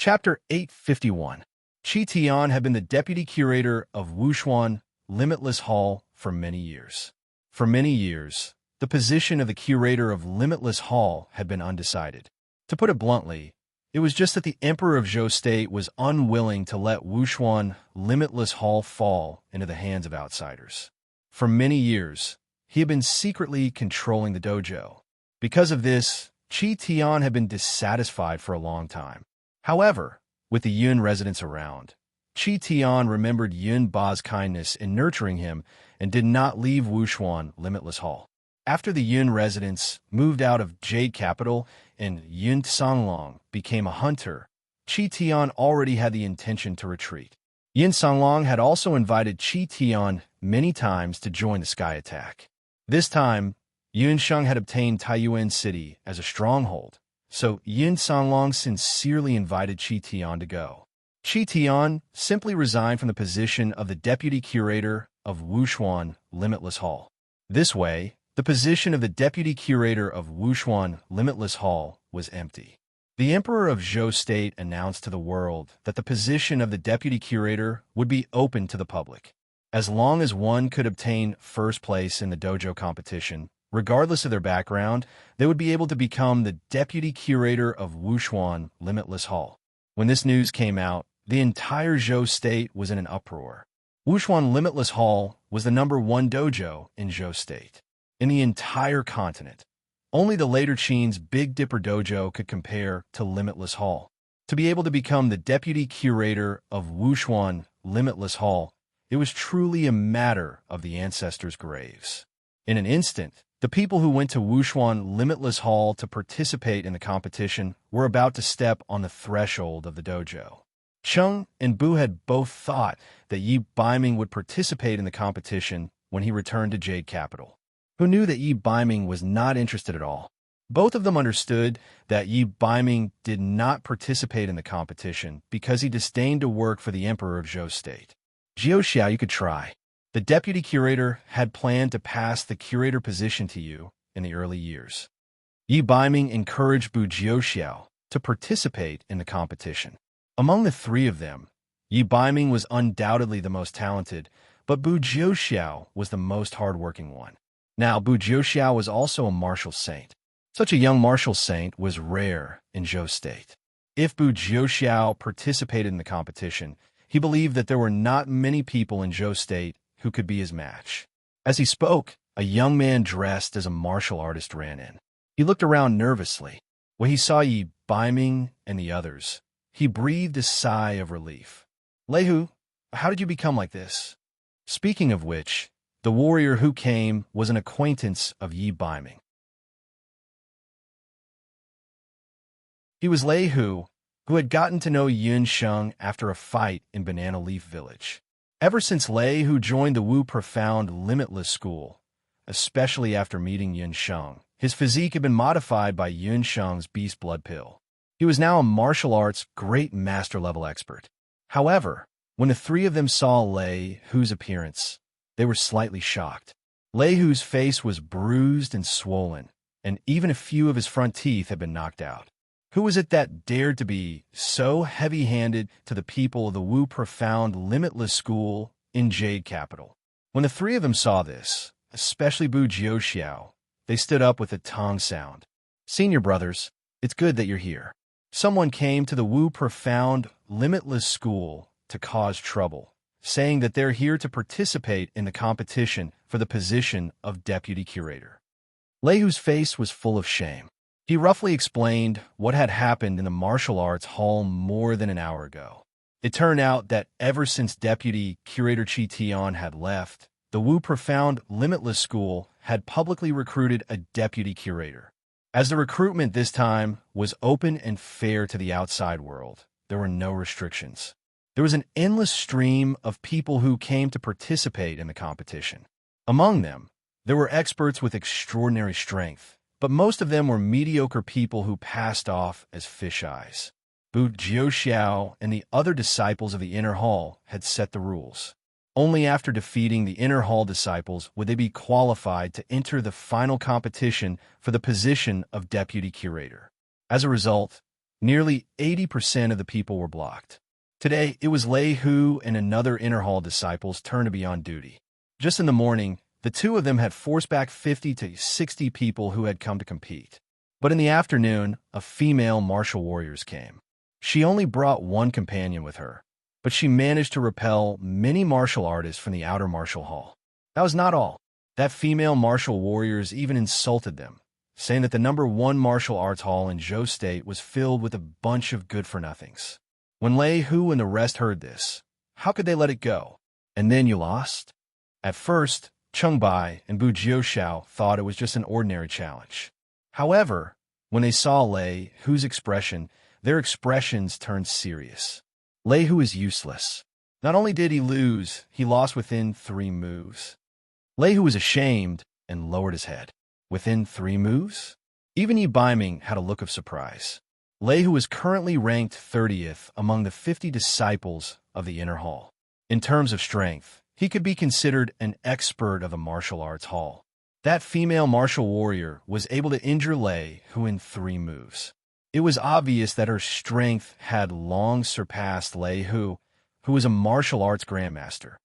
Chapter 851. Qi Tian had been the deputy curator of Wushuan Limitless Hall for many years. For many years, the position of the curator of Limitless Hall had been undecided. To put it bluntly, it was just that the Emperor of Zhou State was unwilling to let Wushuan Limitless Hall fall into the hands of outsiders. For many years, he had been secretly controlling the dojo. Because of this, Qi Tian had been dissatisfied for a long time. However, with the Yun residents around, Qi Tian remembered Yun Ba's kindness in nurturing him and did not leave Wushuan Limitless Hall. After the Yun residents moved out of Jade Capital and Yun Songlong became a hunter, Qi Tian already had the intention to retreat. Yin Songlong had also invited Qi Tian many times to join the sky attack. This time, Yun Sheng had obtained Taiyuan City as a stronghold, so Yin Songlong sincerely invited Qi Tian to go. Qi Tian simply resigned from the position of the deputy curator of Wushuan Limitless Hall. This way, the position of the deputy curator of Wushuan Limitless Hall was empty. The Emperor of Zhou State announced to the world that the position of the deputy curator would be open to the public. As long as one could obtain first place in the dojo competition, regardless of their background, they would be able to become the deputy curator of Wushuan Limitless Hall. When this news came out, the entire Zhou State was in an uproar. Wushuan Limitless Hall was the #1 dojo in Zhou State. In the entire continent, only the later Qin's Big Dipper Dojo could compare to Limitless Hall. To be able to become the deputy curator of Wushuan Limitless Hall, it was truly a matter of the ancestors' graves. In an instant, The people who went to Wushuan Limitless Hall to participate in the competition were about to step on the threshold of the dojo. Cheng and Bu had both thought that Yi Baiming would participate in the competition when he returned to Jade Capital. Who knew that Yi Baiming was not interested at all? Both of them understood that Yi Baiming did not participate in the competition because he disdained to work for the Emperor of Zhou State. Jiao Xiao, you could try. The deputy curator had planned to pass the curator position to you in the early years. Yi Baiming encouraged Bu Jiaoxiao to participate in the competition. Among the three of them, Yi Baiming was undoubtedly the most talented, but Bu Jiaoxiao was the most hardworking one. Now, Bu Jiaoxiao was also a martial saint. Such a young martial saint was rare in Zhou State. If Bu Jiaoxiao participated in the competition, he believed that there were not many people in Zhou State who could be his match. As he spoke, a young man dressed as a martial artist ran in. He looked around nervously. When he saw Yi Baiming and the others, he breathed a sigh of relief. Lei Hu, how did you become like this? Speaking of which, the warrior who came was an acquaintance of Yi Baiming. He was Lei Hu, who had gotten to know Yun Sheng after a fight in Banana Leaf Village. Ever since Lei Hu joined the Wu Profound Limitless School, especially after meeting Yun Sheng, his physique had been modified by Yun Sheng's beast blood pill. He was now a martial arts great master-level expert. However, when the three of them saw Lei Hu's appearance, they were slightly shocked. Lei Hu's face was bruised and swollen, and even a few of his front teeth had been knocked out. Who was it that dared to be so heavy-handed to the people of the Wu Profound Limitless School in Jade Capital? When the three of them saw this, especially Bu Jiaoxiao, they stood up with a tongue sound. Senior brothers, it's good that you're here. Someone came to the Wu Profound Limitless School to cause trouble, saying that they're here to participate in the competition for the position of deputy curator. Lei Hu's face was full of shame. He roughly explained what had happened in the martial arts hall more than an hour ago. It turned out that ever since Deputy Curator Qi Tian had left, the Wu Profound Limitless School had publicly recruited a deputy curator. As the recruitment this time was open and fair to the outside world, there were no restrictions. There was an endless stream of people who came to participate in the competition. Among them, there were experts with extraordinary strength, but most of them were mediocre people who passed off as fisheyes. Bu Jiaoxiao and the other disciples of the Inner Hall had set the rules. Only after defeating the Inner Hall disciples would they be qualified to enter the final competition for the position of deputy curator. As a result, nearly 80% of the people were blocked. Today, it was Lei Hu and another Inner Hall disciple's turn to be on duty. Just in the morning, the two of them had forced back 50 to 60 people who had come to compete. But in the afternoon, a female martial warrior came. She only brought one companion with her, but she managed to repel many martial artists from the outer martial hall. That was not all. That female martial warriors even insulted them, saying that the #1 martial arts hall in Zhou State was filled with a bunch of good-for-nothings. When Lei Hu and the rest heard this, how could they let it go? And then you lost? At first, Cheng Bai and Bu Jiaoxiao thought it was just an ordinary challenge. However, when they saw Lei Hu's expression, their expressions turned serious. Lei Hu is useless. Not only did he lose, he lost within 3 moves. Lei Hu was ashamed and lowered his head. Within 3 moves? Even Yi Baiming had a look of surprise. Lei Hu is currently ranked 30th among the 50 disciples of the Inner Hall. In terms of strength, he could be considered an expert of the martial arts hall. That female martial warrior was able to injure Lei Hu in 3 moves. It was obvious that her strength had long surpassed Lei Hu, who was a martial arts grandmaster.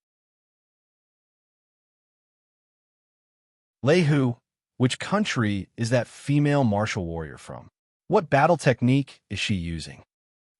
Lei Hu, which country is that female martial warrior from? What battle technique is she using?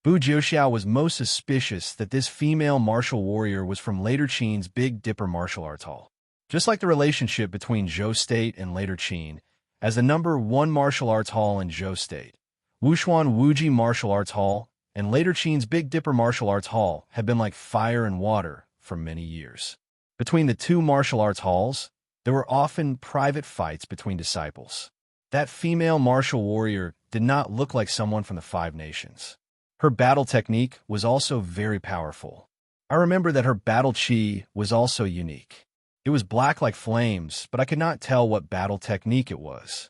Bu Jiaoxiao was most suspicious that this female martial warrior was from Later Qin's Big Dipper Martial Arts Hall. Just like the relationship between Zhou State and Later Qin, as the #1 martial arts hall in Zhou State, Wushuan Wuji Martial Arts Hall and Later Qin's Big Dipper Martial Arts Hall had been like fire and water for many years. Between the 2 martial arts halls, There were often private fights between disciples. That female martial warrior did not look like someone from the Five Nations. Her battle technique was also very powerful. I remember that her battle chi was also unique. It was black like flames, but I could not tell what battle technique it was.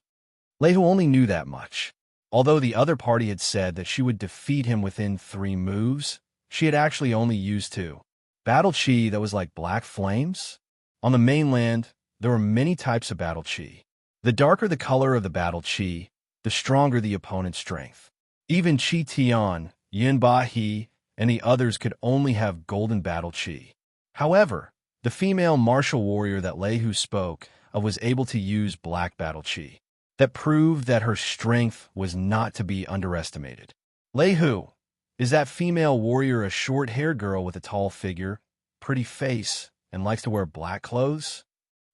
Lei Hu only knew that much. Although the other party had said that she would defeat him within 3 moves, she had actually only used 2. Battle chi that was like black flames? On the mainland, there were many types of battle chi. The darker the color of the battle chi, the stronger the opponent's strength. Even Chi Tian, Yin Ba He, and the others could only have golden battle chi. However, the female martial warrior that Lei Hu spoke of was able to use black battle chi. That proved that her strength was not to be underestimated. Lei Hu, is that female warrior a short-haired girl with a tall figure, pretty face, and likes to wear black clothes?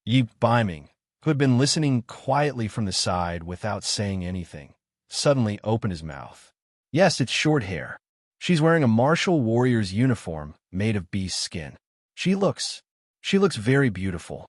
Yi Baiming, who had been listening quietly from the side without saying anything, suddenly opened his mouth. Yes, it's short hair. She's wearing a martial warrior's uniform made of beast skin. She looks very beautiful.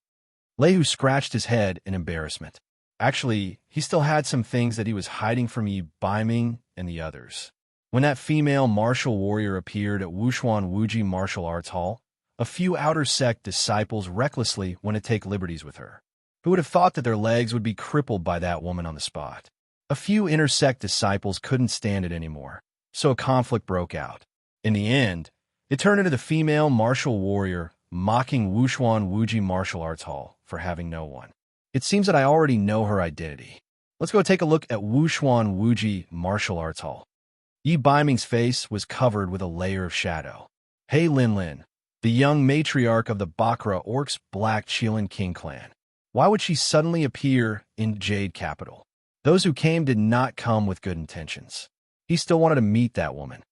Lei Hu scratched his head in embarrassment. Actually, he still had some things that he was hiding from Yi Baiming and the others. When that female martial warrior appeared at Wushuan Wuji Martial Arts Hall, a few outer sect disciples recklessly went to take liberties with her. Who would have thought that their legs would be crippled by that woman on the spot? A few inner sect disciples couldn't stand it anymore, so a conflict broke out. In the end, it turned into the female martial warrior mocking Wushuan Wuji Martial Arts Hall for having no one. It seems that I already know her identity. Let's go take a look at Wushuan Wuji Martial Arts Hall. Yi Baiming's face was covered with a layer of shadow. Hei Linlin, the young matriarch of the Bakra Orcs Black Qilin King clan. Why would she suddenly appear in Jade Capital? Those who came did not come with good intentions. He still wanted to meet that woman.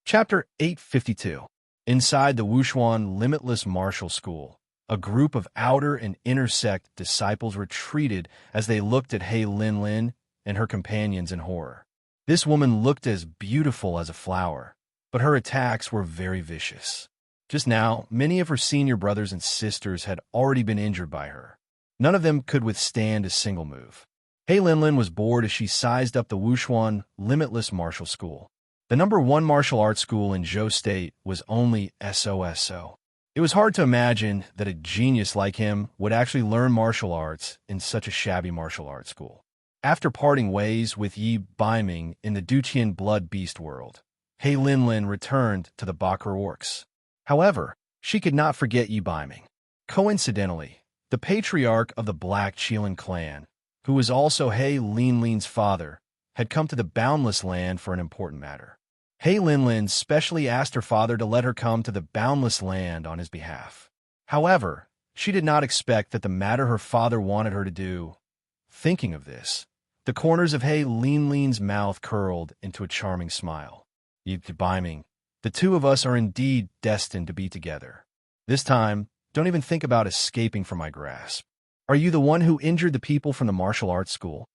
Chapter 852. Inside the Wushuan Limitless Martial School, a group of outer and inner sect disciples retreated as they looked at Hei Linlin and her companions in horror. This woman looked as beautiful as a flower, but her attacks were very vicious. Just now, many of her senior brothers and sisters had already been injured by her. None of them could withstand a single move. Hei Linlin was bored as she sized up the Wushuan Limitless Martial School. The #1 martial arts school in Zhou State was only SOSO. It was hard to imagine that a genius like him would actually learn martial arts in such a shabby martial arts school. After parting ways with Yi Baiming in the Duqian Blood Beast world, Hei Linlin returned to the Bakra Orcs. However, she could not forget Yi Baiming. Coincidentally, the patriarch of the Black Qilin clan, who was also Hei Linlin's father, had come to the Boundless Land for an important matter. Hei Linlin specially asked her father to let her come to the Boundless Land on his behalf. However, she did not expect that the matter her father wanted her to do. Thinking of this, the corners of Hei Linlin's mouth curled into a charming smile. Yi Baiming, the two of us are indeed destined to be together. This time, don't even think about escaping from my grasp. Are you the one who injured the people from the martial arts school?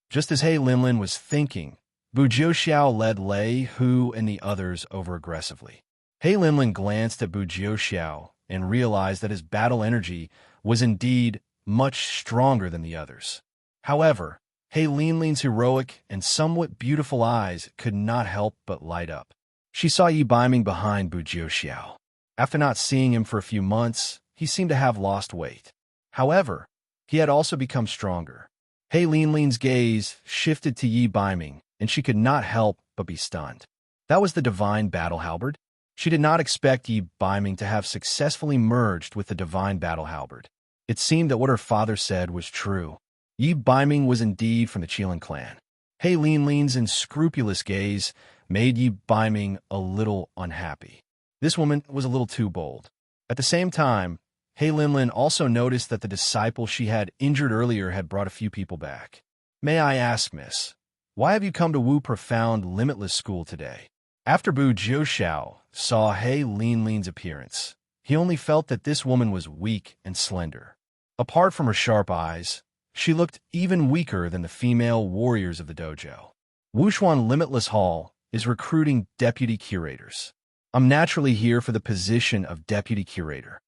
Just as Hei Linlin was thinking, Bu Jiuxiao led Lei Hu and the others over aggressively. Hei Linlin glanced at Bu Jiuxiao and realized that his battle energy was indeed much stronger than the others. However, Hei Linlin's heroic and somewhat beautiful eyes could not help but light up. She saw Yi Baiming behind Bu Jiuxiao. After not seeing him for a few months, he seemed to have lost weight. However, he had also become stronger. Hei Linlin's gaze shifted to Yi Baiming, and she could not help but be stunned. That was the divine battle halberd. She did not expect Yi Baiming to have successfully merged with the divine battle halberd. It seemed that what her father said was true. Yi Baiming was indeed from the Qilin clan. Hei Linlin's unscrupulous gaze made Yi Baiming a little unhappy. This woman was a little too bold. At the same time, Hei Linlin also noticed that the disciple she had injured earlier had brought a few people back. May I ask, miss, why have you come to Wu Profound Limitless School today? After Bu Jiuxiao saw Hei Linlin's appearance, he only felt that this woman was weak and slender. Apart from her sharp eyes, she looked even weaker than the female warriors of the dojo. Wushuan Limitless Hall is recruiting deputy curators. I'm naturally here for the position of deputy curator.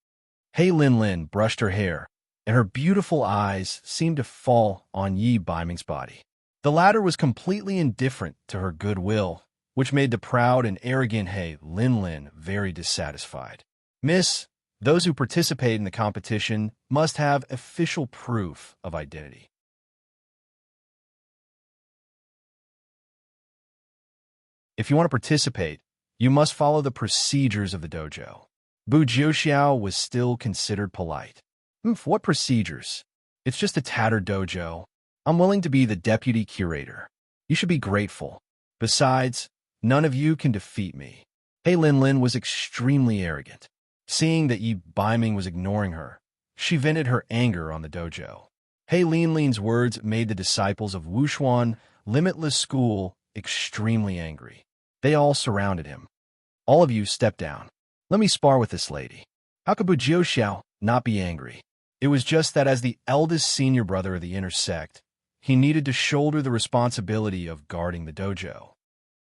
Hei Lin brushed her hair, and her beautiful eyes seemed to fall on Yi Baiming's body. The latter was completely indifferent to her goodwill, which made the proud and arrogant Hei Lin very dissatisfied. Miss, those who participate in the competition must have official proof of identity. If you want to participate, you must follow the procedures of the dojo. Bu Jiuxiao was still considered polite. What procedures? It's just a tattered dojo. I'm willing to be the deputy curator. You should be grateful. Besides, none of you can defeat me. Hei Lin was extremely arrogant. Seeing that Yi Baiming was ignoring her, she vented her anger on the dojo. Hei Lin's words made the disciples of Wushuan Limitless School extremely angry. They all surrounded him. All of you step down. Let me spar with this lady. How could Bu Jiuxiao not be angry? It was just that as the eldest senior brother of the inner sect, he needed to shoulder the responsibility of guarding the dojo.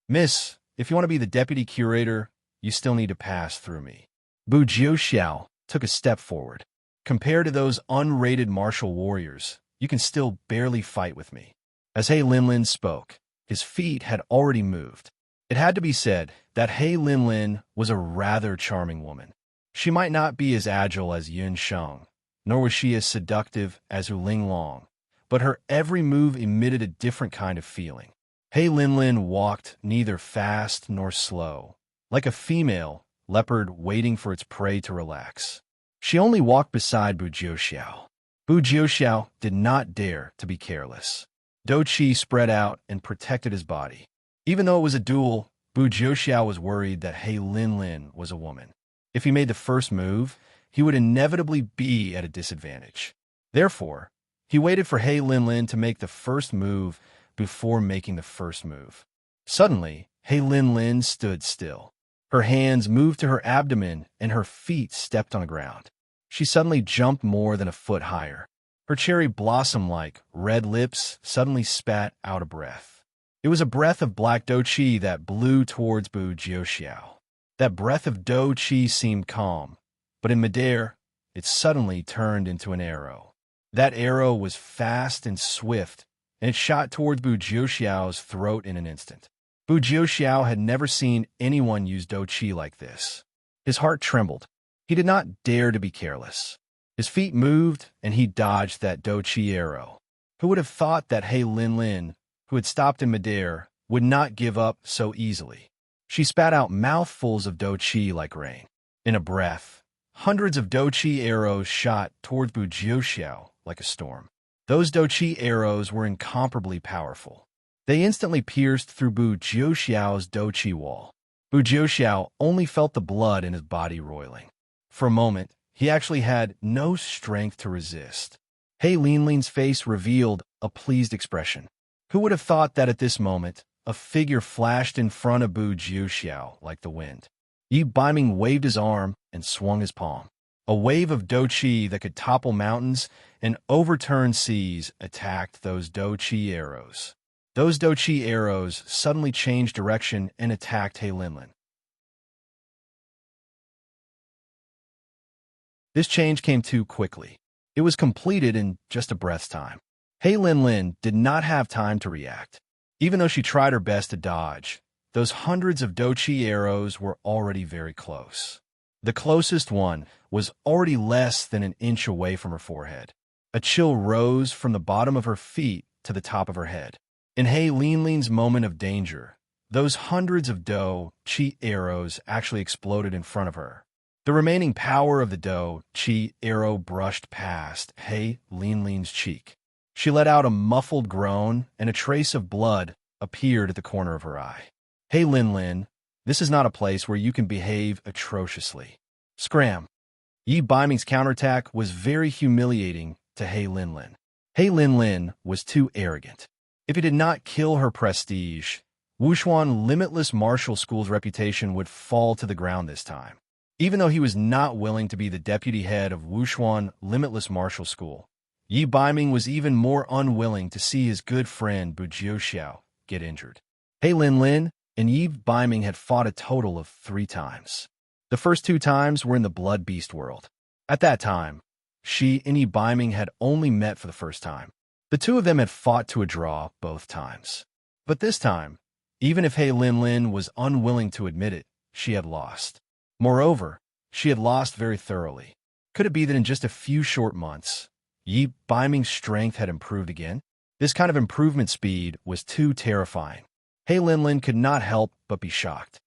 Miss, if you want to be the deputy curator, you still need to pass through me. Bu Jiuxiao took a step forward. Compared to those unrated martial warriors, you can still barely fight with me. As Hei Lin spoke, his feet had already moved. It had to be said that Hei Lin was a rather charming woman. She might not be as agile as Yun Sheng, nor was she as seductive as Ling Long, but her every move emitted a different kind of feeling. Hei Lin walked neither fast nor slow, like a female leopard waiting for its prey to relax. She only walked beside Bu Jiuxiao. Bu Jiuxiao did not dare to be careless. Do Qi spread out and protected his body. Even though it was a duel, Bu Jiuxiao was worried that Hei Lin was a woman. If he made the first move, he would inevitably be at a disadvantage. Therefore, he waited for Hei Lin to make the first move before making the first move. Suddenly, Hei Lin stood still. Her hands moved to her abdomen and her feet stepped on the ground. She suddenly jumped more than a foot higher. Her cherry blossom-like red lips suddenly spat out a breath. It was a breath of black Do Qi that blew towards Bu Jiuxiao. That breath of Do Qi seemed calm, but in midair, it suddenly turned into an arrow. That arrow was fast and swift, and it shot towards Bu Jiuxiao's throat in an instant. Bu Jiuxiao had never seen anyone use Do Qi like this. His heart trembled. He did not dare to be careless. His feet moved, and he dodged that Do Qi arrow. Who would have thought that Hei Lin, who had stopped in midair, would not give up so easily? She spat out mouthfuls of Do Qi like rain. In a breath, hundreds of Do Qi arrows shot towards Bu Jiuxiao like a storm. Those Do Qi arrows were incomparably powerful. They instantly pierced through Bu Jiuxiao's Do Qi wall. Bu Jiuxiao only felt the blood in his body roiling. For a moment, he actually had no strength to resist. Hei Lin's face revealed a pleased expression. Who would have thought that at this moment, a figure flashed in front of Bu Jiuxiao like the wind? Yi Baiming waved his arm and swung his palm. A wave of Do Qi that could topple mountains and overturn seas attacked those Do Qi arrows. Those Do Qi arrows suddenly changed direction and attacked Hei Lin. This change came too quickly. It was completed in just a breath's time. Hei Lin did not have time to react. Even though she tried her best to dodge, those hundreds of Do Qi arrows were already very close. The closest one was already less than an inch away from her forehead. A chill rose from the bottom of her feet to the top of her head. In Hei Lin's moment of danger, those hundreds of Do Qi arrows actually exploded in front of her. The remaining power of the Do Qi arrow brushed past Hei Lin's cheek. She let out a muffled groan, and a trace of blood appeared at the corner of her eye. Hei Lin, this is not a place where you can behave atrociously. Scram! Yi Baiming's counterattack was very humiliating to Hei Lin. Hei Lin was too arrogant. If he did not kill her prestige, Wushuan Limitless Martial School's reputation would fall to the ground this time. Even though he was not willing to be the deputy head of Wushuan Limitless Martial School, Yi Baiming was even more unwilling to see his good friend Bu Jiuxiao get injured. Hei Lin, and Yi Biming had fought a total of 3 times. The first 2 times were in the Blood Beast world. At that time, she and Yi Biming had only met for the first time. The two of them had fought to a draw both times. But this time, even if He Linlin was unwilling to admit it, she had lost. Moreover, she had lost very thoroughly. Could it be that in just a few short months, Yi Biming's strength had improved again? This kind of improvement speed was too terrifying. He Linlin could not help but be shocked.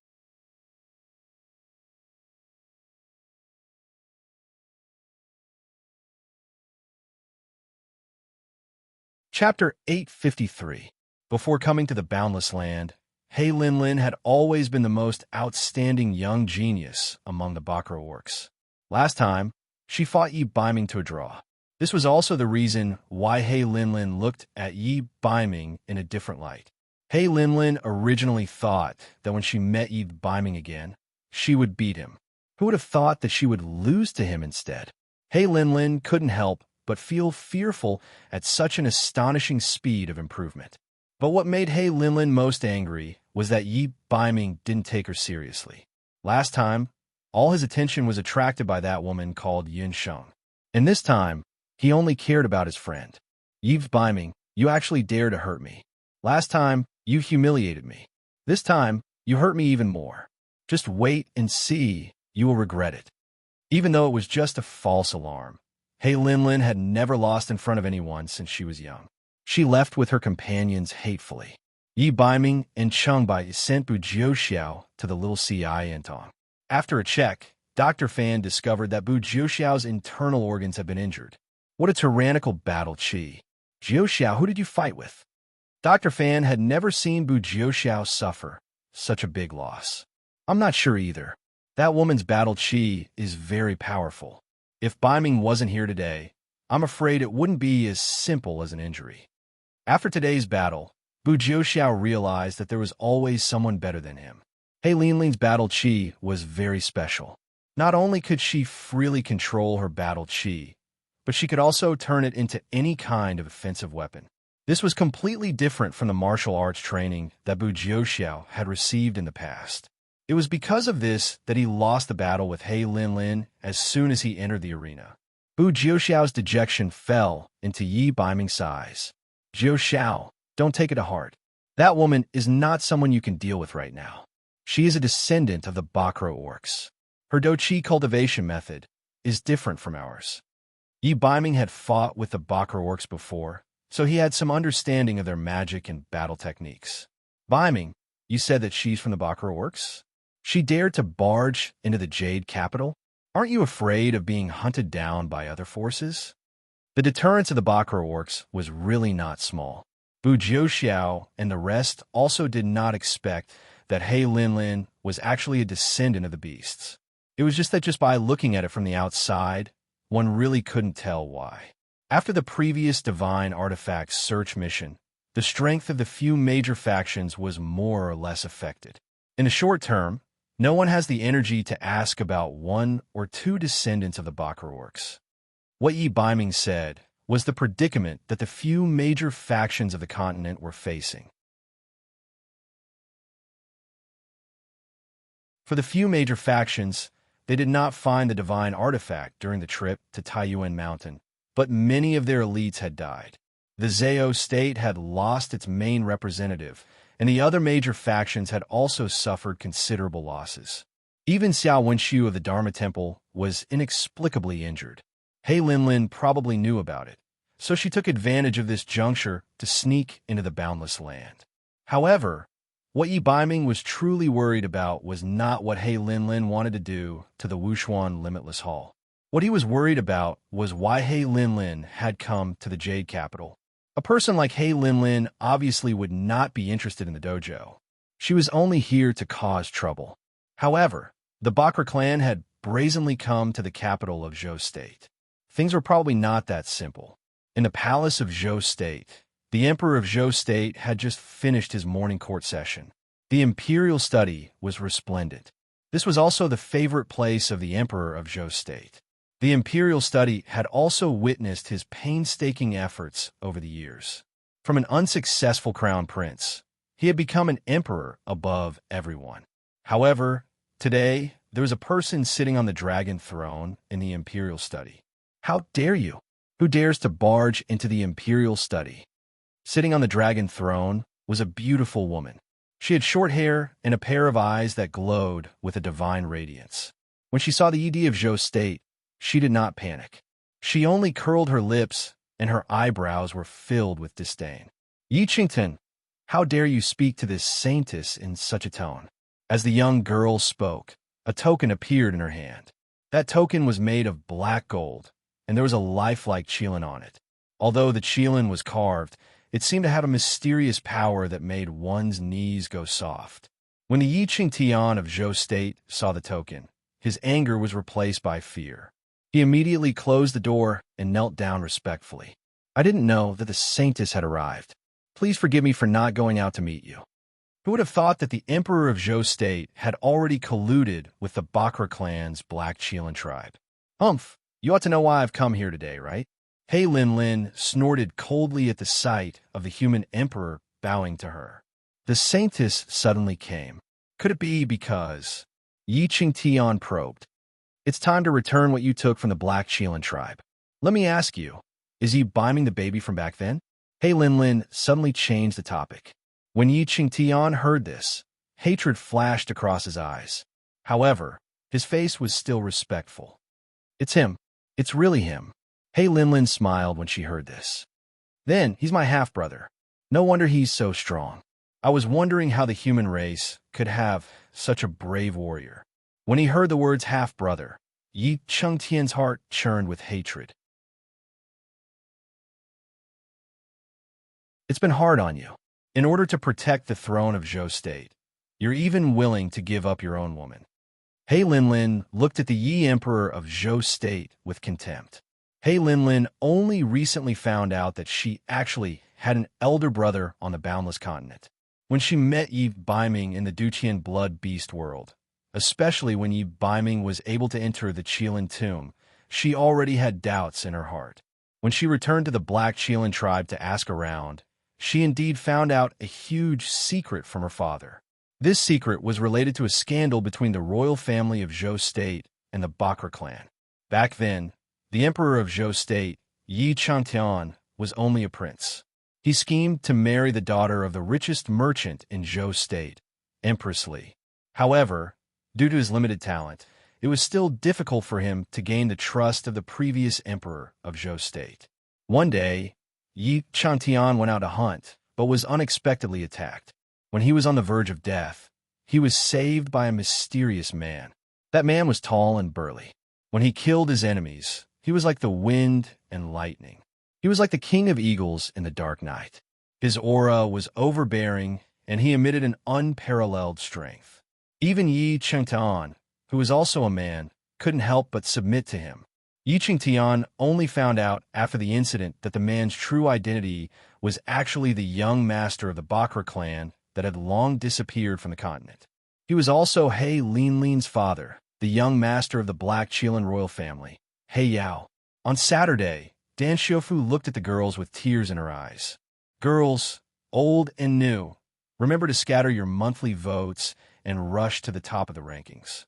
Chapter 853. Before coming to the Boundless Land, He Linlin had always been the most outstanding young genius among the Bakra orcs. Last time, she fought Yi Biming to a draw. This was also the reason why He Linlin looked at Yi Biming in a different light. He Linlin originally thought that when she met Yi Biming again, she would beat him. Who would have thought that she would lose to him instead? He Linlin couldn't help but feel fearful at such an astonishing speed of improvement. But what made He Linlin most angry was that Yi Biming didn't take her seriously. Last time, all his attention was attracted by that woman called Yin Sheng. And this time, he only cared about his friend. Yi Biming, you actually dared to hurt me. Last time, you humiliated me. This time, you hurt me even more. Just wait and see, you will regret it. Even though it was just a false alarm, He Linlin had never lost in front of anyone since she was young. She left with her companions hatefully. Yi Biming and Cheng Bai sent Bu Jiuxiao to the little C.I. Entong. After a check, Dr. Fan discovered that Bu Jiuxiao's internal organs had been injured. What a tyrannical battle, Qi. Jiuxiao, who did you fight with? Dr. Fan had never seen Bu Jiuxiao suffer such a big loss. I'm not sure either. That woman's battle Qi is very powerful. If Biming wasn't here today, I'm afraid it wouldn't be as simple as an injury. After today's battle, Bu Jiuxiao realized that there was always someone better than him. He Linlin's battle Qi was very special. Not only could she freely control her battle Qi, but she could also turn it into any kind of offensive weapon. This was completely different from the martial arts training that Bu Jiuxiao had received in the past. It was because of this that he lost the battle with He Linlin as soon as he entered the arena. Bu Jiuxiao's dejection fell into Yi Biming's eyes. Jiuxiao, don't take it to heart. That woman is not someone you can deal with right now. She is a descendant of the Bakra orcs. Her Doqi cultivation method is different from ours. Yi Biming had fought with the Bakra orcs before, so he had some understanding of their magic and battle techniques. Biming, you said that she's from the Bakra orcs? She dared to barge into the Jade capital? Aren't you afraid of being hunted down by other forces? The deterrence of the Bakra orcs was really not small. Bu Jiuxiao and the rest also did not expect that He Linlin was actually a descendant of the beasts. It was just that just by looking at it from the outside, one really couldn't tell why. After the previous divine artifact search mission, the strength of the few major factions was more or less affected. In the short term, no one has the energy to ask about 1 or 2 descendants of the Bakra orcs. What Yi Biming said was the predicament that the few major factions of the continent were facing. For the few major factions, they did not find the divine artifact during the trip to Taiyuan Mountain, but many of their elites had died. The Zhao state had lost its main representative, and the other major factions had also suffered considerable losses. Even Xiao Wenxiu of the Dharma Temple was inexplicably injured. He Linlin probably knew about it, so she took advantage of this juncture to sneak into the Boundless Land. However, what Yi Biming was truly worried about was not what He Linlin wanted to do to the Wushuan Limitless Hall. What he was worried about was why He Linlin had come to the Jade capital. A person like He Linlin obviously would not be interested in the dojo. She was only here to cause trouble. However, the Bakra clan had brazenly come to the capital of Zhou State. Things were probably not that simple. In the palace of Zhou State, the emperor of Zhou State had just finished his morning court session. The imperial study was resplendent. This was also the favorite place of the emperor of Zhou State. The imperial study had also witnessed his painstaking efforts over the years. From an unsuccessful crown prince, He had become an emperor above everyone. However, today, there was a person sitting on the dragon throne in the imperial study. How dare you? Who dares to barge into the imperial study? Sitting on the dragon throne was a beautiful woman. She had short hair and a pair of eyes that glowed with a divine radiance. When she saw the ED of Zhou's state, she did not panic. She only curled her lips, and her eyebrows were filled with disdain. Yi Qingtan, how dare you speak to this saintess in such a tone? As the young girl spoke, a token appeared in her hand. That token was made of black gold, and there was a lifelike qilin on it. Although the qilin was carved, it seemed to have a mysterious power that made one's knees go soft. When the Yi Qingtian of Zhou State saw the token, his anger was replaced by fear. He immediately closed the door and knelt down respectfully. I didn't know that the saintess had arrived. Please forgive me for not going out to meet you. Who would have thought that the Emperor of Zhou State had already colluded with the Bakra clan's Black Qilin tribe? Humph, you ought to know why I've come here today, right? Hei Linlin snorted coldly at the sight of the human emperor bowing to her. The saintess suddenly came. Could it be because... Yi Qingtian probed. It's time to return what you took from the Black Qilin tribe. Let me ask you, is he biming the baby from back then? Hei Linlin suddenly changed the topic. When Yi Qingtian heard this, hatred flashed across his eyes. However, his face was still respectful. It's him. It's really him. Hei Linlin smiled when she heard this. Then, he's my half-brother. No wonder he's so strong. I was wondering how the human race could have such a brave warrior. When he heard the words half-brother, Yi Qingtian's heart churned with hatred. It's been hard on you. In order to protect the throne of Zhou State, you're even willing to give up your own woman. Hei Linlin looked at the Yi Emperor of Zhou State with contempt. Hei Linlin only recently found out that she actually had an elder brother on the Boundless Continent. When she met Yi Biming in the Duqian Blood Beast world, especially when Yi Biming was able to enter the Qilin tomb, she already had doubts in her heart. When she returned to the Black Qilin tribe to ask around, she indeed found out a huge secret from her father. This secret was related to a scandal between the royal family of Zhou State and the Bakra clan. Back then, the Emperor of Zhou State, Yi Qingtian, was only a prince. He schemed to marry the daughter of the richest merchant in Zhou State, Empress Li. However, due to his limited talent, it was still difficult for him to gain the trust of the previous Emperor of Zhou State. One day, Yi Qingtian went out to hunt, but was unexpectedly attacked. When he was on the verge of death, he was saved by a mysterious man. That man was tall and burly. When he killed his enemies, he was like the wind and lightning. He was like the king of eagles in the dark night. His aura was overbearing, and he emitted an unparalleled strength. Even Yi Qingtian, who was also a man, couldn't help but submit to him. Yi Qingtian only found out after the incident that the man's true identity was actually the young master of the Bakra clan that had long disappeared from the continent. He was also Hei Linlin's father, the young master of the Black Qilin royal family, Hei Yao. On Saturday, Dan Xiufu looked at the girls with tears in her eyes. Girls, old and new, remember to scatter your monthly votes and rush to the top of the rankings.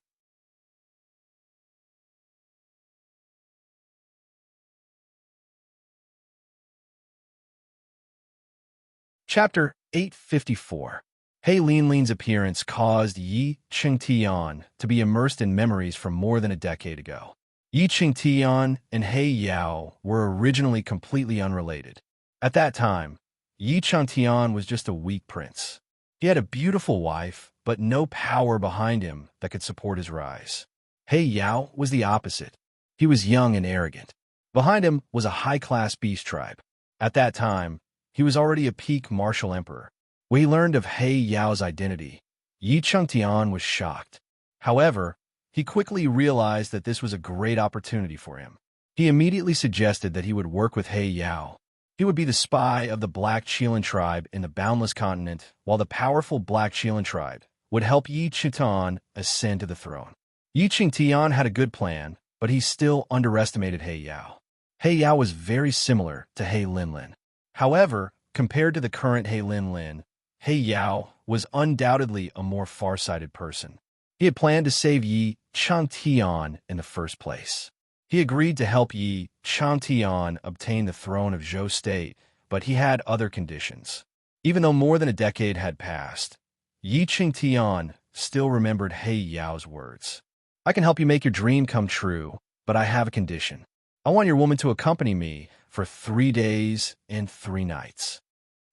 Chapter 854. Hei Linlin's appearance caused Yi Qingtian to be immersed in memories from more than a decade ago. Yi Qingtian and Hei Yao were originally completely unrelated. At that time, Yi Qingtian was just a weak prince. He had a beautiful wife, but no power behind him that could support his rise. Hei Yao was the opposite. He was young and arrogant. Behind him was a high-class beast tribe. At that time, he was already a peak martial emperor. When he learned of Hei Yao's identity, Yi Qingtian was shocked. However, he quickly realized that this was a great opportunity for him. He immediately suggested that he would work with Hei Yao. He would be the spy of the Black Qilin tribe in the Boundless Continent, while the powerful Black Qilin tribe would help Yi Qingtian ascend to the throne. Yi Qingtian had a good plan, but he still underestimated Hei Yao. Hei Yao was very similar to Hei Linlin. However, compared to the current Hei Linlin, He Yao was undoubtedly a more far-sighted person. He had planned to save Yi Changtian in the first place. He agreed to help Yi Changtian obtain the throne of Zhou state, but he had other conditions. Even though more than a decade had passed, Yi Changtian still remembered He Yao's words. I can help you make your dream come true, but I have a condition. I want your woman to accompany me for 3 days and 3 nights.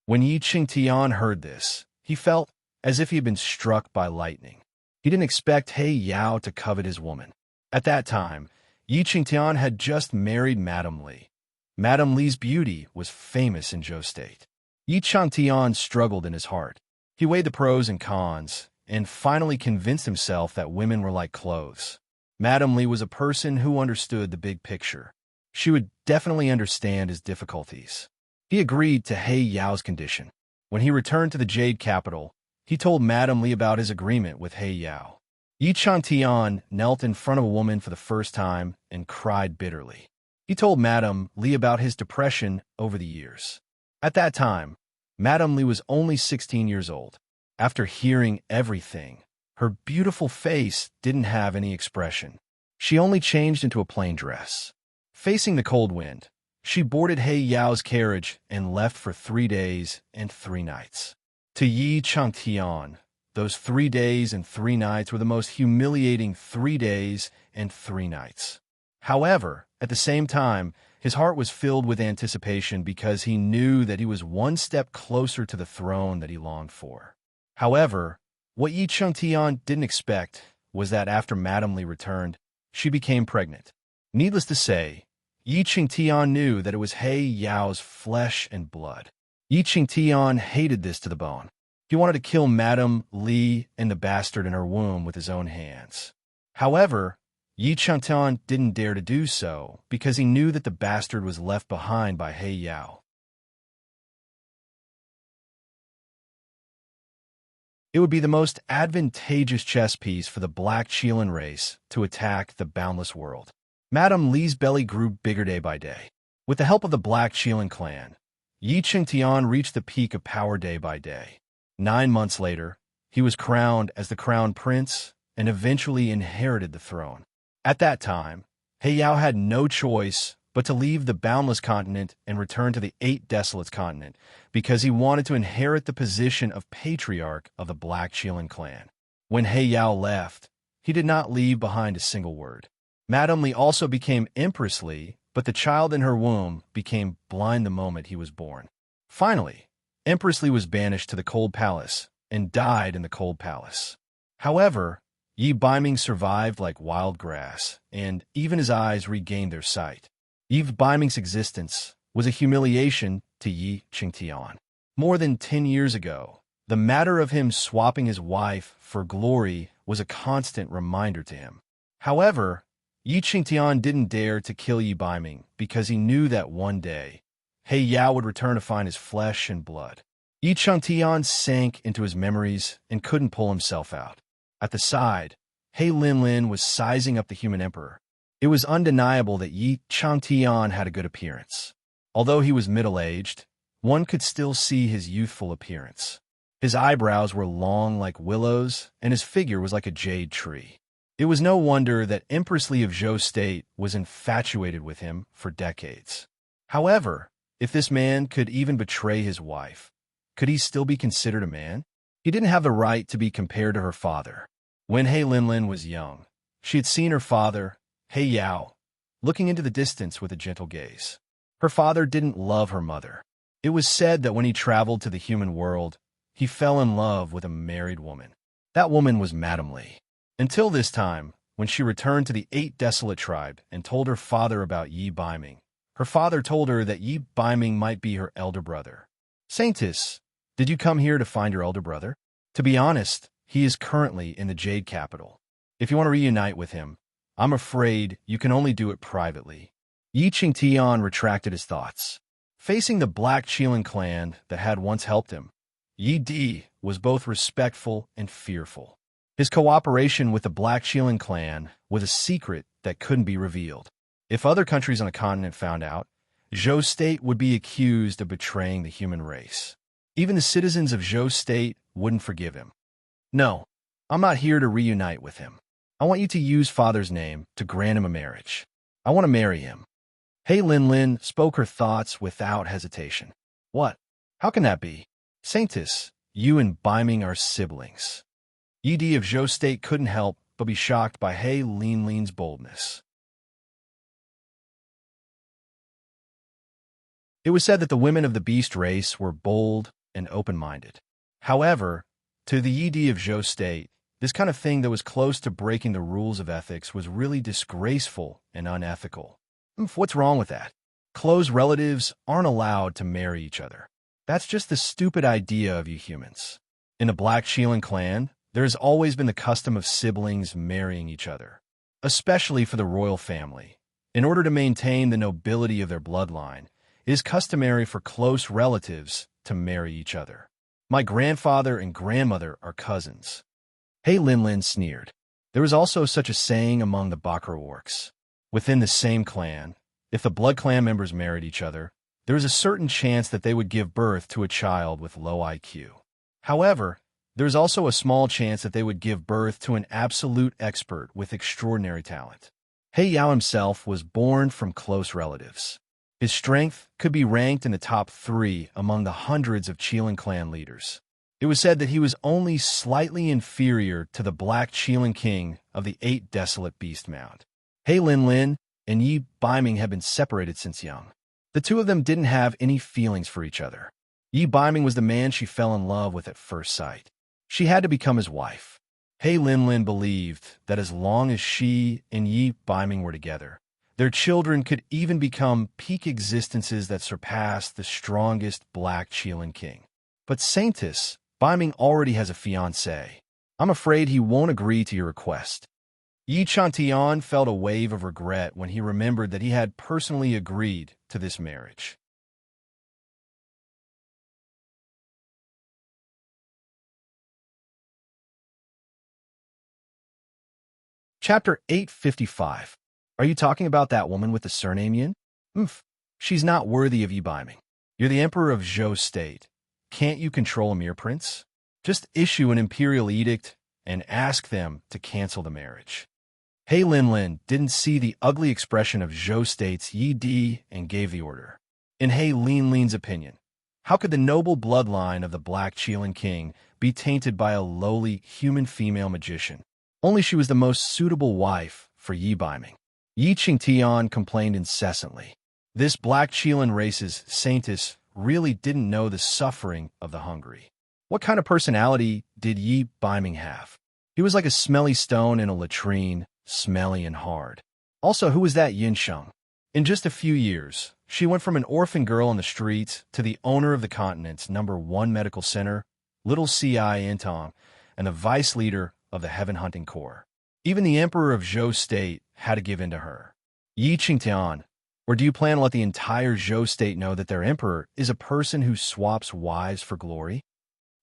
When Yi Changtian heard this, he felt as if he had been struck by lightning. He didn't expect He Yao to covet his woman. At that time, Yi Changtian had just married Madame Li. Madame Li's beauty was famous in Zhou state. Yi Changtian struggled in his heart. He weighed the pros and cons, and finally convinced himself that women were like clothes. Madame Li was a person who understood the big picture. She would definitely understand his difficulties. He agreed to He Yao's condition. When he returned to the Jade capital, he told Madame Li about his agreement with He Yao. Yi Changtian knelt in front of a woman for the first time and cried bitterly. He told Madame Li about his depression over the years. At that time, Madame Li was only 16 years old. After hearing everything, her beautiful face didn't have any expression. She only changed into a plain dress. Facing the cold wind, she boarded He Yao's carriage and left for 3 days and 3 nights. To Yi Changtian, those 3 days and 3 nights were the most humiliating 3 days and 3 nights. However, at the same time, his heart was filled with anticipation because he knew that he was one step closer to the throne that he longed for. However, what Yi Changtian didn't expect was that after Madame Li returned, she became pregnant. Needless to say, Yi Changtian knew that it was He Yao's flesh and blood. Yi Changtian hated this to the bone. He wanted to kill Madame Li and the bastard in her womb with his own hands. However, Yi Changtian didn't dare to do so because he knew that the bastard was left behind by He Yao. It would be the most advantageous chess piece for the Black Qilin race to attack the boundless world. Madame Li's belly grew bigger day by day. With the help of the Black Qilin clan, Yi Changtian reached the peak of power day by day. 9 months later, he was crowned as the crown prince and eventually inherited the throne. At that time, He Yao had no choice but to leave the boundless continent and return to the 8 Desolates continent because he wanted to inherit the position of patriarch of the Black Qilin clan. When He Yao left, he did not leave behind a single word. Madame Li also became Empress Li, but the child in her womb became blind the moment he was born. Finally, Empress Li was banished to the Cold Palace and died in the Cold Palace. However, Yi Baiming survived like wild grass, and even his eyes regained their sight. Yi Baiming's existence was a humiliation to Yi Changtian. More than 10 years ago, the matter of him swapping his wife for glory was a constant reminder to him. However, Yi Changtian didn't dare to kill Yi Baiming because he knew that one day, He Yao would return to find his flesh and blood. Yi Changtian sank into his memories and couldn't pull himself out. At the side, He Linlin was sizing up the human emperor. It was undeniable that Yi Changtian had a good appearance. Although he was middle-aged, one could still see his youthful appearance. His eyebrows were long like willows, and his figure was like a jade tree. It was no wonder that Empress Li of Zhou State was infatuated with him for decades. However, if this man could even betray his wife, could he still be considered a man? He didn't have the right to be compared to her father. When He Linlin was young, she had seen her father, He Yao, looking into the distance with a gentle gaze. Her father didn't love her mother. It was said that when he traveled to the human world, he fell in love with a married woman. That woman was Madame Li. Until this time, when she returned to the 8 Desolate tribe and told her father about Yi Baiming, her father told her that Yi Baiming might be her elder brother. Saintess, did you come here to find your elder brother? To be honest, he is currently in the Jade capital. If you want to reunite with him, I'm afraid you can only do it privately. Yi Changtian retracted his thoughts. Facing the Black Qilin clan that had once helped him, Yi Di was both respectful and fearful. His cooperation with the Black Qilin clan was a secret that couldn't be revealed. If other countries on the continent found out, Zhou State would be accused of betraying the human race. Even the citizens of Zhou State wouldn't forgive him. No, I'm not here to reunite with him. I want you to use father's name to grant him a marriage. I want to marry him. He Linlin spoke her thoughts without hesitation. What? How can that be? Saintus, you and Biming are siblings. Yi of Zhou State couldn't help but be shocked by He Linlin's boldness. It was said that the women of the beast race were bold and open-minded. However, to the Yi of Zhou State, this kind of thing that was close to breaking the rules of ethics was really disgraceful and unethical. What's wrong with that? Close relatives aren't allowed to marry each other. That's just the stupid idea of you humans. In the Black Shilin clan, there has always been the custom of siblings marrying each other, especially for the royal family. In order to maintain the nobility of their bloodline, it is customary for close relatives to marry each other. My grandfather and grandmother are cousins. He Linlin sneered. There was also such a saying among the Bakra orcs. Within the same clan, if the blood clan members married each other, there was a certain chance that they would give birth to a child with low IQ. However, there is also a small chance that they would give birth to an absolute expert with extraordinary talent. He Yao himself was born from close relatives. His strength could be ranked in the top 3 among the hundreds of Qilin clan leaders. It was said that he was only slightly inferior to the Black Qilin king of the 8 Desolate Beast Mound. He Linlin and Yi Biming had been separated since young. The two of them didn't have any feelings for each other. Yi Biming was the man she fell in love with at first sight. She had to become his wife. He Linlin believed that as long as she and Yi Biming were together, their children could even become peak existences that surpassed the strongest Black Qilin king. But Saintus, Biming already has a fiancée. I'm afraid he won't agree to your request. Yi Chantian felt a wave of regret when he remembered that he had personally agreed to this marriage. Chapter 855. Are you talking about that woman with the surname Yin? She's not worthy of Yi Biming. You're the emperor of Zhou State. Can't you control a mere prince? Just issue an imperial edict and ask them to cancel the marriage. He Linlin didn't see the ugly expression of Zhou State's Yi Di and gave the order. In He Linlin's opinion, how could the noble bloodline of the Black Qilin king be tainted by a lowly human female magician? Only she was the most suitable wife for Yi Biming. Yi Qingtian complained incessantly. This Black Qilin race's Saintus really didn't know the suffering of the hungry. What kind of personality did Yi Biming have? He was like a smelly stone in a latrine, smelly and hard. Also, who was that Yin Sheng? In just a few years, she went from an orphan girl on the streets to the owner of the continent's #1 medical center, Little C.I. Intong, and the vice leader of the Heaven Hunting Corps. Even the emperor of Zhou State had to give in to her. Yi Qingtian, or do you plan to let the entire Zhou State know that their emperor is a person who swaps wives for glory?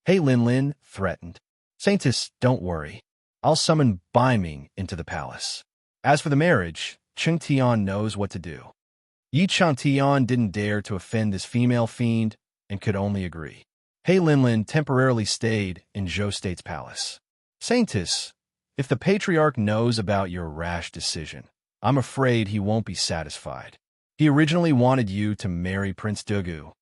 He Linlin threatened. Saintus, don't worry. I'll summon Biming into the palace. As for the marriage, Qingtian knows what to do. Yi Chantian didn't dare to offend this female fiend and could only agree. He Linlin temporarily stayed in Zhou State's palace. Saintus, if the patriarch knows about your rash decision, I'm afraid he won't be satisfied. He originally wanted you to marry Prince Dugu.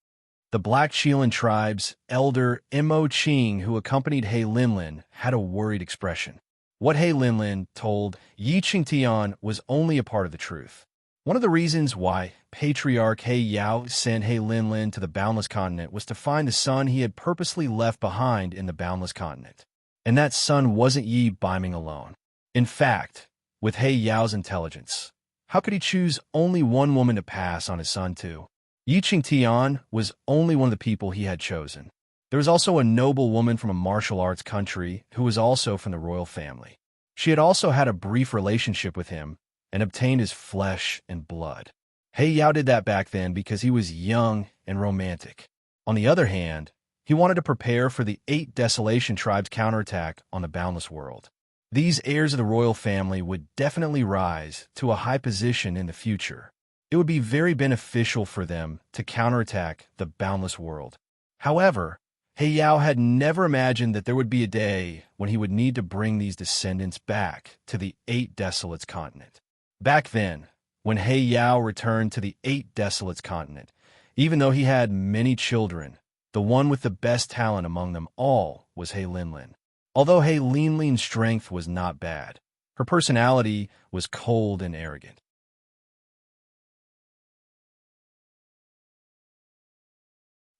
The Black Qilin tribe's elder Mo Qing, who accompanied He Linlin, had a worried expression. What He Linlin told Yi Qingtian was only a part of the truth. One of the reasons why Patriarch He Yao sent He Linlin to the Boundless Continent was to find the son he had purposely left behind in the Boundless Continent. And that son wasn't Yi Biming alone. In fact, with He Yao's intelligence, how could he choose only one woman to pass on his son to? Yi Qingtian was only one of the people he had chosen. There was also a noble woman from a martial arts country who was also from the royal family. She had also had a brief relationship with him and obtained his flesh and blood. He Yao did that back then because he was young and romantic. On the other hand, he wanted to prepare for the 8 Desolation tribes' counterattack on the Boundless World. These heirs of the royal family would definitely rise to a high position in the future. It would be very beneficial for them to counterattack the Boundless World. However, He Yao had never imagined that there would be a day when he would need to bring these descendants back to the Eight Desolates continent. Back then, when He Yao returned to the Eight Desolates continent, even though he had many children, the one with the best talent among them all was He Linlin. Although He Linlin's strength was not bad, her personality was cold and arrogant.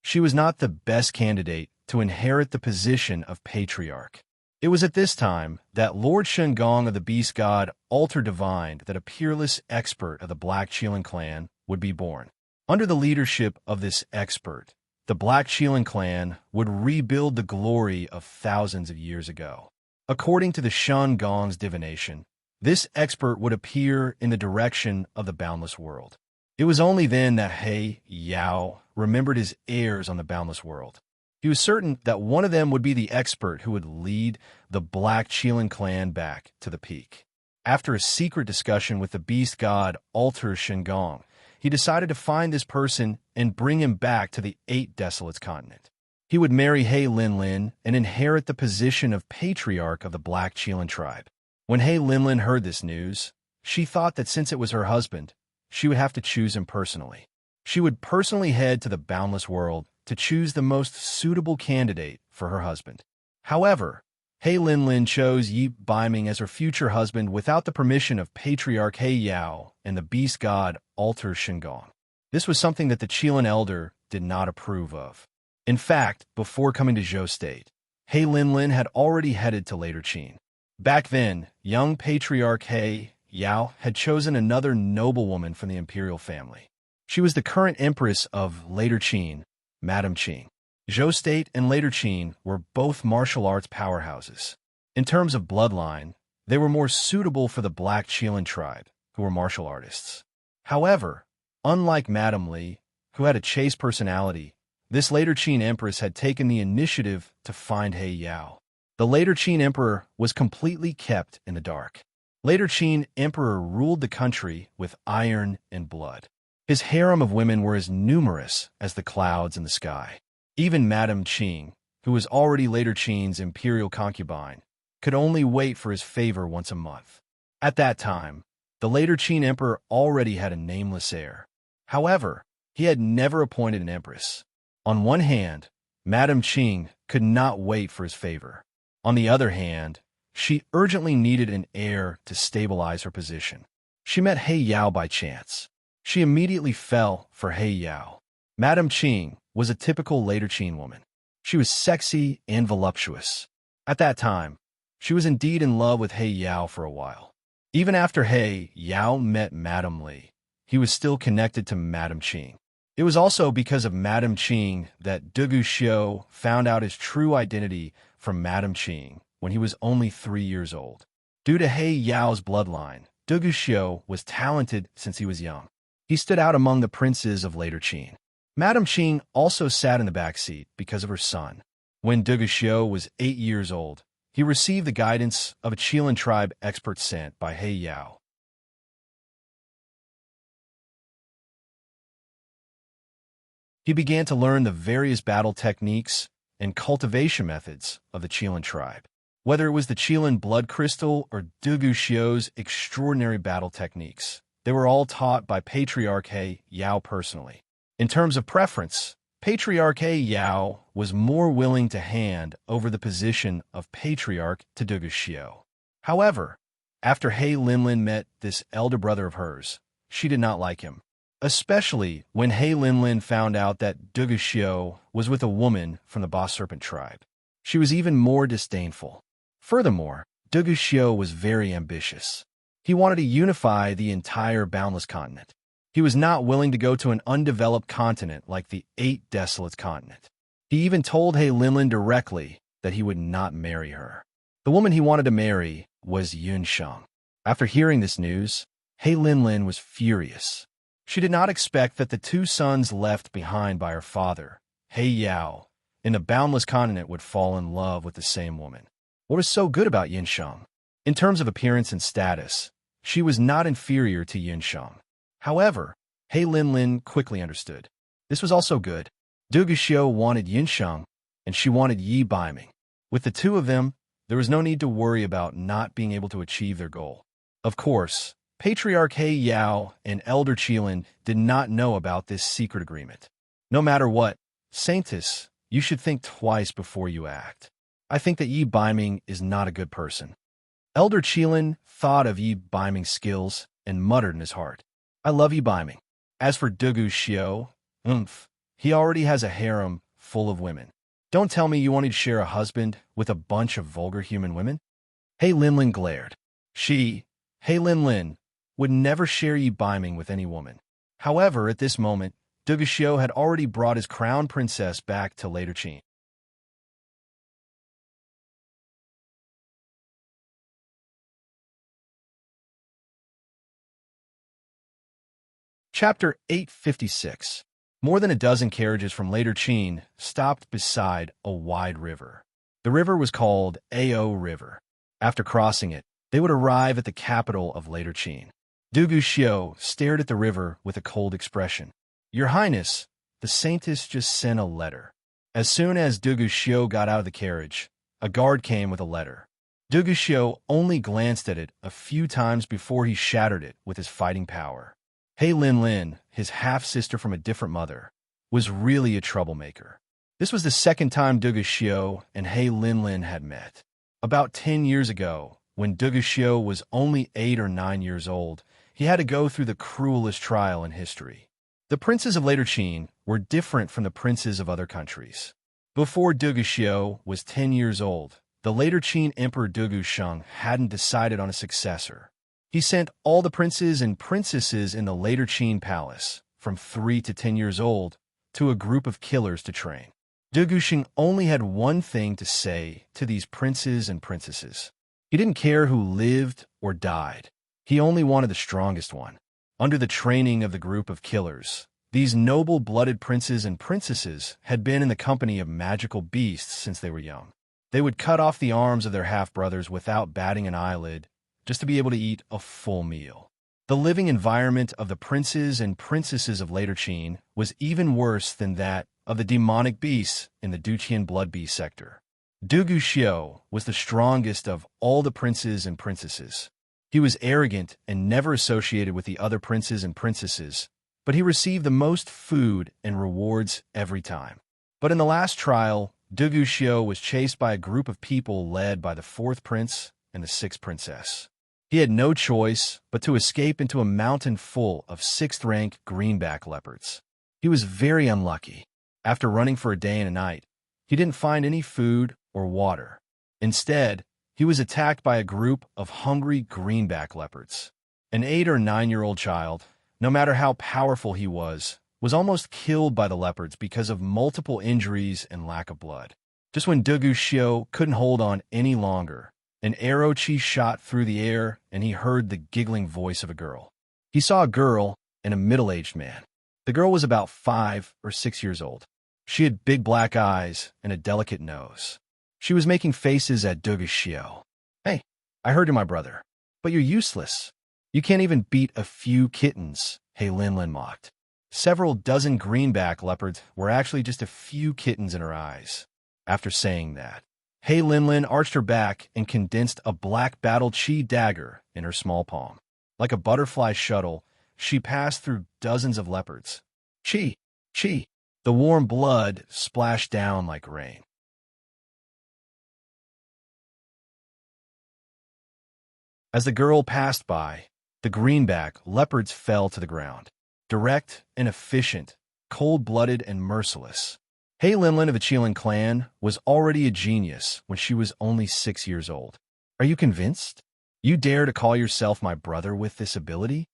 She was not the best candidate to inherit the position of patriarch. It was at this time that Lord Shengong of the Beast God Altar divined that a peerless expert of the Black Qilin clan would be born. Under the leadership of this expert, the Black Qilin clan would rebuild the glory of thousands of years ago. According to the Shengong's divination, this expert would appear in the direction of the boundless world. It was only then that He Yao remembered his heirs on the boundless world. He was certain that one of them would be the expert who would lead the Black Qilin clan back to the peak. After a secret discussion with the beast god Altar Shengong, he decided to find this person and bring him back to the Eight Desolates continent. He would marry He Linlin and inherit the position of patriarch of the Black Qilin tribe. When He Linlin heard this news, she thought that since it was her husband, she would have to choose him personally. She would personally head to the boundless world to choose the most suitable candidate for her husband. However, He Linlin chose Yi Baiming as her future husband without the permission of Patriarch He Yao and the beast god Altar Shengong. This was something that the Qilin elder did not approve of. In fact, before coming to Zhou State, He Linlin had already headed to Later Qin. Back then, young Patriarch He Yao had chosen another noblewoman from the imperial family. She was the current empress of Later Qin, Madame Qing. Zhou State and Later Qin were both martial arts powerhouses. In terms of bloodline, they were more suitable for the Black Qilin tribe, who were martial artists. However, unlike Madame Li, who had a chaste personality, this Later Qin empress had taken the initiative to find He Yao. The Later Qin emperor was completely kept in the dark. Later Qin emperor ruled the country with iron and blood. His harem of women were as numerous as the clouds in the sky. Even Madame Qing, who was already Later Qin's imperial concubine, could only wait for his favor once a month. At that time, the Later Qin emperor already had a nameless heir. However, he had never appointed an empress. On one hand, Madame Qing could not wait for his favor. On the other hand, she urgently needed an heir to stabilize her position. She met He Yao by chance. She immediately fell for He Yao. Madame Qing was a typical Later Qin woman. She was sexy and voluptuous. At that time, she was indeed in love with He Yao for a while. Even after He Yao met Madame Li, he was still connected to Madame Qing. It was also because of Madame Qing that Dugu Xiu found out his true identity from Madame Qing when he was only 3 years old. Due to He Yao's bloodline, Dugu Xiu was talented since he was young. He stood out among the princes of Later Qin. Madame Qing also sat in the back seat because of her son. When Dugu Xiu was 8 years old, he received the guidance of a Qilin tribe expert sent by He Yao. He began to learn the various battle techniques and cultivation methods of the Qilin tribe. Whether it was the Qilin blood crystal or Dugu Xiu's extraordinary battle techniques, they were all taught by Patriarch He Yao personally. In terms of preference, Patriarch He Yao was more willing to hand over the position of Patriarch to Dugu Xiu. However, after He Linlin met this elder brother of hers, she did not like him, especially when He Linlin found out that Dugu Xiu was with a woman from the Boss Serpent tribe. She was even more disdainful. Furthermore, Dugu Xiu was very ambitious. He wanted to unify the entire boundless continent. He was not willing to go to an undeveloped continent like the Eight Desolates continent. He even told He Linlin directly that he would not marry her. The woman he wanted to marry was Yunsheng. After hearing this news, He Linlin was furious. She did not expect that the two sons left behind by her father, He Yao, in the boundless continent would fall in love with the same woman. What was so good about Yunsheng? In terms of appearance and status, she was not inferior to Yunsheng. However, He Linlin quickly understood. This was also good. Dugu Xiu wanted Yunsheng and she wanted Yi Baiming. With the two of them, there was no need to worry about not being able to achieve their goal. Of course, Patriarch He Yao and Elder Qilin did not know about this secret agreement. No matter what, Saintess, you should think twice before you act. I think that Yi Baiming is not a good person. Elder Qilin thought of Yi Baiming's skills and muttered in his heart, I love Yi Baiming. As for Dugu Xiao, he already has a harem full of women. Don't tell me you wanted to share a husband with a bunch of vulgar human women? He Linlin glared. He Linlin, would never share Yi Baiming with any woman. However, at this moment, Dugu Xiao had already brought his crown princess back to Later Qin. Chapter 856. More than a dozen carriages from Later Qin stopped beside a wide river. The river was called Ao River. After crossing it, they would arrive at the capital of Later Qin. Dugu Xiao stared at the river with a cold expression. Your Highness, the Saintess just sent a letter. As soon as Dugu Xiao got out of the carriage, a guard came with a letter. Dugu Xiao only glanced at it a few times before he shattered it with his fighting power. He Linlin, his half-sister from a different mother, was really a troublemaker. This was the second time Dugu Xiao and He Linlin had met. About 10 years ago, when Dugu Xiao was only 8 or 9 years old, he had to go through the cruelest trial in history. The princes of Later Qin were different from the princes of other countries. Before Dugu Xiao was 10 years old, the Later Qin Emperor Dugu Sheng hadn't decided on a successor. He sent all the princes and princesses in the Later Qin palace, from 3 to 10 years old, to a group of killers to train. Dugu Sheng only had one thing to say to these princes and princesses. He didn't care who lived or died. He only wanted the strongest one. Under the training of the group of killers, these noble-blooded princes and princesses had been in the company of magical beasts since they were young. They would cut off the arms of their half-brothers without batting an eyelid, just to be able to eat a full meal. The living environment of the princes and princesses of Later Qin was even worse than that of the demonic beasts in the Duqian blood beast sector. Dugu Xiao was the strongest of all the princes and princesses. He was arrogant and never associated with the other princes and princesses, but he received the most food and rewards every time. But in the last trial, Dugu Xiao was chased by a group of people led by the 4th prince and the 6th princess. He had no choice but to escape into a mountain full of 6th-rank greenback leopards. He was very unlucky. After running for a day and a night, he didn't find any food or water. Instead, he was attacked by a group of hungry greenback leopards. An 8 or 9-year-old child, no matter how powerful he was almost killed by the leopards because of multiple injuries and lack of blood. Just when Dugu Xiao couldn't hold on any longer, an arrow chi shot through the air, and he heard the giggling voice of a girl. He saw a girl and a middle-aged man. The girl was about 5 or 6 years old. She had big black eyes and a delicate nose. She was making faces at Dugu Xiao. Hey, I heard you're my brother, but you're useless. You can't even beat a few kittens, He Linlin mocked. Several dozen greenback leopards were actually just a few kittens in her eyes. After saying that, He Linlin arched her back and condensed a black battle chi dagger in her small palm. Like a butterfly shuttle, she passed through dozens of leopards. Chi! Chi! The warm blood splashed down like rain. As the girl passed by, the greenback leopards fell to the ground. Direct and efficient, cold-blooded and merciless. He Linlin of the Qilin clan was already a genius when she was only 6 years old. Are you convinced? You dare to call yourself my brother with this ability?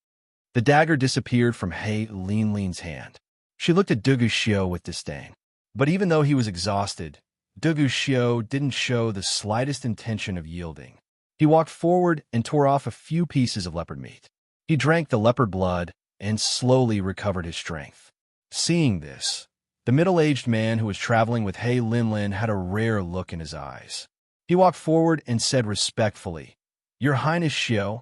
The dagger disappeared from He Linlin's hand. She looked at Dugu Xiao with disdain. But even though he was exhausted, Dugu Xiao didn't show the slightest intention of yielding. He walked forward and tore off a few pieces of leopard meat. He drank the leopard blood and slowly recovered his strength. Seeing this, the middle-aged man who was traveling with He Linlin had a rare look in his eyes. He walked forward and said respectfully, Your Highness Xiao,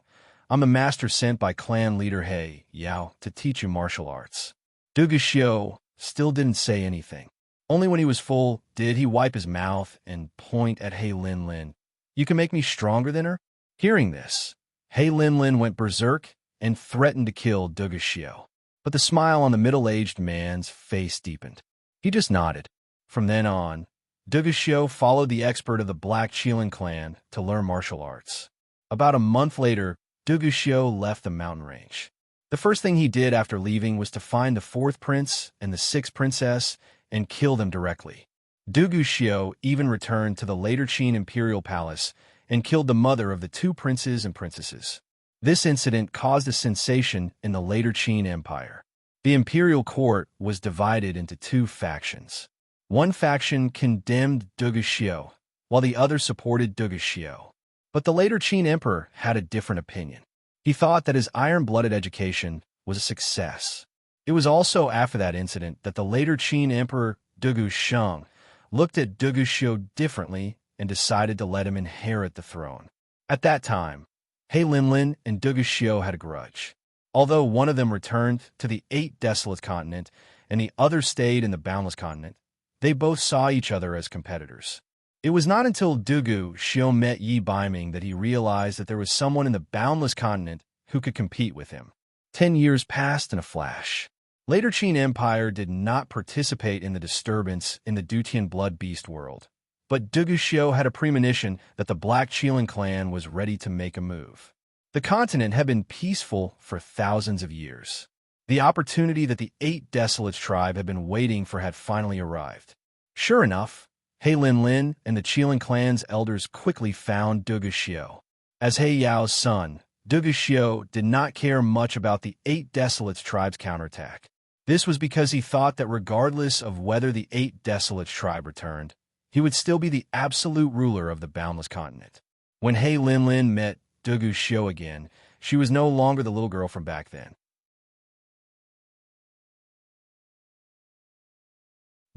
I'm a master sent by clan leader He Yao to teach you martial arts. Dugu Xiao still didn't say anything. Only when he was full did he wipe his mouth and point at He Linlin. You can make me stronger than her? Hearing this, He Linlin went berserk and threatened to kill Dugashio. But the smile on the middle-aged man's face deepened. He just nodded. From then on, Dugashio followed the expert of the Black Qilin clan to learn martial arts. About a month later, Dugashio left the mountain range. The first thing he did after leaving was to find the fourth prince and the sixth princess and kill them directly. Dugashio even returned to the later Qin imperial palace and killed the mother of the two princes and princesses. This incident caused a sensation in the later Qin Empire. The imperial court was divided into two factions. One faction condemned Dugashio, while the other supported Dugashio. But the later Qin emperor had a different opinion. He thought that his iron-blooded education was a success. It was also after that incident that the later Qin emperor Dugusheng looked at Dugashio differently and decided to let him inherit the throne. At that time, He Linlin and Dugashio had a grudge. Although one of them returned to the Eight Desolate Continent and the other stayed in the Boundless Continent, they both saw each other as competitors. It was not until Dugashio met Yi Baiming that he realized that there was someone in the Boundless Continent who could compete with him. 10 years passed in a flash. Later Qin Empire did not participate in the disturbance in the Dutian Blood Beast world, but Dugashio had a premonition that the Black Qilin clan was ready to make a move. The continent had been peaceful for thousands of years. The opportunity that the Eight Desolates tribe had been waiting for had finally arrived. Sure enough, He Linlin and the Qilin clan's elders quickly found Dugashio. As He Yao's son, Dugashio did not care much about the Eight Desolates tribe's counterattack. This was because he thought that regardless of whether the Eight Desolates tribe returned, he would still be the absolute ruler of the Boundless Continent. When He Linlin met Dugashio again, she was no longer the little girl from back then.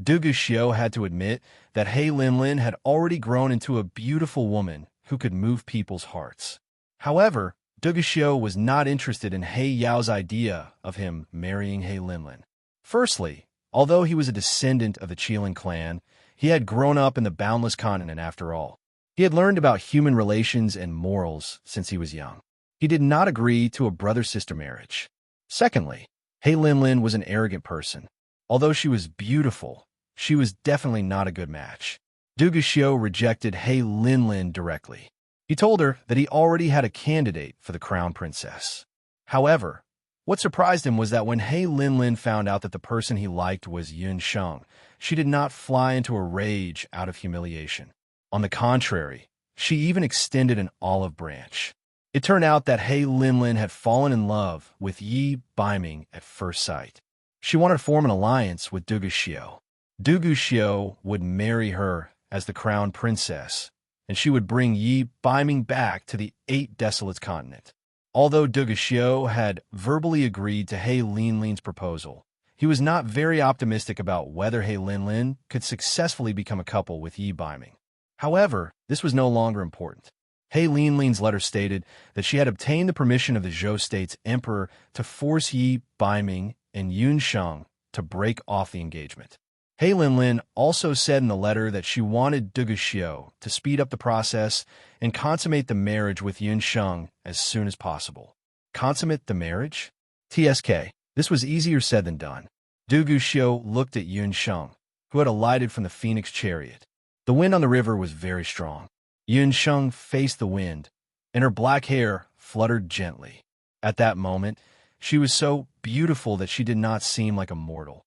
Dugashio had to admit that He Linlin had already grown into a beautiful woman who could move people's hearts. However, Dugashio was not interested in He Yao's idea of him marrying He Linlin. Firstly, although he was a descendant of the Qilin clan, he had grown up in the Boundless Continent after all. He had learned about human relations and morals since he was young. He did not agree to a brother-sister marriage. Secondly, He Linlin was an arrogant person. Although she was beautiful, she was definitely not a good match. Dugashio rejected He Linlin directly. He told her that he already had a candidate for the crown princess. However, what surprised him was that when He Linlin found out that the person he liked was Yun Sheng, she did not fly into a rage out of humiliation. On the contrary, she even extended an olive branch. It turned out that He Linlin had fallen in love with Yi Baiming at first sight. She wanted to form an alliance with Dugashio. Dugashio would marry her as the crown princess, and she would bring Yi Baiming back to the Eight Desolates continent. Although Dugashio had verbally agreed to He Linlin's proposal, he was not very optimistic about whether He Linlin could successfully become a couple with Yi Baiming. However, this was no longer important. He Linlin's letter stated that she had obtained the permission of the Zhou state's emperor to force Yi Baiming and Yun Sheng to break off the engagement. He Linlin also said in the letter that she wanted Dugashio to speed up the process and consummate the marriage with Yun Sheng as soon as possible. Consummate the marriage? TSK. This was easier said than done. Dugashio looked at Yun Sheng, who had alighted from the phoenix chariot. The wind on the river was very strong. Yun Sheng faced the wind, and her black hair fluttered gently. At that moment, she was so beautiful that she did not seem like a mortal.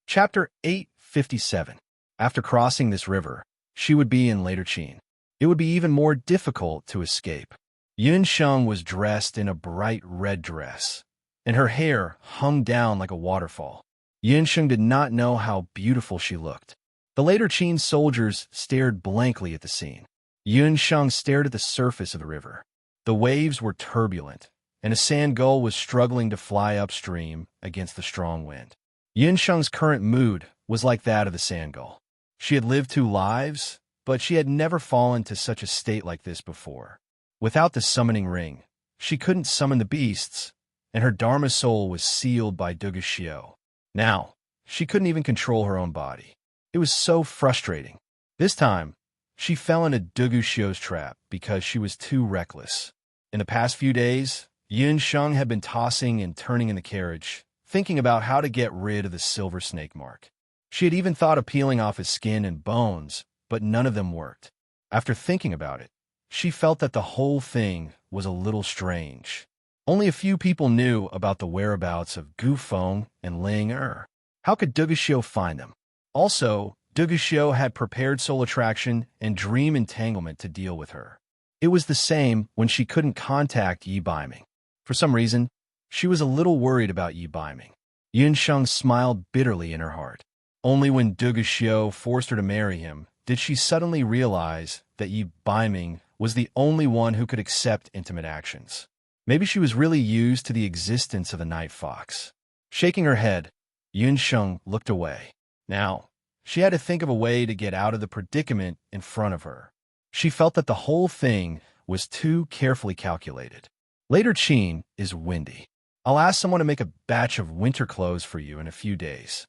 Chapter 857. After crossing this river, she would be in later Qin. It would be even more difficult to escape. Yun Sheng was dressed in a bright red dress, and her hair hung down like a waterfall. Yun Sheng did not know how beautiful she looked. The later Qin soldiers stared blankly at the scene. Yun Sheng stared at the surface of the river. The waves were turbulent, and a sand gull was struggling to fly upstream against the strong wind. Yun Sheng's current mood was like that of the sand gull. She had lived 2 lives, but she had never fallen to such a state like this before. Without the summoning ring, she couldn't summon the beasts, and her Dharma soul was sealed by Dugashio. Now, she couldn't even control her own body. It was so frustrating. This time, she fell into Dugashio's trap because she was too reckless. In the past few days, Yun Sheng had been tossing and turning in the carriage, thinking about how to get rid of the silver snake mark. She had even thought of peeling off his skin and bones, but none of them worked. After thinking about it, she felt that the whole thing was a little strange. Only a few people knew about the whereabouts of Gu Feng and Ling Er. How could Dugashio find them? Also, Dugashio had prepared Soul Attraction and Dream Entanglement to deal with her. It was the same when she couldn't contact Yi Baiming. For some reason, she was a little worried about Yi Baiming. Yun Sheng smiled bitterly in her heart. Only when Dugashio forced her to marry him did she suddenly realize that Yi Baiming was the only one who could accept intimate actions. Maybe she was really used to the existence of the night fox. Shaking her head, Yun Sheng looked away. Now, she had to think of a way to get out of the predicament in front of her. She felt that the whole thing was too carefully calculated. Later Qin is windy. I'll ask someone to make a batch of winter clothes for you in a few days.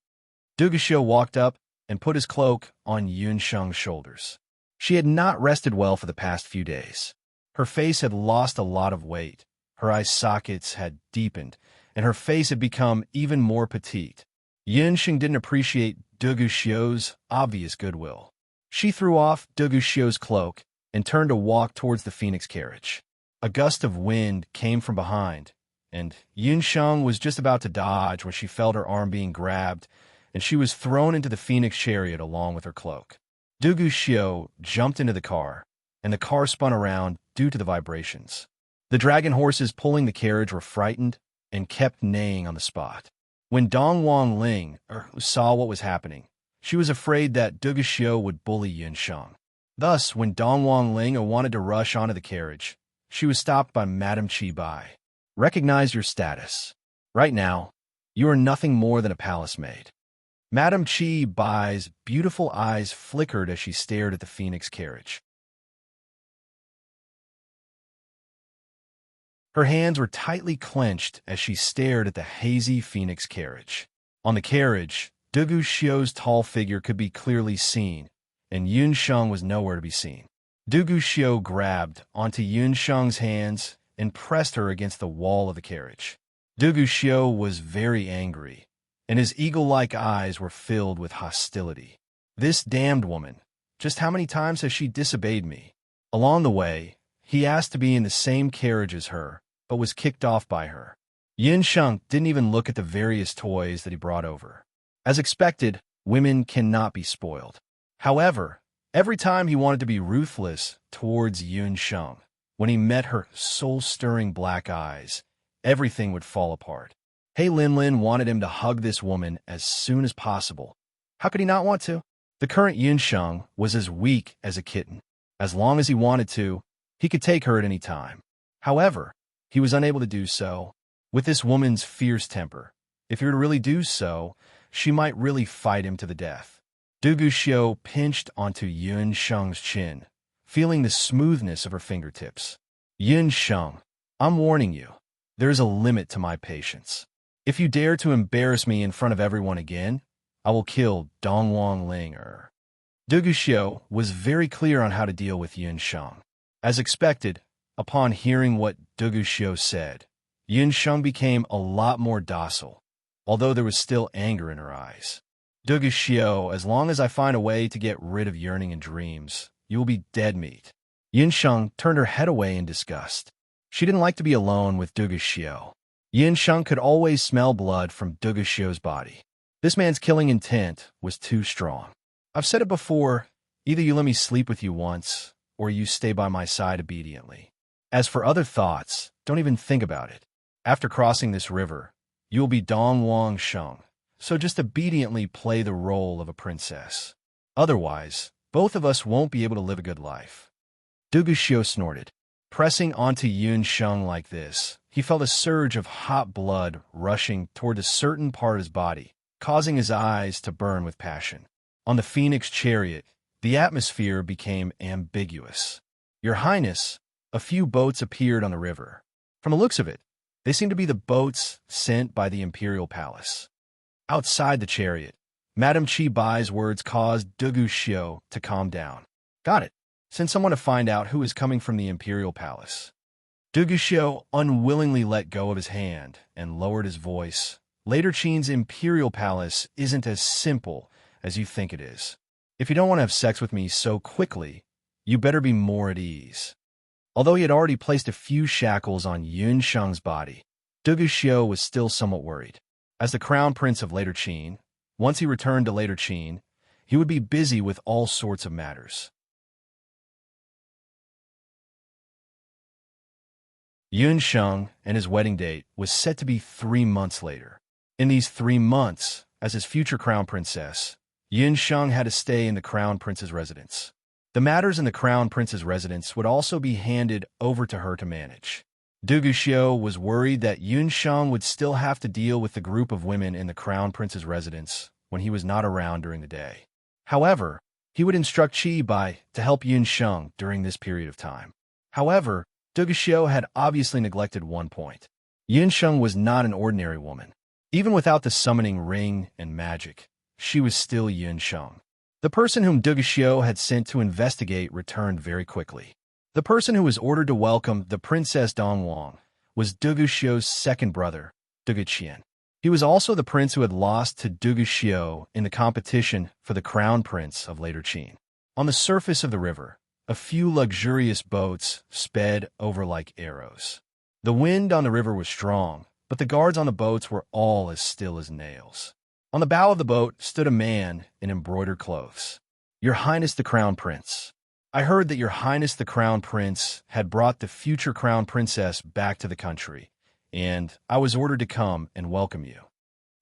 Dugashio walked up and put his cloak on Yun Sheng's shoulders. She had not rested well for the past few days. Her face had lost a lot of weight, her eye sockets had deepened, and her face had become even more petite. Yun Sheng didn't appreciate Dugashio's obvious goodwill. She threw off Dugashio's cloak and turned to walk towards the phoenix carriage. A gust of wind came from behind, and Yun Sheng was just about to dodge when she felt her arm being grabbed, and she was thrown into the phoenix chariot along with her cloak. Dugashio jumped into the car, and the car spun around due to the vibrations. The dragon horses pulling the carriage were frightened and kept neighing on the spot. When Dongwang Ling saw what was happening, she was afraid that Dugashio would bully Yun Sheng. Thus, when Dongwang Ling wanted to rush onto the carriage, she was stopped by Madame Qi Bai. Recognize your status. Right now, you are nothing more than a palace maid. Madame Qi Bai's beautiful eyes flickered as she stared at the phoenix carriage. Her hands were tightly clenched as she stared at the hazy phoenix carriage. On the carriage, Dugashio's tall figure could be clearly seen, and Yun Sheng was nowhere to be seen. Dugashio grabbed onto Yun Sheng's hands and pressed her against the wall of the carriage. Dugashio was very angry, and his eagle-like eyes were filled with hostility. This damned woman, just how many times has she disobeyed me? Along the way, he asked to be in the same carriage as her, but was kicked off by her. Yun Sheng didn't even look at the various toys that he brought over. As expected, women cannot be spoiled. However, every time he wanted to be ruthless towards Yun Sheng, when he met her soul-stirring black eyes, everything would fall apart. Hey Lin wanted him to hug this woman as soon as possible. How could he not want to? The current Yun Sheng was as weak as a kitten. As long as he wanted to, he could take her at any time. However, he was unable to do so. With this woman's fierce temper, if he were to really do so, she might really fight him to the death. Dugashio pinched onto Yun Sheng's chin, feeling the smoothness of her fingertips. Yun Sheng, I'm warning you, there's a limit to my patience. If you dare to embarrass me in front of everyone again, I will kill Dongwang Ling Er. Dugashio was very clear on how to deal with Yun Sheng. As expected, upon hearing what Dugashio said, Yun Sheng became a lot more docile, although there was still anger in her eyes. Dugashio, as long as I find a way to get rid of yearning and dreams, you will be dead meat. Yun Sheng turned her head away in disgust. She didn't like to be alone with Dugashio. Yun Sheng could always smell blood from Dugashio's body. This man's killing intent was too strong. I've said it before, either you let me sleep with you once, or you stay by my side obediently. As for other thoughts, don't even think about it. After crossing this river, you will be Dongwang Sheng, so just obediently play the role of a princess. Otherwise, both of us won't be able to live a good life. Dugashio snorted. Pressing onto Yun Sheng like this, he felt a surge of hot blood rushing toward a certain part of his body, causing his eyes to burn with passion. On the phoenix chariot, the atmosphere became ambiguous. Your Highness, a few boats appeared on the river. From the looks of it, they seemed to be the boats sent by the imperial palace. Outside the chariot, Madame Chi Bai's words caused Dugu Xiu to calm down. Got it. Send someone to find out who is coming from the imperial palace. Dugu Xiu unwillingly let go of his hand and lowered his voice. Later Qin's imperial palace isn't as simple as you think it is. If you don't want to have sex with me so quickly, you better be more at ease. Although he had already placed a few shackles on Yun Sheng's body, Dugu Xiu was still somewhat worried. As the crown prince of Later Qin, once he returned to Later Qin, he would be busy with all sorts of matters. Yun Sheng and his wedding date was set to be 3 months later. In these 3 months, as his future crown princess, Yun Sheng had to stay in the crown prince's residence. The matters in the crown prince's residence would also be handed over to her to manage. Dugu Xiu was worried that Yun Sheng would still have to deal with the group of women in the crown prince's residence when he was not around during the day. However, he would instruct Qi Bai to help Yun Sheng during this period of time. However, Dugu Xiu had obviously neglected one point. Yun Sheng was not an ordinary woman. Even without the summoning ring and magic, she was still Yun Sheng. The person whom Dugu Xiu had sent to investigate returned very quickly. The person who was ordered to welcome the Princess Dongwang was Dugu Xiu's second brother, Dugu Qian. He was also the prince who had lost to Dugu Xiu in the competition for the crown prince of Later Qin. On the surface of the river, a few luxurious boats sped over like arrows. The wind on the river was strong, but the guards on the boats were all as still as nails. On the bow of the boat stood a man in embroidered clothes. Your Highness the Crown Prince. I heard that Your Highness the Crown Prince had brought the future Crown Princess back to the country, and I was ordered to come and welcome you.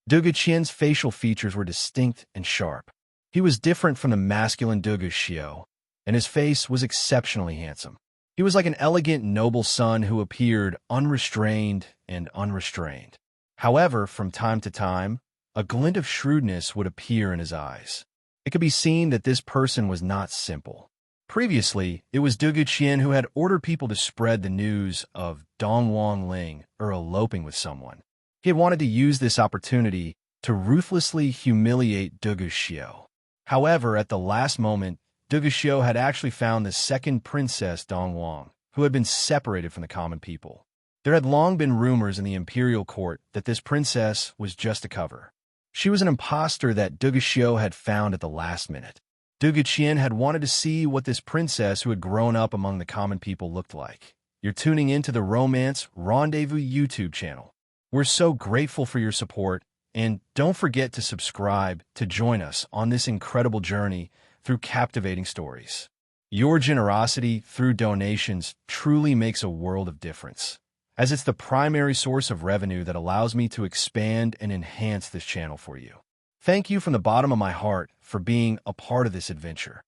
Dugu Qian's facial features were distinct and sharp. He was different from the masculine Dugu Xiu, and his face was exceptionally handsome. He was like an elegant, noble son who appeared unrestrained and unrestrained. However, from time to time, a glint of shrewdness would appear in his eyes. It could be seen that this person was not simple. Previously, it was Dugu Qian who had ordered people to spread the news of Dongwang Ling eloping with someone. He had wanted to use this opportunity to ruthlessly humiliate Dugu Xiu. However, at the last moment, Dugu Xiu had actually found the second princess Dongwang, who had been separated from the common people. There had long been rumors in the imperial court that this princess was just a cover. She was an impostor that Dugu Xiu had found at the last minute. Dugu Qian had wanted to see what this princess who had grown up among the common people looked like. You're tuning into the Romance Rendezvous YouTube channel. We're so grateful for your support, and don't forget to subscribe to join us on this incredible journey through captivating stories. Your generosity through donations truly makes a world of difference, as it's the primary source of revenue that allows me to expand and enhance this channel for you. Thank you from the bottom of my heart for being a part of this adventure.